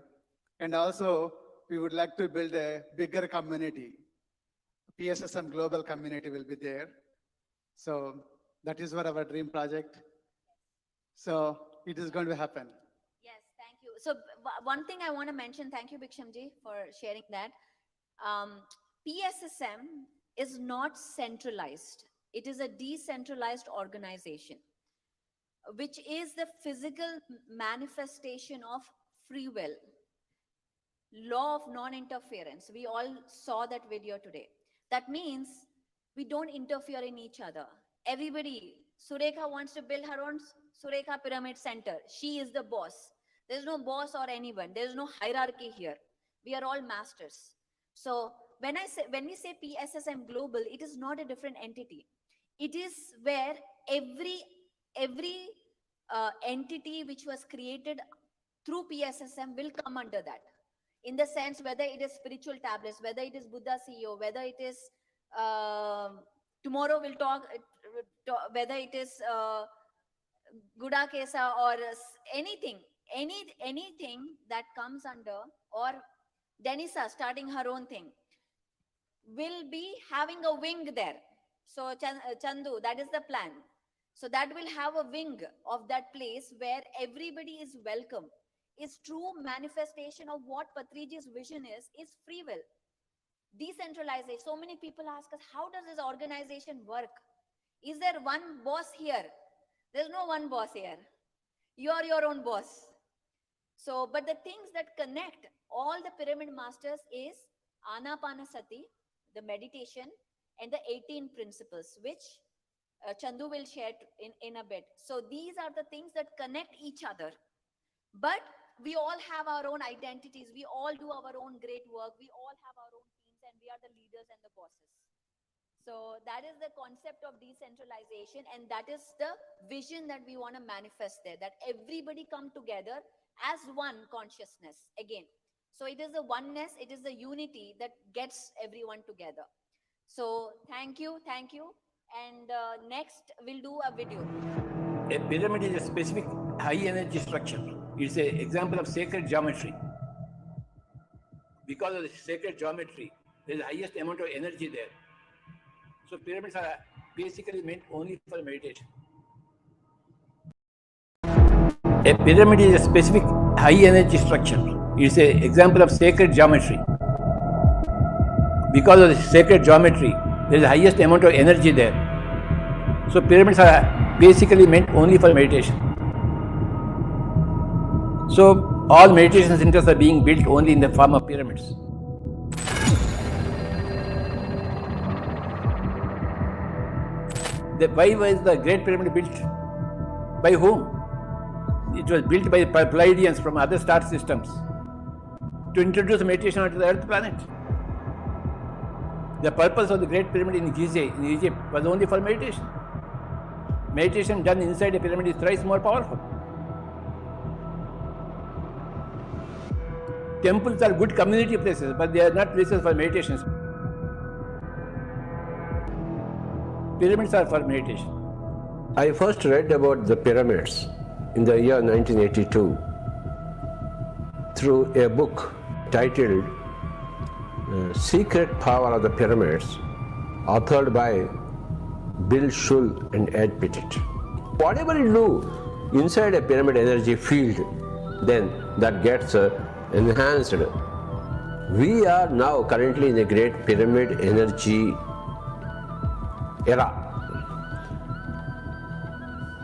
And also, we would like to build a bigger community. PSSM Global community will be there. So that is what our dream project. So it is going to happen. Yes, thank you. So one thing I want to mention, thank you Biksham ji for sharing that. PSSM is not centralized. It is a decentralized organization, which is the physical manifestation of free will. Law of non-interference. We all saw that video today. That means we don't interfere in each other. Everybody, Surekha wants to build her own Surekha Pyramid Center. She is the boss. There's no boss or anyone. There's no hierarchy here. We are all masters. So when we say PSSM Global, it is not a different entity. It is where every entity which was created through PSSM will come under that. In the sense, whether it is spiritual tablets, whether it is Buddha CEO, whether it is, tomorrow we'll talk, whether it is Guda Kesa or anything that comes under, or Denisa starting her own thing, will be having a wing there. So Chandu, that is the plan. So that will have a wing of that place where everybody is welcome. Is true manifestation of what Patriji's vision is free will. Decentralization. So many people ask us, how does this organization work? Is there one boss here? There's no one boss here. You are your own boss. So, but the things that connect all the pyramid masters is Anapanasati, the meditation, and the 18 principles, which Chandu will share in a bit. So these are the things that connect each other. But we all have our own identities. We all do our own great work. We all have our own teams, and we are the leaders and the bosses. So that is the concept of decentralization, and that is the vision that we want to manifest there, that everybody come together as one consciousness again. So it is the oneness, it is the unity that gets everyone together. So thank you. And next we'll do a video. A pyramid is a specific high energy structure. It's an example of sacred geometry. Because of the sacred geometry, there is the highest amount of energy there. So pyramids are basically meant only for meditation. A pyramid is a specific high energy structure. It's an example of sacred geometry. Because of the sacred geometry, there is the highest amount of energy there. So pyramids are basically meant only for meditation. So all meditation centers are being built only in the form of pyramids. Why was the Great Pyramid built? By whom? It was built by Pleiadians from other star systems to introduce meditation onto the Earth planet. The purpose of the Great Pyramid in Egypt was only for meditation. Meditation done inside a pyramid is thrice more powerful. Temples are good community places, but they are not places for meditation. Pyramids are for meditation. I first read about the pyramids in the year 1982 through a book titled Secret Power of the Pyramids, authored by Bill Shull and Ed Pettit. Whatever you do inside a pyramid energy field, then that gets enhanced. We are now currently in a great pyramid energy era.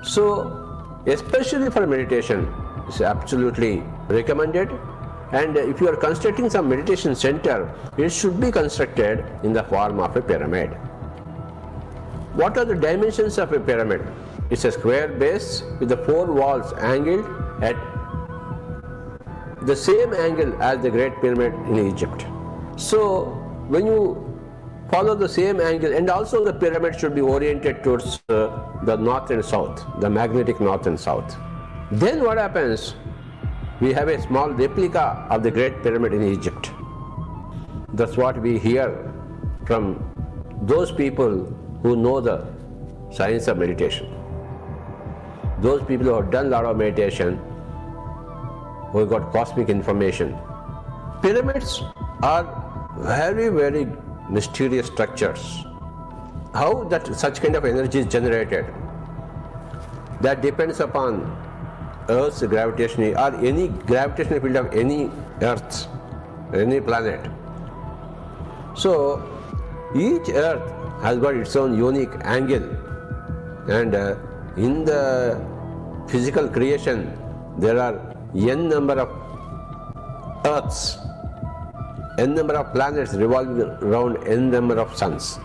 So, especially for meditation, it's absolutely recommended. And if you are constructing some meditation center, it should be constructed in the form of a pyramid. What are the dimensions of a pyramid? It's a square base with the 4 walls angled at the same angle as the Great Pyramid in Egypt. So, when you follow the same angle, and also the pyramid should be oriented towards the north and south, the magnetic north and south. Then what happens? We have a small replica of the Great Pyramid in Egypt. That's what we hear from those people who know the science of meditation. Those people who have done a lot of meditation, who have got cosmic information. Pyramids are very, very mysterious structures. How that such kind of energy is generated, that depends upon Earth's gravitational or any gravitational field of any Earth, any planet. So each Earth has got its own unique angle, and in the physical creation there are n number of Earths, n number of planets revolving around n number of suns.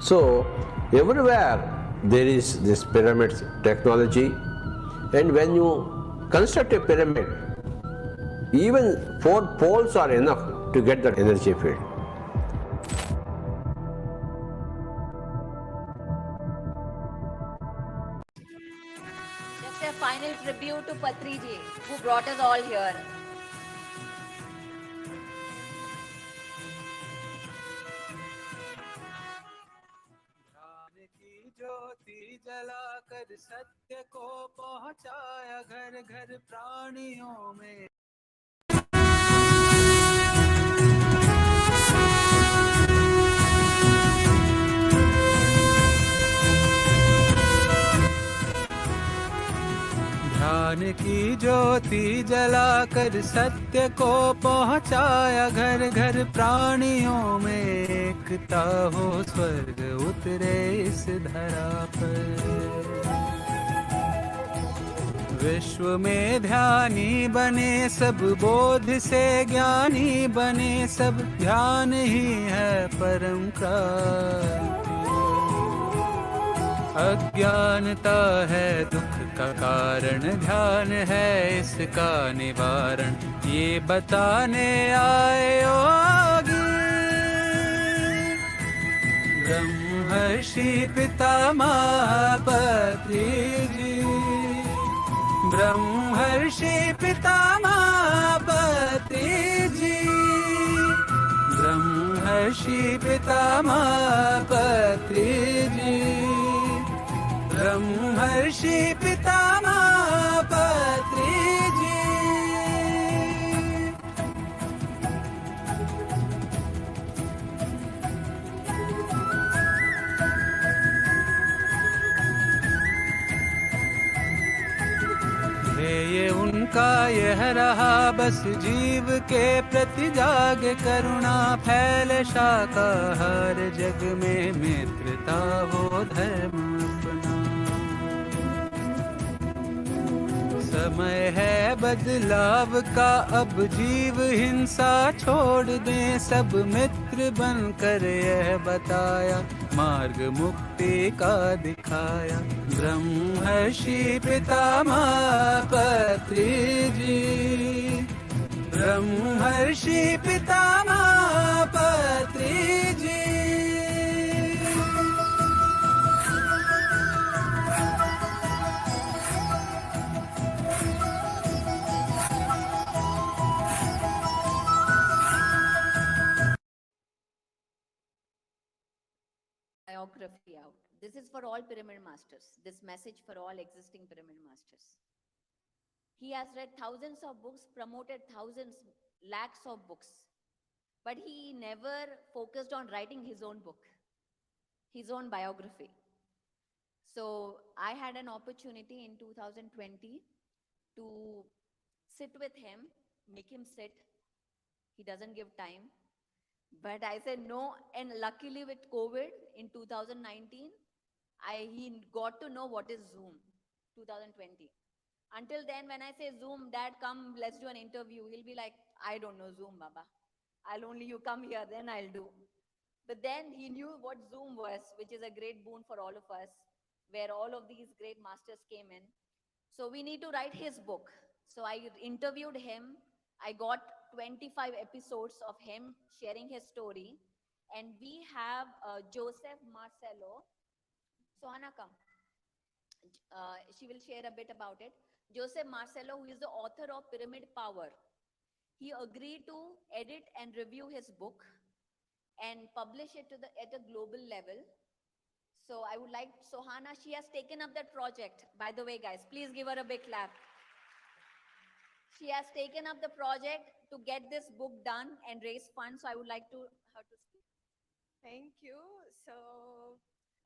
So everywhere there is this pyramid technology, and when you construct a pyramid, even 4 poles are enough to get that energy field. Just a final tribute to Patriji, who brought us all here. ज्योति जलाकर सत्य को पहुंचाया घर घर प्राणियों में। ध्यान की ज्योति जलाकर सत्य को पहुंचाया घर घर प्राणियों में। एकता हो स्वर्ग उतरे इस धरा पर। विश्व में ध्यानी बने सब, बोध से ज्ञानी बने सब। ध्यान ही है परम क्रांति। अज्ञानता है दुख का कारण, ध्यान है इसका निवारण। ये बताने आए योगी ब्रह्मर्षि पितामह पत्री जी। ब्रह्मर्षि पितामह पत्री जी। ब्रह्मर्षि पितामह पत्री जी। ब्रह्मर्षि पितामह पत्री जी। ध्येय उनका यह रहा बस, जीव के प्रति जाग करुणा। फैले शाकाहार जग में, मित्रता हो धर्म अपना। समय है बदलाव का अब, जीव हिंसा छोड़ दें सब। मित्र बनकर यह बताया, मार्ग मुक्ति का दिखाया। ब्रह्मर्षि पितामह पत्री जी। ब्रह्मर्षि पितामह पत्री जी। Biography out. This is for all pyramid masters. This message for all existing pyramid masters. He has read thousands of books, promoted thousands, lakhs of books, but he never focused on writing his own book, his own biography. So I had an opportunity in 2020 to sit with him, make him sit. He doesn't give time. But I said no, and luckily with COVID in 2019, he got to know what is Zoom, 2020. Until then, when I say Zoom, Dad, come, let's do an interview, he'll be like, I don't know Zoom, Baba. You come here, then I'll do. But then he knew what Zoom was, which is a great boon for all of us, where all of these great masters came in. So we need to write his book. So I interviewed him. I got 25 episodes of him sharing his story. And we have Joseph Marcelo. Sohana, come. She will share a bit about it. Joseph Marcelo, who is the author of Pyramid Power. He agreed to edit and review his book and publish it at a global level. So I would like Sohana, she has taken up that project. By the way, guys, please give her a big clap. She has taken up the project to get this book done and raise funds. So I would like her to speak. Thank you. So,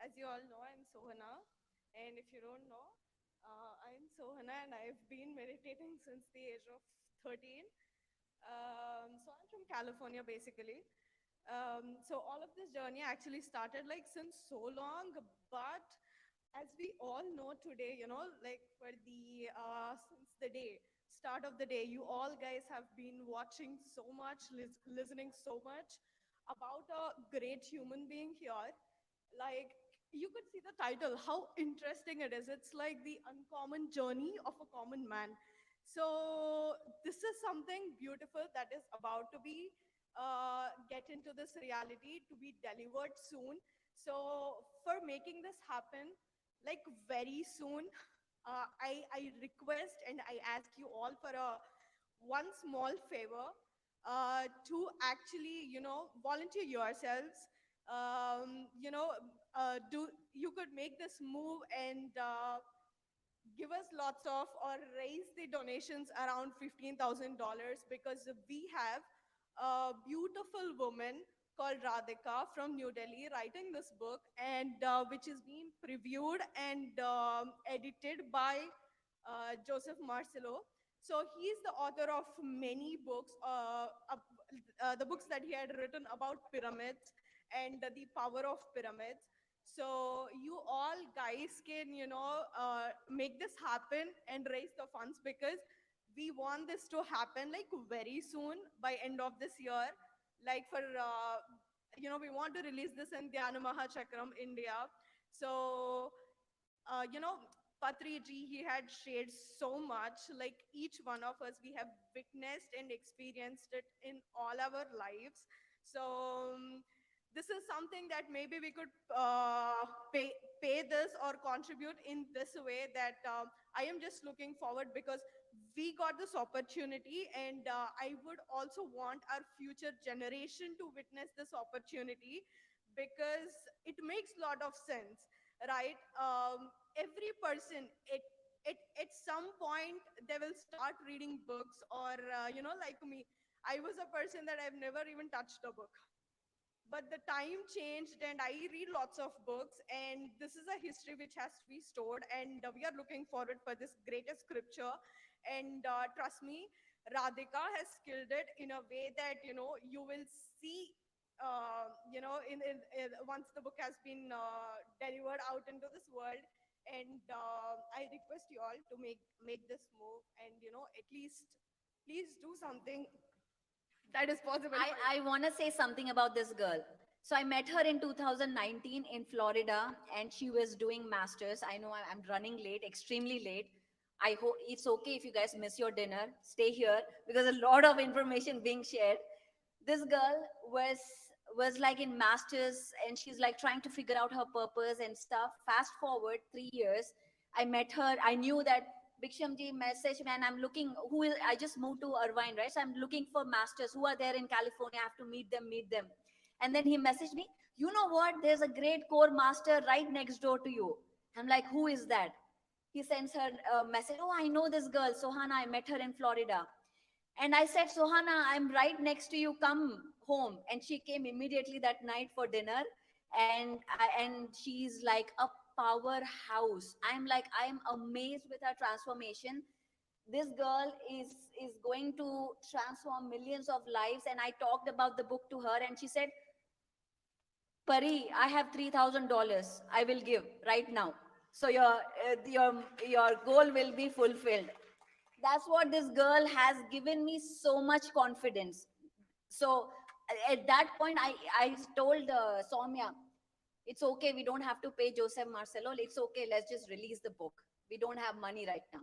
as you all know, I'm Sohana. And if you don't know, I'm Sohana and I've been meditating since the age of 13. So I'm from California, basically. So all of this journey actually started like since so long, but as we all know today, like for the, since the start of the day, you all guys have been watching so much, listening so much about a great human being here. Like, you could see the title, how interesting it is. It's like the uncommon journey of a common man. So this is something beautiful that is about to be get into this reality, to be delivered soon. So for making this happen, like very soon, I request and I ask you all for one small favor to actually, volunteer yourselves. You could make this move and give us lots of or raise the donations around $15,000 because we have a beautiful woman called Radhika from New Delhi writing this book and which is being previewed and edited by Joseph Marcelo. So he's the author of many books, the books that he had written about pyramids and the power of pyramids. So you all guys can, make this happen and raise the funds because we want this to happen like very soon by end of this year. Like for, we want to release this in Dhyana Maha Chakram, India. So, Patri ji, he had shared so much, like each one of us, we have witnessed and experienced it in all our lives. So, this is something that maybe we could pay this or contribute in this way that I am just looking forward because we got this opportunity and I would also want our future generation to witness this opportunity because it makes a lot of sense, right? Every person, at some point, they will start reading books or, like me, I was a person that I've never even touched a book. But the time changed and I read lots of books and this is a history which has to be stored and we are looking forward for this greatest scripture and trust me, Radhika has skilled it in a way that you will see once the book has been delivered out into this world and I request you all to make this move and at least please do something that is possible. I want to say something about this girl. So I met her in 2019 in Florida and she was doing masters. I know I'm running late, extremely late. I hope it's okay if you guys miss your dinner. Stay here because a lot of information being shared. This girl was like in masters and she's like trying to figure out her purpose and stuff. Fast forward 3 years, I met her. I knew that Bikshamji messaged me and I'm looking I just moved to Irvine, right? So I'm looking for masters who are there in California. I have to meet them. And then he messaged me, you know what? There's a great core master right next door to you. I'm like, who is that? He sends her a message. Oh, I know this girl, Sohana. I met her in Florida. And I said, Sohana, I'm right next to you. Come home. And she came immediately that night for dinner. And she's like a powerhouse. I'm like, I'm amazed with her transformation. This girl is going to transform millions of lives. And I talked about the book to her and she said, Pari, I have $3,000. I will give right now. So your goal will be fulfilled. That's what this girl has given me so much confidence. So at that point, I told Soumya, it's okay. We don't have to pay Joseph Marcelo. It's okay. Let's just release the book. We don't have money right now.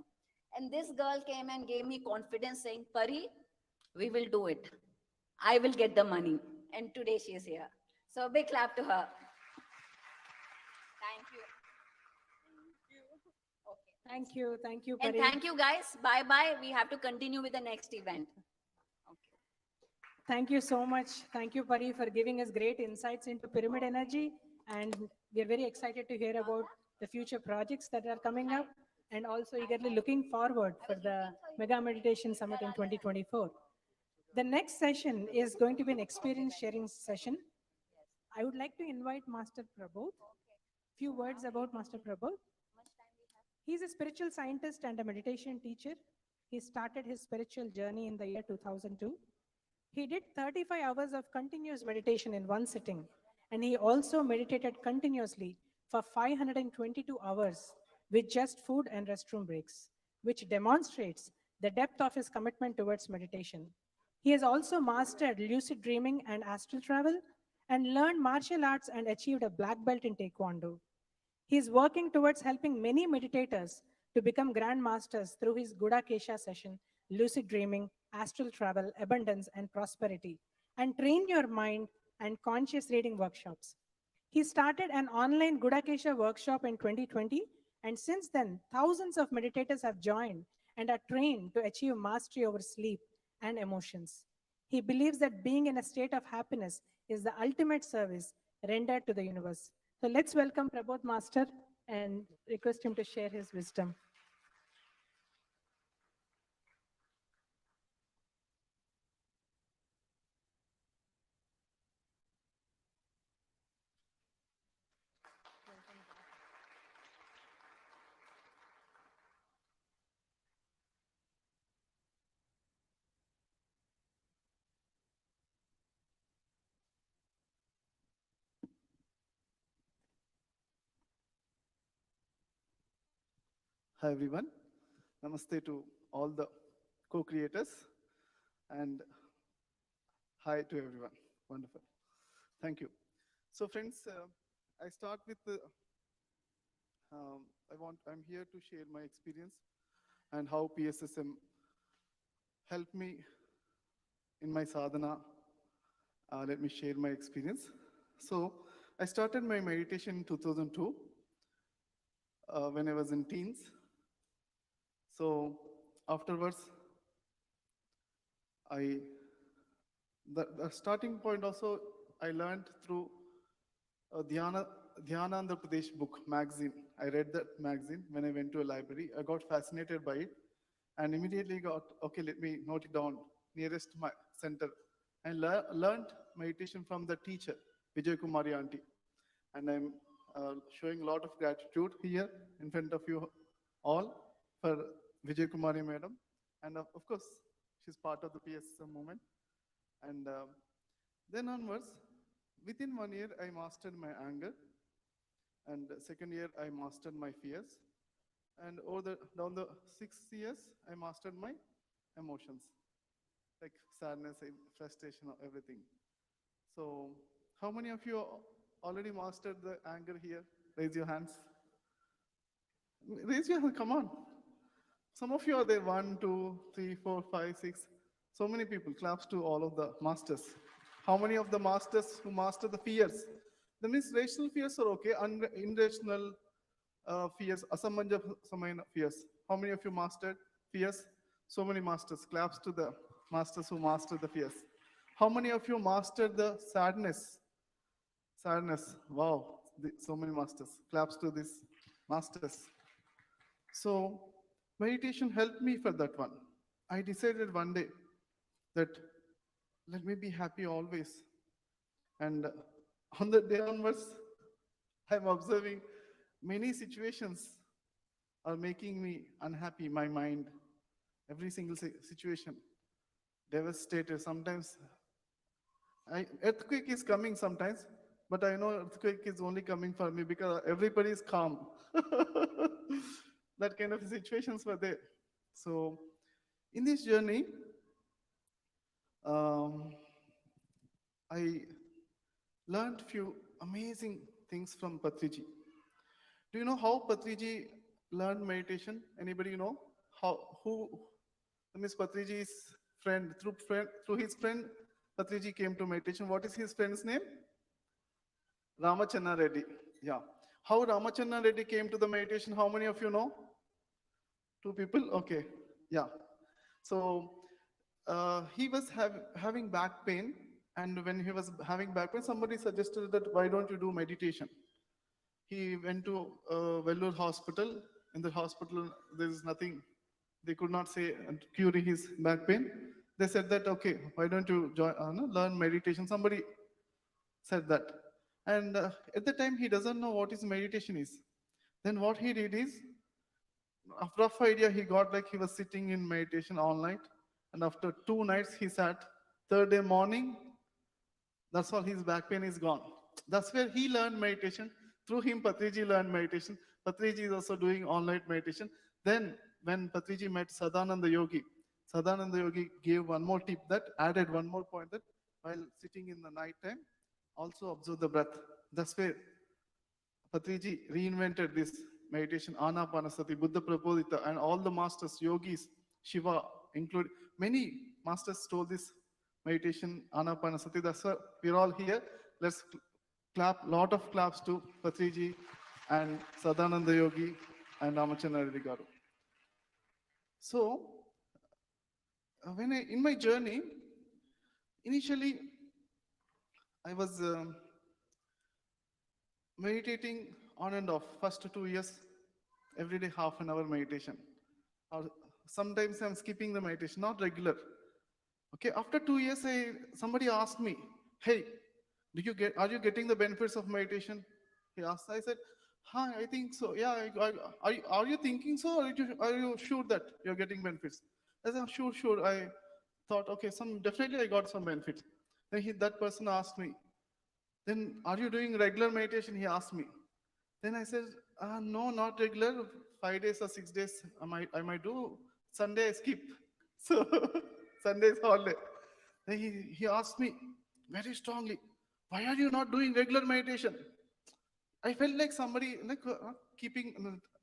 And this girl came and gave me confidence saying, Pari, we will do it. I will get the money. And today she is here. So a big clap to her. Thank you. Okay. Thank you, And Pari. thank you guys. Bye-bye. We have to continue with the next event. Thank you so much. Thank you, Pari, for giving us great insights into pyramid energy. And we're very excited to hear about the future projects that are coming up and also eagerly looking forward for the Mega Meditation Summit in 2024. The next session is going to be an experience sharing session. I would like to invite Master Prabodh. Few words about Master Prabodh. He's a spiritual scientist and a meditation teacher. He started his spiritual journey in the year 2002. He did 35 hours of continuous meditation in one sitting, and he also meditated continuously for 522 hours with just food and restroom breaks, which demonstrates the depth of his commitment towards meditation. He has also mastered lucid dreaming and astral travel and learned martial arts and achieved a black belt in Taekwondo. He is working towards helping many meditators to become grandmasters through his Gudakesha session, lucid dreaming, astral travel, abundance, and prosperity, and train your mind and conscious reading workshops. He started an online Gudakesha workshop in 2020 And since then, thousands of meditators have joined and are trained to achieve mastery over sleep and emotions. He believes that being in a state of happiness is the ultimate service rendered to the universe. So let's welcome Prabodh Master and request him to share his wisdom. Hi everyone. Namaste to all the co-creators and hi to everyone. Wonderful. Thank you. So friends, I start with I'm here to share my experience and how PSSM helped me in my sadhana. Let me share my experience. So I started my meditation in 2002 when I was in teens. So afterwards, the starting point also I learned through Dhyana Andhra Pradesh book magazine. I read that magazine when I went to a library. I got fascinated by it and immediately got, okay, let me note it down nearest my center. I learned meditation from the teacher, Vijay Kumari auntie. And I'm showing a lot of gratitude here in front of you all for Vijay Kumari madam. And of course, she's part of the PSSM movement. And then onwards, within 1 year, I mastered my anger. And second year, I mastered my fears. And down the 6 years, I mastered my emotions, like sadness, frustration, everything. So how many of you already mastered the anger here? Raise your hands. Raise your hand, come on. Some of you are there, 1, 2, 3, 4, 5, 6. So many people. Claps to all of the masters. How many of the masters who master the fears? That means rational fears are okay, irrational fears, asamanja samayana fears. How many of you mastered fears? So many masters. Claps to the masters who master the fears. How many of you mastered the sadness? Sadness. Wow. So many masters. Claps to these masters. So meditation helped me for that one. I decided one day that let me be happy always. And on the day onwards, I'm observing many situations are making me unhappy, my mind. Every single situation. Devastated. Sometimes earthquake is coming sometimes, but I know earthquake is only coming for me because everybody is calm. That kind of situations were there. So in this journey, I learned few amazing things from Patriji. Do you know how Patriji learned meditation? Anybody know? Who Miss Patriji's friend, through his friend, Patriji came to meditation. What is his friend's name? Ramachandra Reddy. Yeah. How Ramachandra Reddy came to the meditation? How many of you know? 2 people? Okay. Yeah. So he was having back pain. And when he was having back pain, somebody suggested that why don't you do meditation? He went to Vellore hospital. In the hospital, there is nothing. They could not say cure his back pain. They said that, okay, why don't you learn meditation? Somebody said that. And at the time, he doesn't know what is meditation is. Then what he did is, a rough idea he got, like he was sitting in meditation all night. And after 2 nights, he sat. Third day morning, that's all, his back pain is gone. That's where he learned meditation. Through him, Patriji learned meditation. Patriji is also doing all-night meditation. Then, when Patriji met Sadananda Yogi gave one more tip, that added one more point, that while sitting in the night time, also observe the breath. That's where Patriji reinvented this meditation, Anapanasati, Buddha Prabodhita, and all the masters, yogis, Shiva, including many masters told this meditation, Anapanasati. That's why we're all here. Let's clap, lot of claps to Patriji and Sadananda Yogi and Ramachandra Reddy garu. So, in my journey, initially, I was meditating on and off. First 2 years, every day half an hour meditation. Or sometimes I'm skipping the meditation, not regular. Okay, after 2 years, somebody asked me, "Hey, are you getting the benefits of meditation?" He asked. I said, "Hi, I think so. Yeah, are you thinking so, or are you sure that you're getting benefits?" I said, "Sure. I thought, okay, definitely I got some benefit." Then that person asked me, "Then are you doing regular meditation?" He asked me. Then I said, "No, not regular. 5 days or 6 days I might do. Sunday I skip." So Sunday is holiday. Then he asked me very strongly, "Why are you not doing regular meditation?" I felt like somebody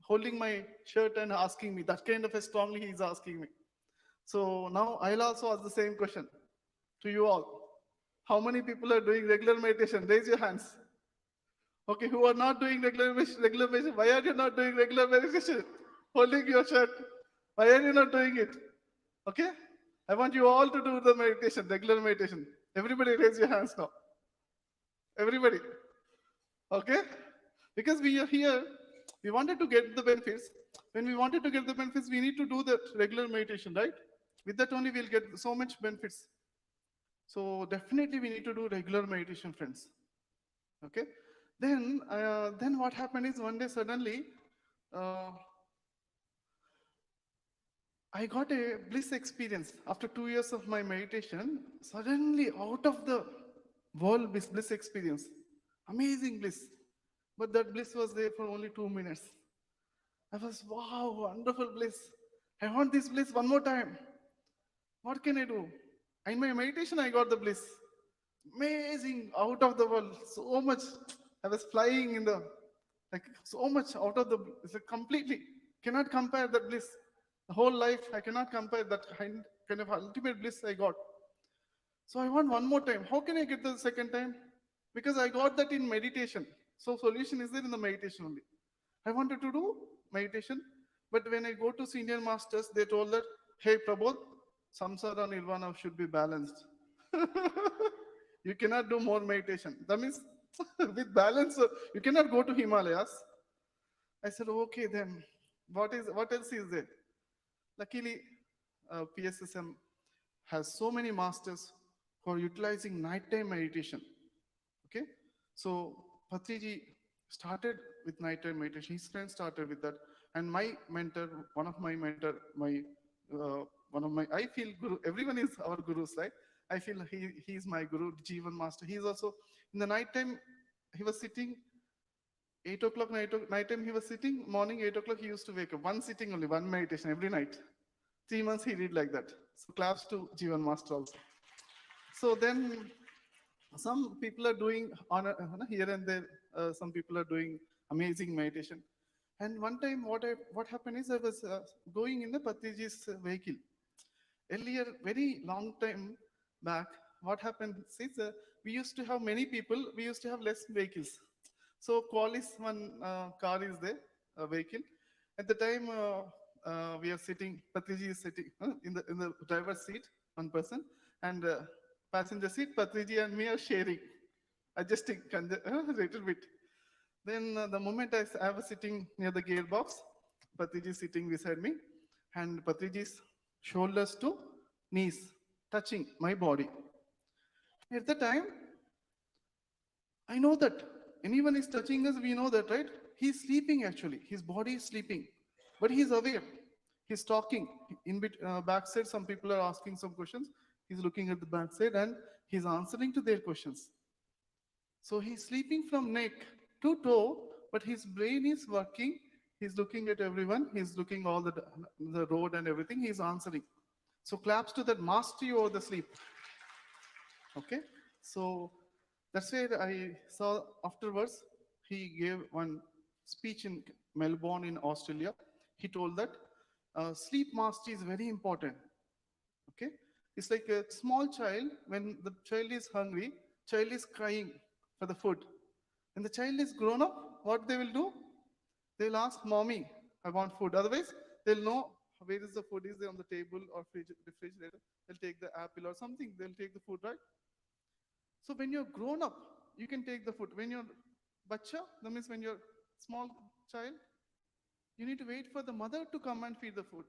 holding my shirt and asking me that kind of a strongly he's asking me. So now I'll also ask the same question to you all. How many people are doing regular meditation? Raise your hands. Okay, who are not doing regular meditation? Why are you not doing regular meditation? Holding your shirt. Why are you not doing it? Okay, I want you all to do the meditation, regular meditation. Everybody raise your hands now. Everybody. Okay? Because we are here, we wanted to get the benefits. When we wanted to get the benefits, we need to do that regular meditation, right? With that only we'll get so much benefits. So definitely we need to do regular meditation, friends. Okay? Then what happened is one day suddenly, I got a bliss experience. After 2 years of my meditation, suddenly out of the world bliss experience, amazing bliss. But that bliss was there for only 2 minutes. I was, wow, wonderful bliss. I want this bliss one more time. What can I do? In my meditation, I got the bliss. Amazing, out of the world, so much. I was flying in the, like so much out of the, it's like completely, cannot compare that bliss. The whole life, I cannot compare that kind of ultimate bliss I got. So I want one more time. How can I get the second time? Because I got that in meditation. So solution is there in the meditation only. I wanted to do meditation, but when I go to senior masters, they told that, "Hey, Prabodh, samsara nirvana should be balanced." You cannot do more meditation. That means with balance, you cannot go to Himalayas. I said, okay, then what else is there? Luckily, PSSM has so many masters who are utilizing nighttime meditation. Okay, so Patriji started with nighttime meditation. His friend started with that, and my mentor, one of my, I feel guru. Everyone is our gurus, right? I feel he is my guru, Jivan Master. He is also in the nighttime. He was sitting 8 o'clock nighttime. He was sitting morning 8 o'clock. He used to wake up one sitting only, one meditation every night. 3 months he did like that. So claps to Jivan Master also. So then some people are doing here and there. Some people are doing amazing meditation. And one time, what happened is I was going in the Patriji's vehicle. Earlier, very long time back, what happened is we used to have many people. We used to have less vehicles. So Qualis one car is there, a vehicle. At the time, we are sitting. Patriji is sitting in the driver's seat, one person, and passenger seat. Patriji and me are sharing, adjusting a little bit. Then the moment I was sitting near the gearbox, Patriji is sitting beside me, and Patriji's shoulders to knees touching my body. At the time, I know that anyone is touching us, we know that, right? He's sleeping actually. His body is sleeping, but he's aware. He's talking. In backside, some people are asking some questions. He's looking at the backside and he's answering to their questions. So he's sleeping from neck to toe, but his brain is working. He's looking at everyone. He's looking all the road and everything. He's answering. So claps to that mastery over the sleep. Okay. So that's where I saw afterwards, he gave one speech in Melbourne in Australia. He told that sleep mastery is very important. Okay. It's like a small child, when the child is hungry, child is crying for the food. When the child is grown up, what they will do? They will ask mommy I want food. Otherwise, they'll know where is the food is on the table or refrigerator. They'll take the apple or something. They'll take the food, right? So when you're grown up, you can take the food. When you're bacha, that means when you're small child, you need to wait for the mother to come and feed the food.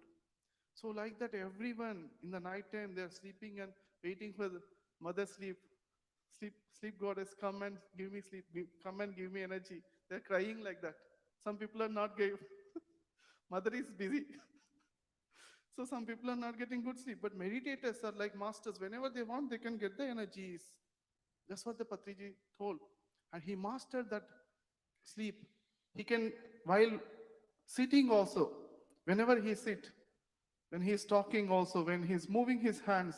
So like that, everyone in the night time, they're sleeping and waiting for the mother sleep. Sleep goddess, come and give me sleep, come and give me energy. They're crying like that. Some people are not gave. Mother is busy. So some people are not getting good sleep. But meditators are like masters. Whenever they want, they can get the energies. That's what the Patriji told. And he mastered that sleep. He can, while sitting also, whenever he sit, when he is talking also, when he is moving his hands,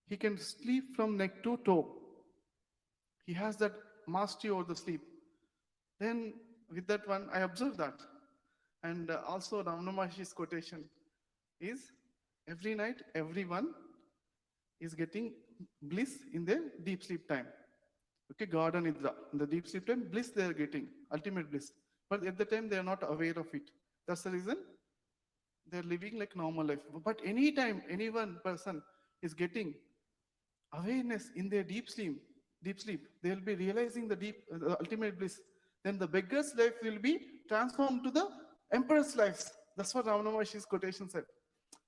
he can sleep from neck to toe. He has that mastery over the sleep. Then with that one, I observed that. And also Ramana Maharshi's quotation is, every night, everyone is getting bliss in their deep sleep time. Okay, Garda Nidra. In the deep sleep time, bliss they are getting, ultimate bliss. But at the time, they are not aware of it. That's the reason they're living like normal life. But anytime anyone person is getting awareness in their deep sleep, they'll be realizing the ultimate bliss. Then the beggar's life will be transformed to the emperor's lives. That's what Ramana Maharshi's quotation said.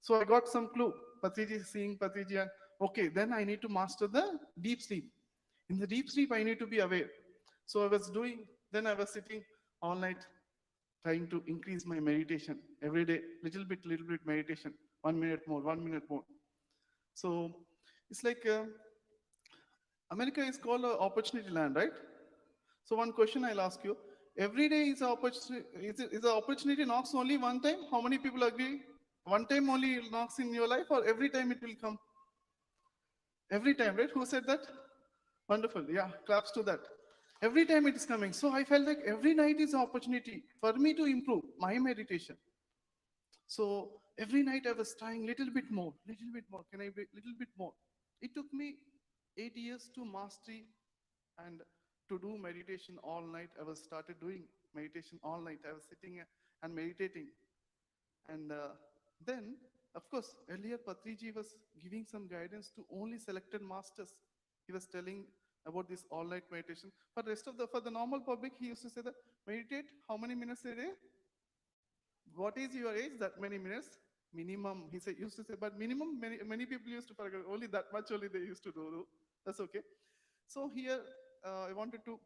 So I got some clue. Patriji seeing Patriji, and okay, then I need to master the deep sleep. In the deep sleep, I need to be aware. So I was then I was sitting all night trying to increase my meditation every day, little bit meditation, 1 minute more, 1 minute more. So it's like America is called an opportunity land, right? So one question I'll ask you: every day is an opportunity. Is the opportunity knocks only one time? How many people agree? One time only it knocks in your life, or every time it will come? Every time, right? Who said that? Wonderful. Yeah, claps to that. Every time it is coming. So I felt like every night is an opportunity for me to improve my meditation. So every night I was trying little bit more. Can I be little bit more? It took me 8 years to mastery and to do meditation all night. I was started doing meditation all night. I was sitting and meditating. And then, of course, earlier Patriji was giving some guidance to only selected masters. He was telling about this all-night meditation. For the normal public, he used to say that meditate how many minutes a day? What is your age? That many minutes minimum. He used to say, but minimum many people used to forget only that much. Only they used to do. That's okay. So here I wanted to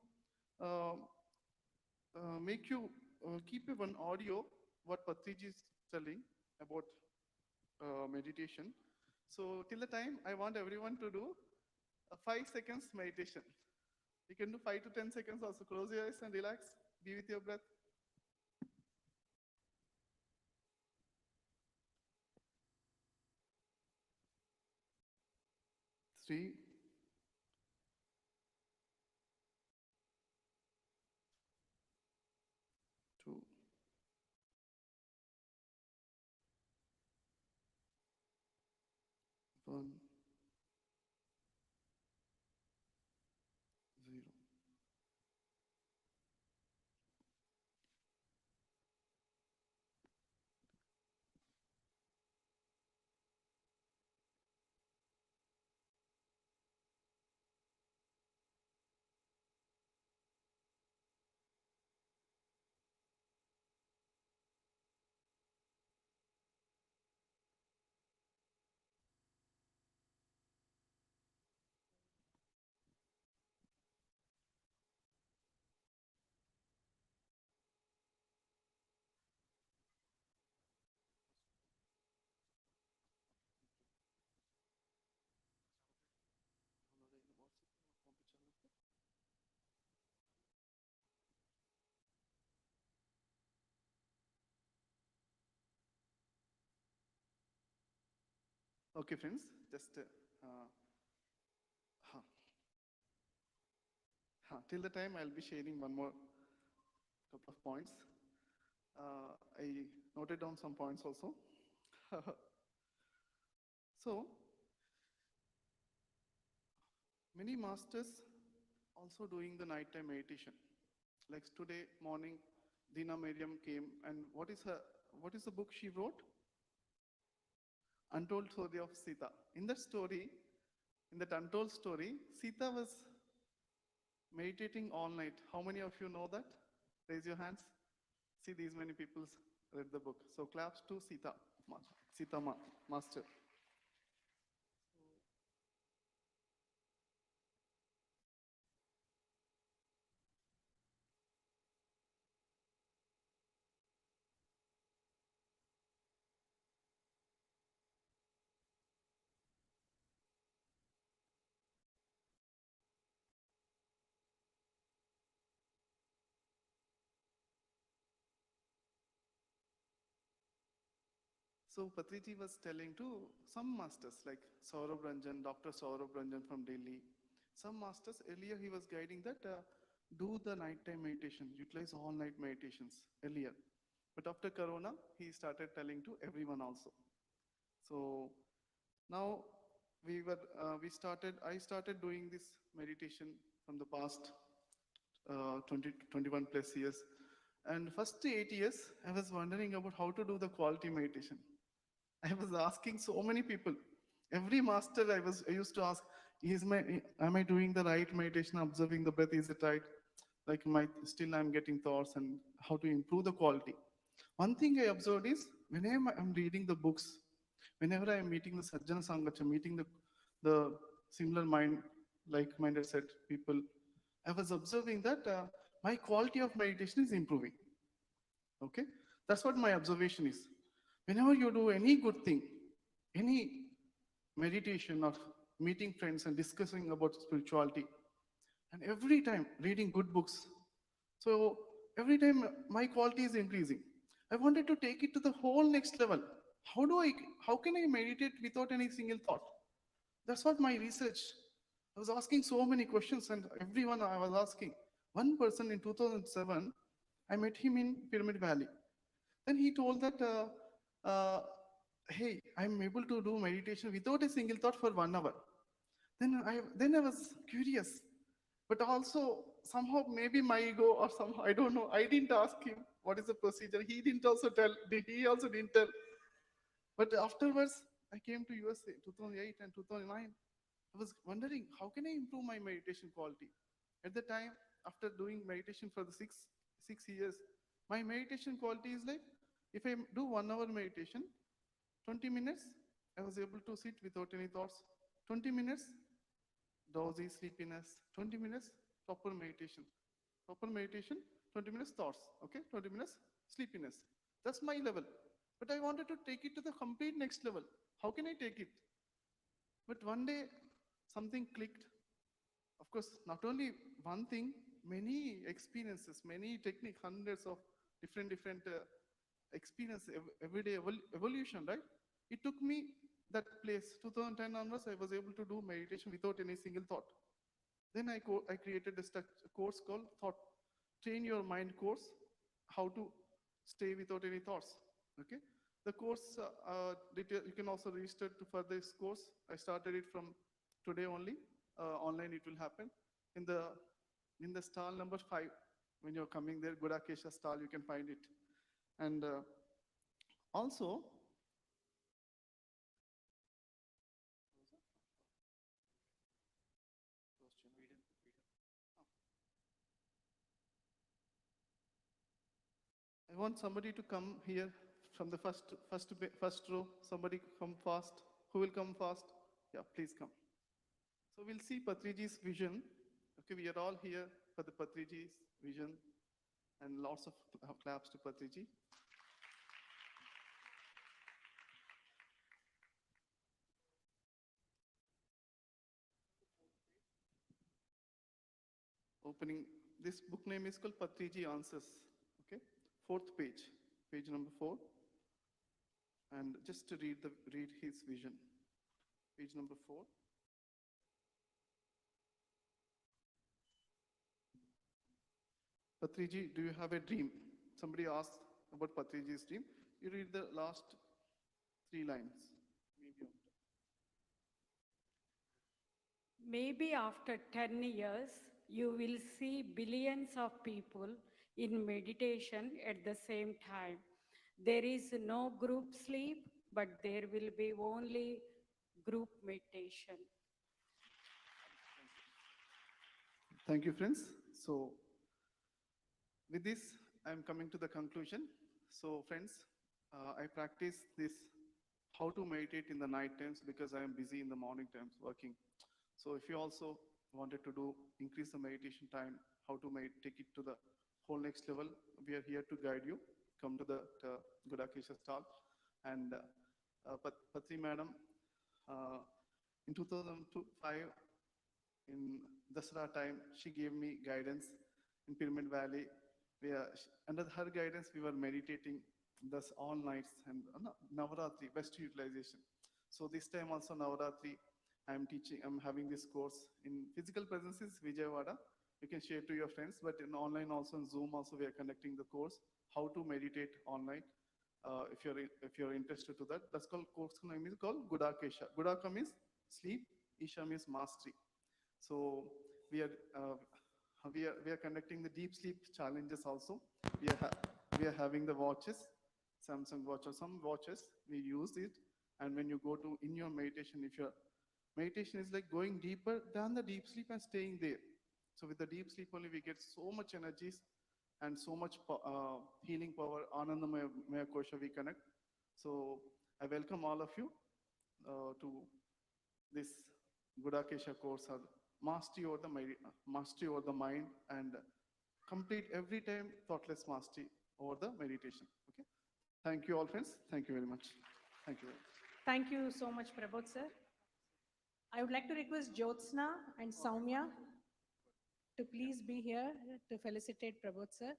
make you keep one audio what Patriji is telling about meditation. So till the time, I want everyone to do a 5 seconds meditation. You can do 5 to 10 seconds also. Close your eyes and relax. Be with your breath. 3, 2, 1, 0. Okay, friends, just till the time I'll be sharing one more couple of points. I noted down some points also. So, many masters also doing the nighttime meditation. Like today morning, Dina Miriam came, and what is the book she wrote? Untold Story of Sita. In that story, in that untold story, Sita was meditating all night. How many of you know that? Raise your hands. See, these many people read the book. So claps to Sita, Master. So Patriji was telling to some masters like Saurabh Ranjan, Dr. Saurabh Ranjan from Delhi. Some masters earlier he was guiding that do the nighttime meditation, utilize all night meditations earlier. But after Corona, he started telling to everyone also. So now I started doing this meditation from the past 21 plus years. And first 8 years, I was wondering about how to do the quality meditation. I was asking so many people. Every master I used to ask, am I doing the right meditation, observing the breath, is it right? Like still I'm getting thoughts and how to improve the quality. One thing I observed is whenever I'm reading the books, whenever I'm meeting the Sajjana Sangacha, meeting the similar like-minded set people, I was observing that my quality of meditation is improving. Okay, that's what my observation is. Whenever you do any good thing, any meditation or meeting friends and discussing about spirituality, and every time reading good books, so every time my quality is increasing. I wanted to take it to the whole next level. How can I meditate without any single thought? That's what my research. I was asking so many questions, and everyone I was asking. One person in 2007, I met him in Pyramid Valley. Then he told that, hey, I'm able to do meditation without a single thought for 1 hour. Then I was curious, but also somehow maybe my ego or somehow, I don't know. I didn't ask him what is the procedure. He didn't also tell. He also didn't tell. But afterwards, I came to USA 2008 and 2009. I was wondering, how can I improve my meditation quality? At the time, after doing meditation for the six years, my meditation quality is like, if I do 1 hour meditation, 20 minutes, I was able to sit without any thoughts. 20 minutes, drowsy, sleepiness. 20 minutes, proper meditation. Proper meditation, 20 minutes thoughts, okay? 20 minutes, sleepiness. That's my level. But I wanted to take it to the complete next level. How can I take it? But one day, something clicked. Of course, not only one thing, many experiences, many techniques, hundreds of different experience, everyday evolution, right? It took me that place. 2010 onwards, I was able to do meditation without any single thought. Then I created a course called Train Your Mind course, how to stay without any thoughts. Okay, the course detail, you can also register for this course. I started it from today only. Online it will happen in the stall number 5. When you're coming there, Gudakesha stall, you can find it. And also, I want somebody to come here from the first row. Somebody come fast. Who will come fast? Yeah, please come. So we'll see Patriji's vision. Okay, we are all here for the Patriji's vision, and lots of claps to Patriji. Opening, this book name is called Patriji Answers. Okay, 4th page, page number 4. And just to read his vision. Page number 4. Patriji, do you have a dream? Somebody asked about Patriji's dream. You read the last 3 lines. Maybe after 10 years, you will see billions of people in meditation at the same time. There is no group sleep, but there will be only group meditation. Thank you, friends. So with this, I'm coming to the conclusion. So friends, I practice this how to meditate in the night times because I am busy in the morning times working. So if you also wanted to do increase the meditation time, how to take it to the whole next level, we are here to guide you. Come to the Gudakesha stall. And Patri madam, in 2005, in Dasara time, she gave me guidance in Pyramid Valley. Under her guidance, we were meditating thus all nights and Navaratri, best utilization. So this time also Navaratri, I'm having this course in physical presence is Vijayawada. You can share to your friends, but in online also, in Zoom also, we are conducting the course, how to meditate online. If you're interested to that, that's called course name is called Gudakesha. Gudaka means sleep, Isha means mastery. So we are conducting the deep sleep challenges also. We are having the watches, Samsung watch or some watches. We use it, and when you go to in your meditation, if your meditation is like going deeper than the deep sleep and staying there. So with the deep sleep only, we get so much energies and so much healing power. Anandamaya Kosha we connect. So I welcome all of you to this Gudakesha course, mastery over the mind, and complete every time thoughtless mastery over the meditation. Okay. Thank you all, friends. Thank you very much. Thank you very much. Thank you so much, Prabodh sir. I would like to request Jyotsna and Soumya to please be here to felicitate Prabodh sir.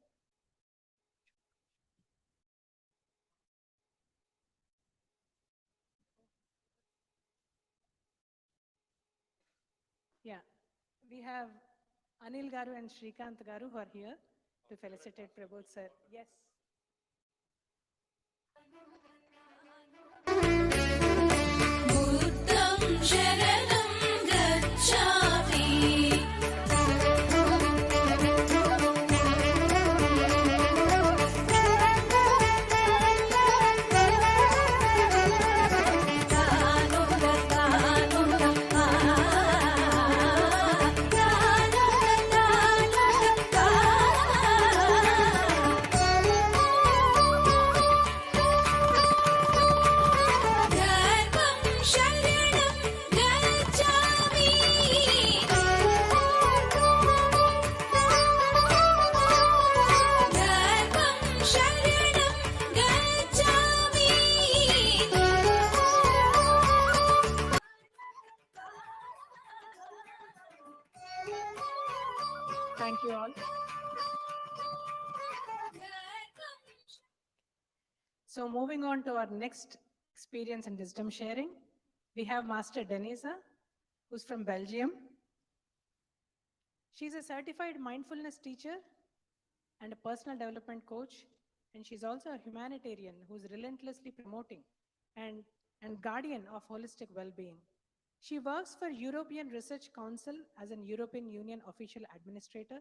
Yeah, we have Anil Garu and Shrikant Garu who are here to felicitate Prabodh sir. Yes. बुद्धं शरणं गच्छामि Thank you all. So moving on to our next experience and wisdom sharing, we have Master Denisa, who's from Belgium. She's a certified mindfulness teacher and a personal development coach, and she's also a humanitarian who's relentlessly promoting and guardian of holistic well-being. She works for European Research Council as an European Union official administrator.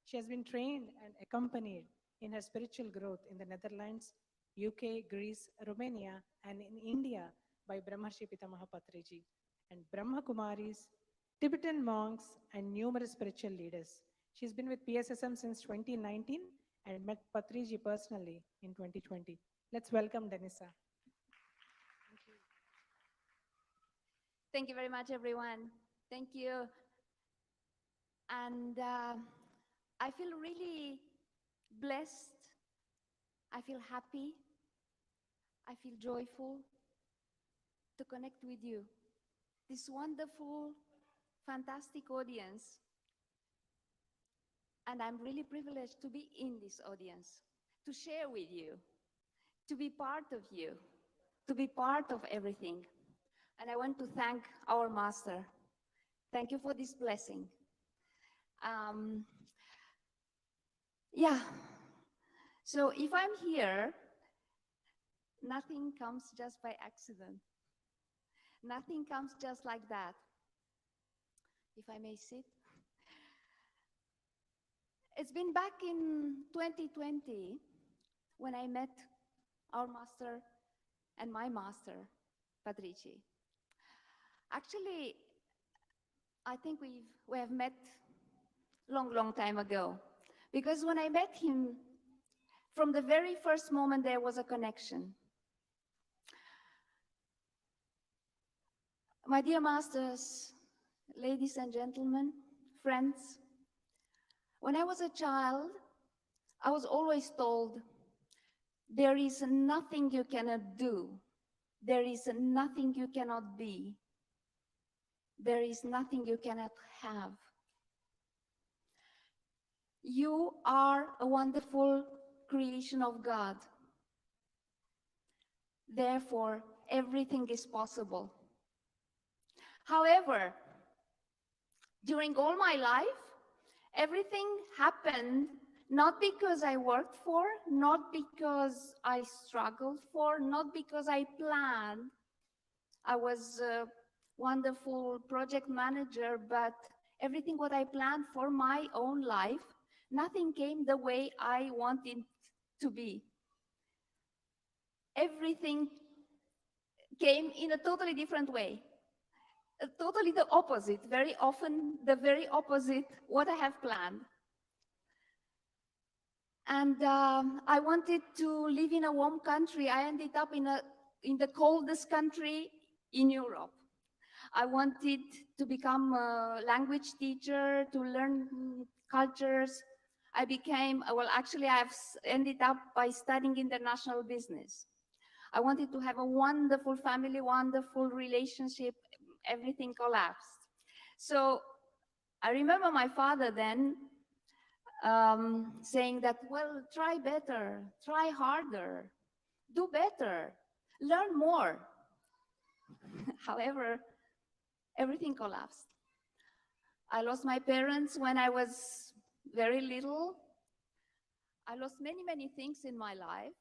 She has been trained and accompanied in her spiritual growth in the Netherlands, UK, Greece, Romania, and in India by Brahmarshi Pitamaha Patriji and Brahma Kumaris, Tibetan monks, and numerous spiritual leaders. She's been with PSSM since 2019 and met Patriji personally in 2020. Let's welcome Denisa. Thank you very much, everyone. Thank you. And I feel really blessed. I feel happy. I feel joyful to connect with you. This wonderful, fantastic audience. And I'm really privileged to be in this audience, to share with you, to be part of you, to be part of everything. And I want to thank our Master. Thank you for this blessing. Yeah, so if I'm here, nothing comes just by accident. Nothing comes just like that. If I may sit. It's been back in 2020 when I met our master and my master, Patrici. Actually, I think we have met long time ago. Because when I met him, from the very first moment, there was a connection. My dear masters, ladies and gentlemen, friends, when I was a child, I was always told, there is nothing you cannot do. There is nothing you cannot be. There is nothing you cannot have. You are a wonderful creation of God. Therefore, everything is possible. However, during all my life, everything happened not because I worked for, not because I struggled for, not because I planned. I was a wonderful project manager, but everything what I planned for my own life, nothing came the way I wanted to be. Everything came in a totally different way. Totally the opposite, very often the very opposite what I have planned. And I wanted to live in a warm country. I ended up in the coldest country in Europe. I wanted to become a language teacher, to learn cultures. I became, well, actually I've ended up by studying international business. I wanted to have a wonderful family, wonderful relationship. Everything collapsed. So I remember my father then saying that, well, try better, try harder, do better, learn more. However, everything collapsed. I lost my parents when I was very little. I lost many things in my life,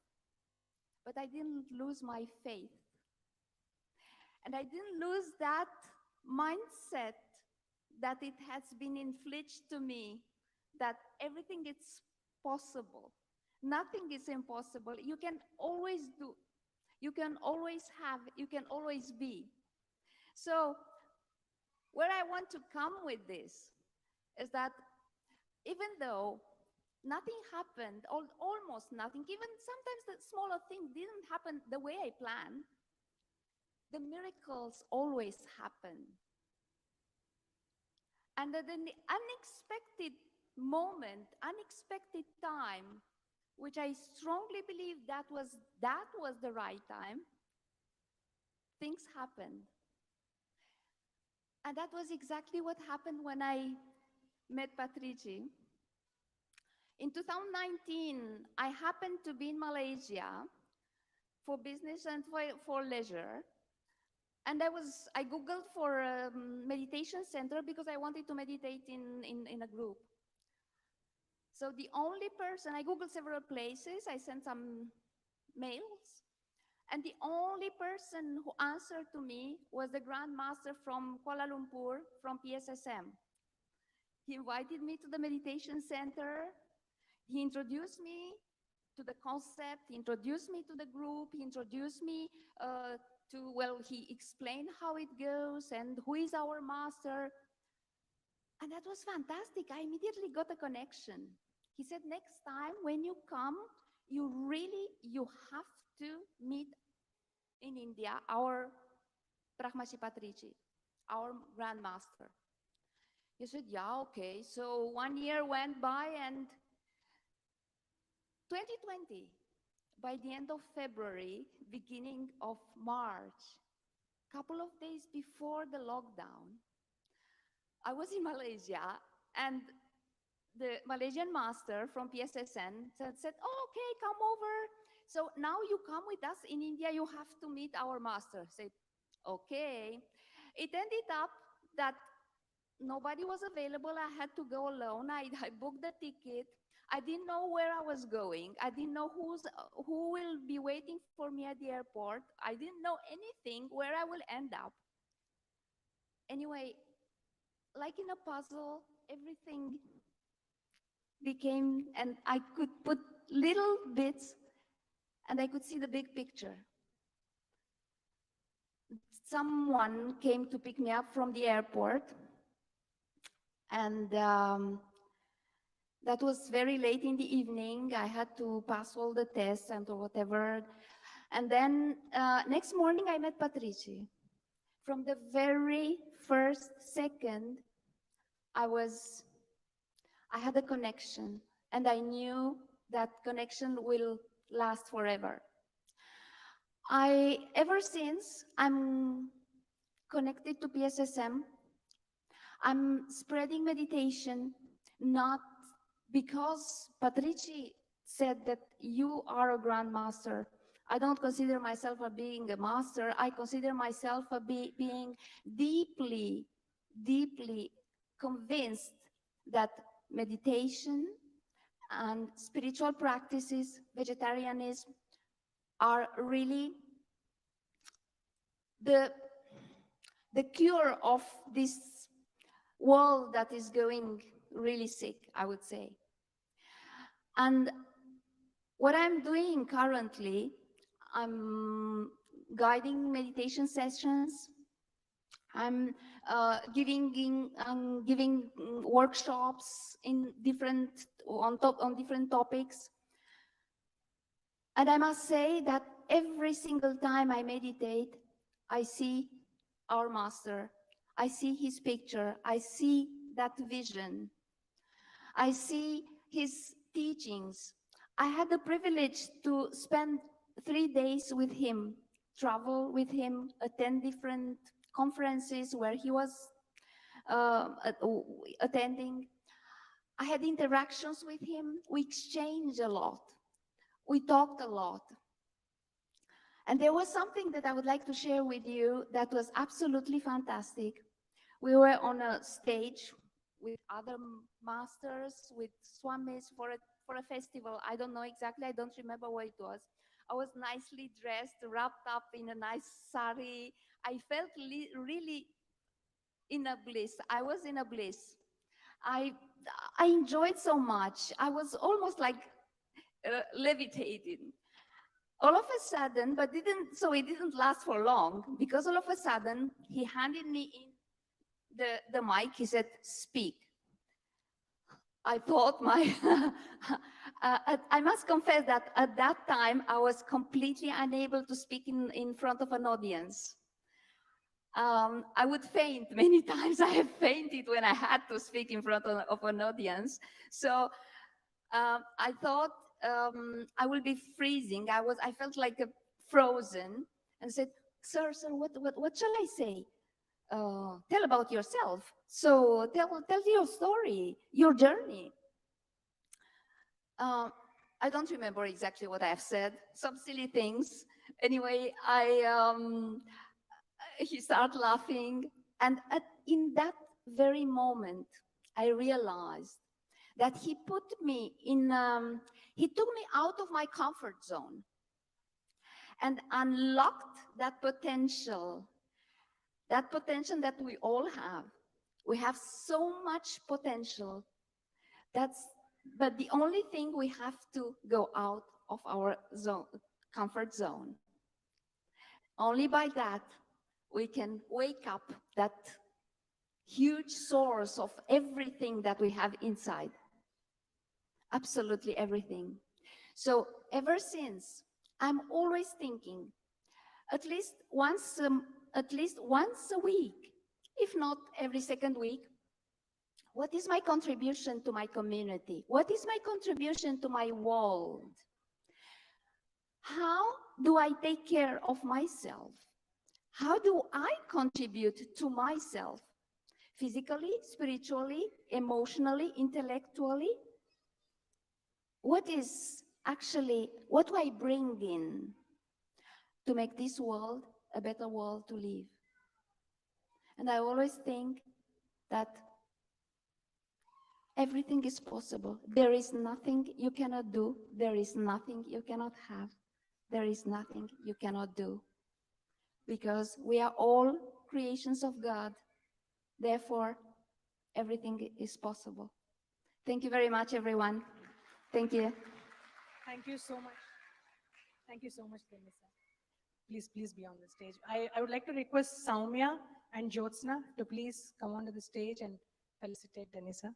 but I didn't lose my faith. And I didn't lose that mindset that it has been infliged to me, that everything is possible. Nothing is impossible. You can always do. You can always have. You can always be. So where I want to come with this is that even though nothing happened, almost nothing, even sometimes the smaller thing didn't happen the way I planned, the miracles always happen. And at an unexpected moment, unexpected time, which I strongly believe that was the right time, things happened. And that was exactly what happened when I met Patrici. In 2019, I happened to be in Malaysia for business and for leisure. And I Googled for a meditation center because I wanted to meditate in a group. So the only person, I Googled several places, I sent some mails, and the only person who answered to me was the Grand Master from Kuala Lumpur, from PSSM. He invited me to the meditation center. He introduced me to the concept, he introduced me to the group, he introduced me he explained how it goes and who is our master. And that was fantastic. I immediately got a connection. He said, next time when you come, you have to meet in India our Brahmashi Patrici, our Grand Master. He said, yeah, okay. So 1 year went by, and 2020, by the end of February, beginning of March, couple of days before the lockdown, I was in Malaysia, and the Malaysian master from PSSN said, oh, okay, come over. So now you come with us in India, you have to meet our master. I said, okay. It ended up that nobody was available. I had to go alone. I booked the ticket. I didn't know where I was going. I didn't know who will be waiting for me at the airport. I didn't know anything where I will end up. Anyway, like in a puzzle, everything became, and I could put little bits and I could see the big picture. Someone came to pick me up from the airport, and that was very late in the evening. I had to pass all the tests and whatever. And then next morning I met Patrici. From the very first second, I had a connection, and I knew that connection will last forever. Ever since, I'm connected to PSSM. I'm spreading meditation, not because Patrici said that you are a grandmaster. I don't consider myself as being a master. I consider myself as being deeply, deeply convinced that meditation and spiritual practices, vegetarianism, are really the cure of this world that is going really sick, I would say. And what I'm doing currently, I'm guiding meditation sessions. I'm giving workshops on different topics. And I must say that every single time I meditate, I see our master. I see his picture. I see that vision. I see his teachings. I had the privilege to spend 3 days with him, travel with him, attend different conferences where he was attending. I had interactions with him. We exchanged a lot. We talked a lot. And there was something that I would like to share with you that was absolutely fantastic. We were on a stage with other masters, with swamis for a festival. I don't know exactly, I don't remember what it was. I was nicely dressed, wrapped up in a nice sari. I felt really in a bliss. I was in a bliss. I enjoyed so much. I was almost like levitating. All of a sudden, but it didn't last for long, because all of a sudden he handed me in the mic. He said, "Speak." I thought I must confess that at that time I was completely unable to speak in front of an audience. I would faint many times. I have fainted when I had to speak in front of an audience. So I thought I will be freezing. I felt like frozen, and said, "Sir, what shall I say? Tell about yourself. So tell your story, your journey." I don't remember exactly what I have said. Some silly things. Anyway, he started laughing, and in that very moment, I realized that he took me out of my comfort zone and unlocked that potential that we all have. We have so much potential. But the only thing, we have to go out of our comfort zone. Only by that we can wake up that huge source of everything that we have inside. Absolutely everything. So ever since, I'm always thinking, at least once a week, if not every second week, what is my contribution to my community? What is my contribution to my world? How do I take care of myself? How do I contribute to myself? Physically, spiritually, emotionally, intellectually? What do I bring in to make this world a better world to live? And I always think that everything is possible. There is nothing you cannot do. There is nothing you cannot have. There is nothing you cannot do. Because we are all creations of God. Therefore, everything is possible. Thank you very much, everyone. Thank you. Thank you so much. Thank you so much, Denisa. Please be on the stage. I would like to request Soumya and Jyotsna to please come onto the stage and felicitate Denisa.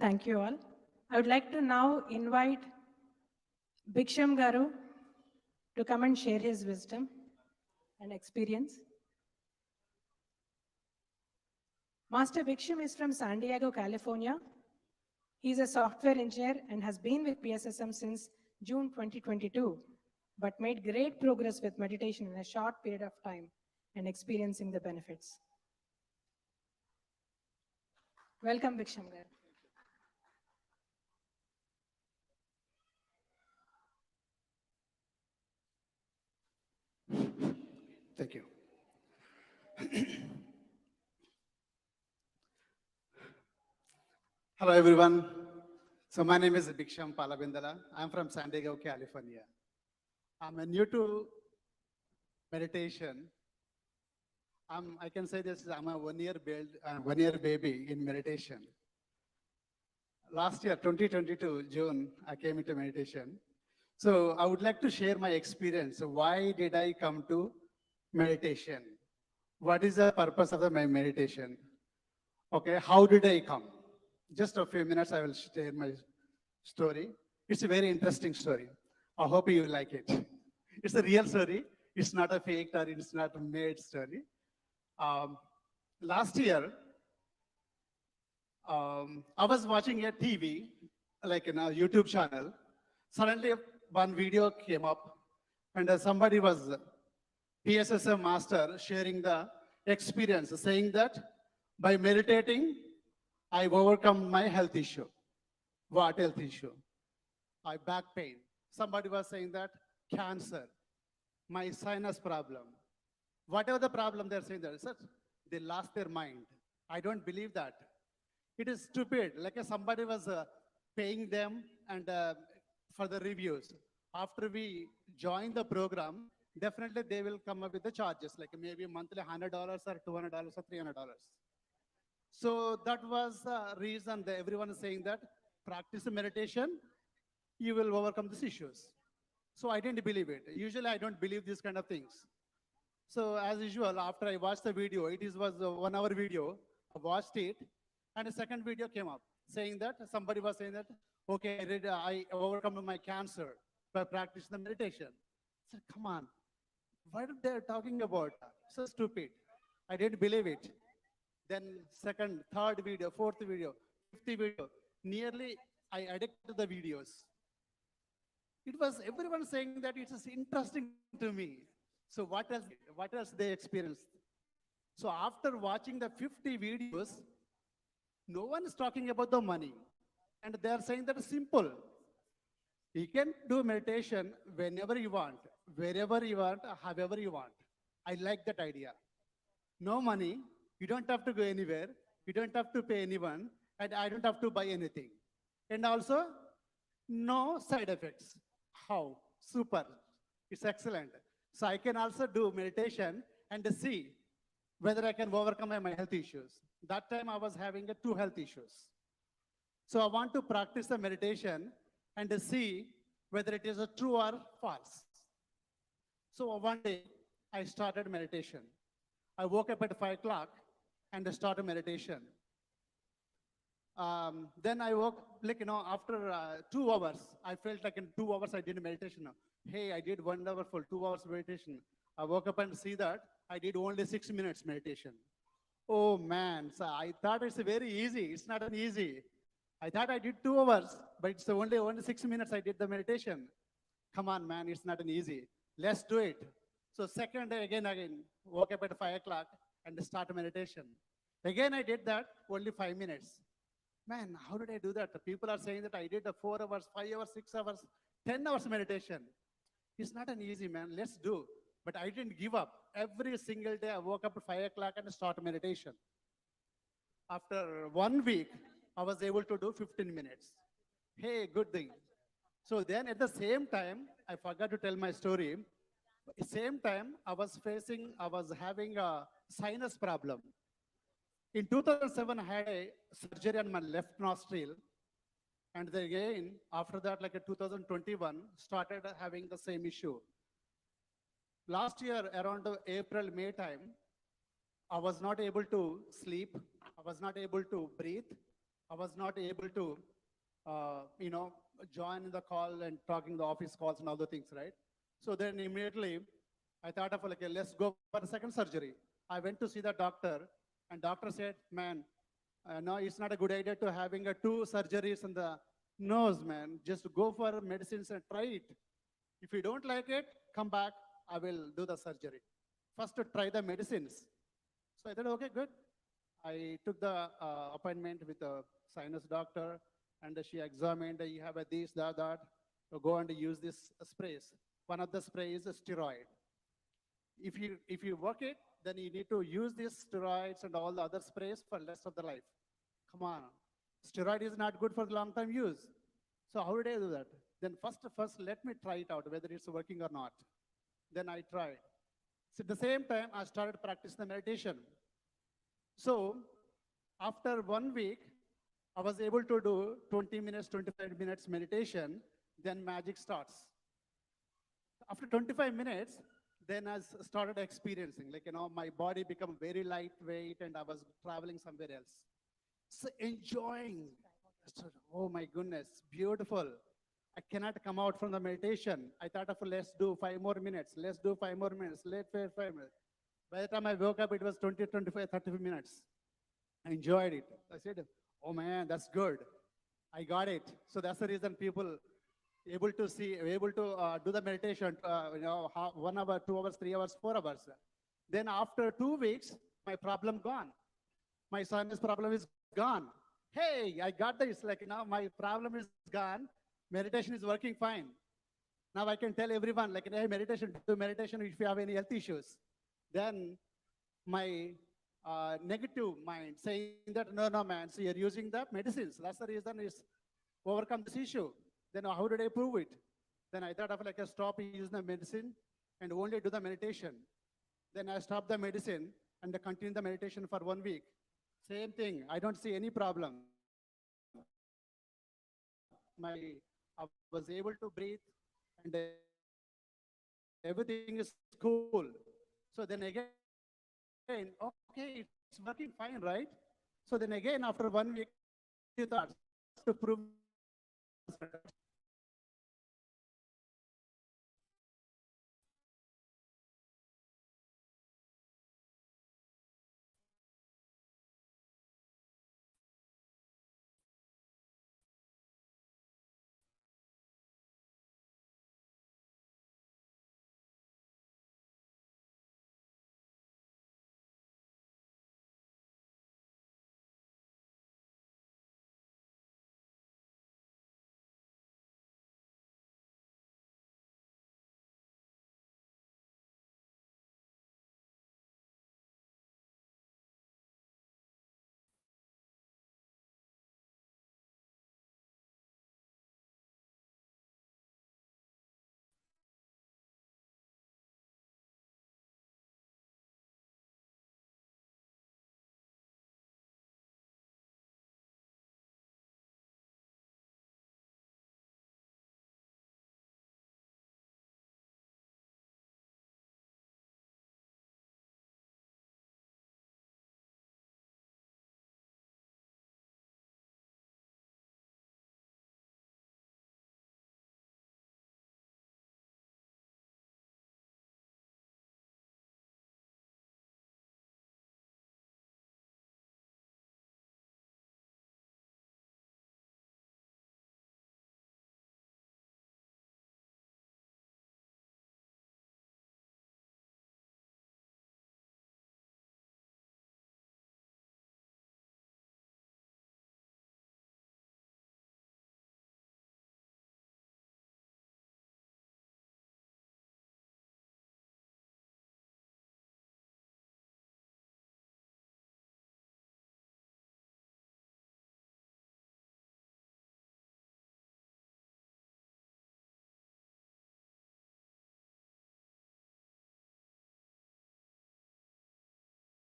Thank you all. I would like to now invite Bhiksham Garu to come and share his wisdom and experience. Master Bhiksham is from San Diego, California. He is a software engineer and has been with PSSM since June 2022, but made great progress with meditation in a short period of time and experiencing the benefits. Welcome, Bhiksham Garu. Thank you. Hello, everyone. So my name is Bhiksham Palabindala. I'm from San Diego, California. I'm new to meditation. I can say this, I'm a one-year baby in meditation. Last year, 2022, June, I came into meditation. So I would like to share my experience. So why did I come to meditation? What is the purpose of my meditation? Okay, how did I come? Just a few minutes, I will share my story. It's a very interesting story. I hope you like it. It's a real story. It's not a fake or it's not a made story. Last year, I was watching a TV, like in a YouTube channel. Suddenly, one video came up, and somebody was PSSM master sharing the experience, saying that by meditating, I overcome my health issue. What health issue? My back pain. Somebody was saying that cancer, my sinus problem. Whatever the problem they're saying that, they lost their mind. I don't believe that. It is stupid. Like somebody was paying them and for the reviews. After we join the program, definitely they will come up with the charges, like maybe monthly $100 or $200 or $300. So that was the reason that everyone is saying that practice meditation, you will overcome these issues. So I didn't believe it. Usually I don't believe these kind of things. So as usual, after I watched the video, was a 1 hour video, I watched it, and a second video came up saying that somebody was saying that, okay, I overcome my cancer by practicing the meditation. I said, come on, what are they talking about? So stupid. I didn't believe it. Then second, third video, fourth video, fifth video, nearly I addicted to the videos. It was everyone saying that it is interesting to me. So what else they experienced? So after watching the 50 videos, no one is talking about the money. And they are saying that it's simple. You can do meditation whenever you want, wherever you want, however you want. I like that idea. No money, you don't have to go anywhere, you don't have to pay anyone, and I don't have to buy anything. And also, no side effects. How? Super. It's excellent. So I can also do meditation and see whether I can overcome my health issues. That time I was having 2 health issues. So I want to practice the meditation and to see whether it is a true or false. So one day I started meditation. I woke up at 5 o'clock and I started meditation. Then I woke, after 2 hours, I felt like in 2 hours I did meditation. Hey, I did 1 hour for 2 hours meditation. I woke up and see that I did only 6 minutes meditation. Oh man, so I thought it's very easy. It's not an easy. I thought I did 2 hours, but it's only 6 minutes I did the meditation. Come on, man, it's not an easy. Let's do it. So second day again, woke up at 5 o'clock and start meditation. Again, I did that, only 5 minutes. Man, how did I do that? The people are saying that I did a 4 hours, 5 hours, 6 hours, 10 hours meditation. It's not an easy, man. Let's do. But I didn't give up. Every single day, I woke up at 5 o'clock and start meditation. After 1 week, I was able to do 15 minutes. Hey, good thing. So then at the same time, I forgot to tell my story. At the same time, I was having a sinus problem. In 2007, I had a surgery on my left nostril. And then again, after that, like in 2021, started having the same issue. Last year, around April, May time, I was not able to sleep. I was not able to breathe. I was not able to, join in the call and talking the office calls and all the things, right? So then immediately, I thought of like, let's go for a second surgery. I went to see the doctor, and doctor said, man, no, it's not a good idea to having 2 surgeries in the nose, man. Just go for medicines and try it. If you don't like it, come back. I will do the surgery. First, to try the medicines. So I thought, okay, good. I took the appointment with a sinus doctor, and she examined. You have a this, that. Go and use this sprays. One of the sprays is steroid. If you work it, then you need to use these steroids and all the other sprays for the rest of the life. Come on. Steroid is not good for the long-term use. So how did I do that? Then first let me try it out, whether it's working or not. Then I tried. So at the same time, I started practicing the meditation. So after 1 week, I was able to do 20 minutes, 25 minutes meditation, then magic starts. After 25 minutes, then I started experiencing, my body became very lightweight and I was traveling somewhere else. So enjoying. Oh my goodness, beautiful. I cannot come out from the meditation. I thought of let's do 5 more minutes. Let's do 5 more minutes. Let's do 5 minutes. By the time I woke up, it was 20, 25, 30 minutes. I enjoyed it. I said, oh man, that's good. I got it. So that's the reason people able to do the meditation, 1 hour, 2 hours, 3 hours, 4 hours. Then after 2 weeks, my problem gone. My sinus problem is gone. Hey, I got this. My problem is gone. Meditation is working fine. Now I can tell everyone, hey, do meditation if you have any health issues. Then my negative mind saying that, no, man, so you're using the medicines. That's the reason is overcome this issue. Then how did I prove it? Then I thought of stop using the medicine and only do the meditation. Then I stopped the medicine and continued the meditation for 1 week. Same thing, I don't see any problem. I was able to breathe and everything is cool. So then again, okay, it's working fine, right? So then again, after 1 week, you thought to prove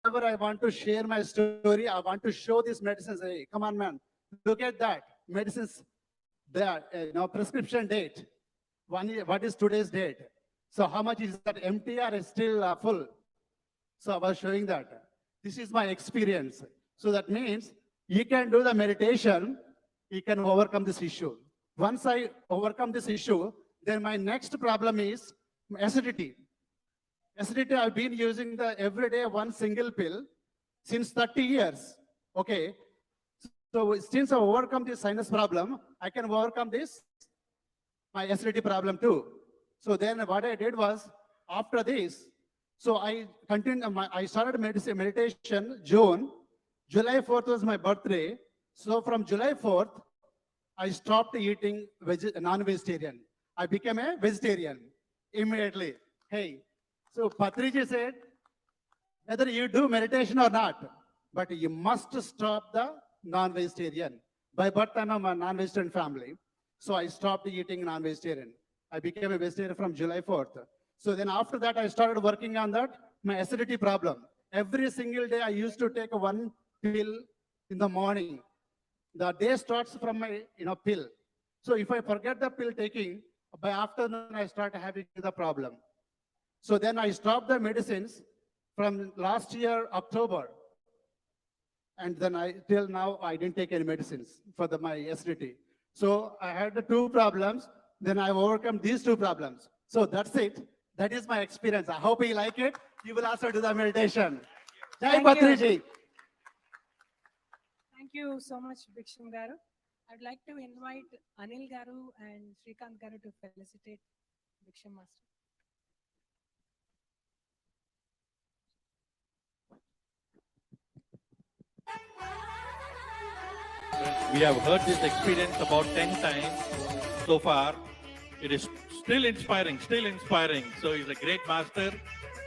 whenever I want to share my story, I want to show these medicines. Hey, come on, man, look at that medicines. There, prescription date. What is today's date? So how much is that empty or is still full? So I was showing that. This is my experience. So that means you can do the meditation, you can overcome this issue. Once I overcome this issue, then my next problem is acidity. Acidity, I've been using the everyday one single pill since 30 years. Okay. So since I overcome this sinus problem, I can overcome this, my acidity problem too. So then what I did was, after this, so I continued, I started meditation June. July 4th was my birthday. So from July 4th, I stopped eating non-vegetarian. I became a vegetarian immediately. Hey, so Patriji said, whether you do meditation or not, but you must stop the non-vegetarian. By birth, I'm a non-vegetarian family. So I stopped eating non-vegetarian. I became a vegetarian from July 4th. So then after that, I started working on that, my acidity problem. Every single day, I used to take one pill in the morning. The day starts from my pill. So if I forget the pill taking, by afternoon, I start having the problem. So then I stopped the medicines from last year, October. And then till now, I didn't take any medicines for my acidity. So I had the two problems, then I overcome these two problems. So that's it. That is my experience. I hope you like it. You will also do the meditation. Jai Patriji. Thank you so much, Bhiksham Garu. I'd like to invite Anil Garu and Shrikant Garu to felicitate Bhiksham Master. We have heard this experience about 10 times so far. It is still inspiring, still inspiring. So he's a great master.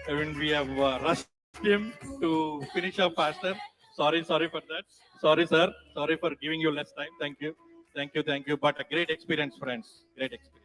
And we have rushed him to finish up faster. Sorry for that. Sorry, sir. Sorry for giving you less time. Thank you. But a great experience, friends. Great experience.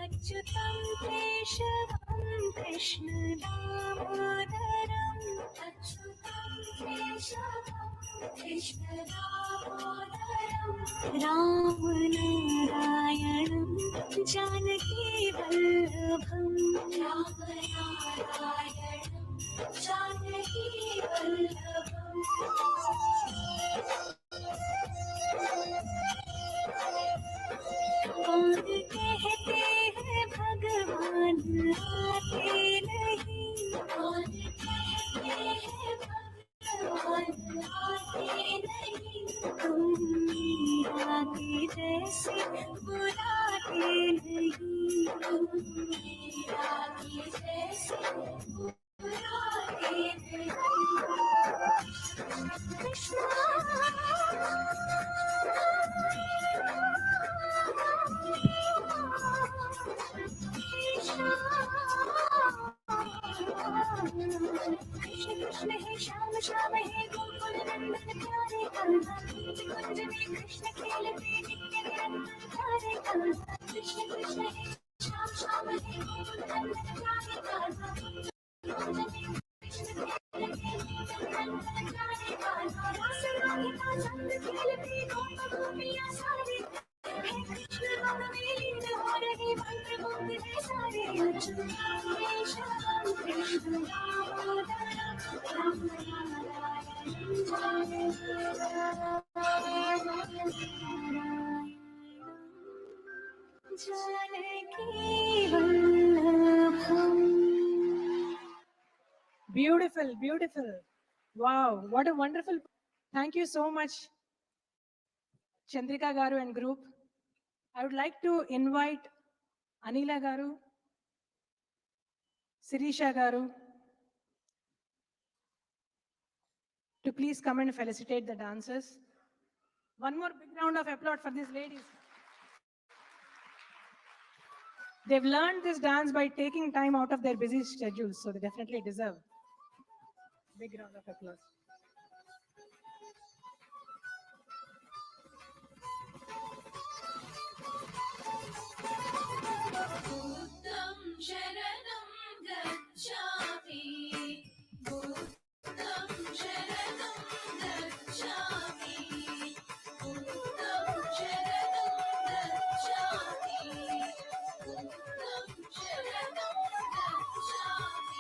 अच्युतं केशवं कृष्णदामोदरम् अच्युतं केशवं कृष्णदामोदरम् रामनारायणं जानकीवल्लभम् रामनारायणं जानकीवल्लभम् कौन कहते हैं भगवान आते नहीं कौन कहते हैं कृष्ण हे श्याम श्याम हे गोकुल नंदन प्यारे कान्हा कुंज कुंज में कृष्ण खेलते नित्य निरंतर प्यारे कान्हा कृष्ण कृष्ण हे श्याम श्याम हे गोकुल नंदन प्यारे कान्हा कुंज कुंज में कृष्ण खेलते नित्य निरंतर प्यारे कान्हा रास राधिका संग खेलते गोप गोपियाँ सारे हे कृष्ण मन में लीन हो रहे मंत्र मुग्ध है सारे अच्युत हे Shyam Krishna Damodar Beautiful, beautiful. Wow, what a wonderful. Thank you so much, Chandrika Garu and group. I would like to invite Anila Garu, Sirisha Garu, to please come and felicitate the dancers. One more big round of applause for these ladies. They've learned this dance by taking time out of their busy schedules, so they definitely deserve big round of applause. बुद्धं शरणं गच्छामि बुद्धं शरणं गच्छामि बुद्धं शरणं गच्छामि बुद्धं शरणं गच्छामि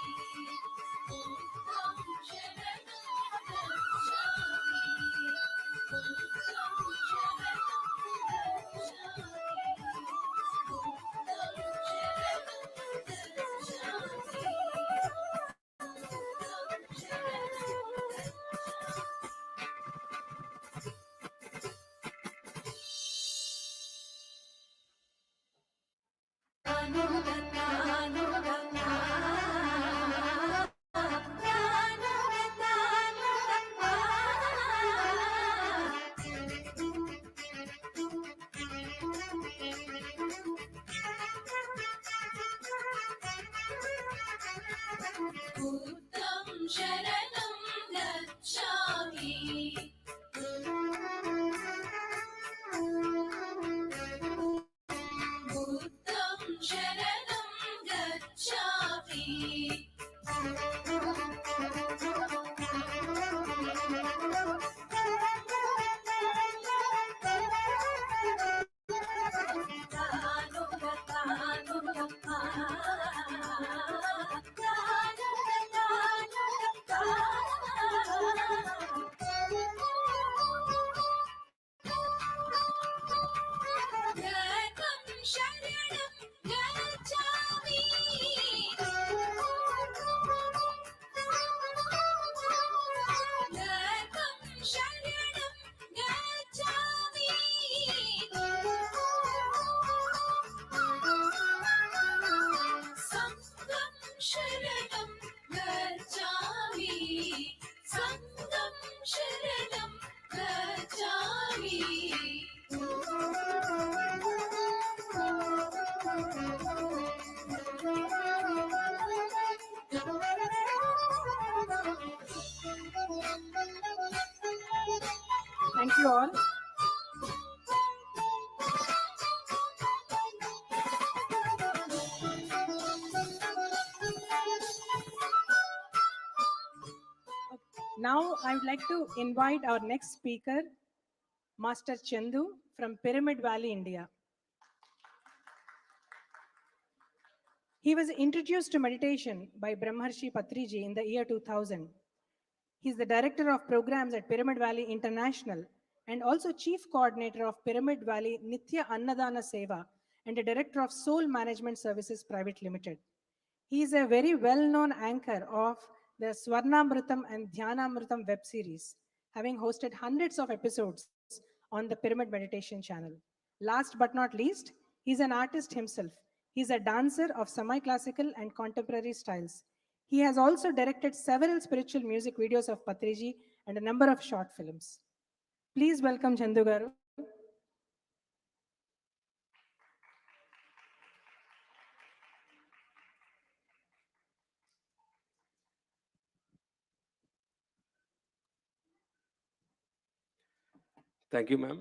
बुद्धं शरणं गच्छामि बुद्धं बुद्धं शरणं गच्छामि बुद्धं शरणं गच्छामि Thank you all. Now I would like to invite our next speaker, Master Chandu from Pyramid Valley, India. He was introduced to meditation by Brahmarshi Patriji in the year 2000. He's the director of programs at Pyramid Valley International and also chief coordinator of Pyramid Valley Nitya Annadana Seva and a director of Soul Management Services Private Limited. He is a very well-known anchor of the Swarnamritam and Dhyanamritam web series, having hosted hundreds of episodes on the Pyramid Meditation channel. Last but not least, he's an artist himself, He is a dancer of semi-classical and contemporary styles. He has also directed several spiritual music videos of Patriji and a number of short films. Please welcome Chandu Garu. Thank you, ma'am.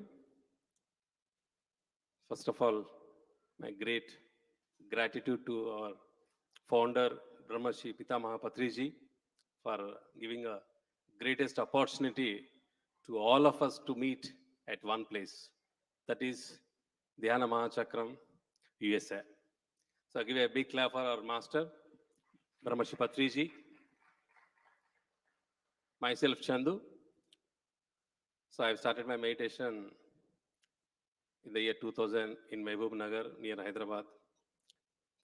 First of all, my great gratitude to our founder, Brahmashi Pitamaha Patriji, for giving a greatest opportunity to all of us to meet at one place. That is Dhyana Maha Chakram, USA. So I give a big clap for our master, Brahmashi Patriji. Myself, Chandu. So I've started my meditation in the year 2000 in Mehboob Nagar near Hyderabad,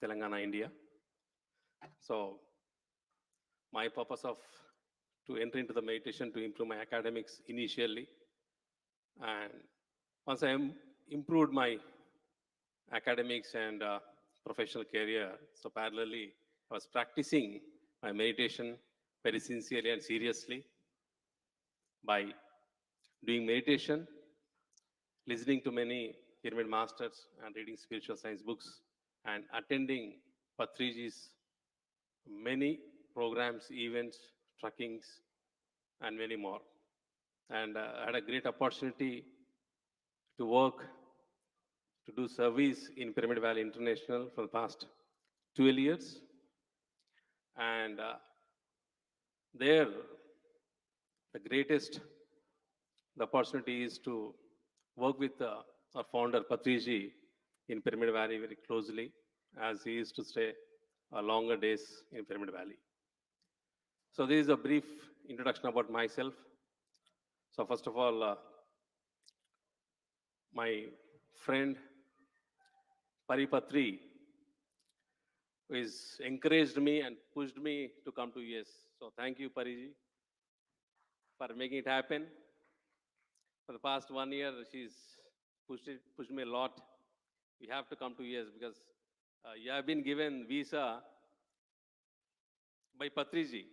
Telangana, India. So my purpose of to enter into the meditation to improve my academics initially. And once I improved my academics and professional career, so parallelly I was practicing my meditation very sincerely and seriously by doing meditation, listening to many pyramid masters and reading spiritual science books and attending Patriji's many programs, events, truckings, and many more. And I had a great opportunity to work, to do service in Pyramid Valley International for the past 12 years. And there, the opportunity is to work with our founder, Patriji, in Pyramid Valley very closely, as he used to stay longer days in Pyramid Valley. So this is a brief introduction about myself. So first of all, my friend Paripatri is encouraged me and pushed me to come to US. So thank you, Pariji, for making it happen. For the past 1 year, she's pushed me a lot. We have to come to US because you have been given visa by Patriji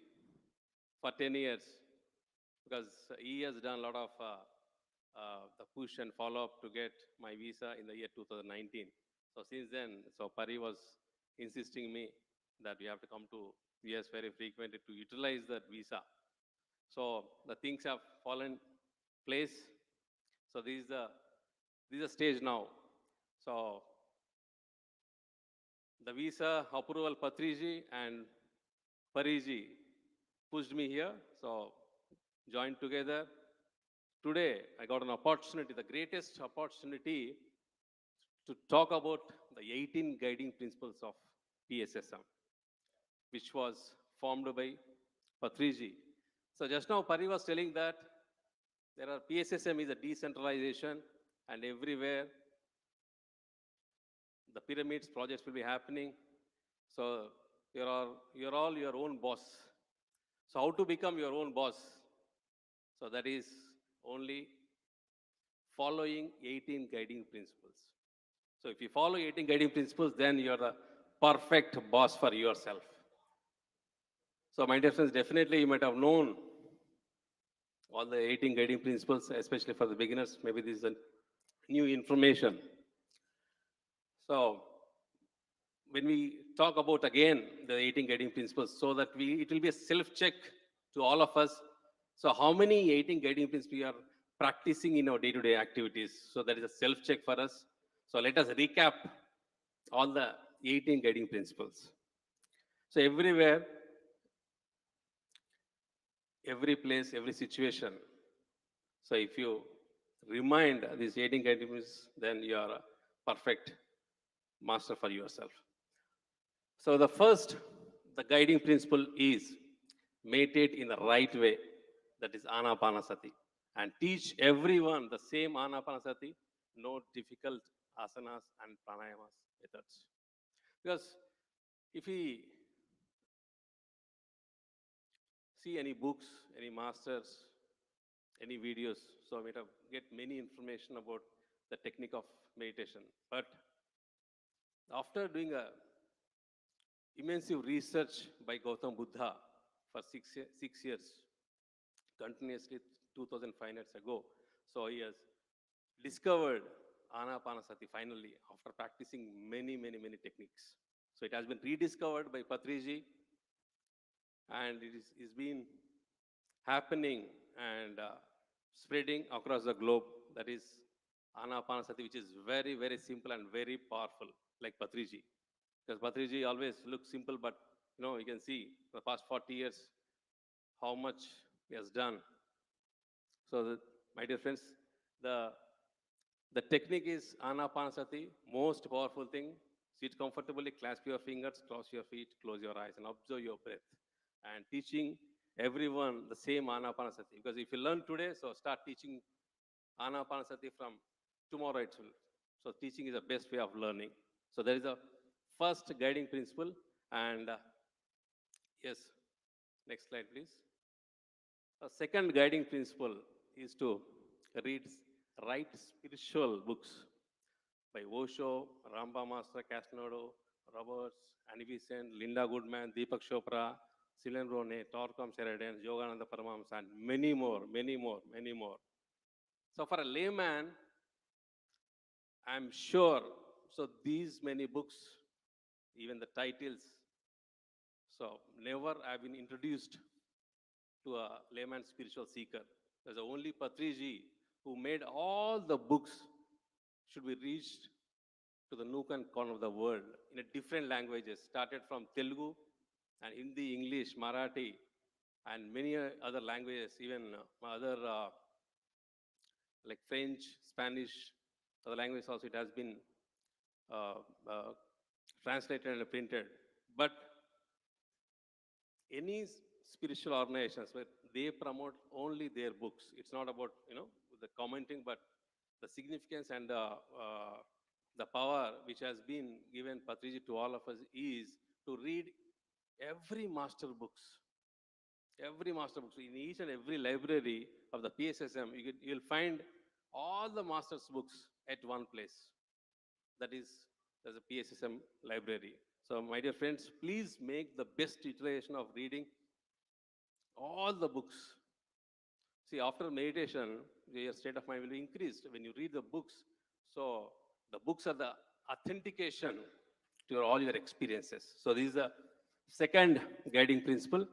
for 10 years because he has done a lot of the push and follow-up to get my visa in the year 2019. So since then, so Pari was insisting me that we have to come to US very frequently to utilize that visa. So the things have fallen place. So this is the stage now. So the visa approval, Patriji and Pariji pushed me here. So joined together. Today, I got an opportunity, the greatest opportunity to talk about the 18 guiding principles of PSSM, which was formed by Patriji. So just now, Pari was telling that there are PSSM is a decentralization, and everywhere the pyramids projects will be happening. So you're all your own boss. So how to become your own boss? So that is only following 18 guiding principles. So if you follow 18 guiding principles, then you're the perfect boss for yourself. So my dear friends, definitely you might have known all the 18 guiding principles, especially for the beginners. Maybe this is a new information. So when we talk about again the 18 guiding principles, so that it will be a self-check to all of us. So how many 18 guiding principles we are practicing in our day-to-day activities? So that is a self-check for us. So let us recap all the 18 guiding principles. So everywhere, every place, every situation. So if you remind these 18 guiding principles, then you are a perfect master for yourself. So the guiding principle is meditate in the right way. That is Anapanasati. And teach everyone the same Anapanasati, no difficult asanas and pranayamas methods. Because if we see any books, any masters, any videos, so we have get many information about the technique of meditation. But after doing a immense research by Gautam Buddha for 6 years, continuously 2,500 ago. So he has discovered Anapanasati finally after practicing many techniques. So it has been rediscovered by Patriji, and it is been happening and spreading across the globe. That is Anapanasati, which is very simple and very powerful, like Patriji. Because Patriji always looks simple, but you can see for the past 40 years how much he has done. So, my dear friends, the technique is Anapanasati, most powerful thing. Sit comfortably, clasp your fingers, cross your feet, close your eyes, and observe your breath. And teaching everyone the same Anapanasati. Because if you learn today, so start teaching Anapanasati from tomorrow itself. So teaching is the best way of learning. So there is a first guiding principle. And yes, next slide, please. A second guiding principle is to write spiritual books by Osho, Ramba Master Casnado, Roberts, Annie Besant, Linda Goodman, Deepak Chopra, Celine Ronay, Torquam Sheridan, Yogananda Paramahamsa, and many more. So for a layman, I'm sure, so these many books, even the titles, so never have been introduced to a layman spiritual seeker. There's only Patriji who made all the books should be reached to the nook and corner of the world in a different languages, started from Telugu and Hindi, English, Marathi, and many other languages, even other like French, Spanish, other languages also, it has been translated and printed. But any spiritual organizations, where they promote only their books. It's not about, the commenting, but the significance and the power which has been given Patriji to all of us is to read every master books. Every master books. In each and every library of the PSSM, you'll find all the master's books at one place. That is, there's a PSSM library. So my dear friends, please make the best utilization of reading all the books. See, after meditation, your state of mind will be increased when you read the books. So the books are the authentication to all your experiences. So this is the second guiding principle.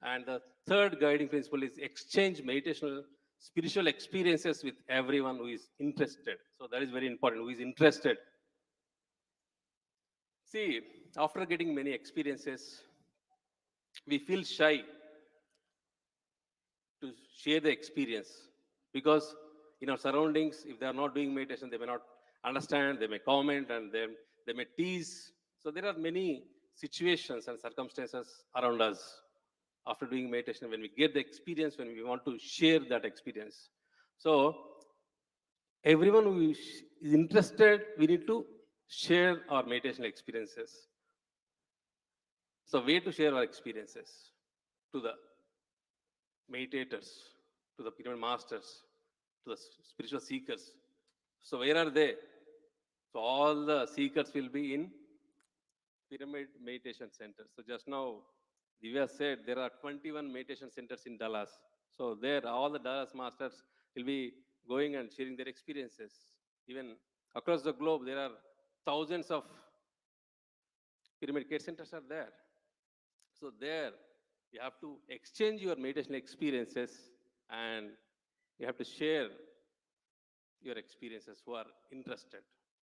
And the third guiding principle is exchange meditational spiritual experiences with everyone who is interested. So that is very important, who is interested. See, after getting many experiences, we feel shy to share the experience because in our surroundings, if they are not doing meditation, they may not understand, they may comment, and they may tease. So there are many situations and circumstances around us after doing meditation when we get the experience, when we want to share that experience. So everyone who is interested, we need to share our meditation experiences. So way to share our experiences to the meditators, to the pyramid masters, to the spiritual seekers. So where are they? So all the seekers will be in pyramid meditation centers. So just now, Divya said there are 21 meditation centers in Dallas. So there, all the Dallas masters will be going and sharing their experiences. Even across the globe, there are thousands of pyramid care centers are there. So there, you have to exchange your meditation experiences and you have to share your experiences who are interested.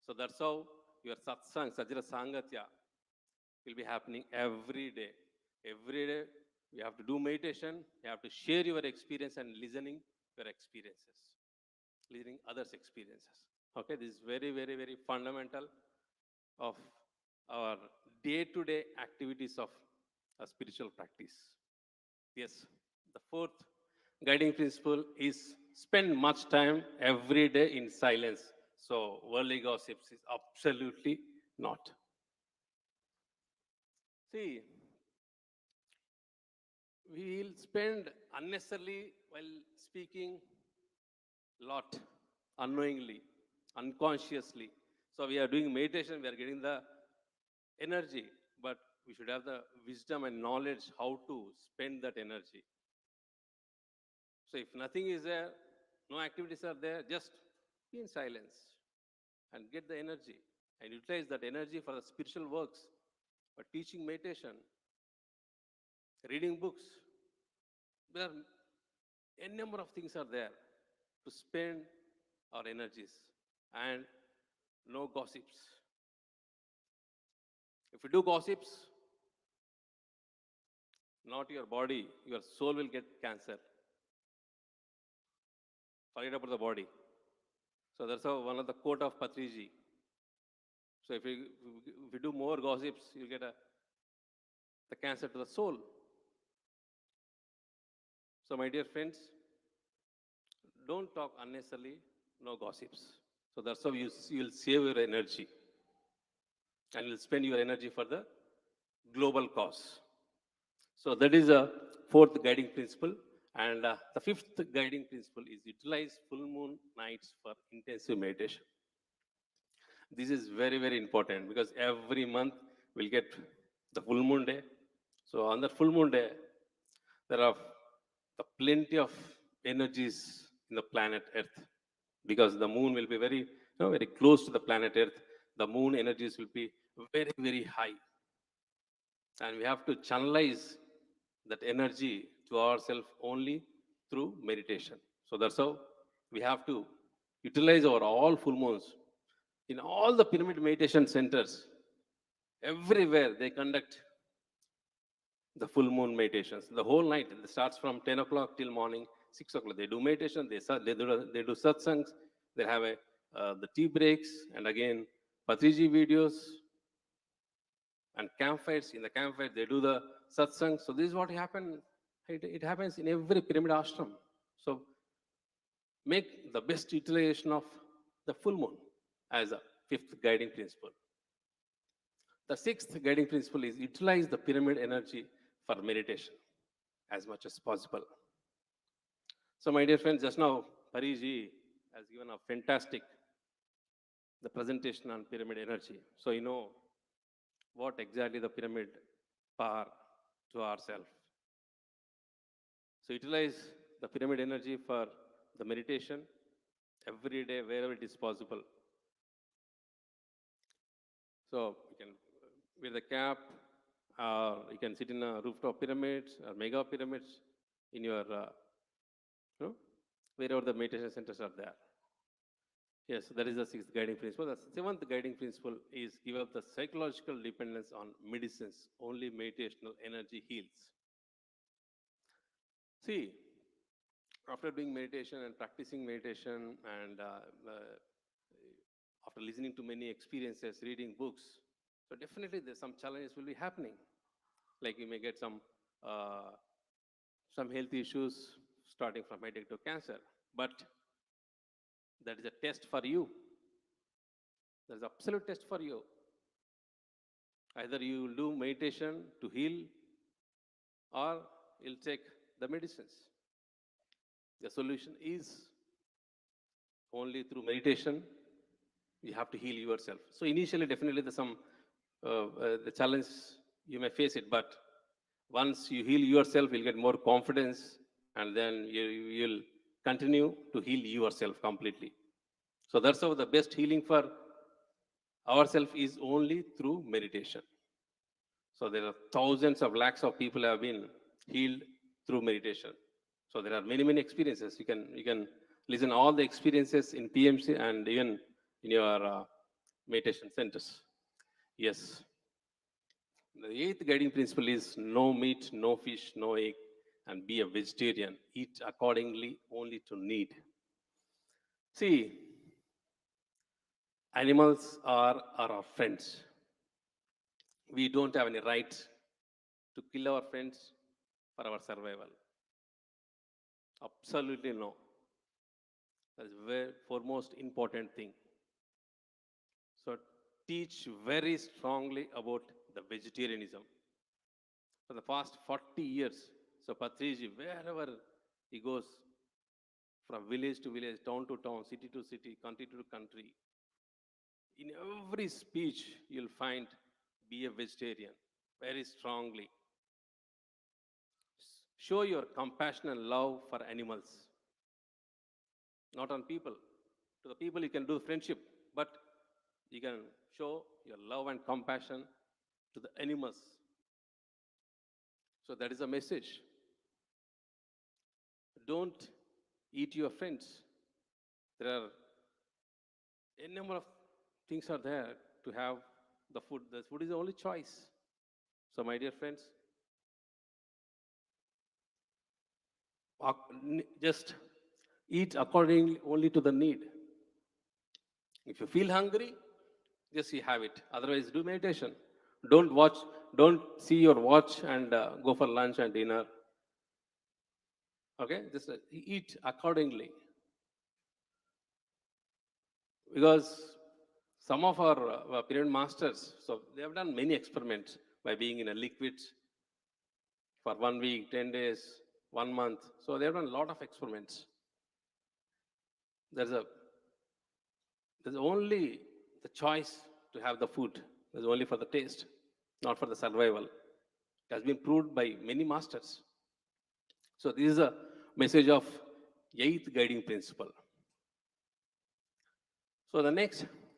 So that's how your satsang, sajra sangatya will be happening every day. Every day, you have to do meditation, you have to share your experience and listening your experiences, listening others' experiences. Okay, this is very fundamental of our day-to-day activities of a spiritual practice. Yes, the fourth guiding principle is spend much time every day in silence. So worldly gossips is absolutely not. See, we will spend unnecessarily while speaking lot, unknowingly, unconsciously. So we are doing meditation, we are getting the energy, but we should have the wisdom and knowledge how to spend that energy. So if nothing is there, no activities are there, just be in silence and get the energy and utilize that energy for the spiritual works, for teaching meditation, reading books. There are a number of things are there to spend our energies, and no gossips. If you do gossips, not your body, your soul will get cancer. Forget about the body. So that's how one of the quote of Patriji. So if you do more gossips, you get the cancer to the soul. So my dear friends, don't talk unnecessarily, no gossips. So that's how you'll save your energy and you'll spend your energy for the global cause. So that is a fourth guiding principle. And the fifth guiding principle is utilize full moon nights for intensive meditation. This is very, very important because every month we'll get the full moon day. So on the full moon day, there are plenty of energies in the planet Earth because the moon will be very, very close to the planet Earth. The moon energies will be very, very high. And we have to channelize that energy to ourselves only through meditation. So that's how we have to utilize our all full moons. In all the pyramid meditation centers, everywhere they conduct the full moon meditations. The whole night, it starts from 10 o'clock till morning, 6 o'clock. They do meditation, they do satsangs, they have the tea breaks, and again, Patriji videos, and campfires. In the campfire, they do the satsang. So this is what happens. It happens in every pyramid ashram. So make the best utilization of the full moon as a fifth guiding principle. The sixth guiding principle is utilize the pyramid energy for meditation as much as possible. So my dear friends, just now Pariji has given a fantastic the presentation on pyramid energy. So you know what exactly the pyramid power to ourselves. So utilize the pyramid energy for the meditation every day wherever it is possible. So you can wear the cap, you can sit in a rooftop pyramids or mega pyramids in your, wherever the meditation centers are there. Yes, that is the sixth guiding principle. The seventh guiding principle is give up the psychological dependence on medicines. Only meditational energy heals. See, after doing meditation and practicing meditation and after listening to many experiences, reading books, so definitely there's some challenges will be happening. Like you may get some health issues starting from headache to cancer. But that is a test for you. That is an absolute test for you. Either you will do meditation to heal or you'll take the medicines. The solution is only through meditation. You have to heal yourself. So initially, definitely there's some the challenge you may face it, but once you heal yourself, you'll get more confidence, and then you'll continue to heal yourself completely. So that's how the best healing for ourselves is only through meditation. So there are thousands of lakhs of people have been healed through meditation. So there are many, many experiences. You can listen all the experiences in PMC and even in your meditation centers. Yes. The eighth guiding principle is no meat, no fish, no egg, and be a vegetarian. Eat accordingly only to need. See, animals are our friends. We don't have any right to kill our friends for our survival. Absolutely no. That's the very foremost important thing. So teach very strongly about the vegetarianism. For the past 40 years, so Patriji, wherever he goes, from village to village, town to town, city to city, country to country, in every speech you'll find be a vegetarian very strongly. Show your compassion and love for animals, not on people. To the people, you can do friendship, but you can show your love and compassion to the animals. So that is a message. Don't eat your friends. There are a number of things are there to have the food. The food is the only choice. So my dear friends, just eat accordingly only to the need. If you feel hungry, just you have it. Otherwise, do meditation. Don't see your watch and go for lunch and dinner. Okay, just eat accordingly. Because some of our pyramid masters, so they have done many experiments by being in a liquid for 1 week, 10 days, 1 month. So they have done a lot of experiments. There's only the choice to have the food. There's only for the taste, not for the survival. It has been proved by many masters. So this is a message of 8th guiding principle. So the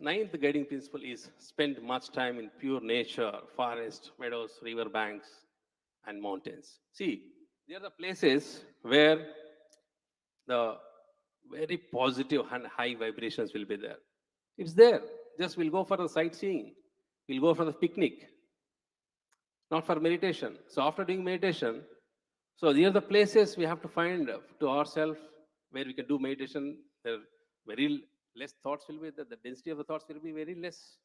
ninth guiding principle is spend much time in pure nature, forest, meadows, river banks, and mountains. See, they are the places where the very positive and high vibrations will be there. It's there. Just we'll go for the sightseeing. We'll go for the picnic, not for meditation. So after doing meditation, so these are the places we have to find to ourselves where we can do meditation. There are very less thoughts will be there. The density of the thoughts will be very less.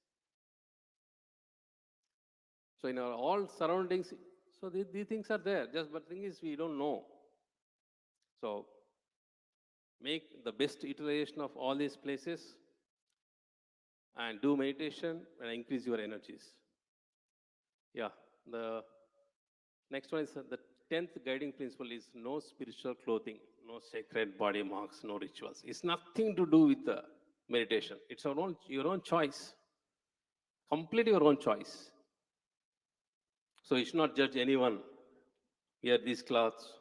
So in our all surroundings, so these things are there. Just but the thing is we don't know. So make the best utilization of all these places and do meditation and increase your energies. Yeah, the next one is the 10th guiding principle is no spiritual clothing, no sacred body marks, no rituals. It's nothing to do with the meditation. It's your own choice. Completely your own choice. So you should not judge anyone. Wear these clothes,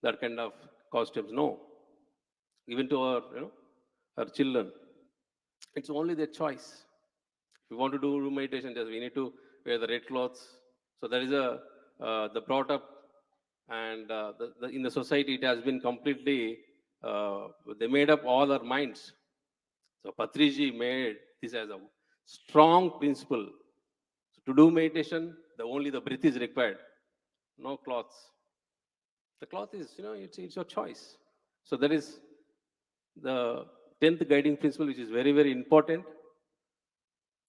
that kind of costumes. No. Even to our children, it's only their choice. If you want to do meditation, just we need to wear the red clothes. So there is the brought up, and in the society it has been completely they made up all our minds. So Patriji made this as a strong principle. So to do meditation, only the breath is required. No clothes. The cloth is, it's your choice. So that is the 10th guiding principle, which is very, very important.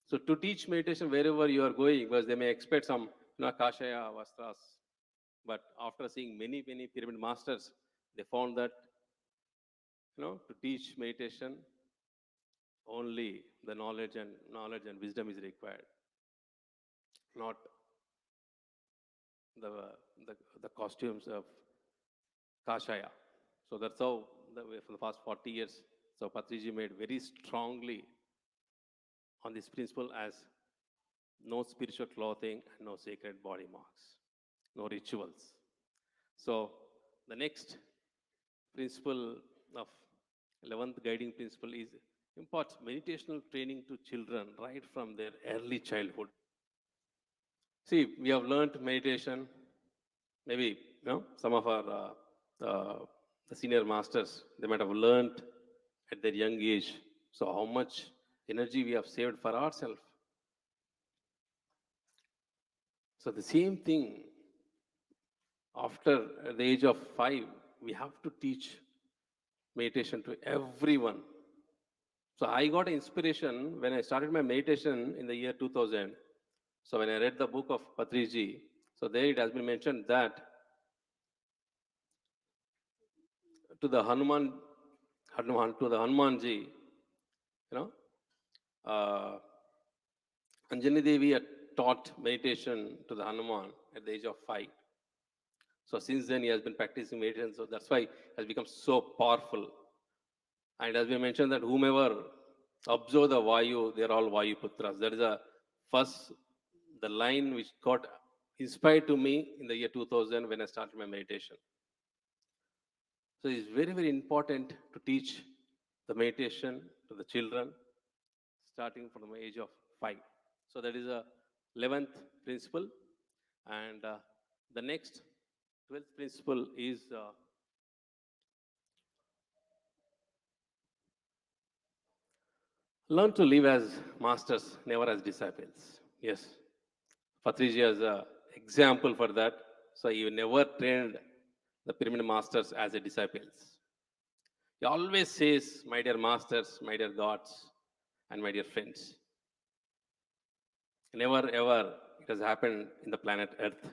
So to teach meditation wherever you are going, because they may expect some kashaya, vastras. But after seeing many, many pyramid masters, they found that, to teach meditation, only the knowledge and wisdom is required, not the costumes of kashaya. So that's how for the past 40 years, so Patriji made very strongly on this principle as no spiritual clothing and no sacred body marks, no rituals. So the next principle of 11th guiding principle is impart meditational training to children right from their early childhood. See, we have learned meditation, maybe some of our the senior masters, they might have learned at their young age. So how much energy we have saved for ourselves. So the same thing, after the age of 5, we have to teach meditation to everyone. So I got inspiration when I started my meditation in the year 2000. So when I read the book of Patriji, so there it has been mentioned that to the Hanumanji, Anjani Devi had taught meditation to the Hanuman at the age of 5. So since then he has been practicing meditation. So that's why it has become so powerful. And it has been mentioned that whomever observe the Vayu, they are all Vayu Putras. That is the first the line which got inspired to me in the year 2000 when I started my meditation. So it's very, very important to teach the meditation to the children starting from the age of 5. So that is a 11th principle. And the next 12th principle is learn to live as masters, never as disciples. Yes, Patriji is an example for that. So he never trained the pyramid masters as a disciples. He always says, my dear masters, my dear gods, and my dear friends. Never ever it has happened in the planet Earth.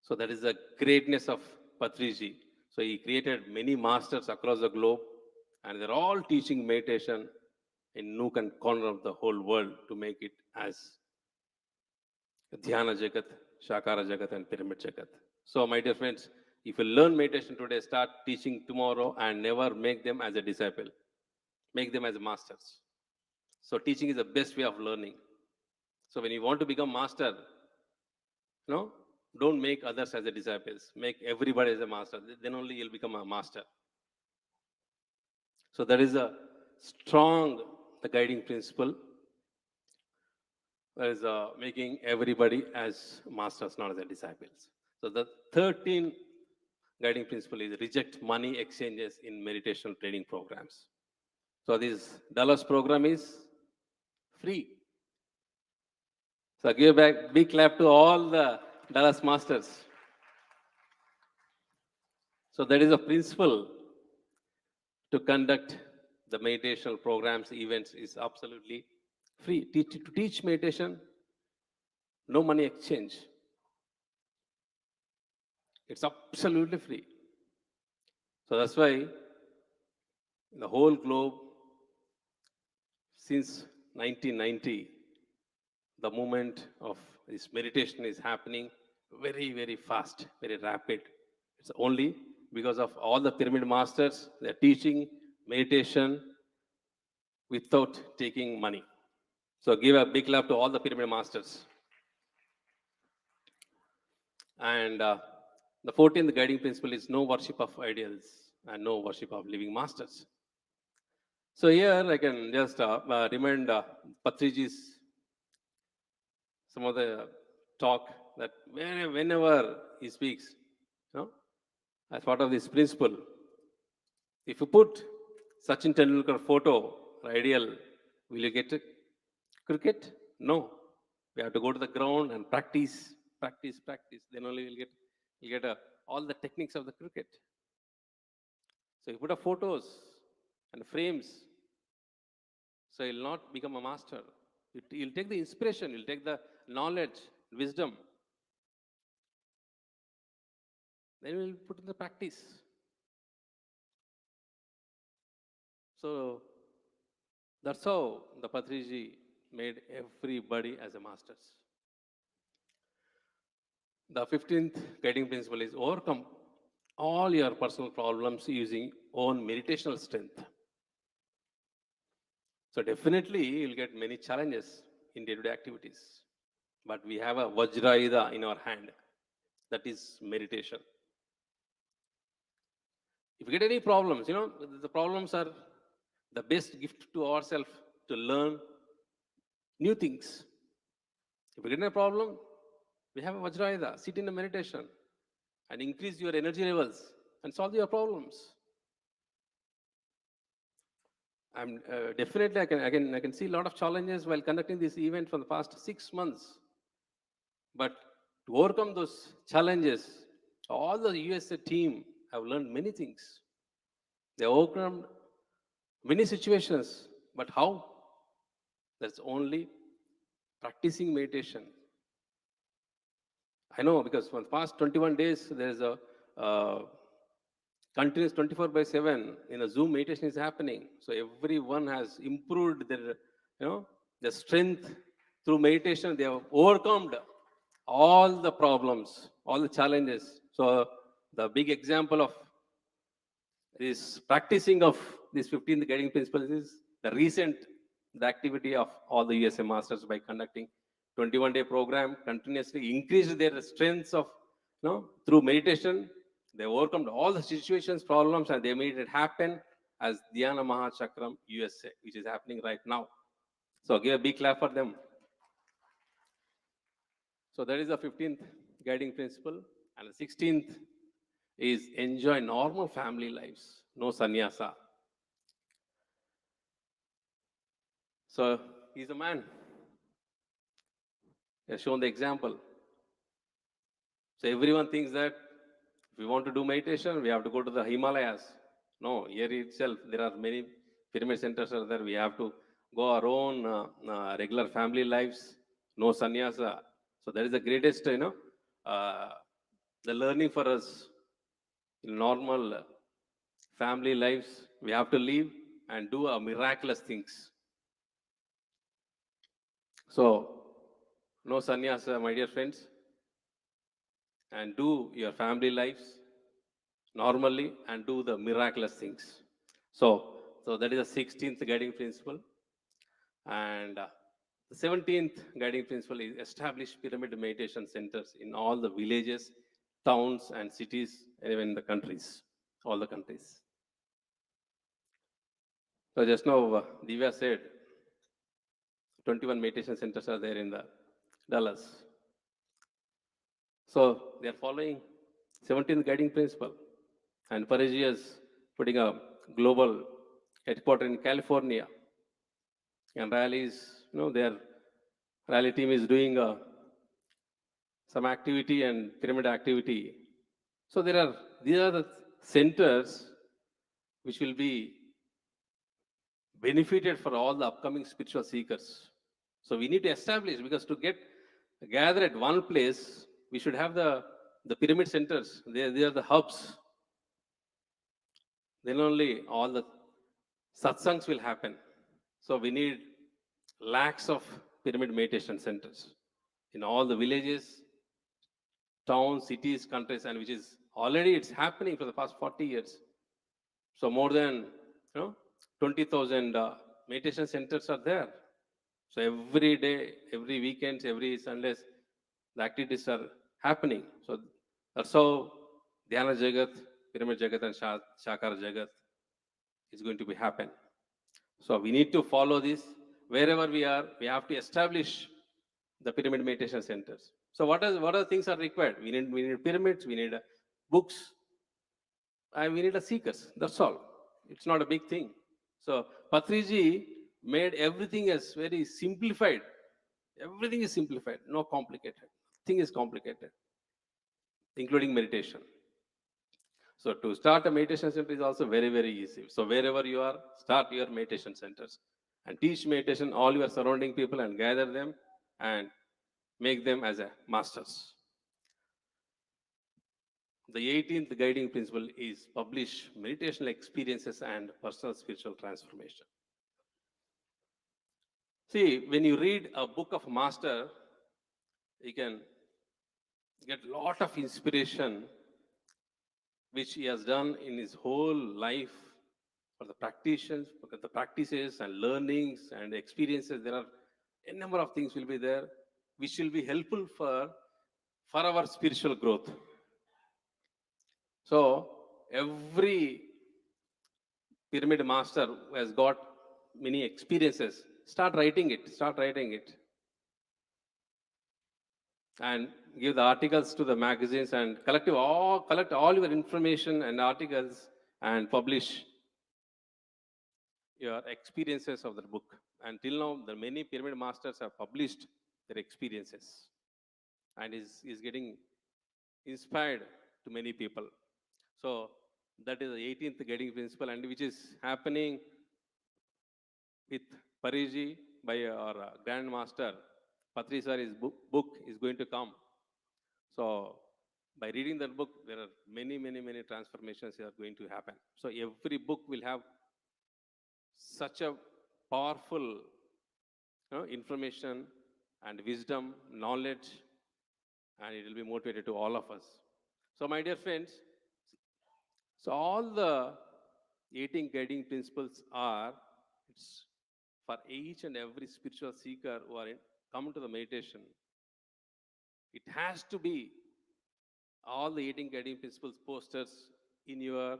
So that is the greatness of Patriji. So he created many masters across the globe, and they're all teaching meditation in nook and corner of the whole world to make it as Dhyana Jagat, Shakara Jagat, and Pyramid Jagat. So my dear friends, if you learn meditation today, start teaching tomorrow and never make them as a disciple. Make them as masters. So teaching is the best way of learning. So when you want to become master, don't make others as a disciples. Make everybody as a master. Then only you'll become a master. So that is a strong, the guiding principle. That is making everybody as masters, not as a disciples. So the 13th guiding principle is reject money exchanges in meditation training programs. So this Dallas program is free. So give a big clap to all the Dallas masters. So that is a principle to conduct the meditational programs, events is absolutely free. To teach meditation, no money exchange. It's absolutely free. So that's why in the whole globe, since 1990, the movement of this meditation is happening very, very fast, very rapid. It's only because of all the pyramid masters, they're teaching meditation without taking money. So give a big clap to all the pyramid masters. And the 14th guiding principle is no worship of idols and no worship of living masters. So here I can just remind Patriji's some of the talk that whenever he speaks, as part of this principle, if you put Sachin Tendulkar photo, ideal, will you get a cricket? No. We have to go to the ground and practice. Then only you'll get all the techniques of the cricket. So you put up photos and frames. So you'll not become a master. You'll take the inspiration, you'll take the knowledge, wisdom. Then we'll put in the practice. So that's how the Patriji made everybody as a masters. The 15th guiding principle is overcome all your personal problems using own meditational strength. So definitely you'll get many challenges in day-to-day activities. But we have a Vajrayuda in our hand. That is meditation. If you get any problems, the problems are the best gift to ourselves to learn new things. If you get a problem, we have a Vajrayuda. Sit in a meditation and increase your energy levels and solve your problems. I'm definitely I can see a lot of challenges while conducting this event for the past 6 months. But to overcome those challenges, all the USA team have learned many things. They overcome many situations, but how? That's only practicing meditation. I know because for the past 21 days, there is a continuous 24/7 in a Zoom meditation is happening. So everyone has improved their, their strength through meditation. They have overcome all the problems, all the challenges. So the big example of this practicing of these 15th guiding principles is the activity of all the USA masters by conducting 21-day program, continuously increased their strengths of, through meditation. They overcome all the situations, problems, and they made it happen as Dhyana Maha Chakram USA, which is happening right now. So give a big clap for them. So that is the 15th guiding principle. And the 16th is enjoy normal family lives, no sannyasa. So he's a man. He has shown the example. So everyone thinks that if we want to do meditation, we have to go to the Himalayas. No, here itself, there are many pyramid centers are there. We have to go our own regular family lives, no sannyasa. So that is the greatest, the learning for us. In normal family lives, we have to live and do miraculous things. So, no sannyasa, my dear friends, and do your family lives normally and do the miraculous things. So that is the 16th guiding principle. And the 17th guiding principle is establish pyramid meditation centers in all the villages, towns, and cities, and even the countries, all the countries. So just now, Divya said, 21 meditation centers are there in the Dallas. So they are following 17th guiding principle. And Pariji is putting a global headquarter in California. And rallies, their rally team is doing some activity and pyramid activity. So these are the centers which will be benefited for all the upcoming spiritual seekers. So we need to establish, because to gather at one place, we should have the pyramid centers. They are the hubs. Then only all the satsangs will happen. So we need lakhs of pyramid meditation centers in all the villages, towns, cities, countries, and which is already it's happening for the past 40 years. So more than 20,000 meditation centers are there. So every day, every weekend, every Sundays, the activities are happening. So that's how Dhyana Jagat, Pyramid Jagat, and Shakara Jagat is going to be happen. So we need to follow this. Wherever we are, we have to establish the pyramid meditation centers. So what are things are required? We need pyramids, we need books, and we need seekers. That's all. It's not a big thing. So Patriji made everything as very simplified. Everything is simplified, no complicated. Thing is complicated, including meditation. So to start a meditation center is also very, very easy. So wherever you are, start your meditation centers and teach meditation all your surrounding people and gather them and make them as a masters. The 18th guiding principle is publish meditational experiences and personal spiritual transformation. See, when you read a book of master, you can get a lot of inspiration which he has done in his whole life for the practices and learnings and experiences. There are a number of things will be there which will be helpful for our spiritual growth. So every pyramid master who has got many experiences, start writing it. And give the articles to the magazines and collect all your information and articles and publish your experiences of the book. Until now, the many pyramid masters have published their experiences and is getting inspired to many people. So that is the 18th guiding principle, and which is happening with Pariji by our Grand Master. Patri Sari's book is going to come. So by reading that book, there are many transformations that are going to happen. So every book will have such a powerful information and wisdom, knowledge, and it will be motivated to all of us. So my dear friends, so all the 18 guiding principles are, it's for each and every spiritual seeker who are come to the meditation, it has to be all the 18 guiding principles posters in your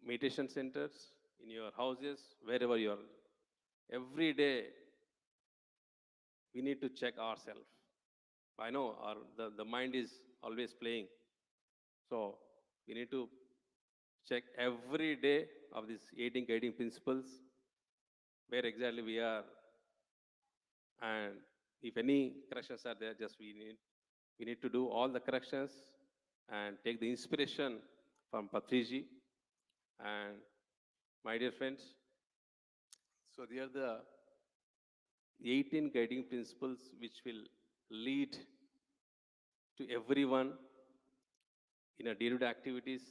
meditation centers, in your houses, wherever you are. Every day, we need to check ourselves. I know the mind is always playing. So we need to check every day of these 18 guiding principles, where exactly we are. And if any corrections are there, just we need to do all the corrections and take the inspiration from Patriji. And my dear friends, so they are the 18 guiding principles which will lead to everyone in our daily activities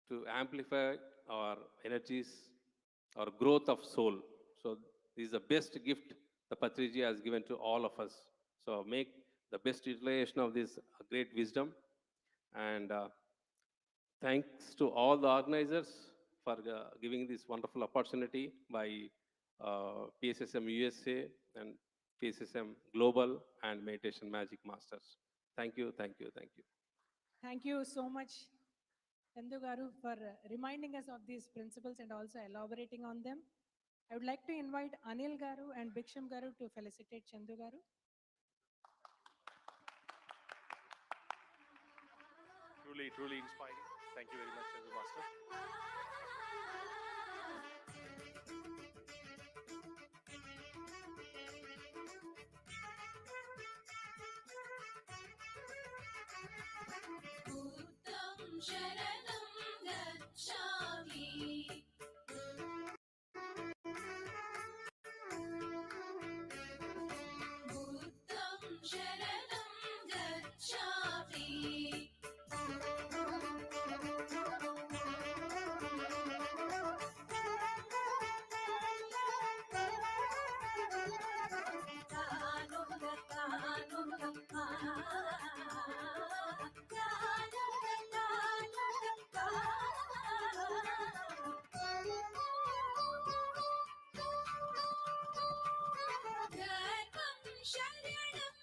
to amplify our energies, our growth of soul. So this is the best gift the Patriji has given to all of us. So make the best utilization of this great wisdom. And thanks to all the organizers for giving this wonderful opportunity by PSSM USA and PSSM Global and Meditation Magic Masters. Thank you, thank you, thank you. Thank you so much, Chandu Garu, for reminding us of these principles and also elaborating on them. I would like to invite Anil Garu and Bhiksham Garu to felicitate Chandu Garu. Truly, truly inspiring. Thank you very much, Chandu Master.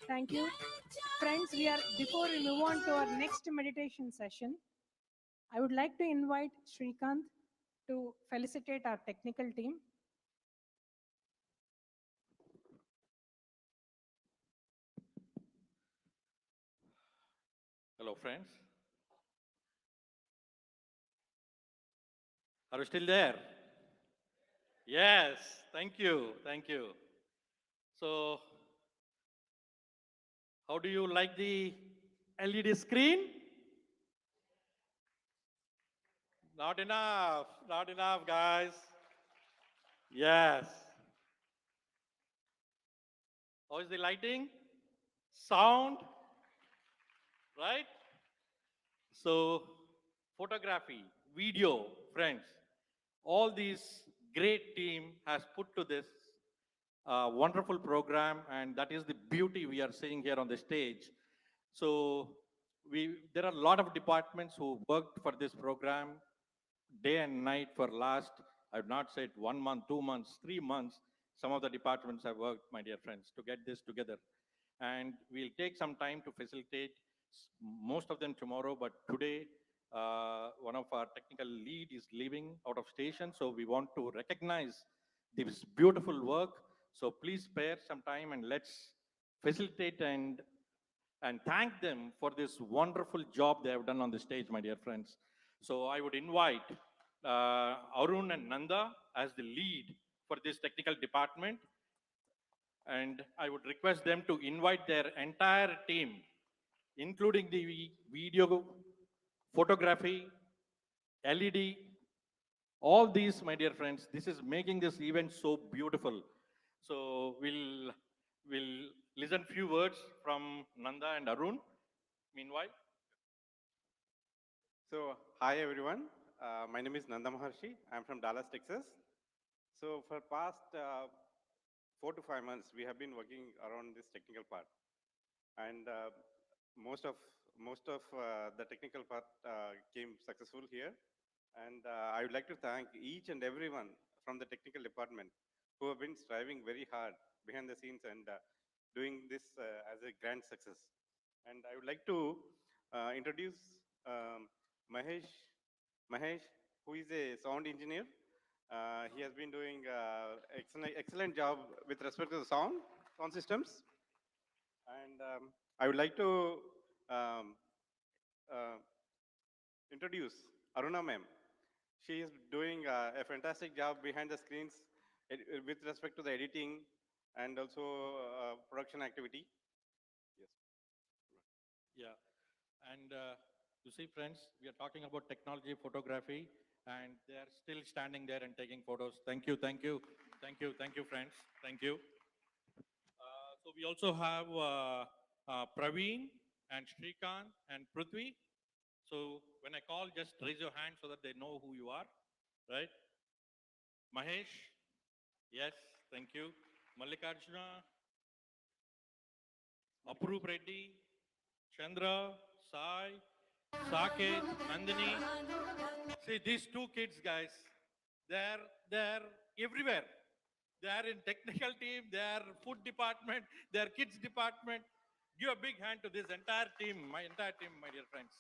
Thank you. Friends, before we move on to our next meditation session, I would like to invite Srikanth to felicitate our technical team. Hello, friends. Are you still there? Yes, thank you, thank you. So, how do you like the LED screen? Not enough, guys. Yes. How is the lighting? Sound? Right? So, photography, video, friends, all these great team has put to this wonderful program, and that is the beauty we are seeing here on the stage. So there are a lot of departments who worked for this program day and night for last, I've not said 1 month, 2 months, 3 months. Some of the departments have worked, my dear friends, to get this together. And we'll take some time to facilitate most of them tomorrow, but today, one of our technical lead is leaving out of station, so we want to recognize this beautiful work. So please spare some time and let's facilitate and thank them for this wonderful job they have done on the stage, my dear friends. So I would invite Arun and Nanda as the lead for this technical department. And I would request them to invite their entire team, including the video, photography, LED, all these, my dear friends. This is making this event so beautiful. So we'll listen few words from Nanda and Arun. Meanwhile. So, hi everyone. My name is Nanda Maharshi. I'm from Dallas, Texas. So, for past 4 to 5 months, we have been working around this technical part, and most of the technical part came successful here. And I would like to thank each and everyone from the technical department who have been striving very hard behind the scenes and doing this as a grand success. And I would like to introduce Mahesh, who is a sound engineer. He has been doing excellent job with respect to the sound systems. And I would like to introduce Aruna ma'am. She is doing a fantastic job behind the screens with respect to the editing and also production activity. Yes. Yeah. And you see, friends, we are talking about technology, photography, and they are still standing there and taking photos. Thank you, thank you, thank you, thank you, friends. Thank you. So we also have Praveen and Shrikant and Prithvi. So when I call, just raise your hand so that they know who you are, right? Mahesh, yes, thank you. Mallikarjuna, Apurv Reddy, Chandra, Sai, Saket, Nandini. See, these two kids, guys, they're everywhere. They are in technical team, they are food department, they are kids department. Give a big hand to this entire team, my dear friends.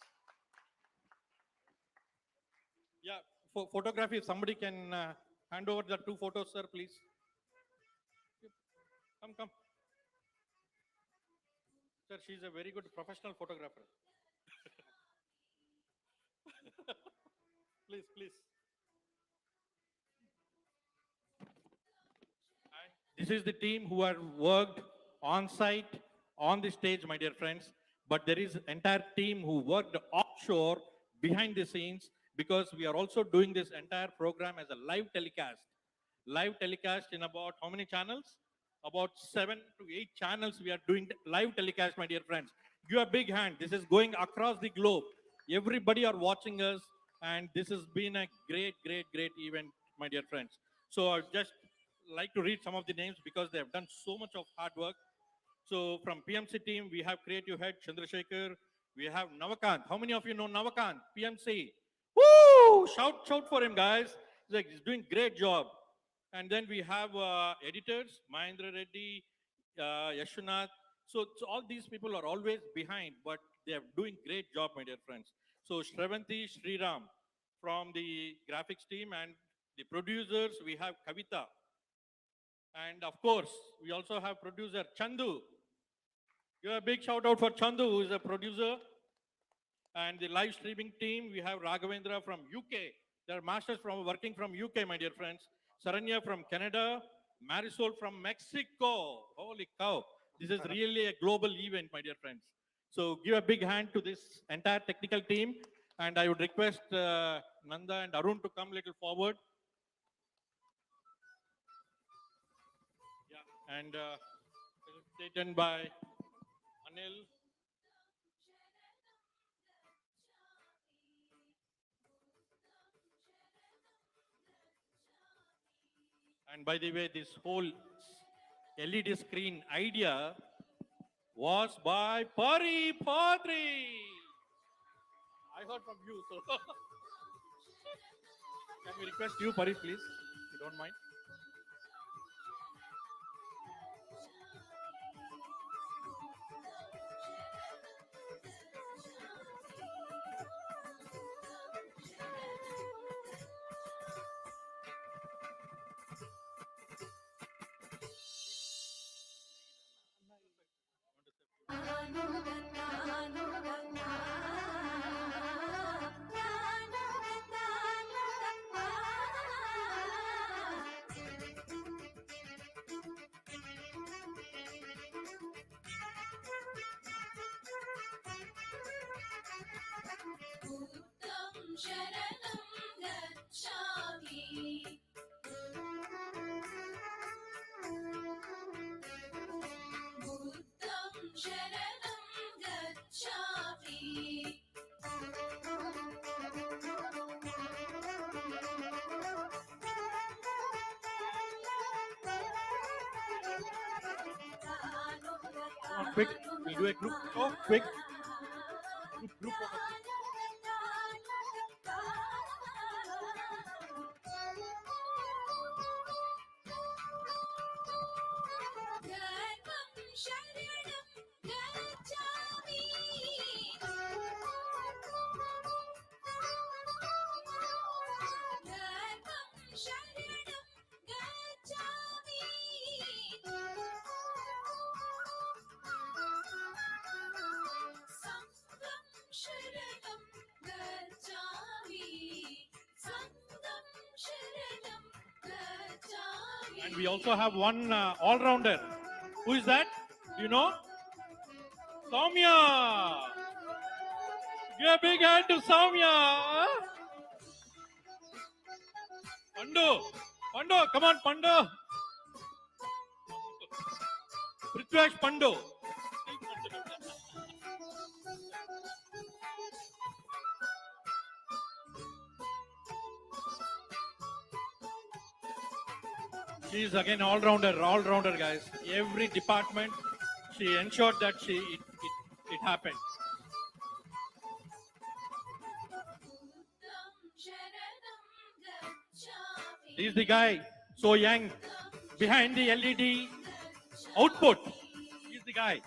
Yeah, for photography, if somebody can hand over the 2 photos, sir, please. Come. Sir, she's a very good professional photographer. Please. This is the team who are worked on site, on the stage, my dear friends. But there is entire team who worked offshore behind the scenes, because we are also doing this entire program as a live telecast. Live telecast in about how many channels? About 7 to 8 channels we are doing live telecast, my dear friends. Give a big hand. This is going across the globe. Everybody are watching us, and this has been a great event, my dear friends. So I just like to read some of the names because they have done so much of hard work. So from PMC team, we have creative head Chandrasekhar. We have Navakant. How many of you know Navakant? PMC. Woo! Shout for him, guys. He's doing great job. And then we have editors, Mahendra Reddy, Yashwanath. So all these people are always behind, but they are doing great job, my dear friends. So Shravanti, Sriram from the graphics team, and the producers, we have Kavita. And of course, we also have producer Chandu. Give a big shout out for Chandu, who is a producer. And the live streaming team, we have Raghavendra from UK. They are masters from working from UK, my dear friends. Saranya from Canada, Marisol from Mexico. Holy cow. This is really a global event, my dear friends. So give a big hand to this entire technical team. And I would request Nanda and Arun to come a little forward. Yeah. And taken by Anil. And by the way, this whole LED screen idea was by Pari Padri. I heard from you, so can we request you, Pari, please, if you don't mind? Quick, we'll do a group. Oh, quick. Group photo. And we also have one all-rounder. Who is that? Do you know? Soumya. Give a big hand to Soumya. Pandu, come on, Pandu. Prithvish Pandu. She is again all-rounder, guys. Every department, she ensured that it happened. He's the guy, so young, behind the LED output. He's the guy.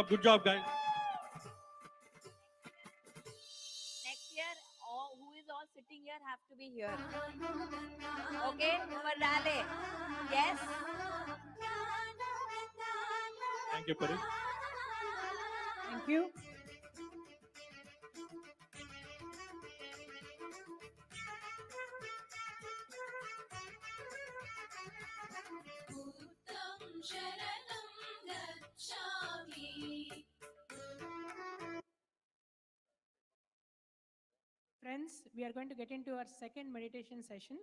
Good job, guys. Next year, who is all sitting here have to be here. Okay, Madale. Yes. Thank you, Pari. Thank you. Friends, we are going to get into our second meditation session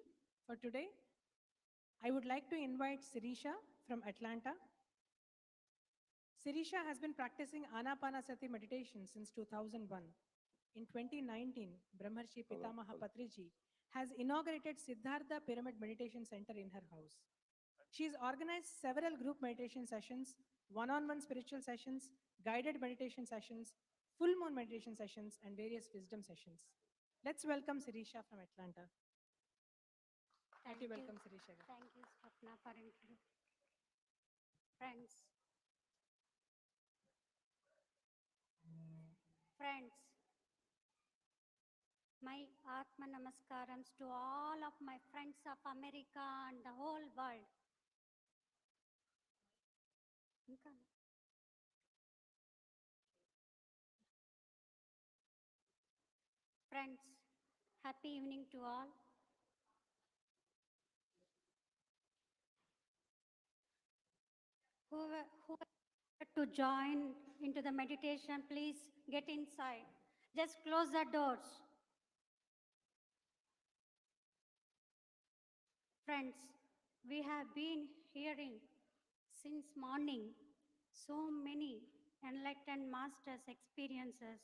for today. I would like to invite Sirisha from Atlanta. Sirisha has been practicing Anapanasati meditation since 2001. In 2019, Brahmarshi Pitamaha Patriji has inaugurated Siddhartha Pyramid Meditation Center in her house. She has organized several group meditation sessions, one-on-one spiritual sessions, guided meditation sessions, full moon meditation sessions, and various wisdom sessions. Let's welcome Sirisha from Atlanta. Thank you. you. Welcome, Sirisha. Thank you, Swapna, for introducing. Friends, my Atma Namaskarams to all of my friends of America and the whole world. Friends, happy evening to all. Who to join into the meditation, please get inside. Just close the doors. Friends, we have been hearing since morning so many enlightened masters' experiences.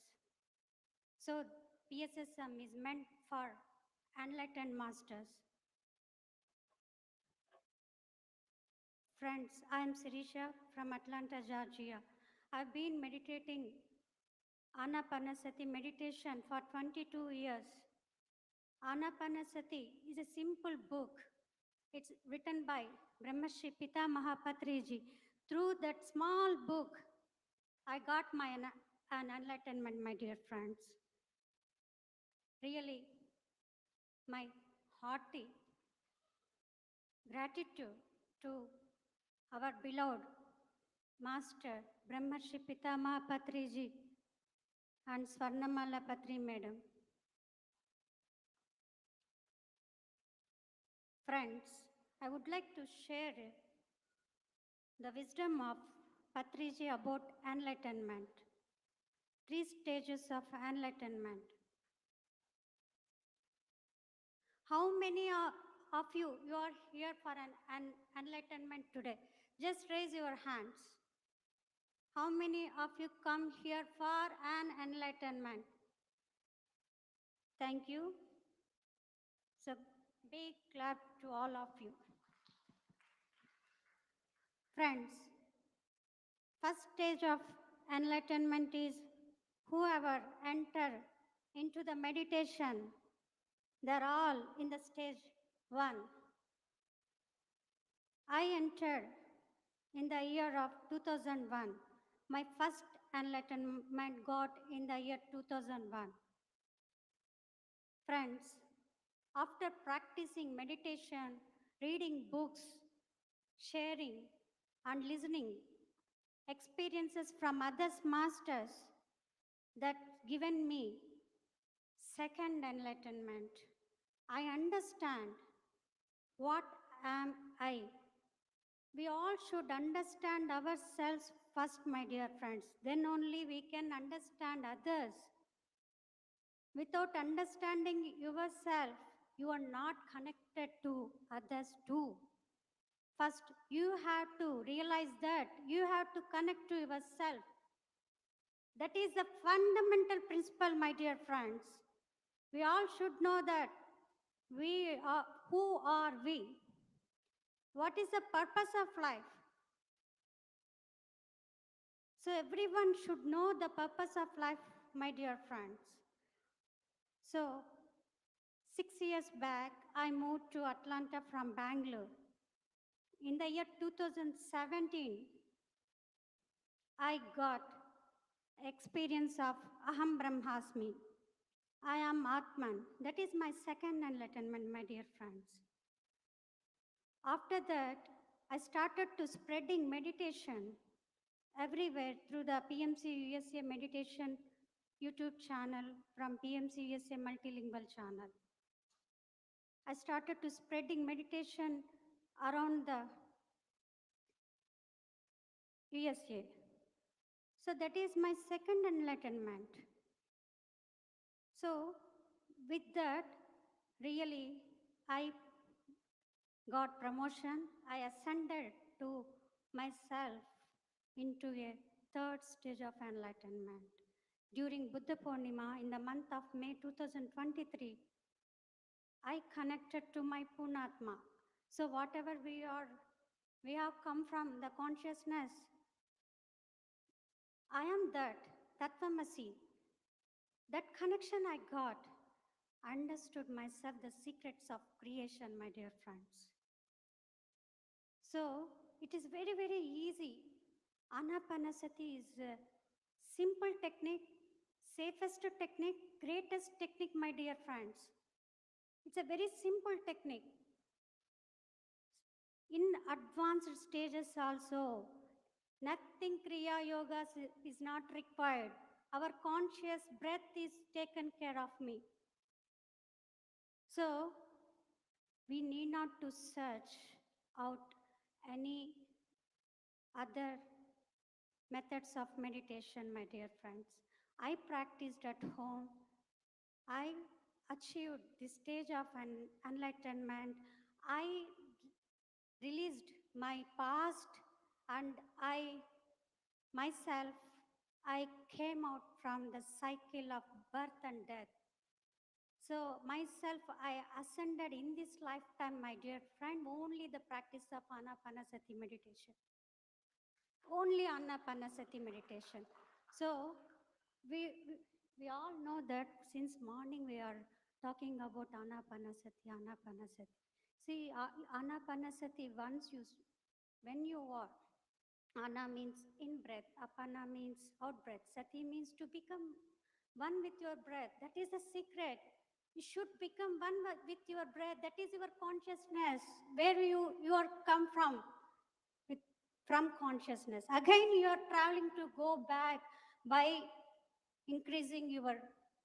So PSSM is meant for enlightened masters. Friends, I am Sirisha from Atlanta, Georgia. I've been meditating Anapanasati meditation for 22 years. Anapanasati is a simple book. It's written by Brahmarshi Pitamaha Patriji. Through that small book, I got an enlightenment, my dear friends. Really, my hearty gratitude to our beloved Master Brahmarshi Pitamaha Patriji and Swarnamala Patri Madam. Friends, I would like to share the wisdom of Patriji about enlightenment. 3 stages of enlightenment. How many of you are here for an enlightenment today? Just raise your hands. How many of you come here for an enlightenment? Thank you. So big clap to all of you. Friends, first stage of enlightenment is whoever enter into the meditation, they're all in the stage 1. I entered in the year of 2001. My first enlightenment got in the year 2001. Friends, after practicing meditation, reading books, sharing and listening experiences from others masters that given me second enlightenment, I understand what am I. We all should understand ourselves first, my dear friends. Then only we can understand others. Without understanding yourself, you are not connected to others too. First, you have to realize that you have to connect to yourself. That is the fundamental principle, my dear friends. We all should know that who are we? What is the purpose of life? So everyone should know the purpose of life, my dear friends. So 6 years back, I moved to Atlanta from Bangalore. In the year 2017, I got experience of Aham Brahmasmi. I am Atman. That is my second enlightenment, my dear friends. After that, I started to spreading meditation everywhere through the PMC USA meditation YouTube channel from PMC USA multilingual channel. I started to spreading meditation around the USA. So that is my second enlightenment. So with that, really, I got promotion. I ascended to myself into a third stage of enlightenment. During Buddha Purnima in the month of May 2023, I connected to my Punatma. So whatever we have come from the consciousness. I am that, Tattvamasi. That connection I got, understood myself the secrets of creation, my dear friends. So it is very, very easy. Anapanasati is a simple technique, safest technique, greatest technique, my dear friends. It's a very simple technique. In advanced stages also, nothing Kriya Yoga is not required. Our conscious breath is taken care of me. So, we need not to search out any other methods of meditation, my dear friends. I practiced at home. I achieved this stage of enlightenment. I released my past and myself, I came out from the cycle of birth and death. So myself, I ascended in this lifetime, my dear friend, only the practice of Anapanasati meditation. Only Anapanasati meditation. So we all know that since morning we are talking about Anapanasati, Anapanasati. See, Anapanasati, when you are, Ana means in breath, Apana means out breath, Sati means to become one with your breath. That is the secret. You should become one with your breath. That is your consciousness, where you are come from, from consciousness. Again, you are traveling to go back by increasing your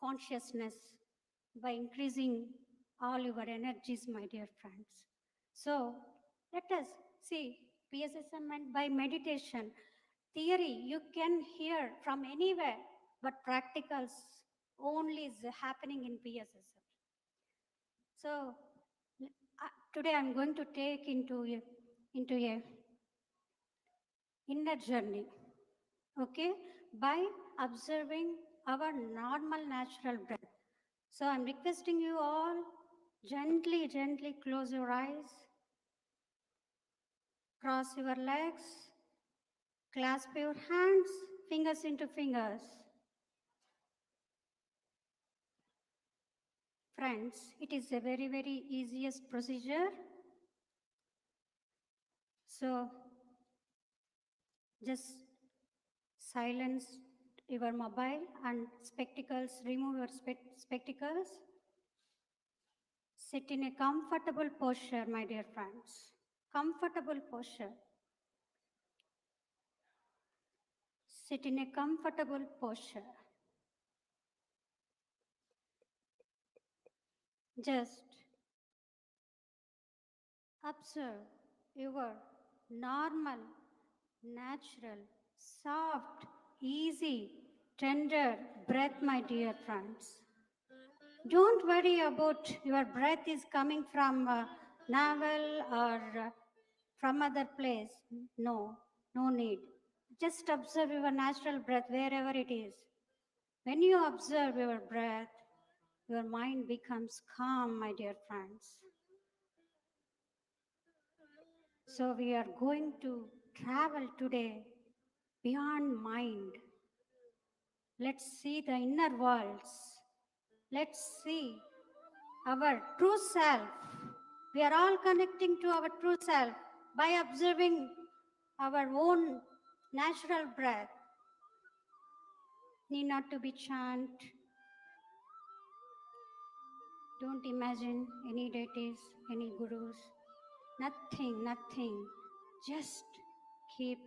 consciousness, by increasing all your energies, my dear friends. So let us see PSSM meant by meditation. Theory you can hear from anywhere, but practicals only is happening in PSSM. So today I'm going to take into a inner journey, okay, by observing our normal natural breath. So I'm requesting you all gently, gently close your eyes, cross your legs, clasp your hands, fingers into fingers. Friends, it is a very, very easiest procedure. So Just silence your mobile and spectacles, remove your spectacles. Sit in a comfortable posture, my dear friends. Comfortable posture. Sit in a comfortable posture. Just observe your normal, natural, soft, easy, tender breath, my dear friends. Don't worry about your breath is coming from navel or from other place. No, no need. Just observe your natural breath wherever it is. When you observe your breath, your mind becomes calm, my dear friends. So we are going to travel today beyond mind. Let's see the inner worlds. Let's see our true self. We are all connecting to our true self by observing our own natural breath. Need not to be chant. Don't imagine any deities, any gurus. Nothing, nothing. Just keep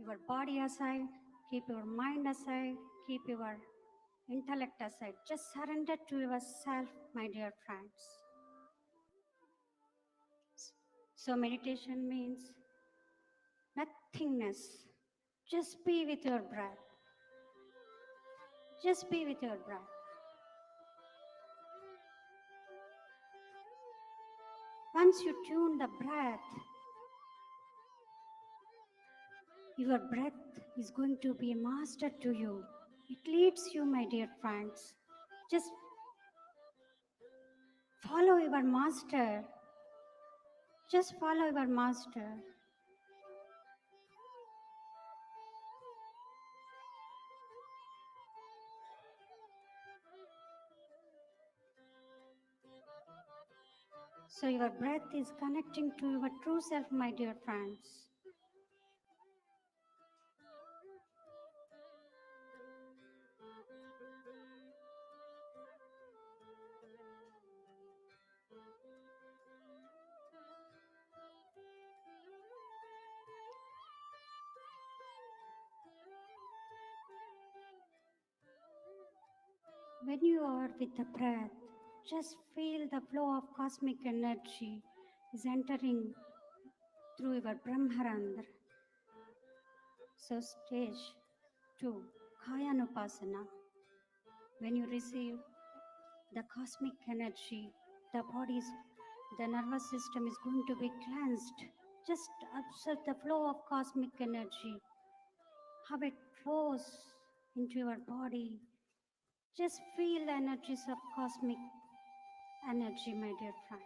your body aside, keep your mind aside, keep your intellect aside. Just surrender to yourself, my dear friends. So meditation means nothingness. Just be with your breath. Just be with your breath. Once you tune the breath, your breath is going to be a master to you. It leads you, my dear friends. Just follow your master. Just follow your master. So your breath is connecting to your true self, my dear friends. When you are with the breath, just feel the flow of cosmic energy is entering through your Brahmarandra. So stage 2, Kayanupasana. When you receive the cosmic energy, the nervous system is going to be cleansed. Just observe the flow of cosmic energy, how it flows into your body. Just feel the energies of cosmic energy, my dear friends.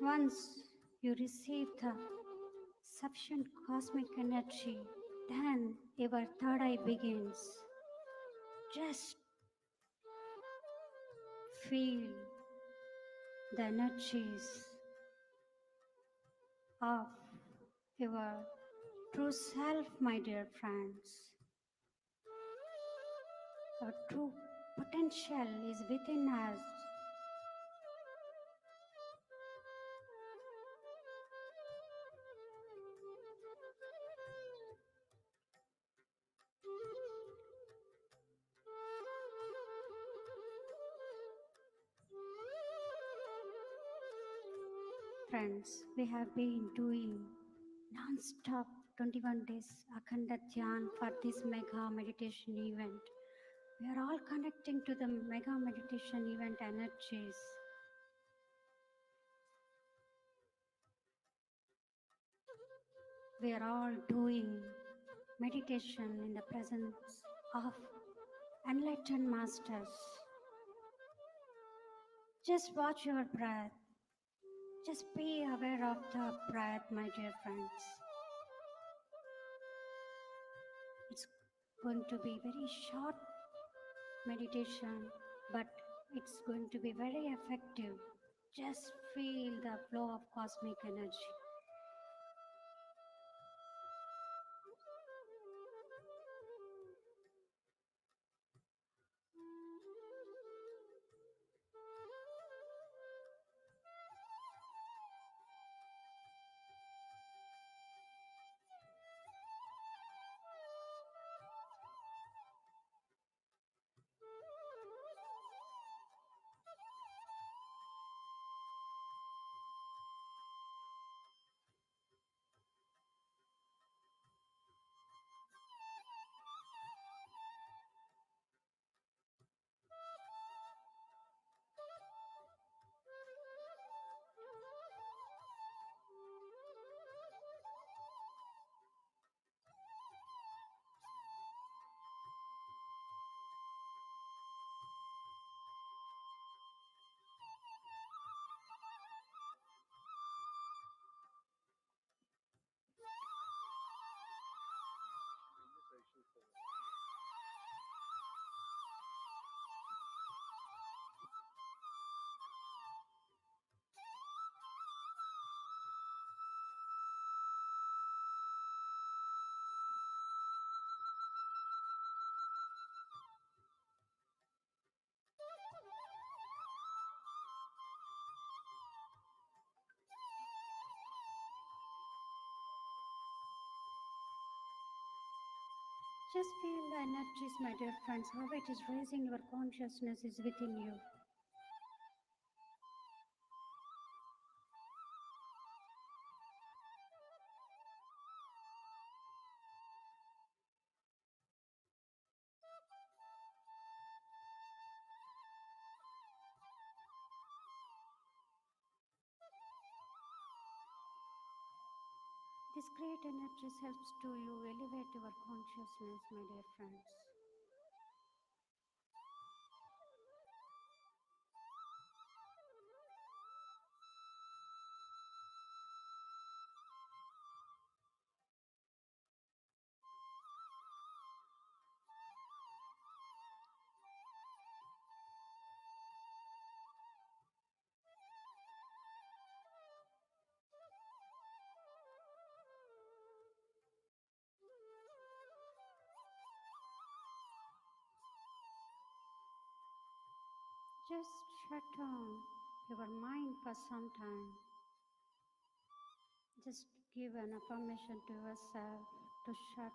Once you receive the sufficient cosmic energy, then your third eye begins. Just feel the energies of your true self, my dear friends. Our true potential is within us. Friends, we have been doing non-stop 21 days Akhanda Dhyan for this mega meditation event. We are all connecting to the mega meditation event energies. We are all doing meditation in the presence of enlightened masters. Just watch your breath. Just be aware of the breath, my dear friends. It's going to be very short meditation, but it's going to be very effective. Just feel the flow of cosmic energy. Just feel the energies, my dear friends, how it is raising your consciousness is within you. This great energies helps to you elevate your consciousness, my dear friends. Just shut down your mind for some time. Just give an affirmation to yourself to shut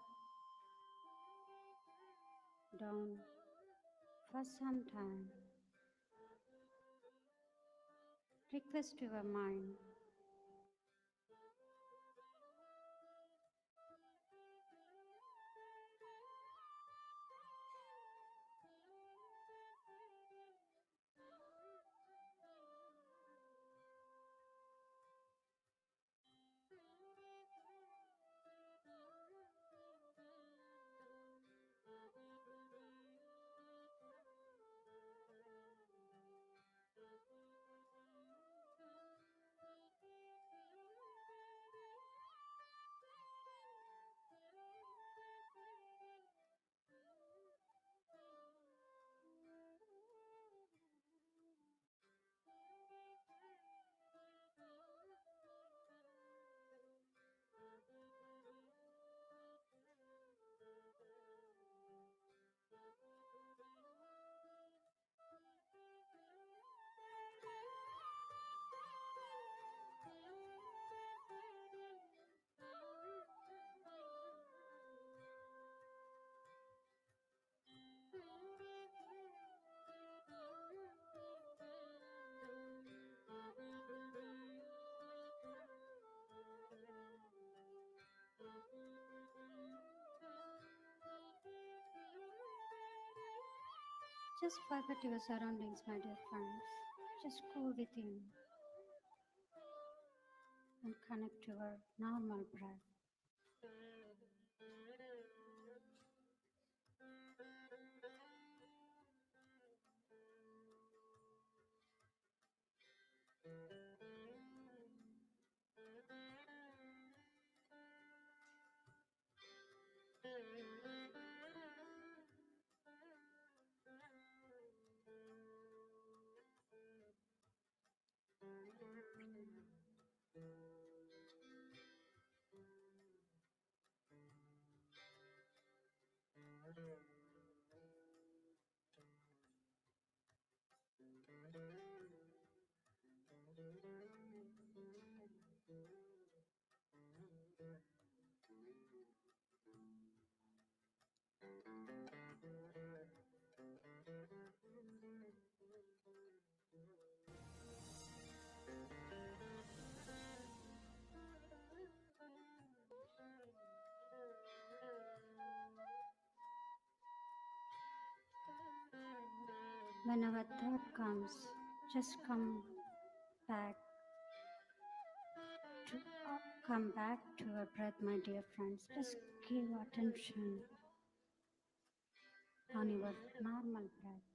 down for some time. Request your mind. Just forget your surroundings, my dear friends. Just go within and connect to your normal breath. Whenever thought comes, just back come back to your breath, my dear friends. Just give attention on your normal breath.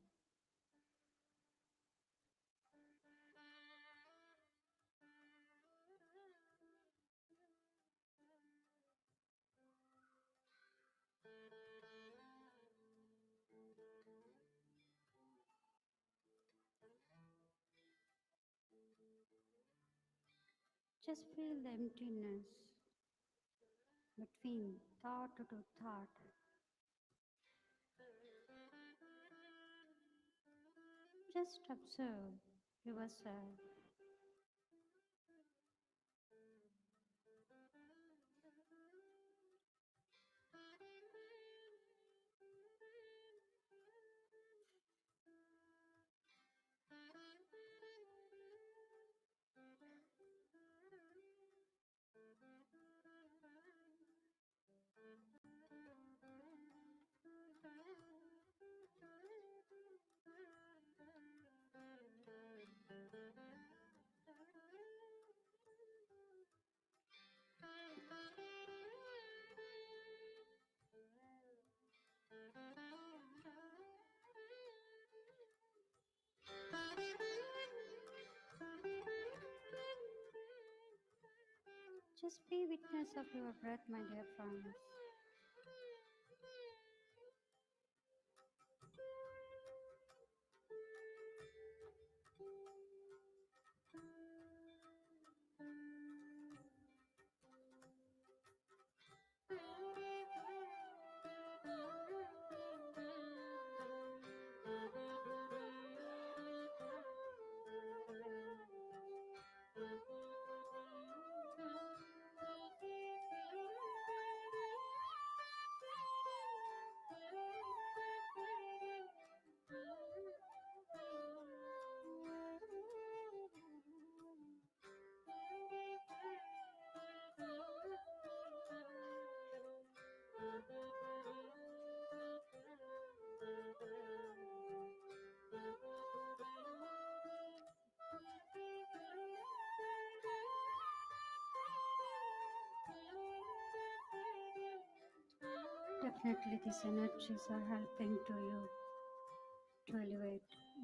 Just feel the emptiness between thought to thought. Just observe yourself. Just be witness of your breath, my dear friends. Definitely these energies are helping to you to elevate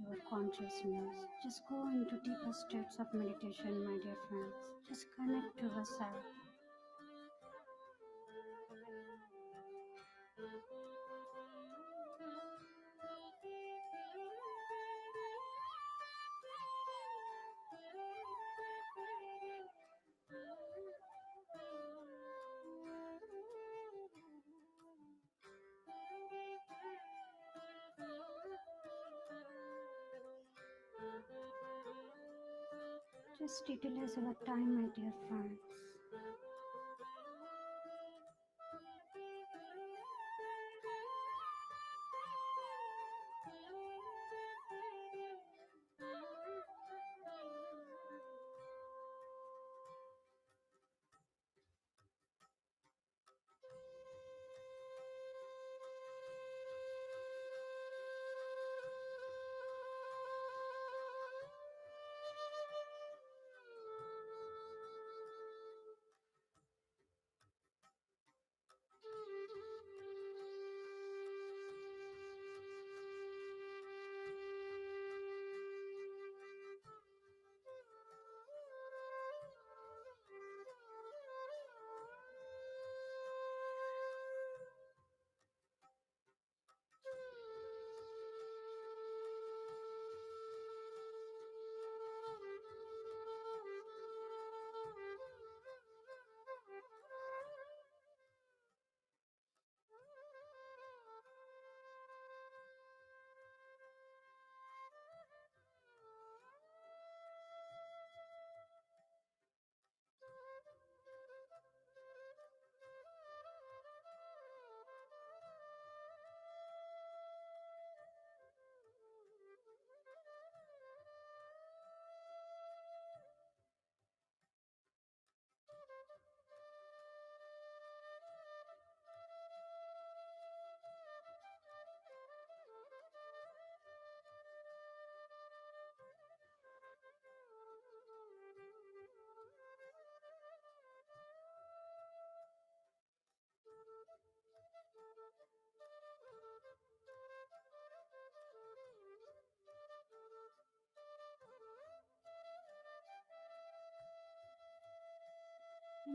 your consciousness. Just go into deeper states of meditation, my dear friends. Just connect to yourself. Just utilize your time, my dear friends.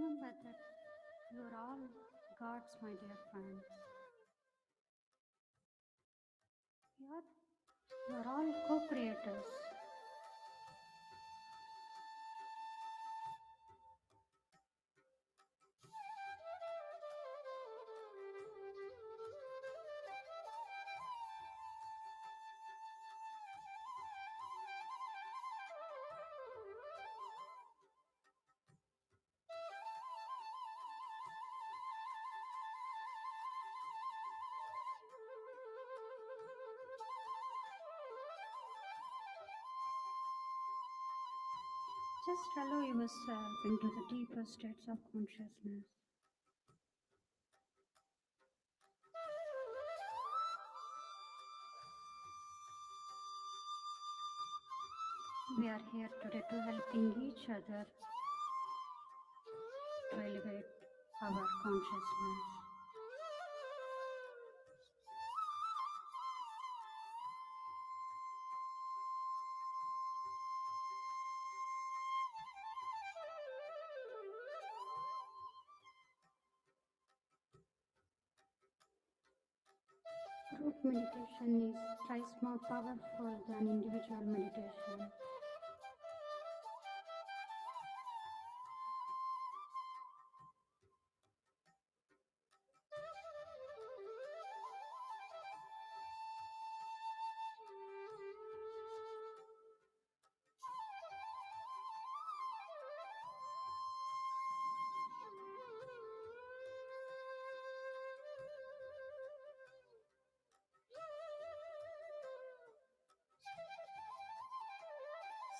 Remember that you are all gods, my dear friends. You are all co-creators. Just allow yourself into the deeper states of consciousness. We are here today to helping each other to elevate our consciousness. Group meditation is thrice more powerful than individual meditation.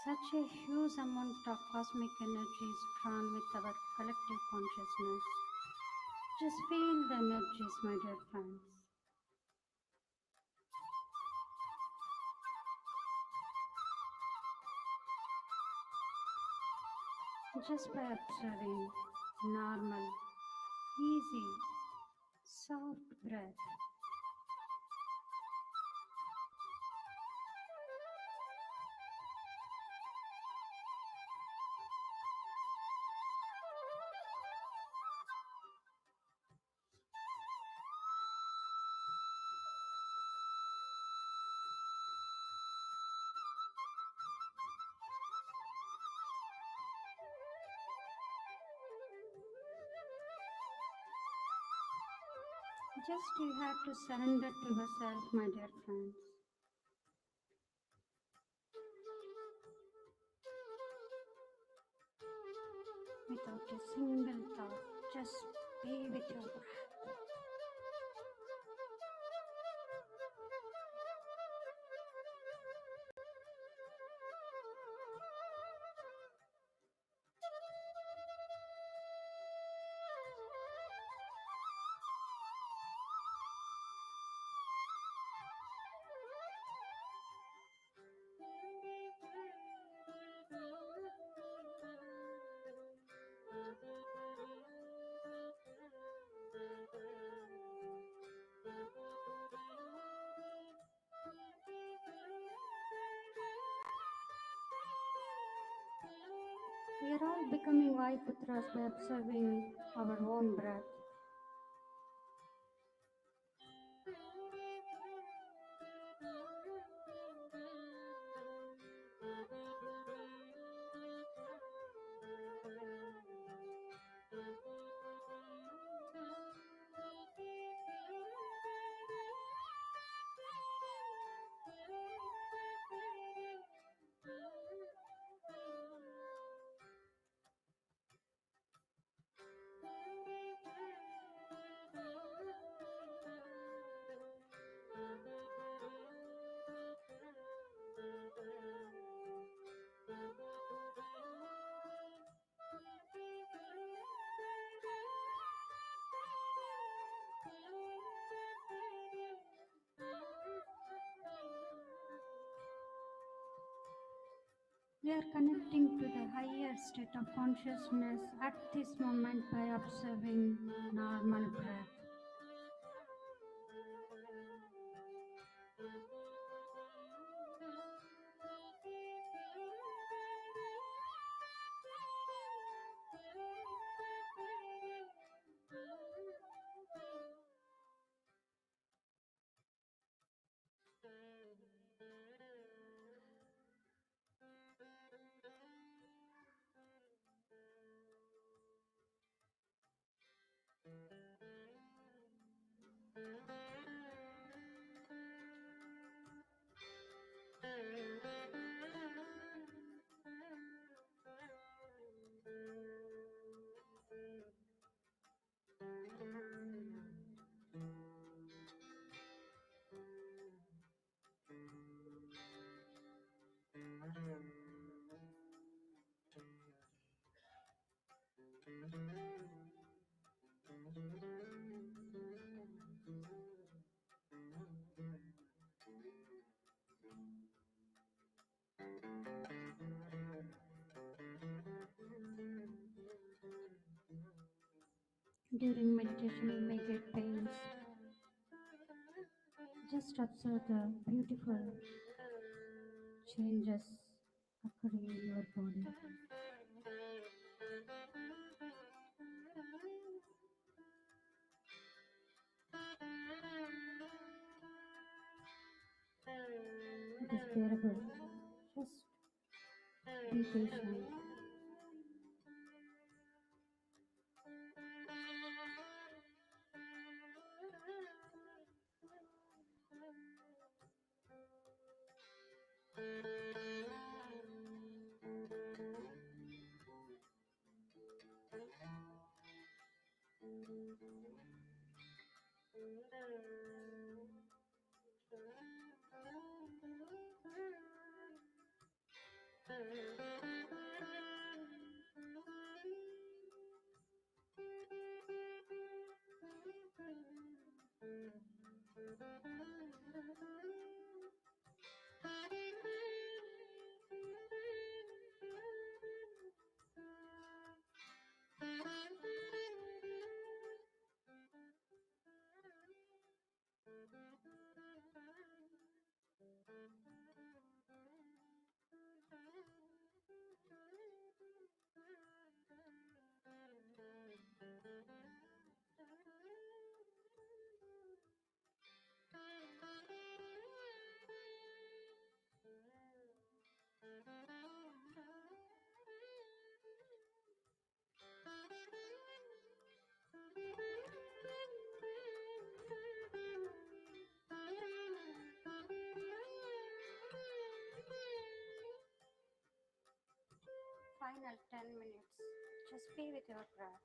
Such a huge amount of cosmic energy is drawn with our collective consciousness. Just feel the energies, my dear friends. Just by observing normal, easy, soft breath. Just you have to surrender to yourself, my dear friends. Without a single thought, just be with your breath. We are all becoming Vaiputras by observing our own breath. We are connecting to the higher state of consciousness at this moment by observing normal breath. During meditation, you may get pains. Just observe the beautiful changes occurring in your body. It is bearable. Just be patient. Final 10 minutes. Just be with your breath.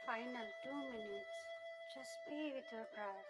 Final 2 minutes. Just be with your prayer.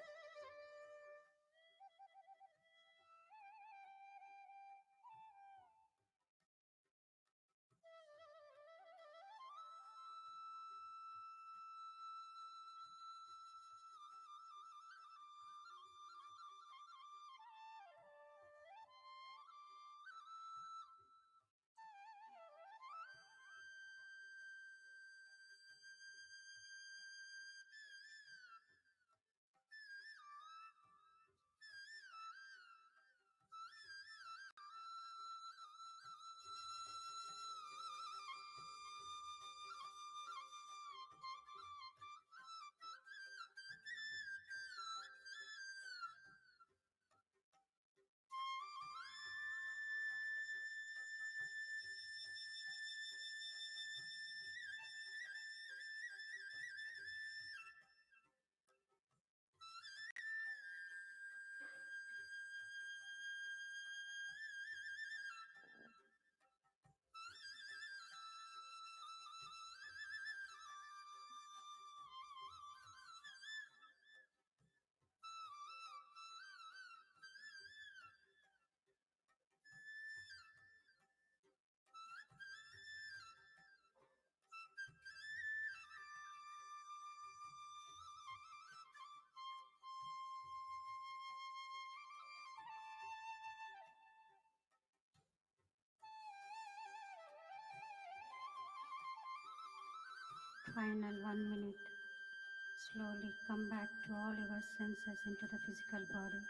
Final 1 minute. Slowly come back to all your senses into the physical body.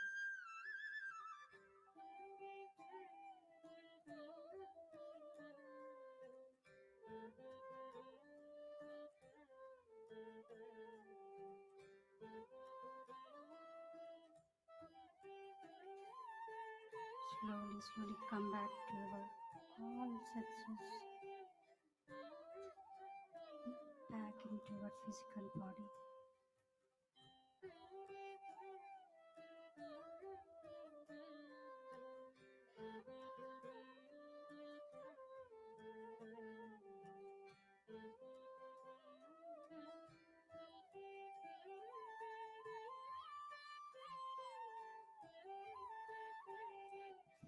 Slowly come back to your all senses, back into your physical body.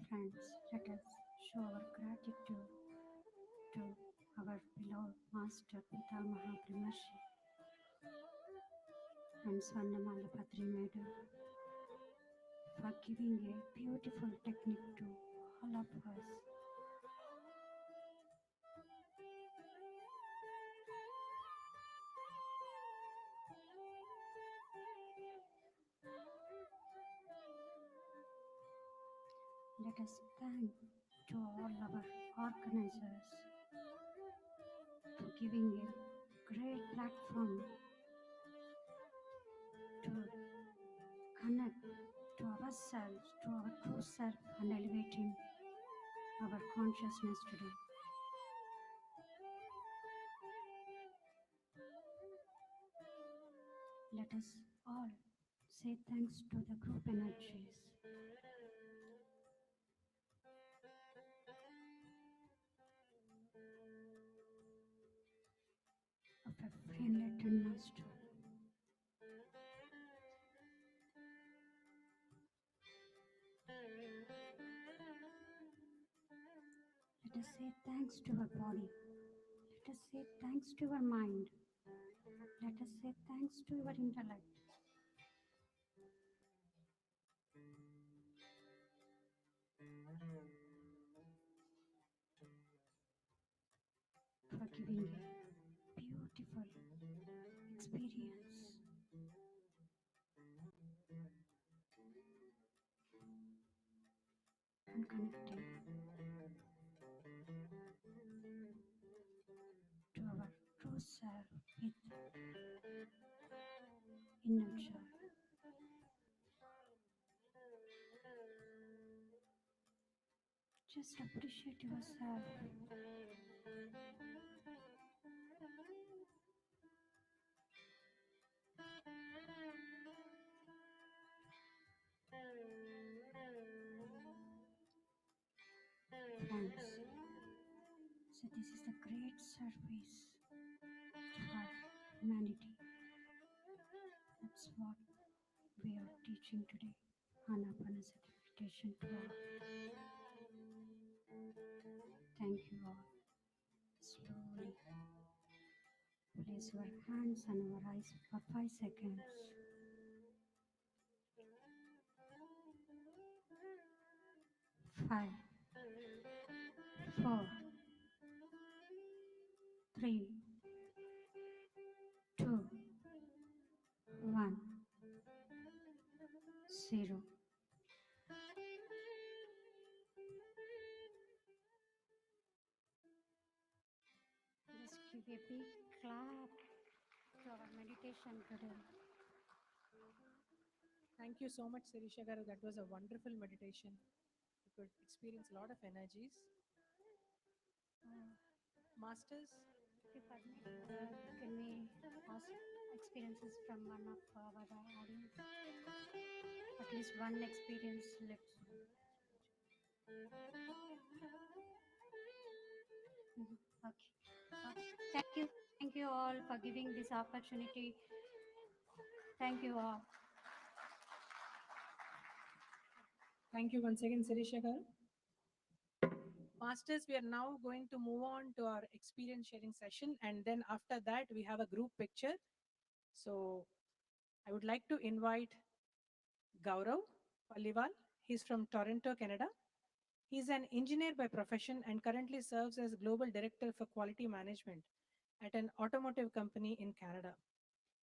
Friends, let us show our gratitude to our beloved Master Maha and Swarnamala Padri Madam for giving a beautiful technique to all of us. Let us thank to all our organizers for giving a great platform to connect to ourselves, to our true self, and elevating our consciousness today. Let us all say thanks to the group energies. Of a enlightened master. Let us say thanks to our body. Let us say thanks to our mind. Let us say thanks to our intellect. For giving a beautiful experience. And connecting to our true self with inner child. Just appreciate yourself. Friends, so this is the great service for humanity. That's what we are teaching today. Anapanasati meditation to all. Thank you all. Slowly place your hands on your eyes for 5 seconds. 5, 4, 3, 2, 1, 0. Just give a big clap to our meditation today. Thank you so much, Sirisha garu. That was a wonderful meditation. You could experience a lot of energies. Masters, If you permit, can we ask experiences from one of our audience? At least one experience, let's. Okay. Thank you all for giving this opportunity. Thank you all. thank you once again, Sirisha garu. Masters, we are now going to move on to our experience sharing session, and then after that, we have a group picture. So, I would like to invite Gaurav Paliwal. He's from Toronto, Canada. He's an engineer by profession and currently serves as Global Director for Quality Management at an automotive company in Canada.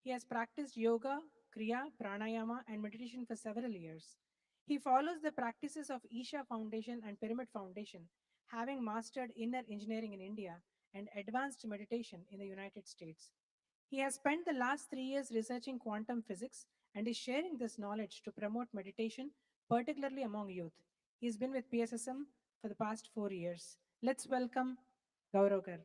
He has practiced yoga, kriya, pranayama, and meditation for several years. He follows the practices of Isha Foundation and Pyramid Foundation, having mastered inner engineering in India and advanced meditation in the United States. He has spent the last 3 years researching quantum physics and is sharing this knowledge to promote meditation, particularly among youth. He's been with PSSM for the past 4 years. Let's welcome Gaurav Gar.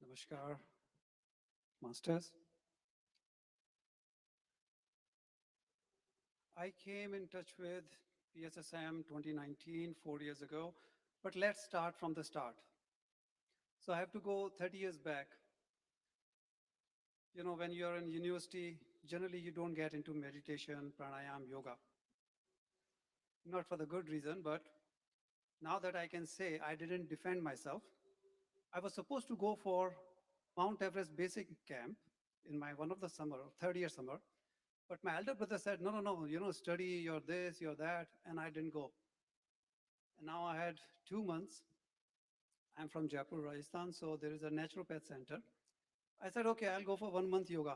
Namaskar, masters. I came in touch with PSSM 2019, 4 years ago, but let's start from the start. So I have to go 30 years back. You know, when you're in university, generally you don't get into meditation, pranayama, yoga. Not for the good reason, but now that I can say I didn't defend myself, I was supposed to go for Mount Everest basic camp in my one of the summer, third year summer. But my elder brother said, no, you know, study, you're this, you're that, and I didn't go. And now I had 2 months. I'm from Jaipur, Rajasthan, so there is a naturopath center. I said, okay, I'll go for 1 month yoga.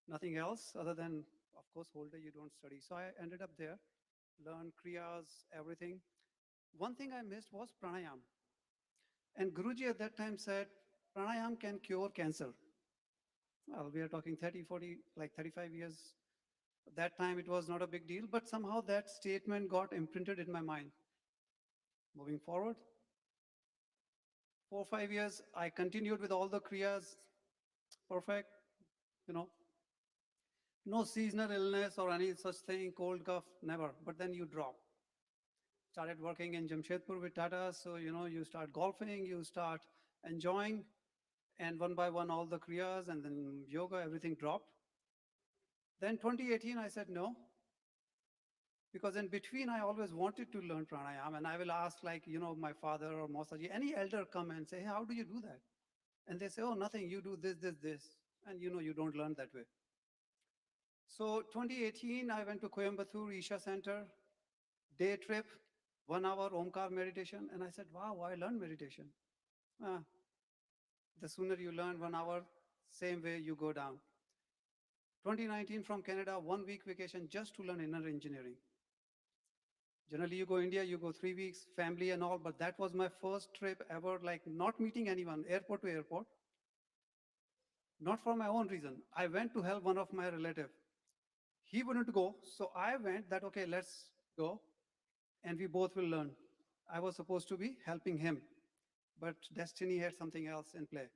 Nothing else other than, of course, whole day you don't study. So I ended up there, learned kriyas, everything. One thing I missed was pranayam. And Guruji at that time said, pranayam can cure cancer. Well, we are talking 30, 40, like 35 years. That time it was not a big deal, but somehow that statement got imprinted in my mind. Moving forward, 4 or 5 years, I continued with all the kriyas, perfect, you know. No seasonal illness or any such thing, cold cough, never. But then you drop. Started working in Jamshedpur with Tata, so you know, you start golfing, you start enjoying, and one by one all the kriyas and then yoga, everything dropped. Then 2018, I said no, because in between I always wanted to learn pranayama, and I will ask, like, you know, my father or Mosaji, any elder come and say, hey, how do you do that? And they say, oh, nothing, you do this, this, this, and you know, you don't learn that way. So 2018, I went to Coimbatore Isha Center, day trip, 1 hour Omkar meditation, and I said, wow, I learned meditation. The sooner you learn 1 hour, same way you go down. 2019 from Canada, 1 week vacation just to learn inner engineering. Generally you go India, you go 3 weeks, family and all, but that was my first trip ever, like not meeting anyone, airport to airport. Not for my own reason. I went to help one of my relatives. He wanted to go, so I went that, okay, let's go, and we both will learn. I was supposed to be helping him, but destiny had something else in play.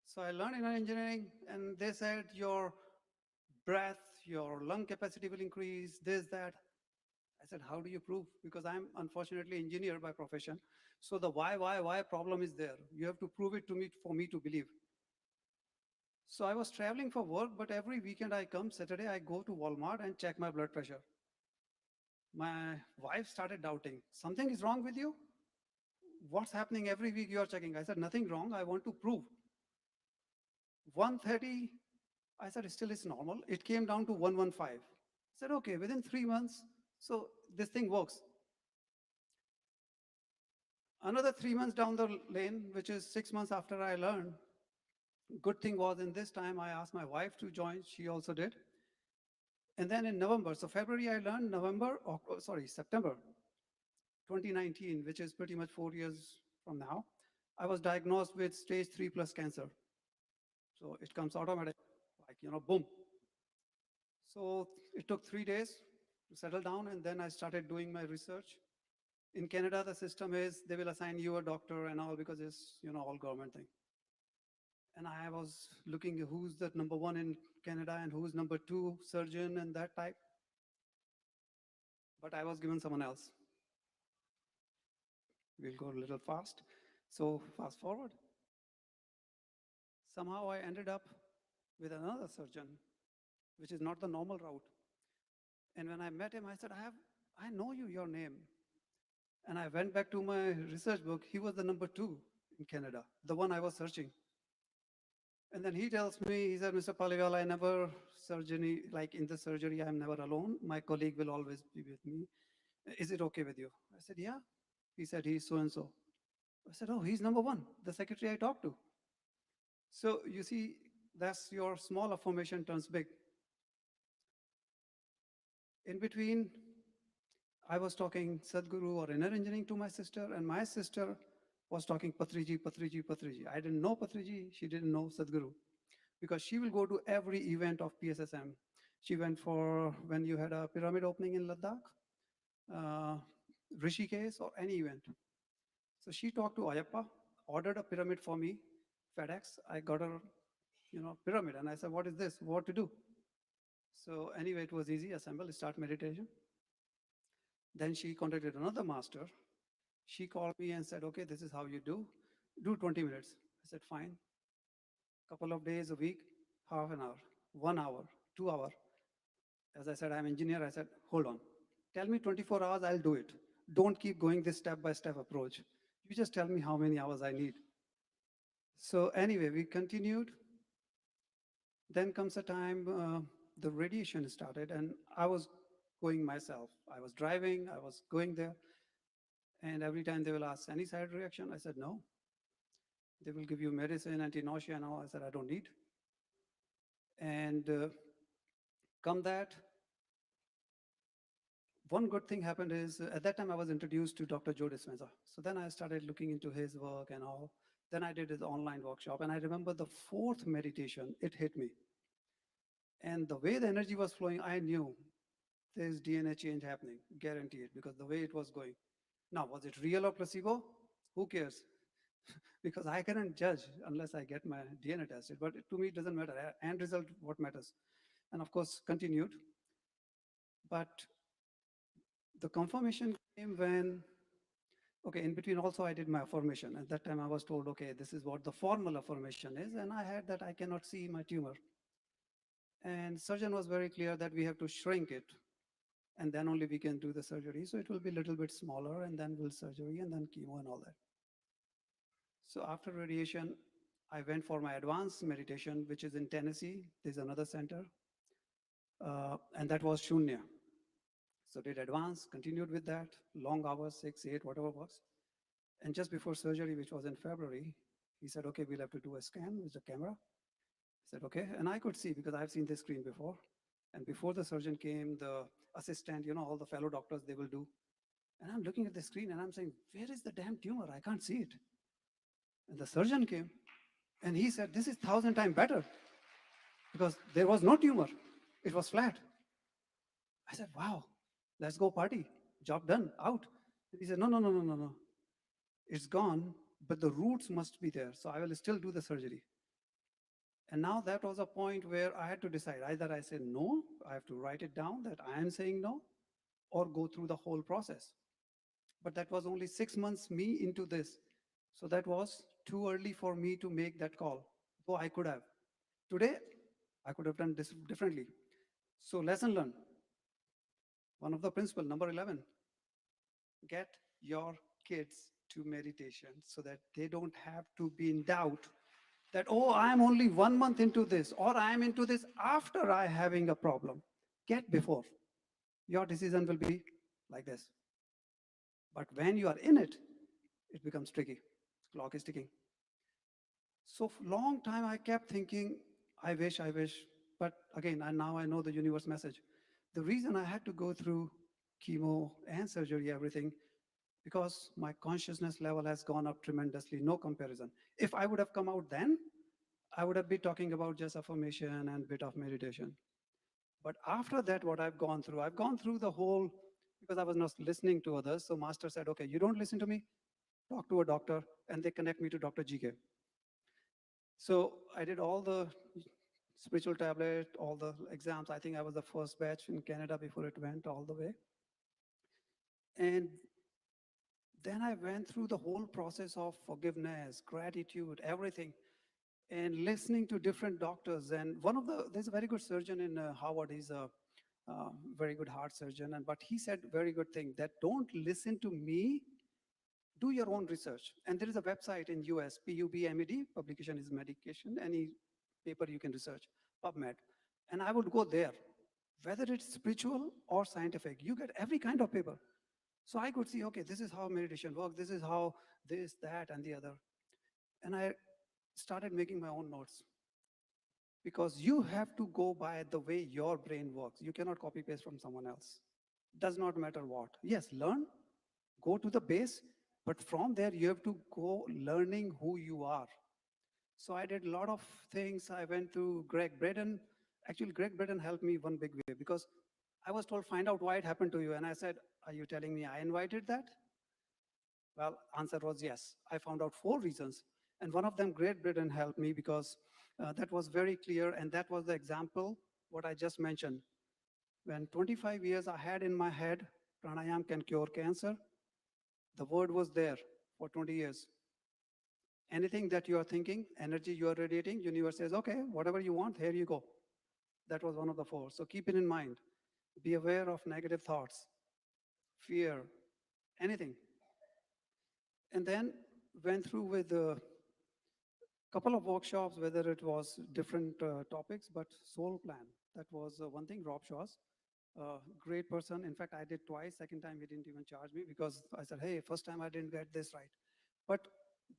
So I learned inner engineering, and they said your breath, your lung capacity will increase, this, that. I said, how do you prove? Because I'm unfortunately engineer by profession. So the why problem is there. You have to prove it to me for me to believe. So I was traveling for work, but every weekend I come, Saturday, I go to Walmart and check my blood pressure. My wife started doubting, something is wrong with you? What's happening every week you are checking? I said, nothing wrong, I want to prove. 130, I said, still it's normal. It came down to 115. I said, okay, within 3 months, so this thing works. Another 3 months down the lane, which is 6 months after I learned, good thing was in this time I asked my wife to join, she also did. And then in November, so February I learned, September 2019, which is pretty much 4 years from now, I was diagnosed with stage 3+ cancer. So it comes automatic, like, boom. So it took 3 days to settle down, and then I started doing my research. In Canada, the system is they will assign you a doctor and all because it's, all government thing. And I was looking who's the number 1 in Canada and who's number 2 surgeon and that type. But I was given someone else. We'll go a little fast. So fast forward. Somehow I ended up with another surgeon, which is not the normal route. And when I met him, I said, I know your name. And I went back to my research book. He was the number 2 in Canada, the one I was searching. And then he tells me, he said, Mr. Paliwal, I never surgery, like in the surgery, I'm never alone. My colleague will always be with me. Is it okay with you? I said, yeah. He said, he's so-and-so. I said, oh, he's number 1, the secretary I talked to. So you see, that's your small affirmation turns big. In between, I was talking Sadhguru or inner engineering to my sister, and my sister was talking Patriji. I didn't know Patriji, she didn't know Sadhguru, because she will go to every event of PSSM. She went for when you had a pyramid opening in Ladakh, Rishikesh, or any event. So she talked to Ayappa, ordered a pyramid for me, FedEx. I got her, pyramid, and I said, what is this? What to do? So anyway, it was easy, assemble, start meditation. Then she contacted another master. She called me and said, okay, this is how you do 20 minutes. I said, fine. Couple of days a week, half an hour, 1 hour, 2 hours. As I said, I'm an engineer. I said, hold on. Tell me 24 hours, I'll do it. Don't keep going this step-by-step approach. You just tell me how many hours I need. So anyway, we continued. Then comes a time the radiation started, and I was going myself. I was driving, I was going there. And every time they will ask, any side reaction? I said, no. They will give you medicine, anti-nausea and all. I said, I don't need. And come that, one good thing happened is, at that time I was introduced to Dr. Joe Dispenza. So then I started looking into his work and all. Then I did his online workshop, and I remember the 4th meditation, it hit me. And the way the energy was flowing, I knew there's DNA change happening, guarantee it, because the way it was going. Now, was it real or placebo? Who cares? Because I cannot judge unless I get my DNA tested, but to me, it doesn't matter. End result, what matters? And of course, continued. But the confirmation came when, okay, in between also I did my affirmation. At that time I was told, okay, this is what the formal affirmation is. And I had that I cannot see my tumor. And surgeon was very clear that we have to shrink it, and then only we can do the surgery. So it will be a little bit smaller, and then we'll surgery, and then chemo and all that. So after radiation, I went for my advanced meditation, which is in Tennessee. There's another center. And that was Shunya. So did advance, continued with that, long hours, 6, 8, whatever was. And just before surgery, which was in February, he said, okay, we'll have to do a scan with the camera. I said, okay. And I could see because I've seen this screen before. And before the surgeon came, the assistant, all the fellow doctors, they will do. And I'm looking at the screen and I'm saying, where is the damn tumor? I can't see it. And the surgeon came and he said, this is 1,000 times better because there was no tumor. It was flat. I said, wow, let's go party. Job done, out. He said, no. It's gone, but the roots must be there. So I will still do the surgery. And now that was a point where I had to decide. Either I say no, I have to write it down that I am saying no, or go through the whole process. But that was only 6 months me into this. So that was too early for me to make that call. Though I could have. Today, I could have done this differently. So lesson learned. One of the principle, number 11, get your kids to meditation so that they don't have to be in doubt that, oh, I'm only 1 month into this, or I'm into this after I having a problem. Get before. Your decision will be like this. But when you are in it, it becomes tricky. Clock is ticking. So for long time I kept thinking, I wish. But again, now I know the universe message. The reason I had to go through chemo and surgery, everything, because my consciousness level has gone up tremendously, no comparison. If I would have come out then, I would have been talking about just affirmation and bit of meditation. But after that, what I've gone through the whole, because I was not listening to others. So master said, okay, you don't listen to me, talk to a doctor, and they connect me to Dr. GK. So I did all the spiritual tablet, all the exams. I think I was the first batch in Canada before it went all the way. And then I went through the whole process of forgiveness, gratitude, everything, and listening to different doctors. And there's a very good surgeon in Harvard. He's a very good heart surgeon. But he said very good thing, that don't listen to me, do your own research. And there is a website in US, PUBMED, publication is medication, any paper you can research, PubMed. And I would go there, whether it's spiritual or scientific, you get every kind of paper. So I could see, okay, this is how meditation works, this is how this, that, and the other. And I started making my own notes. Because you have to go by the way your brain works. You cannot copy paste from someone else. Does not matter what. Yes, learn, go to the base, but from there you have to go learning who you are. So I did a lot of things. I went to Greg Braden. Actually, Greg Braden helped me one big way, because I was told, find out why it happened to you. And I said, are you telling me I invited that? Well, answer was yes. I found out 4 reasons. And one of them, Greg Braden helped me, because that was very clear. And that was the example, what I just mentioned. When 25 years I had in my head, pranayam can cure cancer, the word was there for 20 years. Anything that you are thinking, energy you are radiating, universe says, okay, whatever you want, here you go. That was one of the 4. So keep it in mind. Be aware of negative thoughts, fear, anything. And then went through with a couple of workshops, whether it was different topics, but soul plan. That was one thing. Rob Shaw's great person. In fact, I did twice. Second time he didn't even charge me, because I said, hey, first time I didn't get this right. But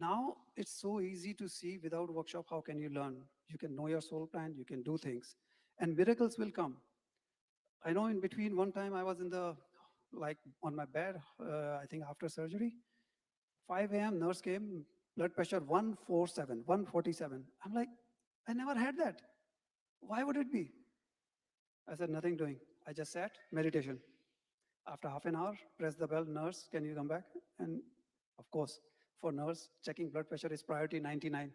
now it's so easy to see without workshop, how can you learn? You can know your soul plan, you can do things, and miracles will come. I know in between, one time I was on my bed, I think after surgery, 5 a.m. nurse came, blood pressure 147. I'm like, I never had that. Why would it be? I said, nothing doing. I just sat, meditation. After half an hour, press the bell, nurse, can you come back? And of course, for nurse, checking blood pressure is priority 99.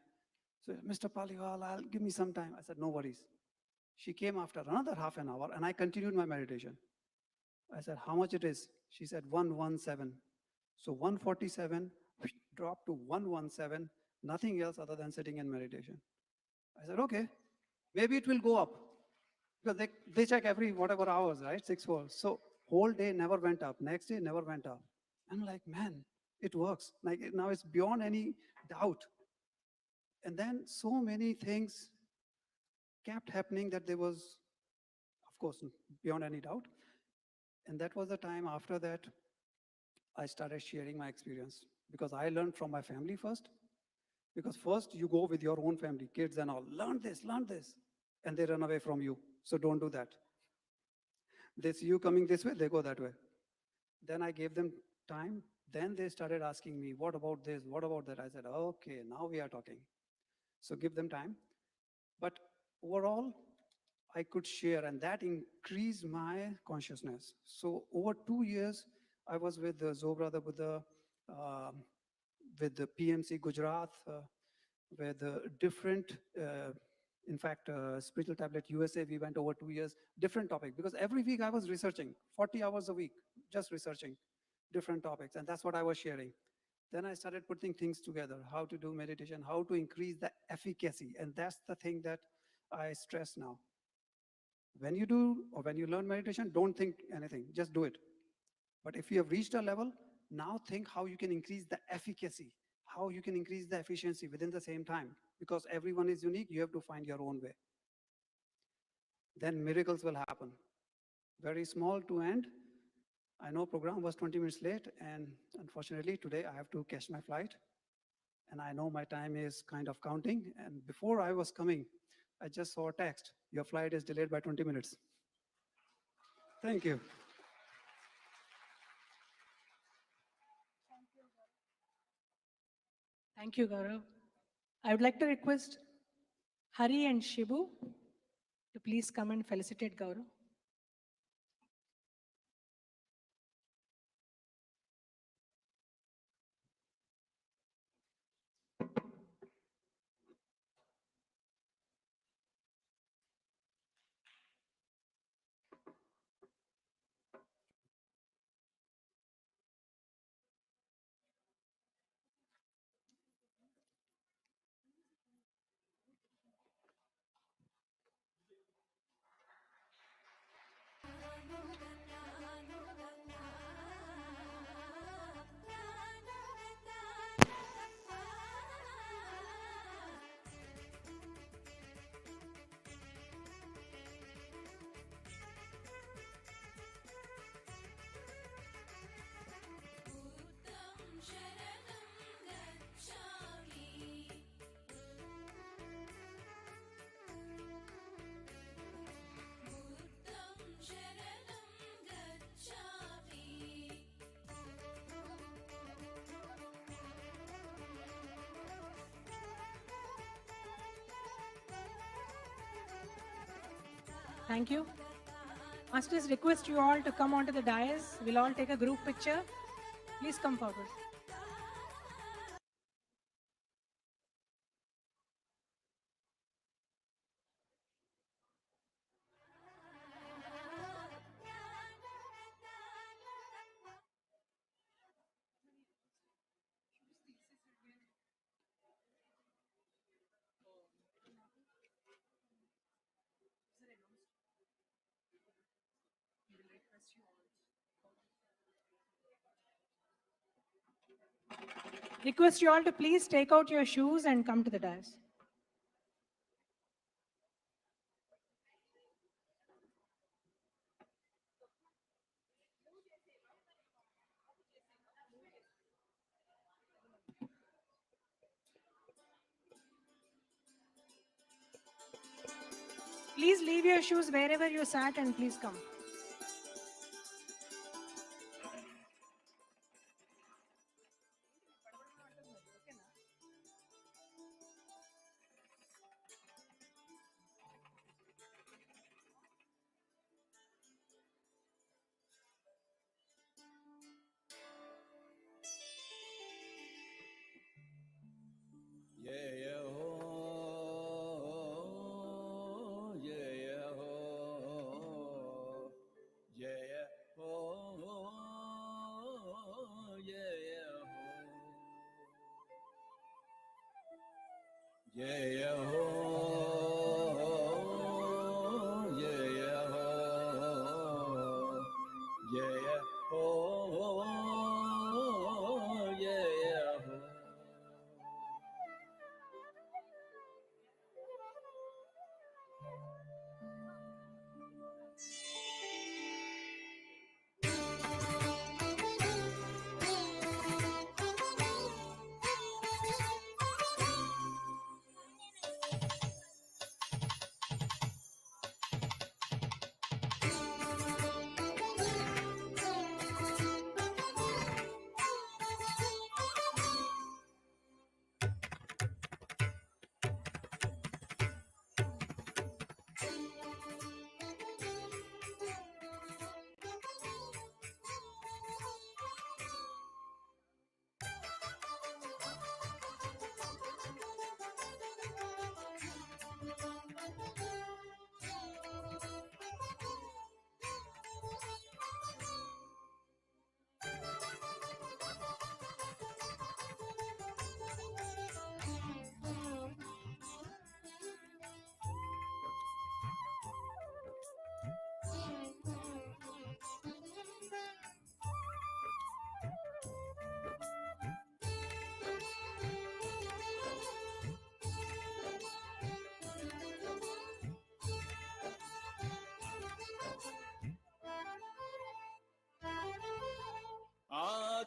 So, Mr. Paliwal, give me some time. I said, no worries. She came after another half an hour, and I continued my meditation. I said, how much it is? She said, 117. So 147 dropped to 117, nothing else other than sitting in meditation. I said, okay, maybe it will go up. Because they check every whatever hours, right? 6 hours. So whole day never went up. Next day never went up. I'm like, man, it works. Like now it's beyond any doubt. And then so many things kept happening that there was, of course, beyond any doubt. And that was the time after that I started sharing my experience, because I learned from my family first. Because first you go with your own family, kids and all, learn this, and they run away from you. So don't do that. They see you coming this way, they go that way. Then I gave them time. Then they started asking me, what about this? What about that? I said, okay, now we are talking. So give them time. But overall, I could share, and that increased my consciousness. So over 2 years, I was with Zobrada Buddha, with the PMC Gujarat, with different In fact, Spiritual Tablet USA, we went over 2 years, different topic, because every week I was researching, 40 hours a week, just researching different topics. And that's what I was sharing. Then I started putting things together, how to do meditation, how to increase the efficacy. And that's the thing that I stress now. When you do, or when you learn meditation, don't think anything, just do it. But if you have reached a level, now think how you can increase the efficacy, how you can increase the efficiency within the same time. Because everyone is unique, you have to find your own way. Then miracles will happen. Very small to end. I know program was 20 minutes late, and unfortunately today I have to catch my flight. And I know my time is kind of counting. And before I was coming, I just saw a text. Your flight is delayed by 20 minutes. Thank you. Thank you, Gaurav. I would like to request Hari and Shibu to please come and felicitate Gaurav. Thank you. Masters, request you all to come onto the dais. We'll all take a group picture. Please come forward. Request you all to please take out your shoes and come to the dais. Please leave your shoes wherever you sat and please come.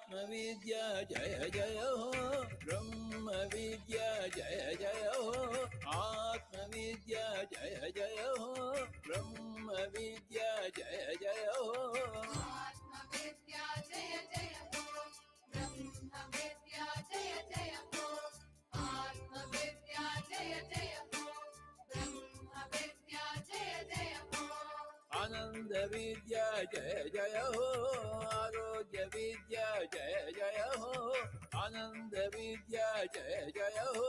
आत्मविद्या जय जय हो ब्रह्म विद्या जय जय हो आत्मविद्या जय जय हो ब्रह्म विद्या जय जय हो आत्मविद्या जय जय हो ब्रह्म विद्या जय जय हो आत्मविद्या जय जय हो ब्रह्म विद्या जय जय हो आनंद विद्या जय जय हो आरोग्य विद्या जय जय हो आनंद विद्या जय जय हो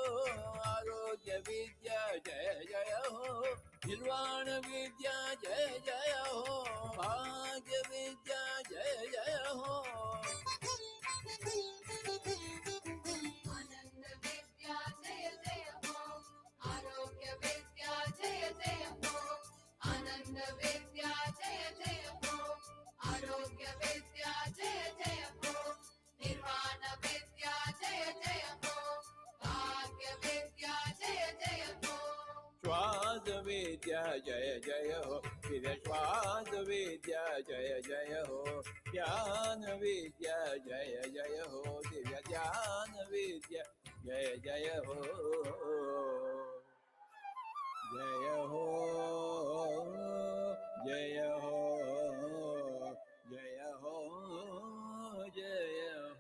आरोग्य विद्या जय जय हो निर्वाण विद्या जय जय हो भाग्य विद्या जय जय हो आनंद विद्या जय जय हो आरोग्य विद्या जय जय हो आनंद विद्या जय जय हो आरोग्य विद्या जय जय हो निर्वाण विद्या जय जय हो भाग्य विद्या जय जय हो श्वास विद्या जय जय हो फिर श्वास विद्या जय जय हो ज्ञान विद्या जय जय हो दिव्य ज्ञान विद्या जय जय हो जय हो जय हो जय हो जय हो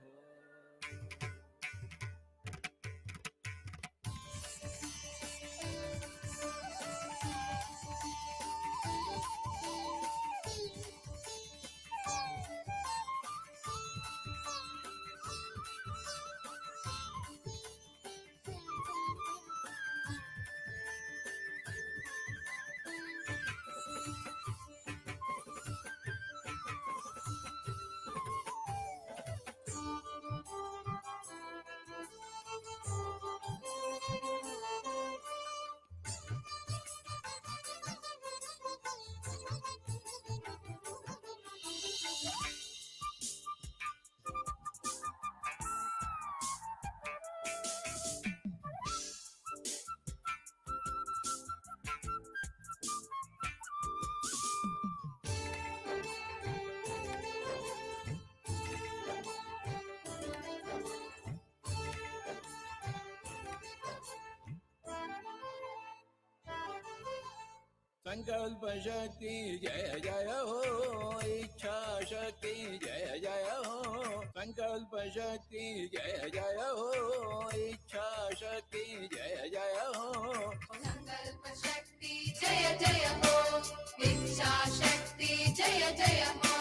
संकल्प शक्ति जय जय हो इच्छा शक्ति जय जय हो संकल्प शक्ति जय जय हो इच्छा शक्ति जय जय हो संकल्प शक्ति जय जय हो इच्छा शक्ति जय जय हो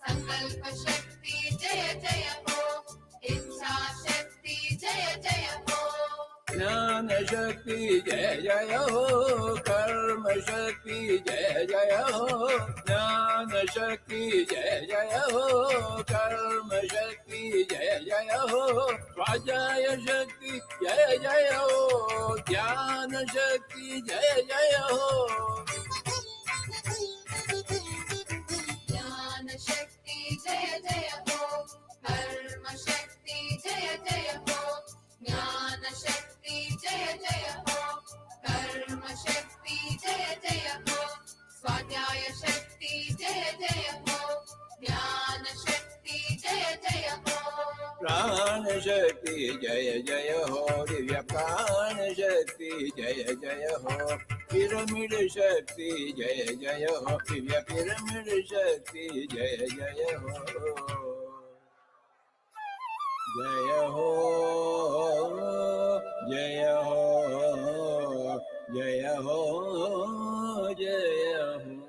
संकल्प शक्ति जय जय हो इच्छा शक्ति जय जय हो ज्ञान शक्ति जय जय हो कर्म शक्ति जय जय हो ज्ञान शक्ति जय जय हो कर्म शक्ति जय जय हो स्वाध्याय शक्ति जय जय हो ज्ञान शक्ति जय जय हो ज्ञान शक्ति जय जय हो कर्म शक्ति जय जय हो ज्ञान शक्ति जय जय हो कर्म शक्ति जय जय हो स्वाध्याय शक्ति जय जय हो ज्ञान शक्ति जय जय हो प्राण शक्ति जय जय हो दिव्य प्राण शक्ति जय जय हो पिरामिड शक्ति जय जय हो दिव्य पिरामिड शक्ति जय जय हो जय हो जय हो जय हो जय हो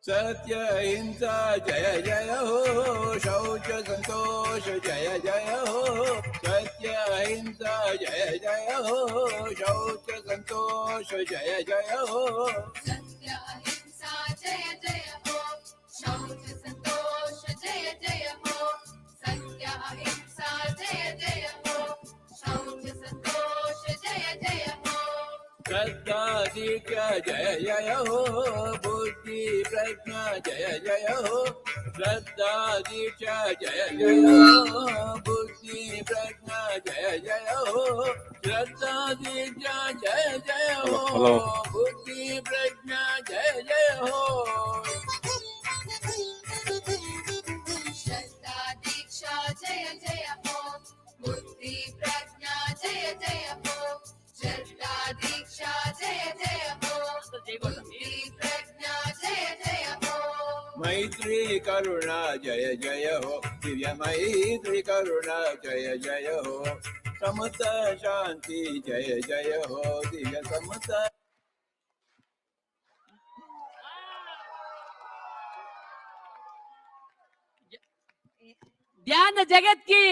सत्य अहिंसा जय जय हो, शौच संतोष जय जय हो, सत्य अहिंसा जय जय हो, शौच संतोष जय जय हो, सत्य अहिंसा जय जय हो, शौच संतोष जय जय हो, सत्य अहिंसा जय जय हो, शौच संतोष जय जय हो, श्रद्धा दीक्षा जय जय हो, बुद्धि प्रज्ञा जय जय हो, श्रद्धा दीक्षा जय जय हो, बुद्धि प्रज्ञा जय जय हो, श्रद्धा दीक्षा जय जय हो, बुद्धि प्रज्ञा जय जय हो, श्रद्धा दीक्षा जय जय हो, बुद्धि प्रज्ञा जय जय हो, श्रद्धा दीक्षा जय जय हो, बुद्धि प्रज्ञा जय जय हो, मैत्री करुणा जय जय हो, दिव्य मैत्री करुणा जय जय हो, समता शांति जय जय हो, दिव्य समता ध्यान जगत की,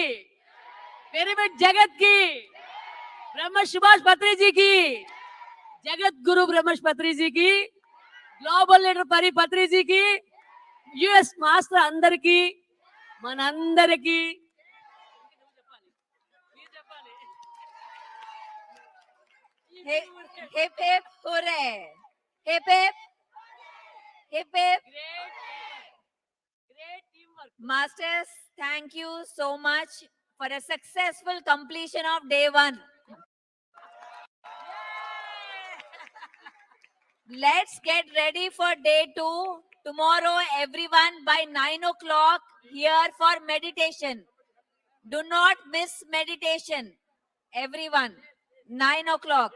पिरामिड जगत की, ब्रह्म सुभाष पत्री जी की, जगत गुरु ब्रह्म पत्री जी की, ग्लोबल लीडर परी पत्री जी की, యుఎస్ మాస్టర్ అందరికి మనందరికి Hip hip hooray! Hip hip hip hip. Masters, thank you so much for a successful completion of day 1. Let's get ready for day 2. Tomorrow, everyone by 9 o'clock here for meditation. Do not miss meditation. Everyone, 9 o'clock.